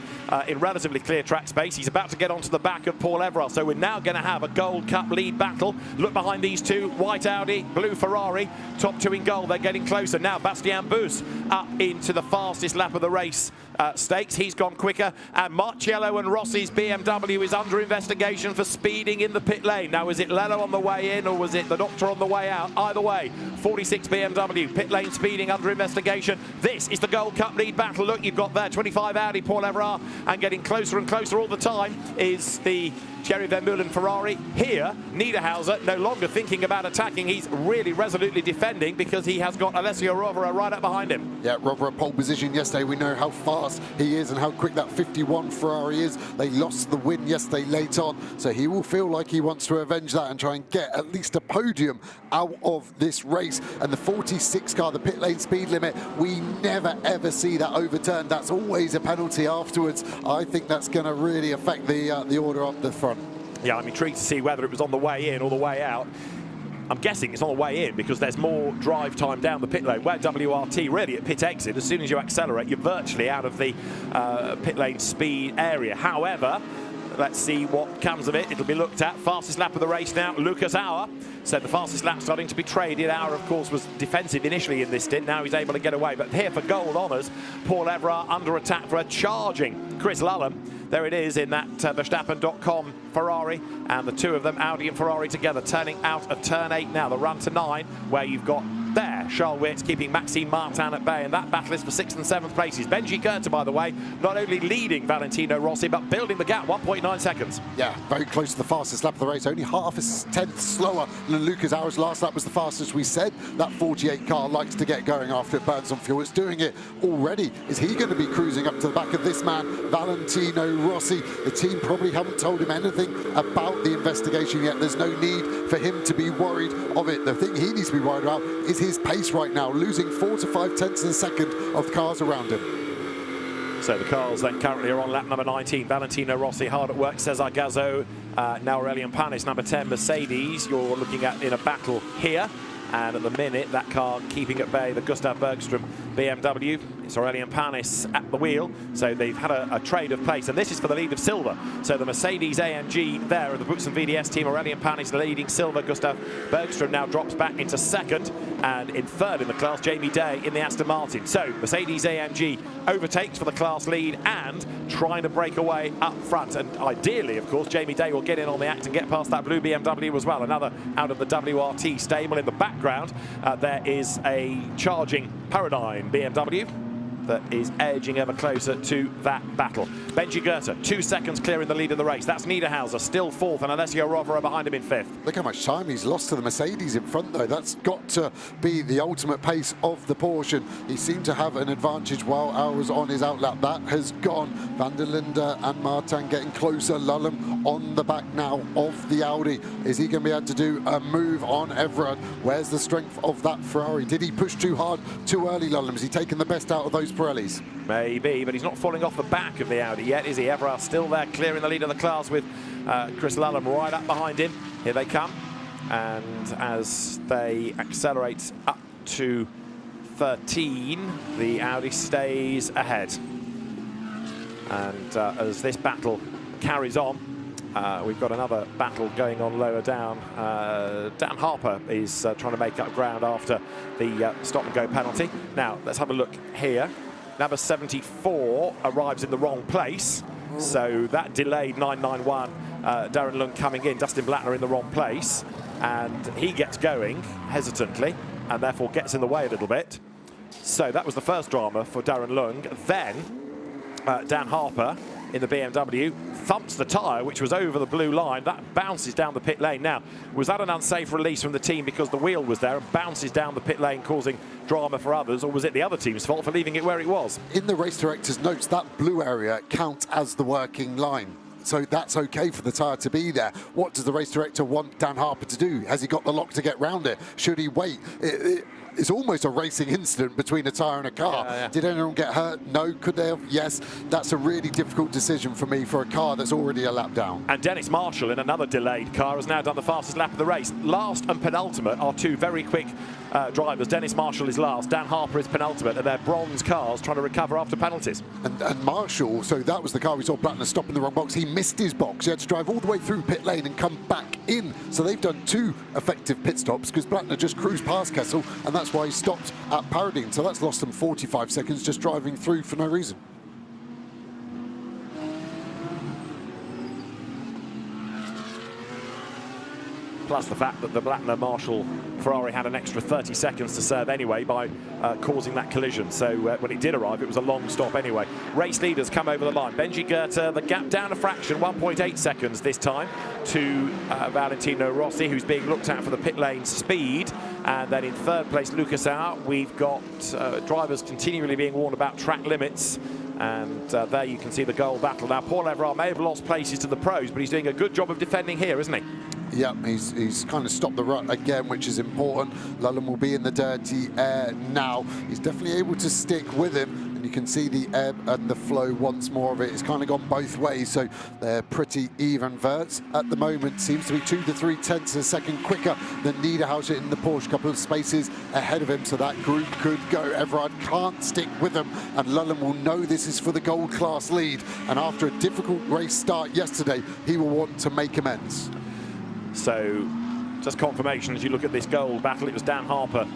in relatively clear track space. He's about to get onto the back of Paul Everard, so we're now going to have a Gold Cup lead battle. Look behind these two, white Audi, blue Ferrari, top two in gold. They're getting closer now. Bastien Bus up into the fastest lap of the race stakes. He's gone quicker, and Marcello and Rossi's BMW is under investigation for speeding in the pit lane. Now, is it Lello on the way in, or was it the doctor on the way out? Either way, 46 BMW, pit lane speeding under investigation. This is the Gold Cup lead battle. Look, you've got there 25 Audi, Paul Everard, and getting closer and closer all the time is the Thierry Vermeulen Ferrari. Here, Niederhauser no longer thinking about attacking. He's really resolutely defending because he has got Alessio Rovere right up behind him. Yeah, Rovere pole position yesterday. We know how fast he is and how quick that 51 Ferrari is. They lost the win yesterday late on, so he will feel like he wants to avenge that and try and get at least a podium out of this race. And the 46 car, the pit lane speed limit, we never ever see that overturned. That's always a penalty afterwards. I think that's going to really affect the order up the front. Yeah, I'm intrigued to see whether it was on the way in or the way out. I'm guessing it's on the way in because there's more drive time down the pit lane. Where WRT really at pit exit, as soon as you accelerate, you're virtually out of the pit lane speed area. However, let's see what comes of it. It'll be looked at. Fastest lap of the race now, Lucas Auer. So the fastest lap starting to be traded. Auer, of course, was defensive initially in this stint. Now he's able to get away. But here for gold honours, Paul Everard under attack for a charging Chris Lallam. There it is in that Verstappen.com Ferrari, and the two of them, Audi and Ferrari together, turning out of turn 8 now. The run to 9, where you've got there Charles Wirtz keeping Maxime Martin at bay, and that battle is for 6th and 7th places. Benji Goethe, by the way, not only leading Valentino Rossi, but building the gap, 1.9 seconds. Yeah, very close to the fastest lap of the race, only half a tenth slower than Lucas Auer's last lap was the fastest. We said that 48 car likes to get going after it burns some fuel. It's doing it already. Is he going to be cruising up to the back of this man, Valentino Rossi? The team probably haven't told him anything about the investigation yet. There's no need for him to be worried of it. The thing he needs to be worried about is his pace right now, losing 4 to 5 tenths of a second of the cars around him. So the cars then currently are on lap number 19. Valentino Rossi hard at work. Cesar Gazzo, now Aurelian Panis, number 10 Mercedes. You're looking at in a battle here. And at the minute, that car keeping at bay the Gustav Bergström BMW. It's Aurelian Panis at the wheel. So they've had a trade of place. And this is for the lead of silver. So the Mercedes AMG there of the Brooks and VDS team. Aurelian Panis leading silver. Gustav Bergström now drops back into second. And in third in the class, Jamie Day in the Aston Martin. So Mercedes AMG overtakes for the class lead and trying to break away up front. And ideally, of course, Jamie Day will get in on the act and get past that blue BMW as well. Another out of the WRT stable. In the background, there is a charging Paradigm BMW that is edging ever closer to that battle. Benji Goethe, 2 seconds clear in the lead of the race. That's Niederhauser, still 4th, and Alessio Rovere behind him in 5th. Look how much time he's lost to the Mercedes in front, though. That's got to be the ultimate pace of the Porsche. He seemed to have an advantage while Auer was on his outlap. That has gone. Van der Linde and Martin getting closer. Lallam on the back now of the Audi. Is he going to be able to do a move on Everard? Where's the strength of that Ferrari? Did he push too hard, too early, Lallam? Has he taken the best out of those Pirellis? Maybe, but he's not falling off the back of the Audi yet, is he? Everard still there, clearing the lead of the class with Chris Lallam right up behind him. Here they come, and as they accelerate up to 13, the Audi stays ahead. And as this battle carries on, we've got another battle going on lower down. Dan Harper is trying to make up ground after the stop-and-go penalty. Now, let's have a look here. Number 74 arrives in the wrong place. So that delayed 991. Darren Lund coming in, Dustin Blattner in the wrong place. And he gets going hesitantly and therefore gets in the way a little bit. So that was the first drama for Darren Lund. Then Dan Harper in the BMW thumps the tyre, which was over the blue line. That bounces down the pit lane. Now, was that an unsafe release from the team because the wheel was there and bounces down the pit lane, causing drama for others, or was it the other team's fault for leaving it where it was? In the race director's notes, that blue area counts as the working line. So that's okay for the tyre to be there. What does the race director want Dan Harper to do? Has he got the lock to get round it? Should he wait? It's almost a racing incident between a tyre and a car. Yeah. Did anyone get hurt? No. Could they have? Yes. That's a really difficult decision for me for a car that's already a lap down. And Dennis Marshall in another delayed car has now done the fastest lap of the race. Last and penultimate are two very quick drivers. Dennis Marshall is last, Dan Harper is penultimate, and they're bronze cars trying to recover after penalties. And Marshall, so that was the car we saw Blattner stop in the wrong box. He missed his box. He had to drive all the way through pit lane and come back in. So they've done two effective pit stops because Blattner just cruised past Kessel, and that's why he stopped at Paradine. So that's lost them 45 seconds just driving through for no reason. Plus the fact that the Blattner-Marshall Ferrari had an extra 30 seconds to serve anyway by causing that collision. So when it did arrive, it was a long stop anyway. Race leaders come over the line. Benji Goethe, the gap down a fraction, 1.8 seconds this time to Valentino Rossi, who's being looked at for the pit lane speed. And then in third place, Lucas Auer. We've got drivers continually being warned about track limits. And there you can see the goal battle. Now, Paul Everard may have lost places to the pros, but he's doing a good job of defending here, isn't he? Yeah, he's kind of stopped the rut again, which is important. Lullen will be in the dirty air now. He's definitely able to stick with him, and you can see the ebb and the flow once more of it. It's kind of gone both ways, so they're pretty even. Verts at the moment seems to be 2 to 3 tenths a second quicker than Niederhauser in the Porsche. Couple of spaces ahead of him, so that group could go. Everard can't stick with them, and Lullen will know this is for the gold class lead. And after a difficult race start yesterday, he will want to make amends. So just confirmation as you look at this gold battle, it was Dan Harper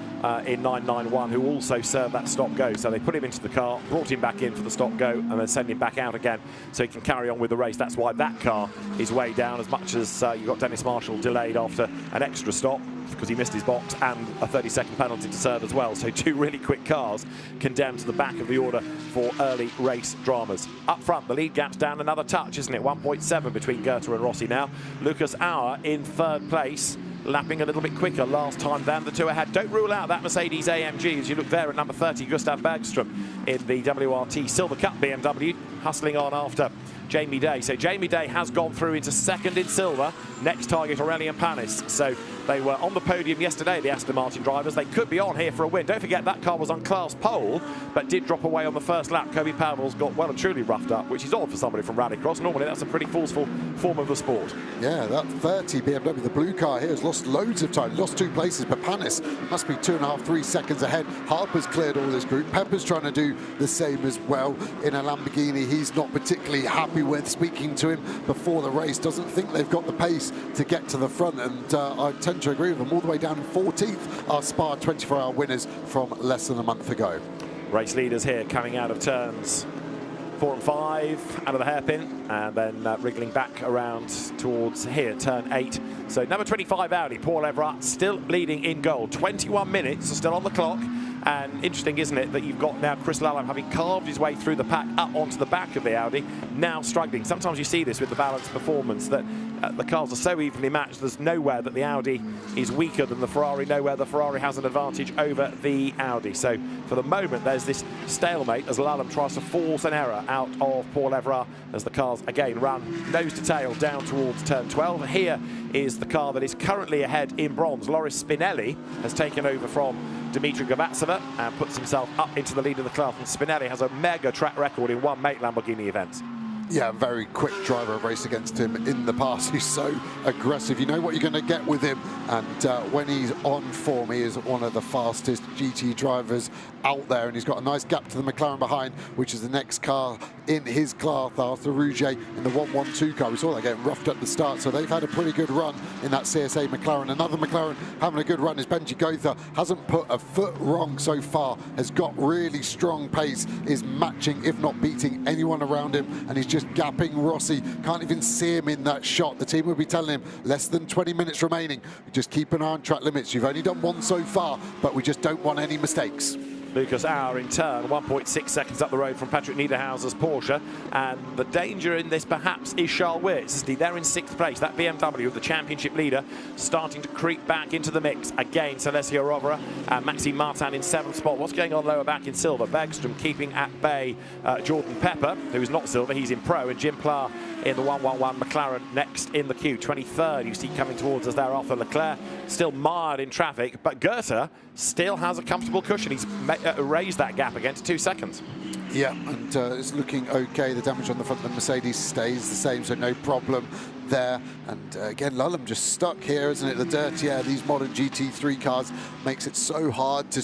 in 991 who also served that stop-go. So they put him into the car, brought him back in for the stop-go, and then send him back out again so he can carry on with the race. That's why that car is way down, as much as you've got Dennis Marshall delayed after an extra stop because he missed his box and a 30-second penalty to serve as well. So two really quick cars condemned to the back of the order for early race dramas. Up front, the lead gap's down another touch, isn't it? 1.7 between Goethe and Rossi now. Lucas Auer in third place, lapping a little bit quicker last time than the two ahead. Don't rule out that Mercedes AMG as you look there at number 30, Gustav Bergström in the WRT Silver Cup BMW, hustling on after Jamie Day. So Jamie Day has gone through into second in silver. Next target, Aurelien Panis. So they were on the podium yesterday, the Aston Martin drivers. They could be on here for a win. Don't forget that car was on class pole, but did drop away on the first lap. Kobe Pavel's got well and truly roughed up, which is odd for somebody from Rallycross. Normally that's a pretty forceful form of the sport. Yeah, that 30 BMW, the blue car here, has lost loads of time, lost 2 places, but Panis must be 2.5, 3 seconds ahead. Harper's cleared all this group. Pepper's trying to do the same as well in a Lamborghini he's not particularly happy with. Speaking to him before the race, doesn't think they've got the pace to get to the front, and I tend to agree with them. All the way down in 14th are Spa 24-hour winners from less than a month ago. Race leaders here coming out of turns 4 and 5, out of the hairpin, and then wriggling back around towards here, turn 8. So number 25 Audi, Paul Everard, still leading in goal. 21 minutes are still on the clock. And interesting, isn't it, that you've got now Chris Lallam having carved his way through the pack up onto the back of the Audi, now struggling. Sometimes you see this with the balanced performance, that the cars are so evenly matched, there's nowhere that the Audi is weaker than the Ferrari, nowhere the Ferrari has an advantage over the Audi. So for the moment, there's this stalemate as Lallam tries to force an error out of Paul Everard as the cars again run nose to tail down towards turn 12. Here is the car that is currently ahead in bronze. Loris Spinelli has taken over from Dmitry Gavatseva and puts himself up into the lead of the class. And Spinelli has a mega track record in one-make Lamborghini events. Yeah, very quick driver. I've raced against him in the past. He's so aggressive. You know what you're going to get with him. And when he's on form, he is one of the fastest GT drivers out there. And he's got a nice gap to the McLaren behind, which is the next car in his class, Arthur Rouge in the 112 car. We saw that getting roughed at the start. So they've had a pretty good run in that CSA McLaren. Another McLaren having a good run is Benji Gotha. Hasn't put a foot wrong so far. Has got really strong pace. Is matching, if not beating, anyone around him. And he's just gapping Rossi. Can't even see him in that shot. The team will be telling him less than 20 minutes remaining. Just keep an eye on track limits. You've only done one so far, but we just don't want any mistakes. Lucas Auer in turn, 1.6 seconds up the road from Patrick Niederhauser's Porsche. And the danger in this perhaps is Charles Wirtz. They're in 6th place. That BMW, the championship leader, starting to creep back into the mix. Again, Celestia Rovera and Maxime Martin in 7th spot. What's going on lower back in silver? Bergstrom keeping at bay Jordan Pepper, who's not silver, he's in pro, and Jim Pla in the 111 McLaren next in the queue. 23rd, you see coming towards us there, Arthur Leclerc, still mired in traffic, but Goethe still has a comfortable cushion. He's raised that gap again to 2 seconds. Yeah, and it's looking okay. The damage on the front of the Mercedes stays the same, so no problem there. And again, Lulham just stuck here, isn't it? The dirt, yeah, these modern GT3 cars makes it so hard to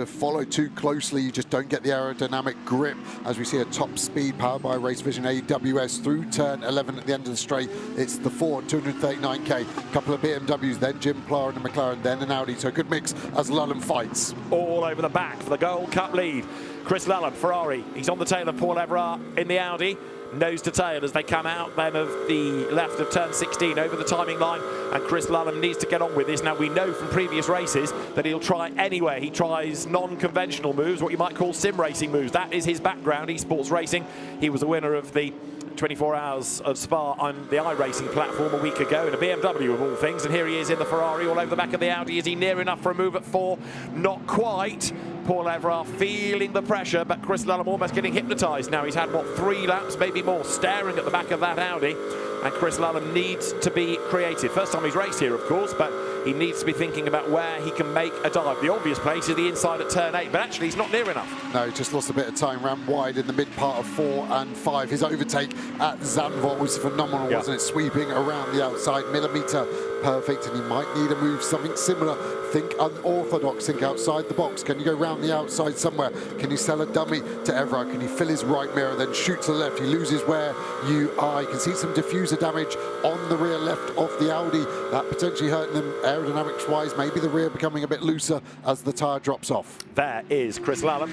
follow too closely. You just don't get the aerodynamic grip, as we see a top speed powered by Race Vision AWS through turn 11 at the end of the straight. It's the Ford 239k, couple of BMWs, then Jim Pla and the McLaren, then an Audi. So a good mix as Lulham fights. All over the back for the Gold Cup lead. Chris Lulham, Ferrari, he's on the tail of Paul Everard in the Audi. Nose to tail as they come out then of the left of turn 16 over the timing line, and Chris Lulham needs to get on with this. Now we know from previous races that he'll try anywhere. He tries non-conventional moves, what you might call sim racing moves. That is his background, esports racing. He was the winner of the 24 Hours of Spa on the iRacing platform a week ago in a BMW of all things, and here he is in the Ferrari all over the back of the Audi. Is he near enough for a move at 4? Not quite. Paul Everard feeling the pressure, but Chris Lulham almost getting hypnotised now. He's had, what, 3 laps, maybe more, staring at the back of that Audi, and Chris Lulham needs to be creative. First time he's raced here, of course, but he needs to be thinking about where he can make a dive. The obvious place is the inside at turn 8, but actually he's not near enough. No, he just lost a bit of time, ran wide in the mid part of 4 and 5. His overtake at Zandvoort was phenomenal, wasn't it? Sweeping around the outside, millimetre perfect, and he might need to move something similar. Think unorthodox, think outside the box. Can you go round the outside somewhere? Can you sell a dummy to Everard? Can he fill his right mirror, then shoot to the left? He loses where you are. You can see some diffuser damage on the rear left of the Audi. That potentially hurting them aerodynamics-wise. Maybe the rear becoming a bit looser as the tyre drops off. There is Chris Lulham,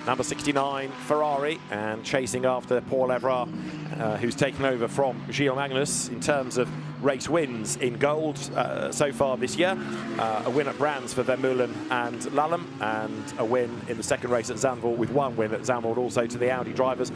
number 69 Ferrari, and chasing after Paul Everard, who's taken over from Gilles Magnus in terms of race wins in gold so far this year. A win at Brands for Vermeulen and Lulham, and a win in the second race at Zandvoort with 1 win at Zandvoort also to the Audi drivers.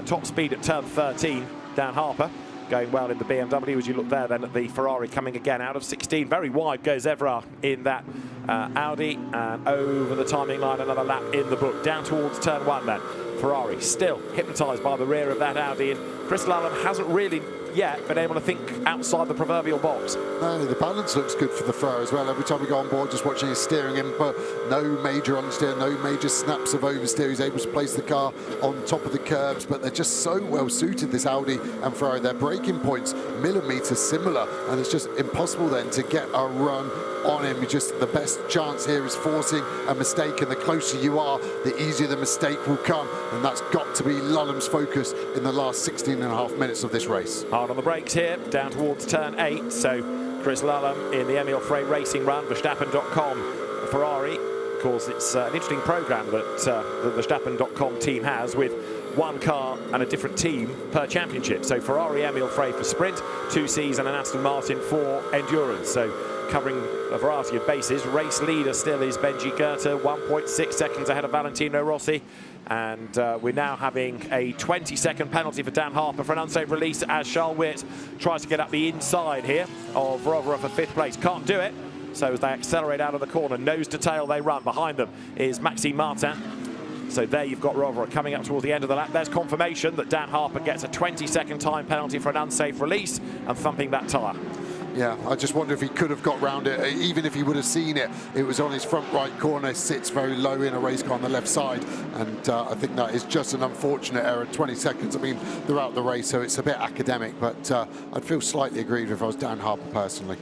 Top speed at turn 13, Dan Harper going well in the BMW. As you look there then at the Ferrari coming again out of 16. Very wide goes Everard in that Audi, and over the timing line another lap in the book. Down towards turn 1 then. Ferrari still hypnotised by the rear of that Audi, and Chris Lulham hasn't really yet been able to think outside the proverbial box. No, the balance looks good for the Ferrari as well. Every time we go on board, just watching his steering input, no major understeer, no major snaps of oversteer. He's able to place the car on top of the curbs, but they're just so well suited, this Audi and Ferrari. Their braking points, millimetres similar, and it's just impossible then to get a run on him. Just the best chance here is forcing a mistake, and the closer you are, the easier the mistake will come, and that's got to be Lulham's focus in the last 16.5 minutes of this race. Hard on the brakes here, down towards turn 8, so Chris Lulham in the Emil Frey racing run, Verstappen.com Ferrari. Of course, it's an interesting programme that the Verstappen.com team has, with 1 car and a different team per championship. So Ferrari, Emil Frey for sprint, 2Cs and an Aston Martin for endurance. So covering a variety of bases. Race leader still is Benji Goethe, 1.6 seconds ahead of Valentino Rossi. And we're now having a 20-second penalty for Dan Harper for an unsafe release as Charles Wirtz tries to get up the inside here of Rovera for 5th place. Can't do it. So as they accelerate out of the corner, nose to tail they run. Behind them is Maxime Martin. So there you've got Rovera coming up towards the end of the lap. There's confirmation that Dan Harper gets a 20-second time penalty for an unsafe release and thumping that tyre. Yeah, I just wonder if he could have got round it. Even if he would have seen it, it was on his front right corner, sits very low in a race car on the left side. And I think that is just an unfortunate error. 20 seconds, I mean, they're out the race, so it's a bit academic, but I'd feel slightly aggrieved if I was Dan Harper personally.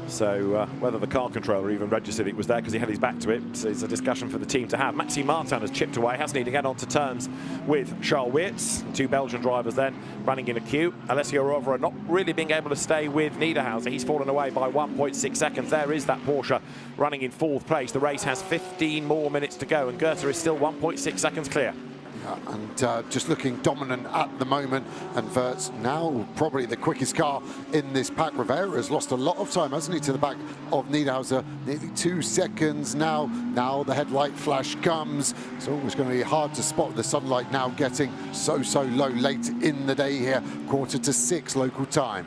So whether the car controller even registered it was there because he had his back to it is a discussion for the team to have. Maxime Martin has chipped away, hasn't he, to get onto terms with Charles Weerts. Two Belgian drivers then running in a queue. Alessio Rovera not really being able to stay with Niederhauser. He's fallen away by 1.6 seconds. There is that Porsche running in 4th place. The race has 15 more minutes to go, and Goethe is still 1.6 seconds clear. And just looking dominant at the moment, and Wirtz now probably the quickest car in this pack. Rivera has lost a lot of time, hasn't he, to the back of Niederhauser. Nearly 2 seconds now. Now the headlight flash comes. It's always going to be hard to spot the sunlight now getting so low late in the day here. 5:45 local time.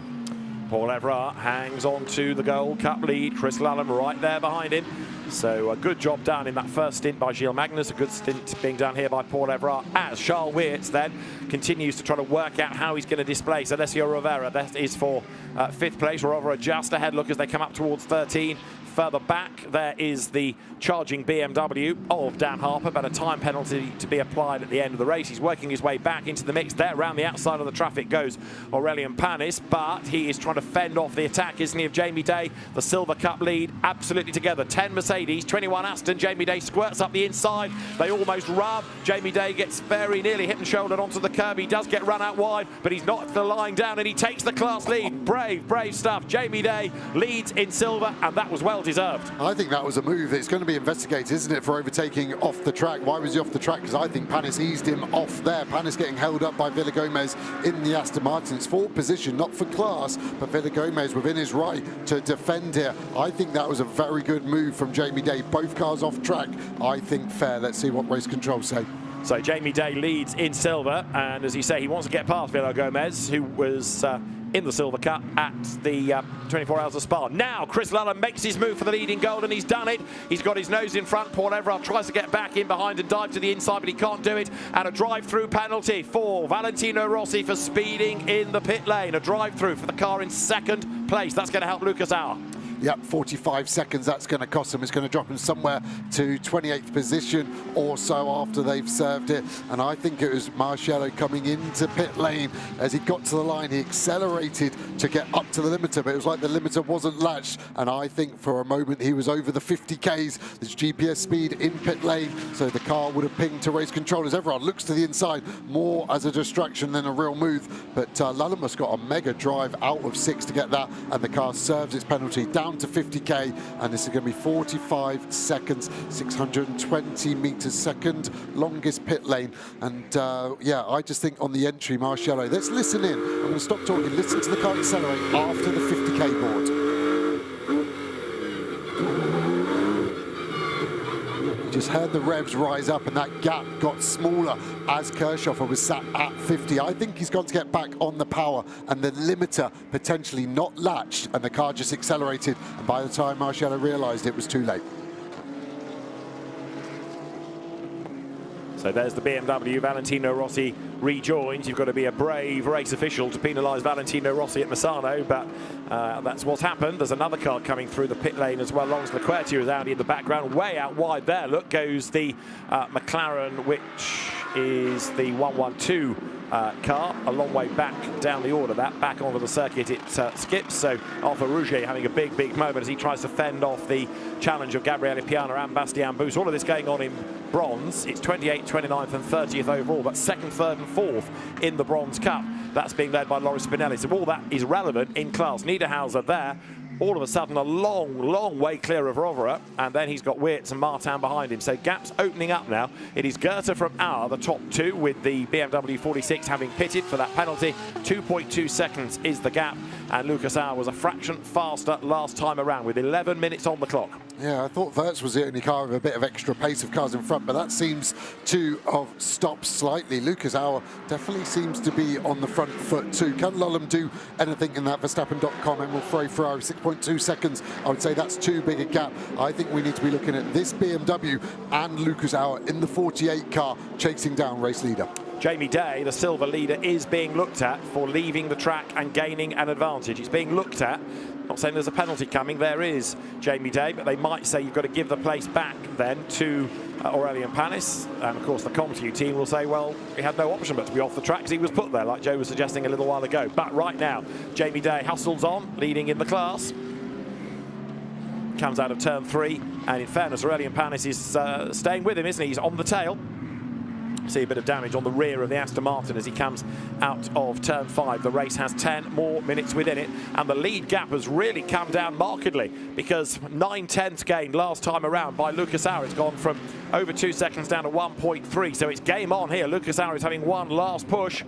Paul Everard hangs on to the Gold Cup lead. Chris Lallam right there behind him. So a good job done in that first stint by Gilles Magnus. A good stint being done here by Paul Everard, as Charles Weerts then continues to try to work out how he's going to displace Alessio Rovera. That is for 5th place. Rovera just ahead, look, as they come up towards 13. Further back, there is the charging BMW of Dan Harper, but a time penalty to be applied at the end of the race. He's working his way back into the mix. There, around the outside of the traffic goes Aurelien Panis, but he is trying to fend off the attack, isn't he, of Jamie Day? The Silver Cup lead absolutely together. 10 Mercedes, 21 Aston. Jamie Day squirts up the inside. They almost rub. Jamie Day gets very nearly hip and shouldered onto the curb. He does get run out wide, but he's not the line down, and he takes the class lead. Brave stuff. Jamie Day leads in silver, and that was well deserved. I think that was a move. It's going to be investigated, isn't it, for overtaking off the track. Why was he off the track? Because I think Panis eased him off there. Panis getting held up by Villagomez in the Aston Martin. It's 4th position, not for class, but Villagomez within his right to defend here. I think that was a very good move from Jamie Day. Both cars off track. I think fair. Let's see what race control say. So Jamie Day leads in silver, and as you say, he wants to get past Villagomez, who was in the Silver Cup at the 24 Hours of Spa. Now Chris Lallam makes his move for the lead in gold, and he's done it. He's got his nose in front. Paul Everard tries to get back in behind and dive to the inside, but he can't do it. And a drive-through penalty for Valentino Rossi for speeding in the pit lane. A drive-through for the car in 2nd place. That's going to help Lucas Auer. Yep, 45 seconds that's going to cost him. It's going to drop him somewhere to 28th position or so after they've served it. And I think it was Marcello coming into pit lane. As he got to the line, he accelerated to get up to the limiter, but it was like the limiter wasn't latched. And I think for a moment he was over the 50 Ks. There's GPS speed in pit lane, so the car would have pinged to race controllers. Everyone looks to the inside more as a distraction than a real move. But Lallam has got a mega drive out of 6 to get that, and the car serves its penalty down to 50k, and this is going to be 45 seconds, 620 meters, 2nd longest pit lane. And yeah, I just think on the entry, Marcello, let's listen in. I'm going to stop talking, listen to the car accelerate after the 50k board. Just heard the revs rise up, and that gap got smaller as Kirchhofer was sat at 50. I think he's got to get back on the power, and the limiter potentially not latched, and the car just accelerated, and by the time Marcello realised, it was too late. So there's the BMW. Valentino Rossi rejoins. You've got to be a brave race official to penalise Valentino Rossi at Misano, but that's what's happened. There's another car coming through the pit lane as well. Lawrence Leclerc is out in the background, way out wide there. Look goes the McLaren, which is the 112 car, a long way back down the order. That back onto the circuit it skips. So Alfa Rouge having a big moment as he tries to fend off the challenge of Gabriele Piana and Bastian Buus. All of this going on in bronze. It's 28th, 29th and 30th overall, but 2nd, 3rd and 4th in the Bronze Cup. That's being led by Loris Spinelli. So all that is relevant in class. Niederhauser there, all of a sudden a long way clear of Rovera, and then he's got Weerts and Martin behind him. So gaps opening up now. It is Goethe from Auer, the top 2, with the BMW 46 having pitted for that penalty. 2.2 seconds is the gap, and Lucas Auer was a fraction faster last time around with 11 minutes on the clock. Yeah, I thought Wirtz was the only car with a bit of extra pace of cars in front, but that seems to have stopped slightly. Lucas Auer definitely seems to be on the front foot too. Can Lallam do anything in that Verstappen.com and will throw Ferrari 6.2 seconds? I would say that's too big a gap. I think we need to be looking at this BMW and Lucas Auer in the 48 car chasing down race leader. Jamie Day, the silver leader, is being looked at for leaving the track and gaining an advantage. It's being looked at. Not saying there's a penalty coming. There is Jamie Day, but they might say you've got to give the place back then to Aurelian Panis. And of course the ComTU team will say, well, he had no option but to be off the track because he was put there, like Joe was suggesting a little while ago. But right now, Jamie Day hustles on, leading in the class. Comes out of turn 3, and in fairness, Aurelian Panis is staying with him, isn't he? He's on the tail. See a bit of damage on the rear of the Aston Martin as he comes out of turn 5. The race has 10 more minutes within it, and the lead gap has really come down markedly because 9/10 gained last time around by Lucas Auer. It's gone from over 2 seconds down to 1.3, so it's game on here. Lucas Auer is having one last push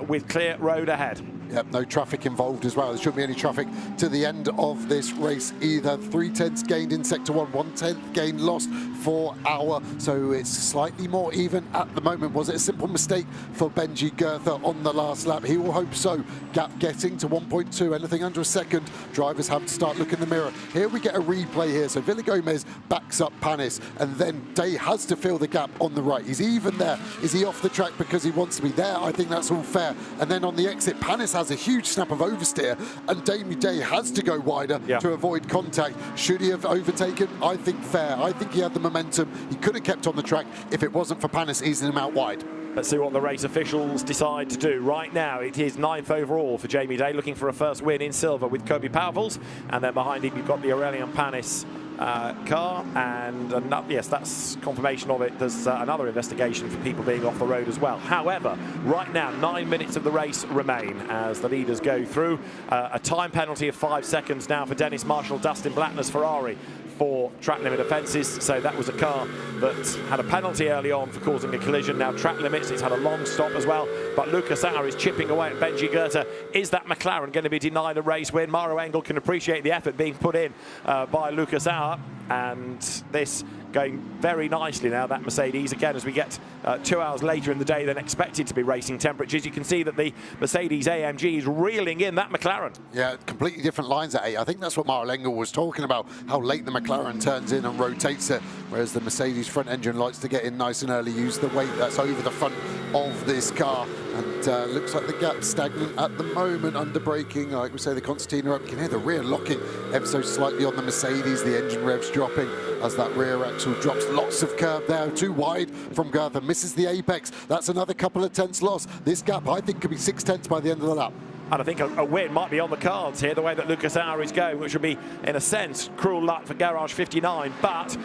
with clear road ahead. Yep, no traffic involved as well. There shouldn't be any traffic to the end of this race either. 3/10 gained in sector 1, 1/10 gain lost for Auer, so it's slightly more even at the moment. Was it a simple mistake for Benji Goethe on the last lap? He will hope so. Gap getting to 1.2, anything under a second. Drivers have to start looking in the mirror. Here we get a replay here. So Villagomez backs up Panis, and then Day has to fill the gap on the right. He's even there. Is he off the track because he wants to be there? I think that's all fair. And then on the exit, Panis has a huge snap of oversteer, and Jamie Day has to go wider to avoid contact. Should he have overtaken? I think fair. I think he had the momentum. He could have kept on the track if it wasn't for Panis easing him out wide. Let's see what the race officials decide to do. Right now, it is 9th overall for Jamie Day, looking for a first win in silver with Kobe Pauwels. And then behind him, you've got the Aurelian Panis car, and yes, that's confirmation of it. There's another investigation for people being off the road as well. However, right now 9 minutes of the race remain as the leaders go through. A time penalty of 5 seconds now for Dennis Marshall, Dustin Blattner's Ferrari for track limit offences. So that was a car that had a penalty early on for causing a collision. Now track limits, it's had a long stop as well. But Lucas Auer is chipping away at Benji Goethe. Is that McLaren going to be denied a race win? Maro Engel can appreciate the effort being put in by Lucas Auer, and this going very nicely now, that Mercedes, again, as we get 2 hours later in the day than expected to be racing temperatures. You can see that the Mercedes AMG is reeling in that McLaren. Yeah, completely different lines at 8. I think that's what Maro Engel was talking about, how late the McLaren turns in and rotates it, whereas the Mercedes front engine likes to get in nice and early, use the weight that's over the front of this car. And looks like the gap's stagnant at the moment, under braking. Like we say, the concertina up. You can hear the rear locking ever so slightly on the Mercedes. The engine revs dropping as that rear axle drops. Lots of curb there, too wide from Goethe. Misses the apex. That's another couple of tenths loss. This gap, I think, could be 6 tenths by the end of the lap. And I think a win might be on the cards here, the way that Lucas Auer is going, which would be, in a sense, cruel luck for Garage 59. But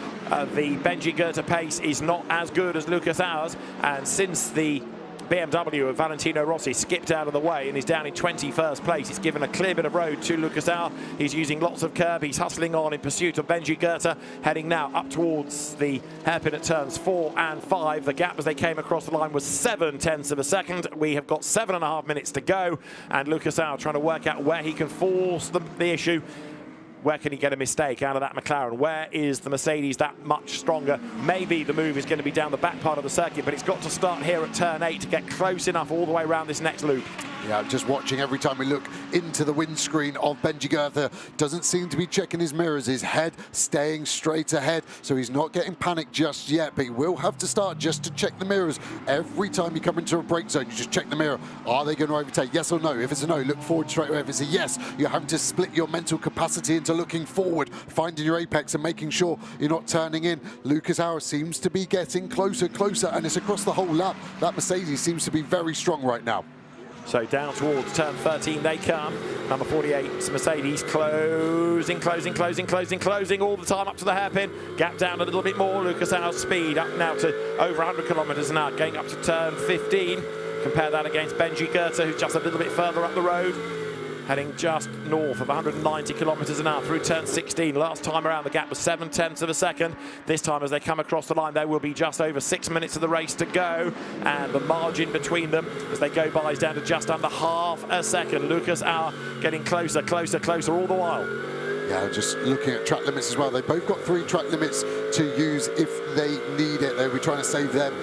the Benji Goethe pace is not as good as Lucas Auer's. And since the BMW of Valentino Rossi skipped out of the way and is down in 21st place, it's given a clear bit of road to Lucas Auer. He's using lots of curb. He's hustling on in pursuit of Benji Goethe, heading now up towards the hairpin at turns 4 and 5. The gap as they came across the line was 7 tenths of a second. We have got 7.5 minutes to go, and Lucas Auer trying to work out where he can force the issue. Where can he get a mistake out of that McLaren? Where is the Mercedes that much stronger? Maybe the move is going to be down the back part of the circuit, but it's got to start here at turn 8 to get close enough all the way around this next loop. Yeah, just watching every time we look into the windscreen of Benji Goethe. Doesn't seem to be checking his mirrors. His head staying straight ahead, so he's not getting panicked just yet, but he will have to start just to check the mirrors. Every time you come into a brake zone, you just check the mirror. Are they going to overtake? Yes or no? If it's a no, look forward straight away. If it's a yes, you're having to split your mental capacity into looking forward, finding your apex and making sure you're not turning in. Lucas Auer seems to be getting closer, and it's across the whole lap. That Mercedes seems to be very strong right now. So down towards turn 13 they come. Number 48's Mercedes closing all the time up to the hairpin. Gap down a little bit more. Lucas Auer's speed up now to over 100 kilometres an hour, going up to turn 15. Compare that against Benji Goethe, who's just a little bit further up the road, heading just north of 190 kilometres an hour through turn 16. Last time around, the gap was 7 tenths of a second. This time, as they come across the line, there will be just over 6 minutes of the race to go. And the margin between them, as they go by, is down to just under half a second. Lucas Auer getting closer all the while. Yeah, just looking at track limits as well. They both got 3 track limits to use if they need it. They'll be trying to save them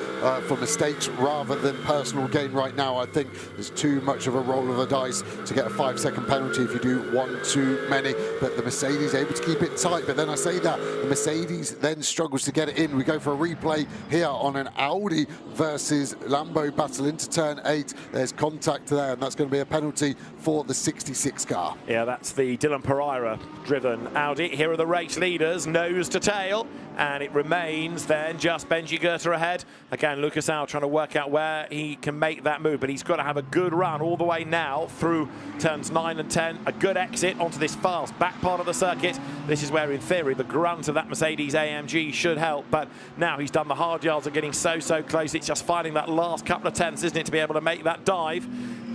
for mistakes rather than personal gain right now. I think there's too much of a roll of the dice to get a 5-second penalty if you do one too many. But the Mercedes able to keep it tight. But then I say that, the Mercedes then struggles to get it in. We go for a replay here on an Audi versus Lambo battle into turn 8. There's contact there, and that's going to be a penalty for the 66 car. Yeah, that's the Dylan Pereira-driven Audi. Here are the race leaders, nose to tail, and it remains then just Benji Goethe ahead. Again, Lucas Al trying to work out where he can make that move, but he's got to have a good run all the way now through turns 9 and 10. A good exit onto this fast back part of the circuit. This is where, in theory, the grunt of that Mercedes AMG should help, but now he's done the hard yards of getting so close. It's just finding that last couple of tenths, isn't it, to be able to make that dive.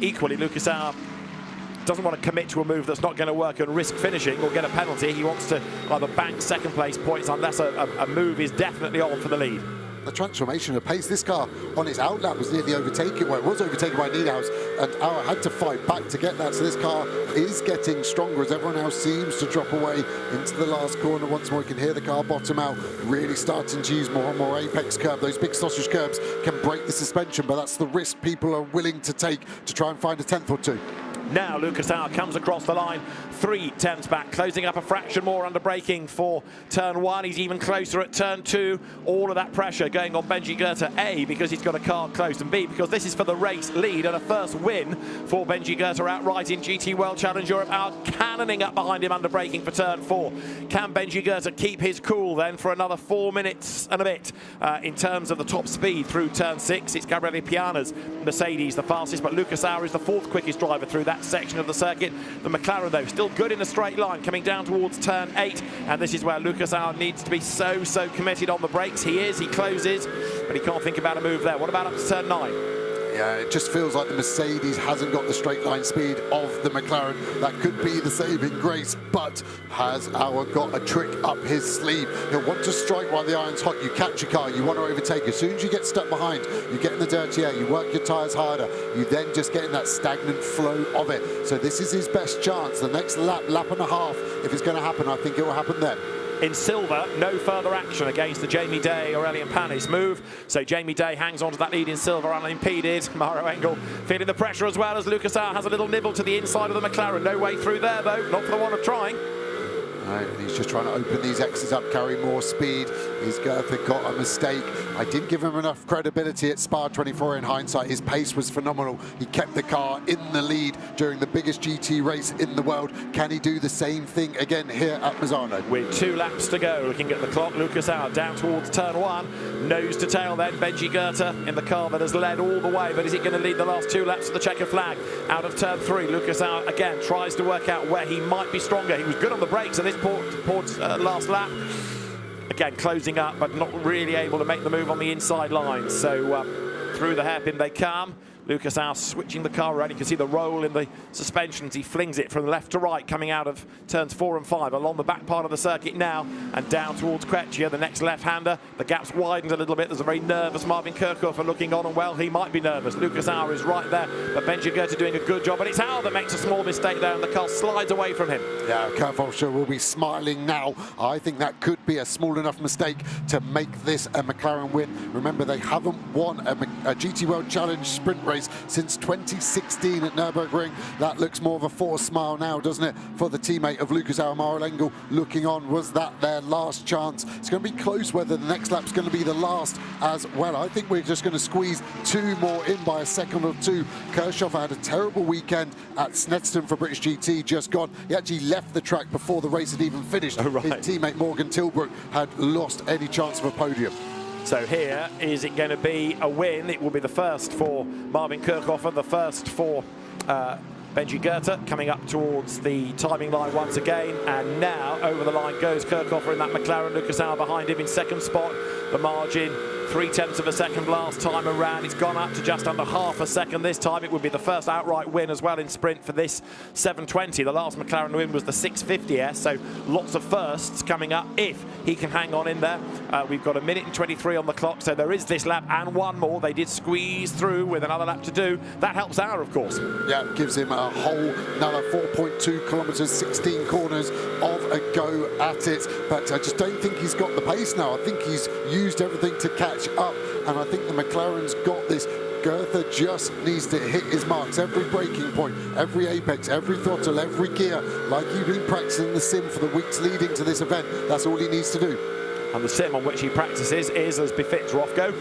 Equally, Lucas Al doesn't want to commit to a move that's not going to work and risk finishing or get a penalty. He wants to either bank second place points unless a move is definitely on for the lead. The transformation of pace, this car on its outlap was nearly overtaken. Well, it was overtaken by Niedhaus, and Auer had to fight back to get that. So this car is getting stronger as everyone else seems to drop away into the last corner. Once more, you can hear the car bottom out, really starting to use more and more apex curb. Those big sausage curbs can break the suspension, but that's the risk people are willing to take to try and find a tenth or two. Now Lucas Auer comes across the line, 3 tenths back, closing up a fraction more under braking for turn 1. He's even closer at turn 2. All of that pressure going on Benji Goethe, A, because he's got a car close, and B, because this is for the race lead and a first win for Benji Goethe outright in GT World Challenge Europe. Auer cannoning up behind him under braking for turn 4. Can Benji Goethe keep his cool then for another 4 minutes and a bit in terms of the top speed through turn 6? It's Gabriele Piana's Mercedes the fastest, but Lucas Auer is the 4th quickest driver through that section of the circuit. The McLaren, though, still good in a straight line coming down towards turn 8, and this is where Lucas Auer needs to be so committed on the brakes. He is, he closes, but he can't think about a move there. What about up to turn 9? Yeah, it just feels like the Mercedes hasn't got the straight line speed of the McLaren. That could be the saving grace, but has Auer got a trick up his sleeve? He'll want to strike while the iron's hot. You catch your car, you want to overtake. As soon as you get stuck behind, you get in the dirty air, you work your tyres harder, you then just get in that stagnant flow of it. So this is his best chance. The next lap and a half, if it's going to happen, I think it will happen then. In silver, no further action against the Jamie Day or Aurélien Panis move. So Jamie Day hangs on to that lead in silver unimpeded. Mauro Engel feeling the pressure as well as Lucas Auer has a little nibble to the inside of the McLaren. No way through there, though, not for the want of trying. Right, he's just trying to open these X's up, carry more speed. His Goethe got a mistake. I didn't give him enough credibility at Spa 24 in hindsight. His pace was phenomenal. He kept the car in the lead during the biggest GT race in the world. Can he do the same thing again here at Misano? With 2 laps to go, looking at the clock, Lucas Auer down towards turn 1. Nose to tail then, Benji Goethe in the car that has led all the way, but is it going to lead the last 2 laps to the checker flag? Out of turn 3, Lucas Auer again tries to work out where he might be stronger. He was good on the brakes in this last lap. Again, closing up, but not really able to make the move on the inside line. So through the hairpin they come. Lucas Auer switching the car around. You can see the roll in the suspensions. He flings it from left to right, coming out of turns 4 and 5 along the back part of the circuit now and down towards Quechia, the next left-hander. The gap's widened a little bit. There's a very nervous Marvin Kirchhofer looking on, and well, he might be nervous. Lucas Auer is right there, but Benji Goethe doing a good job. And it's Auer that makes a small mistake there, and the car slides away from him. Yeah, Kirchhofer will be smiling now. I think that could be a small enough mistake to make this a McLaren win. Remember, they haven't won a GT World Challenge sprint race since 2016 at Nürburgring. That looks more of a forced smile now, doesn't it, for the teammate of Lucas Auer, Mauro Engel, looking on. Was that their last chance? It's going to be close whether the next lap's going to be the last as well. I think we're just going to squeeze 2 more in by a second or 2. Kirchhofer had a terrible weekend at Snetterton for British GT just gone. He actually left the track before the race had even finished. Oh, right. His teammate Morgan Tilbrook had lost any chance of a podium. So here, is it going to be a win? It will be the first for Marvin Kirchhofer, the first for Benji Goethe, coming up towards the timing line once again. And now over the line goes Kirchhofer in that McLaren. Lucas Auer behind him in second spot. The margin 0.3 of a second last time around. It's gone up to just under half a second this time. It would be the first outright win as well in sprint for this 720. The last McLaren win was the 650S, so lots of firsts coming up if he can hang on in there. We've got 1:23 on the clock, so there is this lap and one more. They did squeeze through with another lap to do. That helps Auer, of course. Yeah, gives him a whole another 4.2 kilometres, 16 corners of a go at it. But I just don't think he's got the pace now. I think he's used everything to catch up, and I think the McLaren's got this. Goethe just needs to hit his marks, every braking point, every apex, every throttle, every gear, like he's been practicing in the sim for the weeks leading to this event. That's all he needs to do. And the sim on which he practices is, as befits Rothko,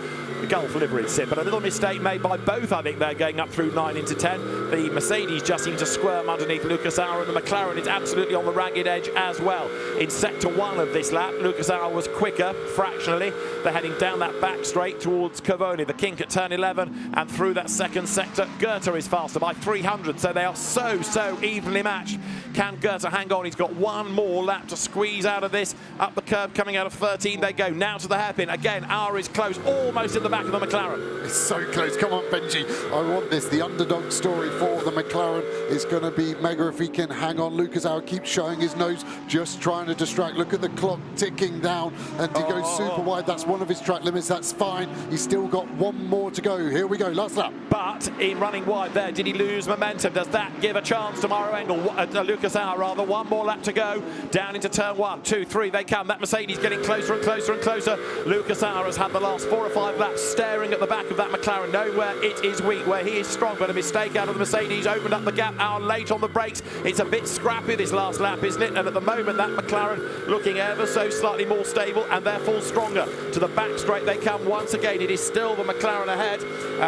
the Gulf livery sim. But a little mistake made by both, I think, they're going up through 9 into 10. The Mercedes just seemed to squirm underneath Lucas Auer, and the McLaren is absolutely on the ragged edge as well. In sector 1 of this lap, Lucas Auer was quicker, fractionally. They're heading down that back straight towards Cavoni, the kink at turn 11, and through that second sector, Goethe is faster by 300, so they are so evenly matched. Can Goethe hang on? He's got one more lap to squeeze out of this. Up the curb, coming out of 13, they go. Now to the hairpin. Again, Auer is close, almost in the back of the McLaren. It's so close. Come on, Benji. I want this. The underdog story for the McLaren is going to be mega if he can hang on. Lucas Auer keeps showing his nose, just trying to distract. Look at the clock ticking down, and he goes super wide. That's one of his track limits. That's fine. He's still got one more to go. Here we go. Last lap. But in running wide there, did he lose momentum? Does that give a chance to Mauro Engel? Lucas Auer, rather. One more lap to go. Down into turn 1, 2, 3. They come. That Mercedes getting closer and closer and closer. Lucas Auer has had the last 4 or 5 laps staring at the back of that McLaren, knowing where it is weak, where he is strong. But a mistake out of the Mercedes opened up the gap. Auer late on the brakes. It's a bit scrappy this last lap, isn't it? And at the moment, that McLaren looking ever so slightly more stable and therefore stronger. To the back straight they come once again. It is still the McLaren ahead.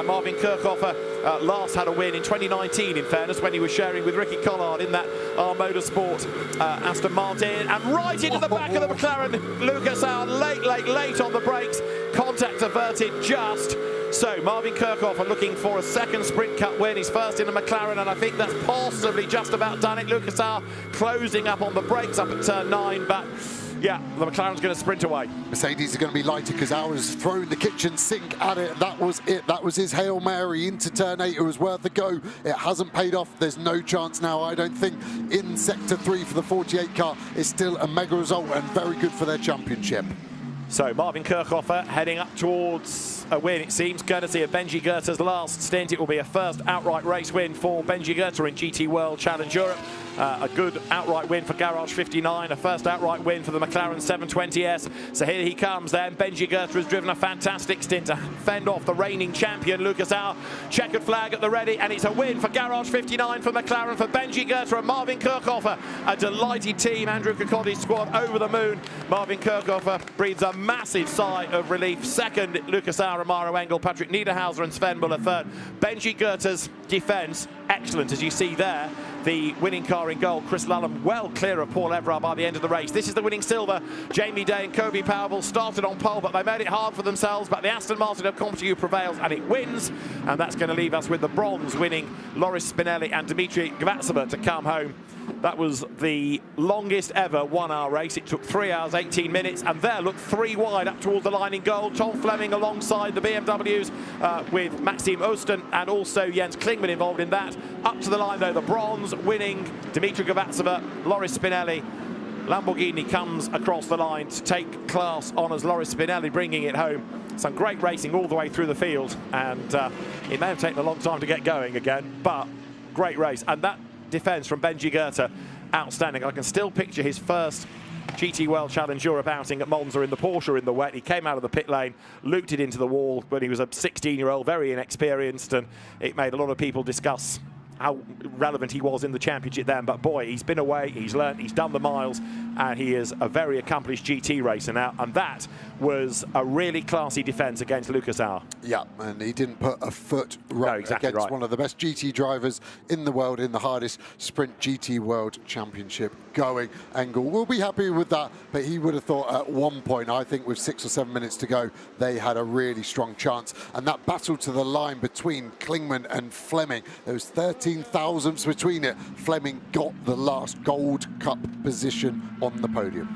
Marvin Kirchhofer last had a win in 2019, in fairness, when he was sharing with Ricky Collard in that SRO Motorsports Aston Martin, and right into the back of the McLaren. Lucas Auer late on the brakes. Contact averted just. So Marvin Kirchhofer looking for a second Sprint Cup win. He's first in the McLaren, and I think that's possibly just about done it. Lucas Auer closing up on the brakes up at turn 9, but yeah, the McLaren's going to sprint away. Mercedes are going to be lighter because Auer's thrown the kitchen sink at it. That was it. That was his Hail Mary into turn 8. It was worth a go. It hasn't paid off. There's no chance now, I don't think, in sector 3 for the 48 car. It's still a mega result and very good for their championship. So Marvin Kirchhofer heading up towards a win, it seems, courtesy of Benji Goethe's last stint. It will be a first outright race win for Benji Goethe in GT World Challenge Europe. A good outright win for Garage 59, a first outright win for the McLaren 720S. So here he comes then. Benji Goethe has driven a fantastic stint to fend off the reigning champion, Lucas Auer. Checkered flag at the ready, and it's a win for Garage 59 for McLaren, for Benji Goethe and Marvin Kirchhofer. A delighted team, Andrew Cocotti's squad over the moon. Marvin Kirchhofer breathes a massive sigh of relief. Second, Lucas Auer and Mauro Engel, Patrick Niederhauser and Sven Muller third. Benji Goethe's defence, excellent, as you see there. The winning car in goal, Chris Lullum, well clear of Paul Everard by the end of the race. This is the winning silver. Jamie Day and Kobe Powell started on pole, but they made it hard for themselves. But the Aston Martin of Competition prevails, and it wins. And that's going to leave us with the bronze winning Loris Spinelli and Dimitri Gvatsova to come home. That was the longest ever 1 hour race. It took 3 hours, 18 minutes. And there, look, 3 wide up towards the line in goal. Tom Fleming alongside the BMWs with Maxime Osten and also Jens Klingman involved in that. Up to the line, though, the bronze winning Dimitri Gvatsova, Loris Spinelli. Lamborghini comes across the line to take class honours. Loris Spinelli bringing it home. Some great racing all the way through the field. And it may have taken a long time to get going again, but great race. And that defence from Benji Goethe, outstanding. I can still picture his first GT World Challenge Europe outing at Monza in the Porsche in the wet. He came out of the pit lane, looped it into the wall when he was a 16-year-old, very inexperienced, and it made a lot of people discuss how relevant he was in the championship then. But boy, he's been away, he's learnt, he's done the miles, and he is a very accomplished GT racer now. And that was a really classy defence against Lucas Auer. Yeah, and he didn't put a foot wrong against one of the best GT drivers in the world in the hardest sprint GT World Championship going. Engel will be happy with that, but he would have thought at one point, I think with 6 or 7 minutes to go, they had a really strong chance. And that battle to the line between Klingman and Fleming, there was 13 thousandths between it. Fleming got the last Gold Cup position on the podium.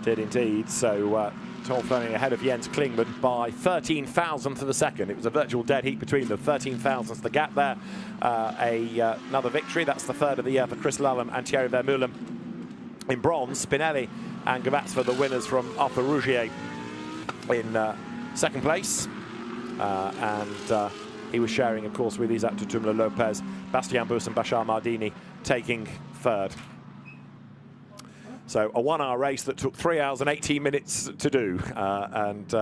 Did indeed. So Tom Fleming ahead of Jens Klingman by 13 thousandths of a second. It was a virtual dead heat between them. 13 thousandths the gap there. Another victory. That's the third of the year for Chris Lullum and Thierry Vermeulen. In bronze, Spinelli and Gvatsova, the winners from Upper Rougier. in second place. And he was sharing, of course, with Isaac Tutumla Lopez, Bastian Bus and Bashar Mardini taking third. So a 1 hour race that took 3 hours and 18 minutes to do, and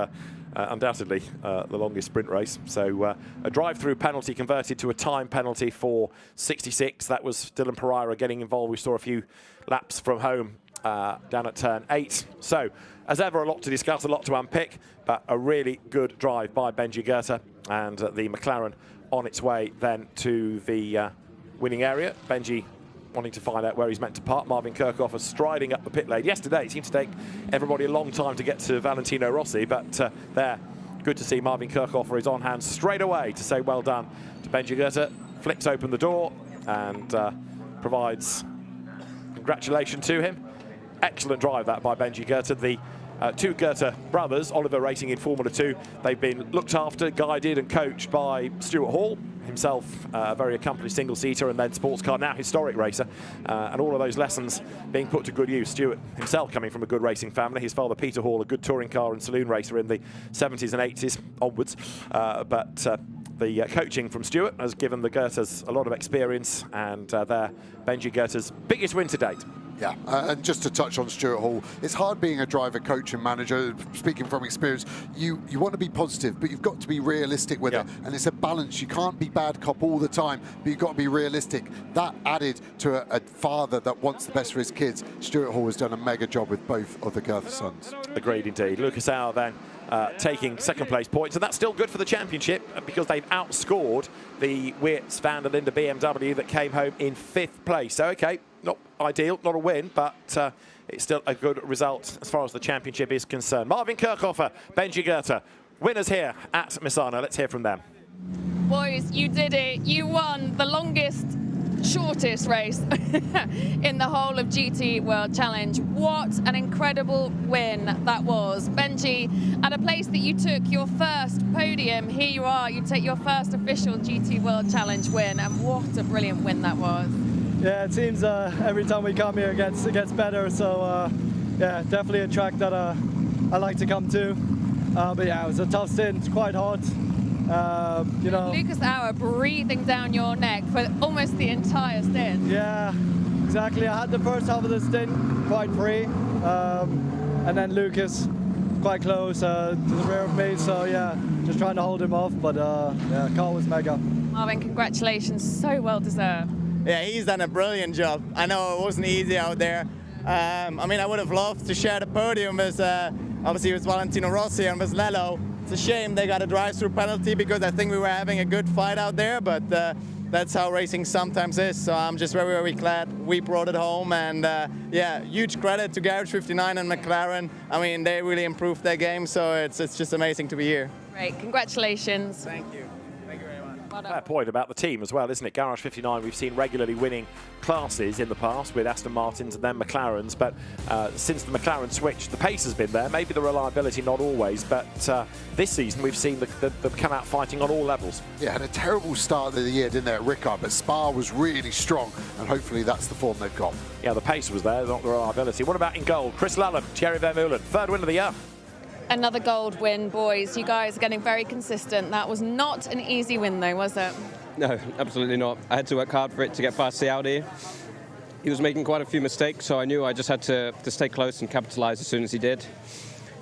undoubtedly the longest sprint race. So a drive-through penalty converted to a time penalty for 66. That was Dylan Pereira getting involved. We saw a few laps from home down at turn 8. So, as ever, a lot to discuss, a lot to unpick, but a really good drive by Benji Goethe, and the McLaren on its way then to the winning area. Benji wanting to find out where he's meant to park. Marvin Kirchhoff striding up the pit lane. Yesterday, it seemed to take everybody a long time to get to Valentino Rossi, but there, good to see Marvin Kirchhoff is on hand straight away to say well done to Benji Goethe. Flips open the door and provides congratulations to him. Excellent drive that by Benji Goethe. The two Goethe brothers, Oliver racing in Formula 2, they've been looked after, guided and coached by Stuart Hall, himself a very accomplished single-seater and then sports car, now historic racer, and all of those lessons being put to good use. Stuart himself coming from a good racing family, his father Peter Hall, a good touring car and saloon racer in the 70s and 80s onwards, but the coaching from Stuart has given the Goethes a lot of experience, and they're Benji Goethe's biggest win to date. Yeah, and just to touch on Stuart Hall, it's hard being a driver, coach and manager. Speaking from experience, you want to be positive, but you've got to be realistic with it. And it's a balance. You can't be bad cop all the time, but you've got to be realistic. That added to a father that wants the best for his kids. Stuart Hall has done a mega job with both of the Goethe sons. Agreed indeed. Lucas Auer then taking second place points, and that's still good for the championship because they've outscored the Weerts van der Linde BMW that came home in 5th place. So, okay, not ideal, not a win, but it's still a good result as far as the championship is concerned. Marvin Kirchhoff, Benji Goethe, winners here at Misano. Let's hear from them. Boys, you did it. You won the longest, shortest race in the whole of GT World Challenge. What an incredible win that was. Benji, at a place that you took your first podium, here you are, you take your first official GT World Challenge win, and what a brilliant win that was. Yeah, it seems every time we come here it gets better, so yeah, definitely a track that I like to come to. But yeah, it was a tough stint, quite hot. You know, Lucas Auer breathing down your neck for almost the entire stint. Yeah, exactly. I had the first half of the stint quite free, and then Lucas quite close to the rear of me, so yeah, just trying to hold him off, but yeah, car was mega. Marvin, congratulations, so well deserved. Yeah, he's done a brilliant job. I know it wasn't easy out there. I mean, I would have loved to share the podium with, obviously with Valentino Rossi and with Lello. It's a shame they got a drive-through penalty because I think we were having a good fight out there, but that's how racing sometimes is. So I'm just very, very glad we brought it home. And yeah, huge credit to Garage 59 and McLaren. I mean, they really improved their game, so it's just amazing to be here. Great, congratulations. Thank you. Fair point about the team as well, isn't it? Garage 59, we've seen regularly winning classes in the past with Aston Martins and then McLarens, but since the McLaren switch, the pace has been there. Maybe the reliability not always, but this season we've seen them come out fighting on all levels. Yeah, had a terrible start of the year, didn't they, at Ricard, but Spa was really strong, and hopefully that's the form they've got. Yeah, the pace was there, not the reliability. What about in gold? Chris Lallam, Thierry Vermeulen, 3rd win of the year. Another gold win, boys. You guys are getting very consistent. That was not an easy win, though, was it? No, absolutely not. I had to work hard for it to get past the Audi. He was making quite a few mistakes, so I knew I just had to stay close and capitalise as soon as he did.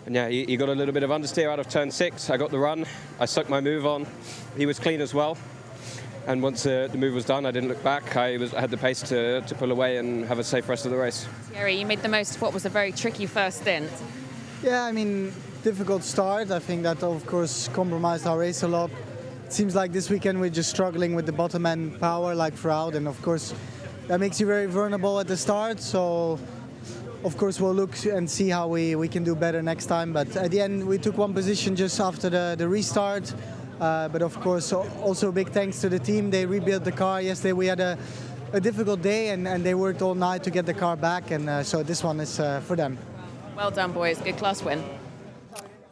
And yeah, he got a little bit of understeer out of turn 6. I got the run. I stuck my move on. He was clean as well. And once the move was done, I didn't look back. I had the pace to pull away and have a safe rest of the race. Thierry, you made the most of what was a very tricky first stint. Yeah, I mean, difficult start. I think that, of course, compromised our race a lot. It seems like this weekend we're just struggling with the bottom end power like throughout, and of course that makes you very vulnerable at the start. So of course we'll look and see how we can do better next time. But at the end we took one position just after the restart. But of course also a big thanks to the team. They rebuilt the car. Yesterday we had a difficult day and they worked all night to get the car back, and so this one is for them. Well done, boys. Good class win.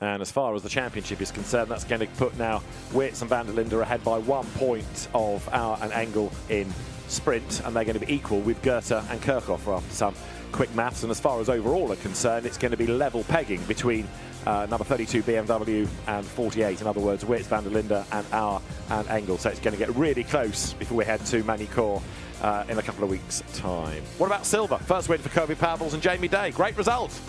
And as far as the championship is concerned, that's going to put now Weerts and van der Linde ahead by 1 point of Auer and Engel in sprint, and they're going to be equal with Goethe and Kirchhoff after some quick maths, and as far as overall are concerned, it's going to be level pegging between number 32 BMW and 48. In other words, Weerts, van der Linde and Auer and Engel. So it's going to get really close before we head to Manicourt in a couple of weeks' time. What about Silver? First win for Kobe Pauwels and Jamie Day. Great result.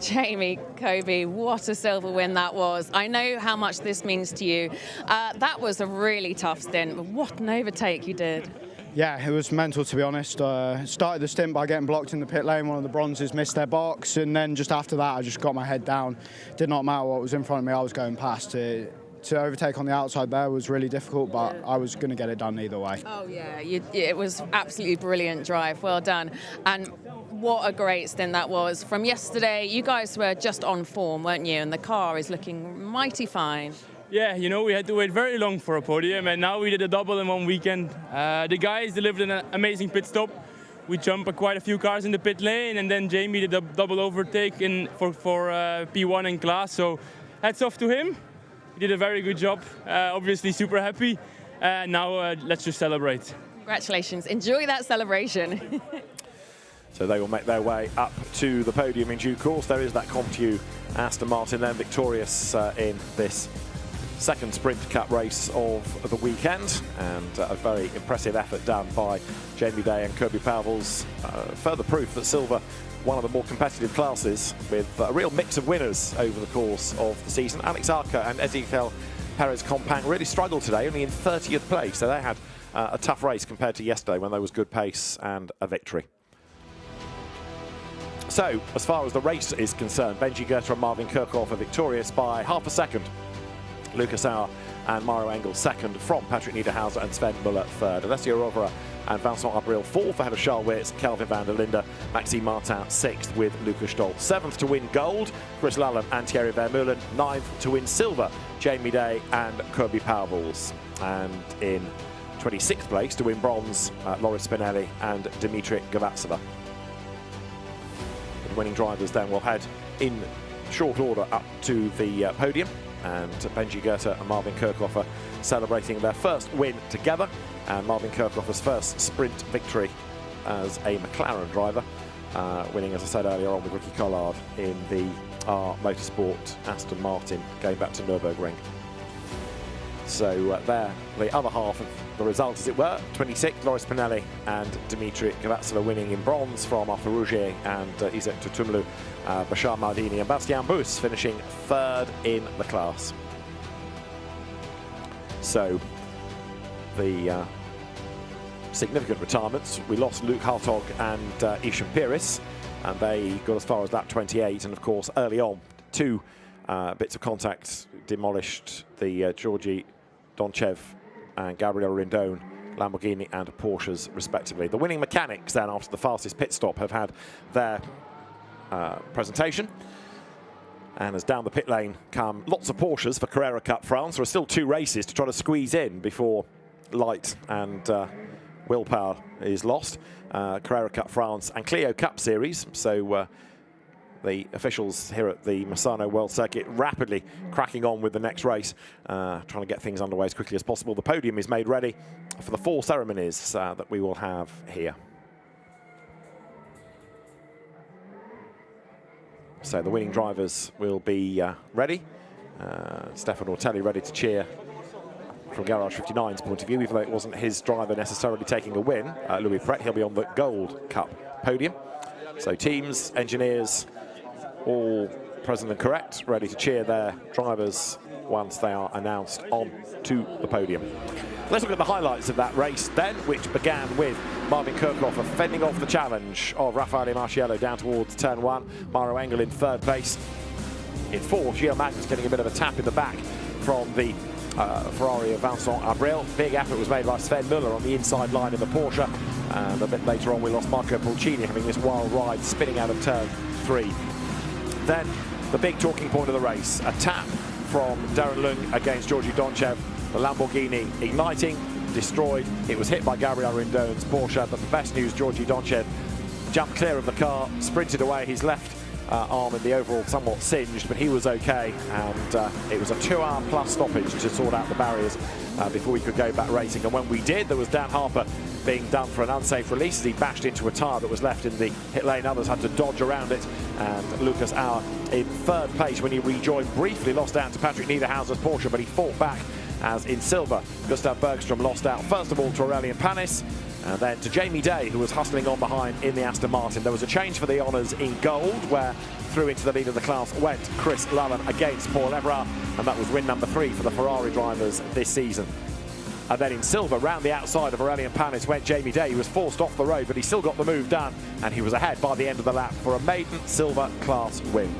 Jamie, Kobe, what a silver win that was. I know how much this means to you. That was a really tough stint, but what an overtake you did. Yeah, it was mental, to be honest. Started the stint by getting blocked in the pit lane. One of the bronzes missed their box, and then just after that, I just got my head down. Did not matter what was in front of me, I was going past. To overtake on the outside there was really difficult, but I was going to get it done either way. Oh, yeah, it was absolutely brilliant drive. Well done. And what a great stint that was. From yesterday, you guys were just on form, weren't you? And the car is looking mighty fine. Yeah, you know, we had to wait very long for a podium, and now we did a double in one weekend. The guys delivered an amazing pit stop. We jumped quite a few cars in the pit lane, and then Jamie did a double overtake for P1 in class. So hats off to him. He did a very good job. Obviously super happy. Now let's just celebrate. Congratulations. Enjoy that celebration. So they will make their way up to the podium in due course. There is that ComTU Aston Martin then victorious in this second Sprint Cup race of the weekend, and a very impressive effort done by Jamie Day and Kobe Pauwels. Further proof that Silver, one of the more competitive classes, with a real mix of winners over the course of the season. Alex Arca and Ezequiel Perez-Compang really struggled today, only in 30th place, so they had a tough race compared to yesterday when there was good pace and a victory. So, as far as the race is concerned, Benji Goethe and Marvin Kirchhoff are victorious by half a second. Lucas Auer and Mario Engel second, from Patrick Niederhauser and Sven Muller third. Alessio Rovera and Vincent Abril fourth, ahead of Charles Weerts, Kelvin van der Linde, Maxime Martin sixth with Lucas Stoll. Seventh to win gold, Chris Lallam and Thierry Vermeulen. Ninth to win silver, Jamie Day and Kobe Pauwels. And in 26th place to win bronze, Loris Spinelli and Dimitri Gavatseva. The winning drivers then will head in short order up to the podium, and Benji Goethe and Marvin Kirchhoff are celebrating their first win together, and Marvin Kirchhoff's first sprint victory as a McLaren driver, winning, as I said earlier on, with Ricky Collard in the SRO Motorsport Aston Martin, going back to Nürburgring. So there, the other half of the result, as it were. 26th, Loris Spinelli and Dimitri Gavatseva winning in bronze, from Arthur Rougier and Isaac Tutumlu, Bashar Mardini and Bastien Bus finishing third in the class. So the significant retirements. We lost Luke Hartog and Isham Pires, and they got as far as that 28, and of course early on two bits of contact demolished the Georgi Donchev and Gabriel Rindone Lamborghini and Porsches respectively. The winning mechanics then, after the fastest pit stop, have had their presentation, and as down the pit lane come lots of Porsches for Carrera Cup France. There are still 2 races to try to squeeze in before light and willpower is lost. Carrera Cup France and Clio Cup Series. So the officials here at the Misano World Circuit rapidly cracking on with the next race, trying to get things underway as quickly as possible. The podium is made ready for the 4 ceremonies that we will have here. So the winning drivers will be ready. Stefano Ortelli ready to cheer from Garage 59's point of view, even though it wasn't his driver necessarily taking a win. Louis Pret, he'll be on the Gold Cup podium. So teams, engineers, all present and correct, ready to cheer their drivers once they are announced on to the podium. Let's look at the highlights of that race then, which began with Marvin Kirchhoff fending off the challenge of Raffaele Marciello down towards turn 1. Mario Engel in 3rd place. In 4th, Gio Magnus getting a bit of a tap in the back from the Ferrari of Vincent Abril. Big effort was made by Sven Muller on the inside line of the Porsche. And a bit later on, we lost Marco Pulcini having this wild ride spinning out of turn 3. Then the big talking point of the race, a tap from Darren Lung against Georgi Donchev. The Lamborghini igniting, destroyed. It was hit by Gabriel Rindone's Porsche, but the best news, Georgi Donchev jumped clear of the car, sprinted away. His left arm in the overall somewhat singed, but he was okay, and it was a 2-hour plus stoppage to sort out the barriers before we could go back racing. And when we did, there was Dan Harper being done for an unsafe release as he bashed into a tyre that was left in the pit lane. Others had to dodge around it, and Lucas Auer in third place when he rejoined. Briefly lost out to Patrick Niederhauser's Porsche, but he fought back, as in silver Gustav Bergström lost out first of all to Aurelien Panis, and then to Jamie Day, who was hustling on behind in the Aston Martin. There was a change for the honours in gold, where through into the lead of the class went Chris Lullen against Paul Everard, and that was win number 3 for the Ferrari drivers this season. And then in silver, round the outside of Aurelien Panis, went Jamie Day. He was forced off the road, but he still got the move done, and he was ahead by the end of the lap for a maiden silver class win.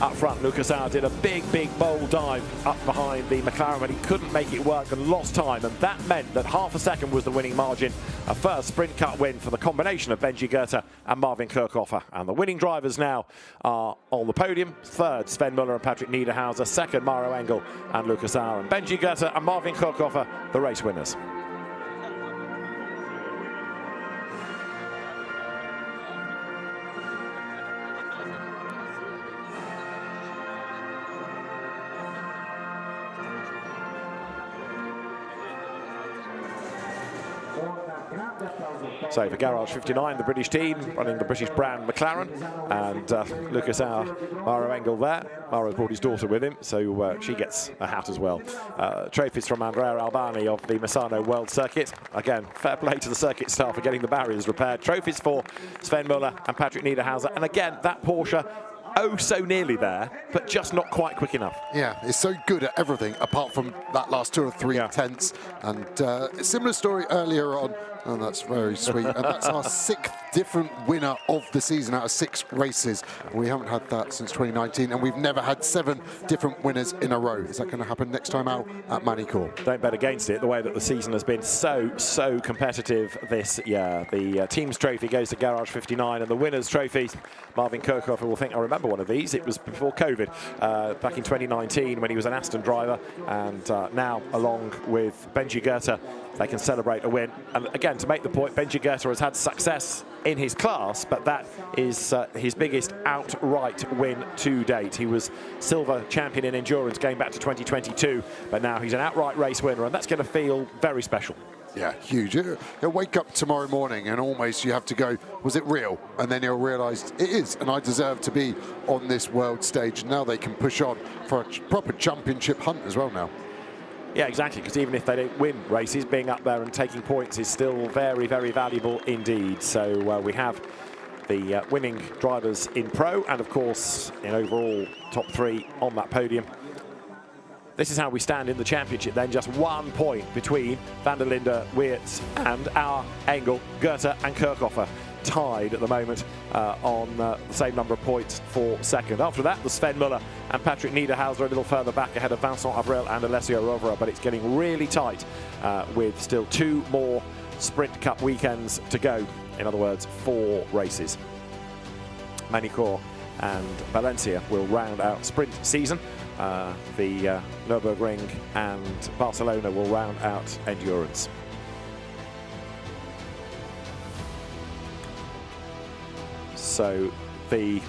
Up front, Lucas Auer did a big, bold dive up behind the McLaren, but he couldn't make it work and lost time, and that meant that half a second was the winning margin. A first Sprint Cup win for the combination of Benji Goethe and Marvin Kirchhofer. And the winning drivers now are on the podium. Third, Sven Müller and Patrick Niederhauser. Second, Mauro Engel and Lucas Auer. And Benji Goethe and Marvin Kirchhofer, the race winners. So for Garage 59, the British team running the British brand McLaren, and Lucas Auer, Mauro Engel there. Mauro's brought his daughter with him, so she gets a hat as well. Trophies from Andrea Albani of the Misano World Circuit. Again, fair play to the circuit staff for getting the barriers repaired. Trophies for Sven Müller and Patrick Niederhauser, and again, that Porsche, oh so nearly there, but just not quite quick enough. Yeah, it's so good at everything apart from that last 2 or 3 tenths. And a similar story earlier on. Oh, that's very sweet. And that's our 6th different winner of the season out of 6 races. We haven't had that since 2019, and we've never had 7 different winners in a row. Is that going to happen next time out at Manicourt? Don't bet against it, the way that the season has been so competitive this year. The team's trophy goes to Garage 59, and the winner's trophy, Marvin Kirchhofer will think, I remember one of these. It was before COVID, back in 2019 when he was an Aston driver, and now along with Benji Goethe, they can celebrate a win. And again, to make the point, Benji Goethe has had success in his class, but that is his biggest outright win to date. He was silver champion in endurance going back to 2022, but now he's an outright race winner, and that's going to feel very special. Yeah, huge. He'll wake up tomorrow morning and almost you have to go, was it real? And then he'll realise it is, and I deserve to be on this world stage. Now they can push on for a proper championship hunt as well now. Yeah, exactly, because even if they don't win races, being up there and taking points is still very valuable indeed. So we have the winning drivers in pro, and of course in overall top 3 on that podium. This is how we stand in the championship then, just 1 point between van der Linde, Weerts and Auer, Engel, Goethe and Kirchhofer. Tied at the moment on the same number of points for second. After that, the Sven Müller and Patrick Niederhauser a little further back ahead of Vincent Avril and Alessio Rovera, but it's getting really tight with still 2 more Sprint Cup weekends to go. In other words, 4 races. Manicourt and Valencia will round out sprint season. The Nürburgring and Barcelona will round out endurance. So the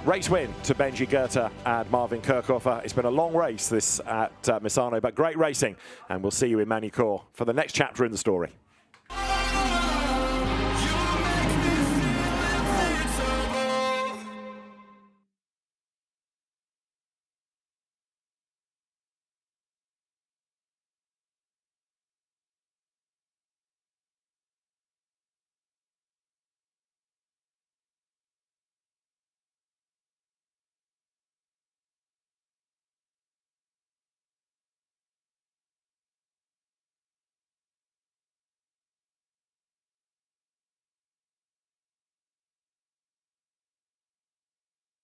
race win to Benji Goethe and Marvin Kirchhofer. It's been a long race this at Misano, but great racing, and we'll see you in Manicourt for the next chapter in the story.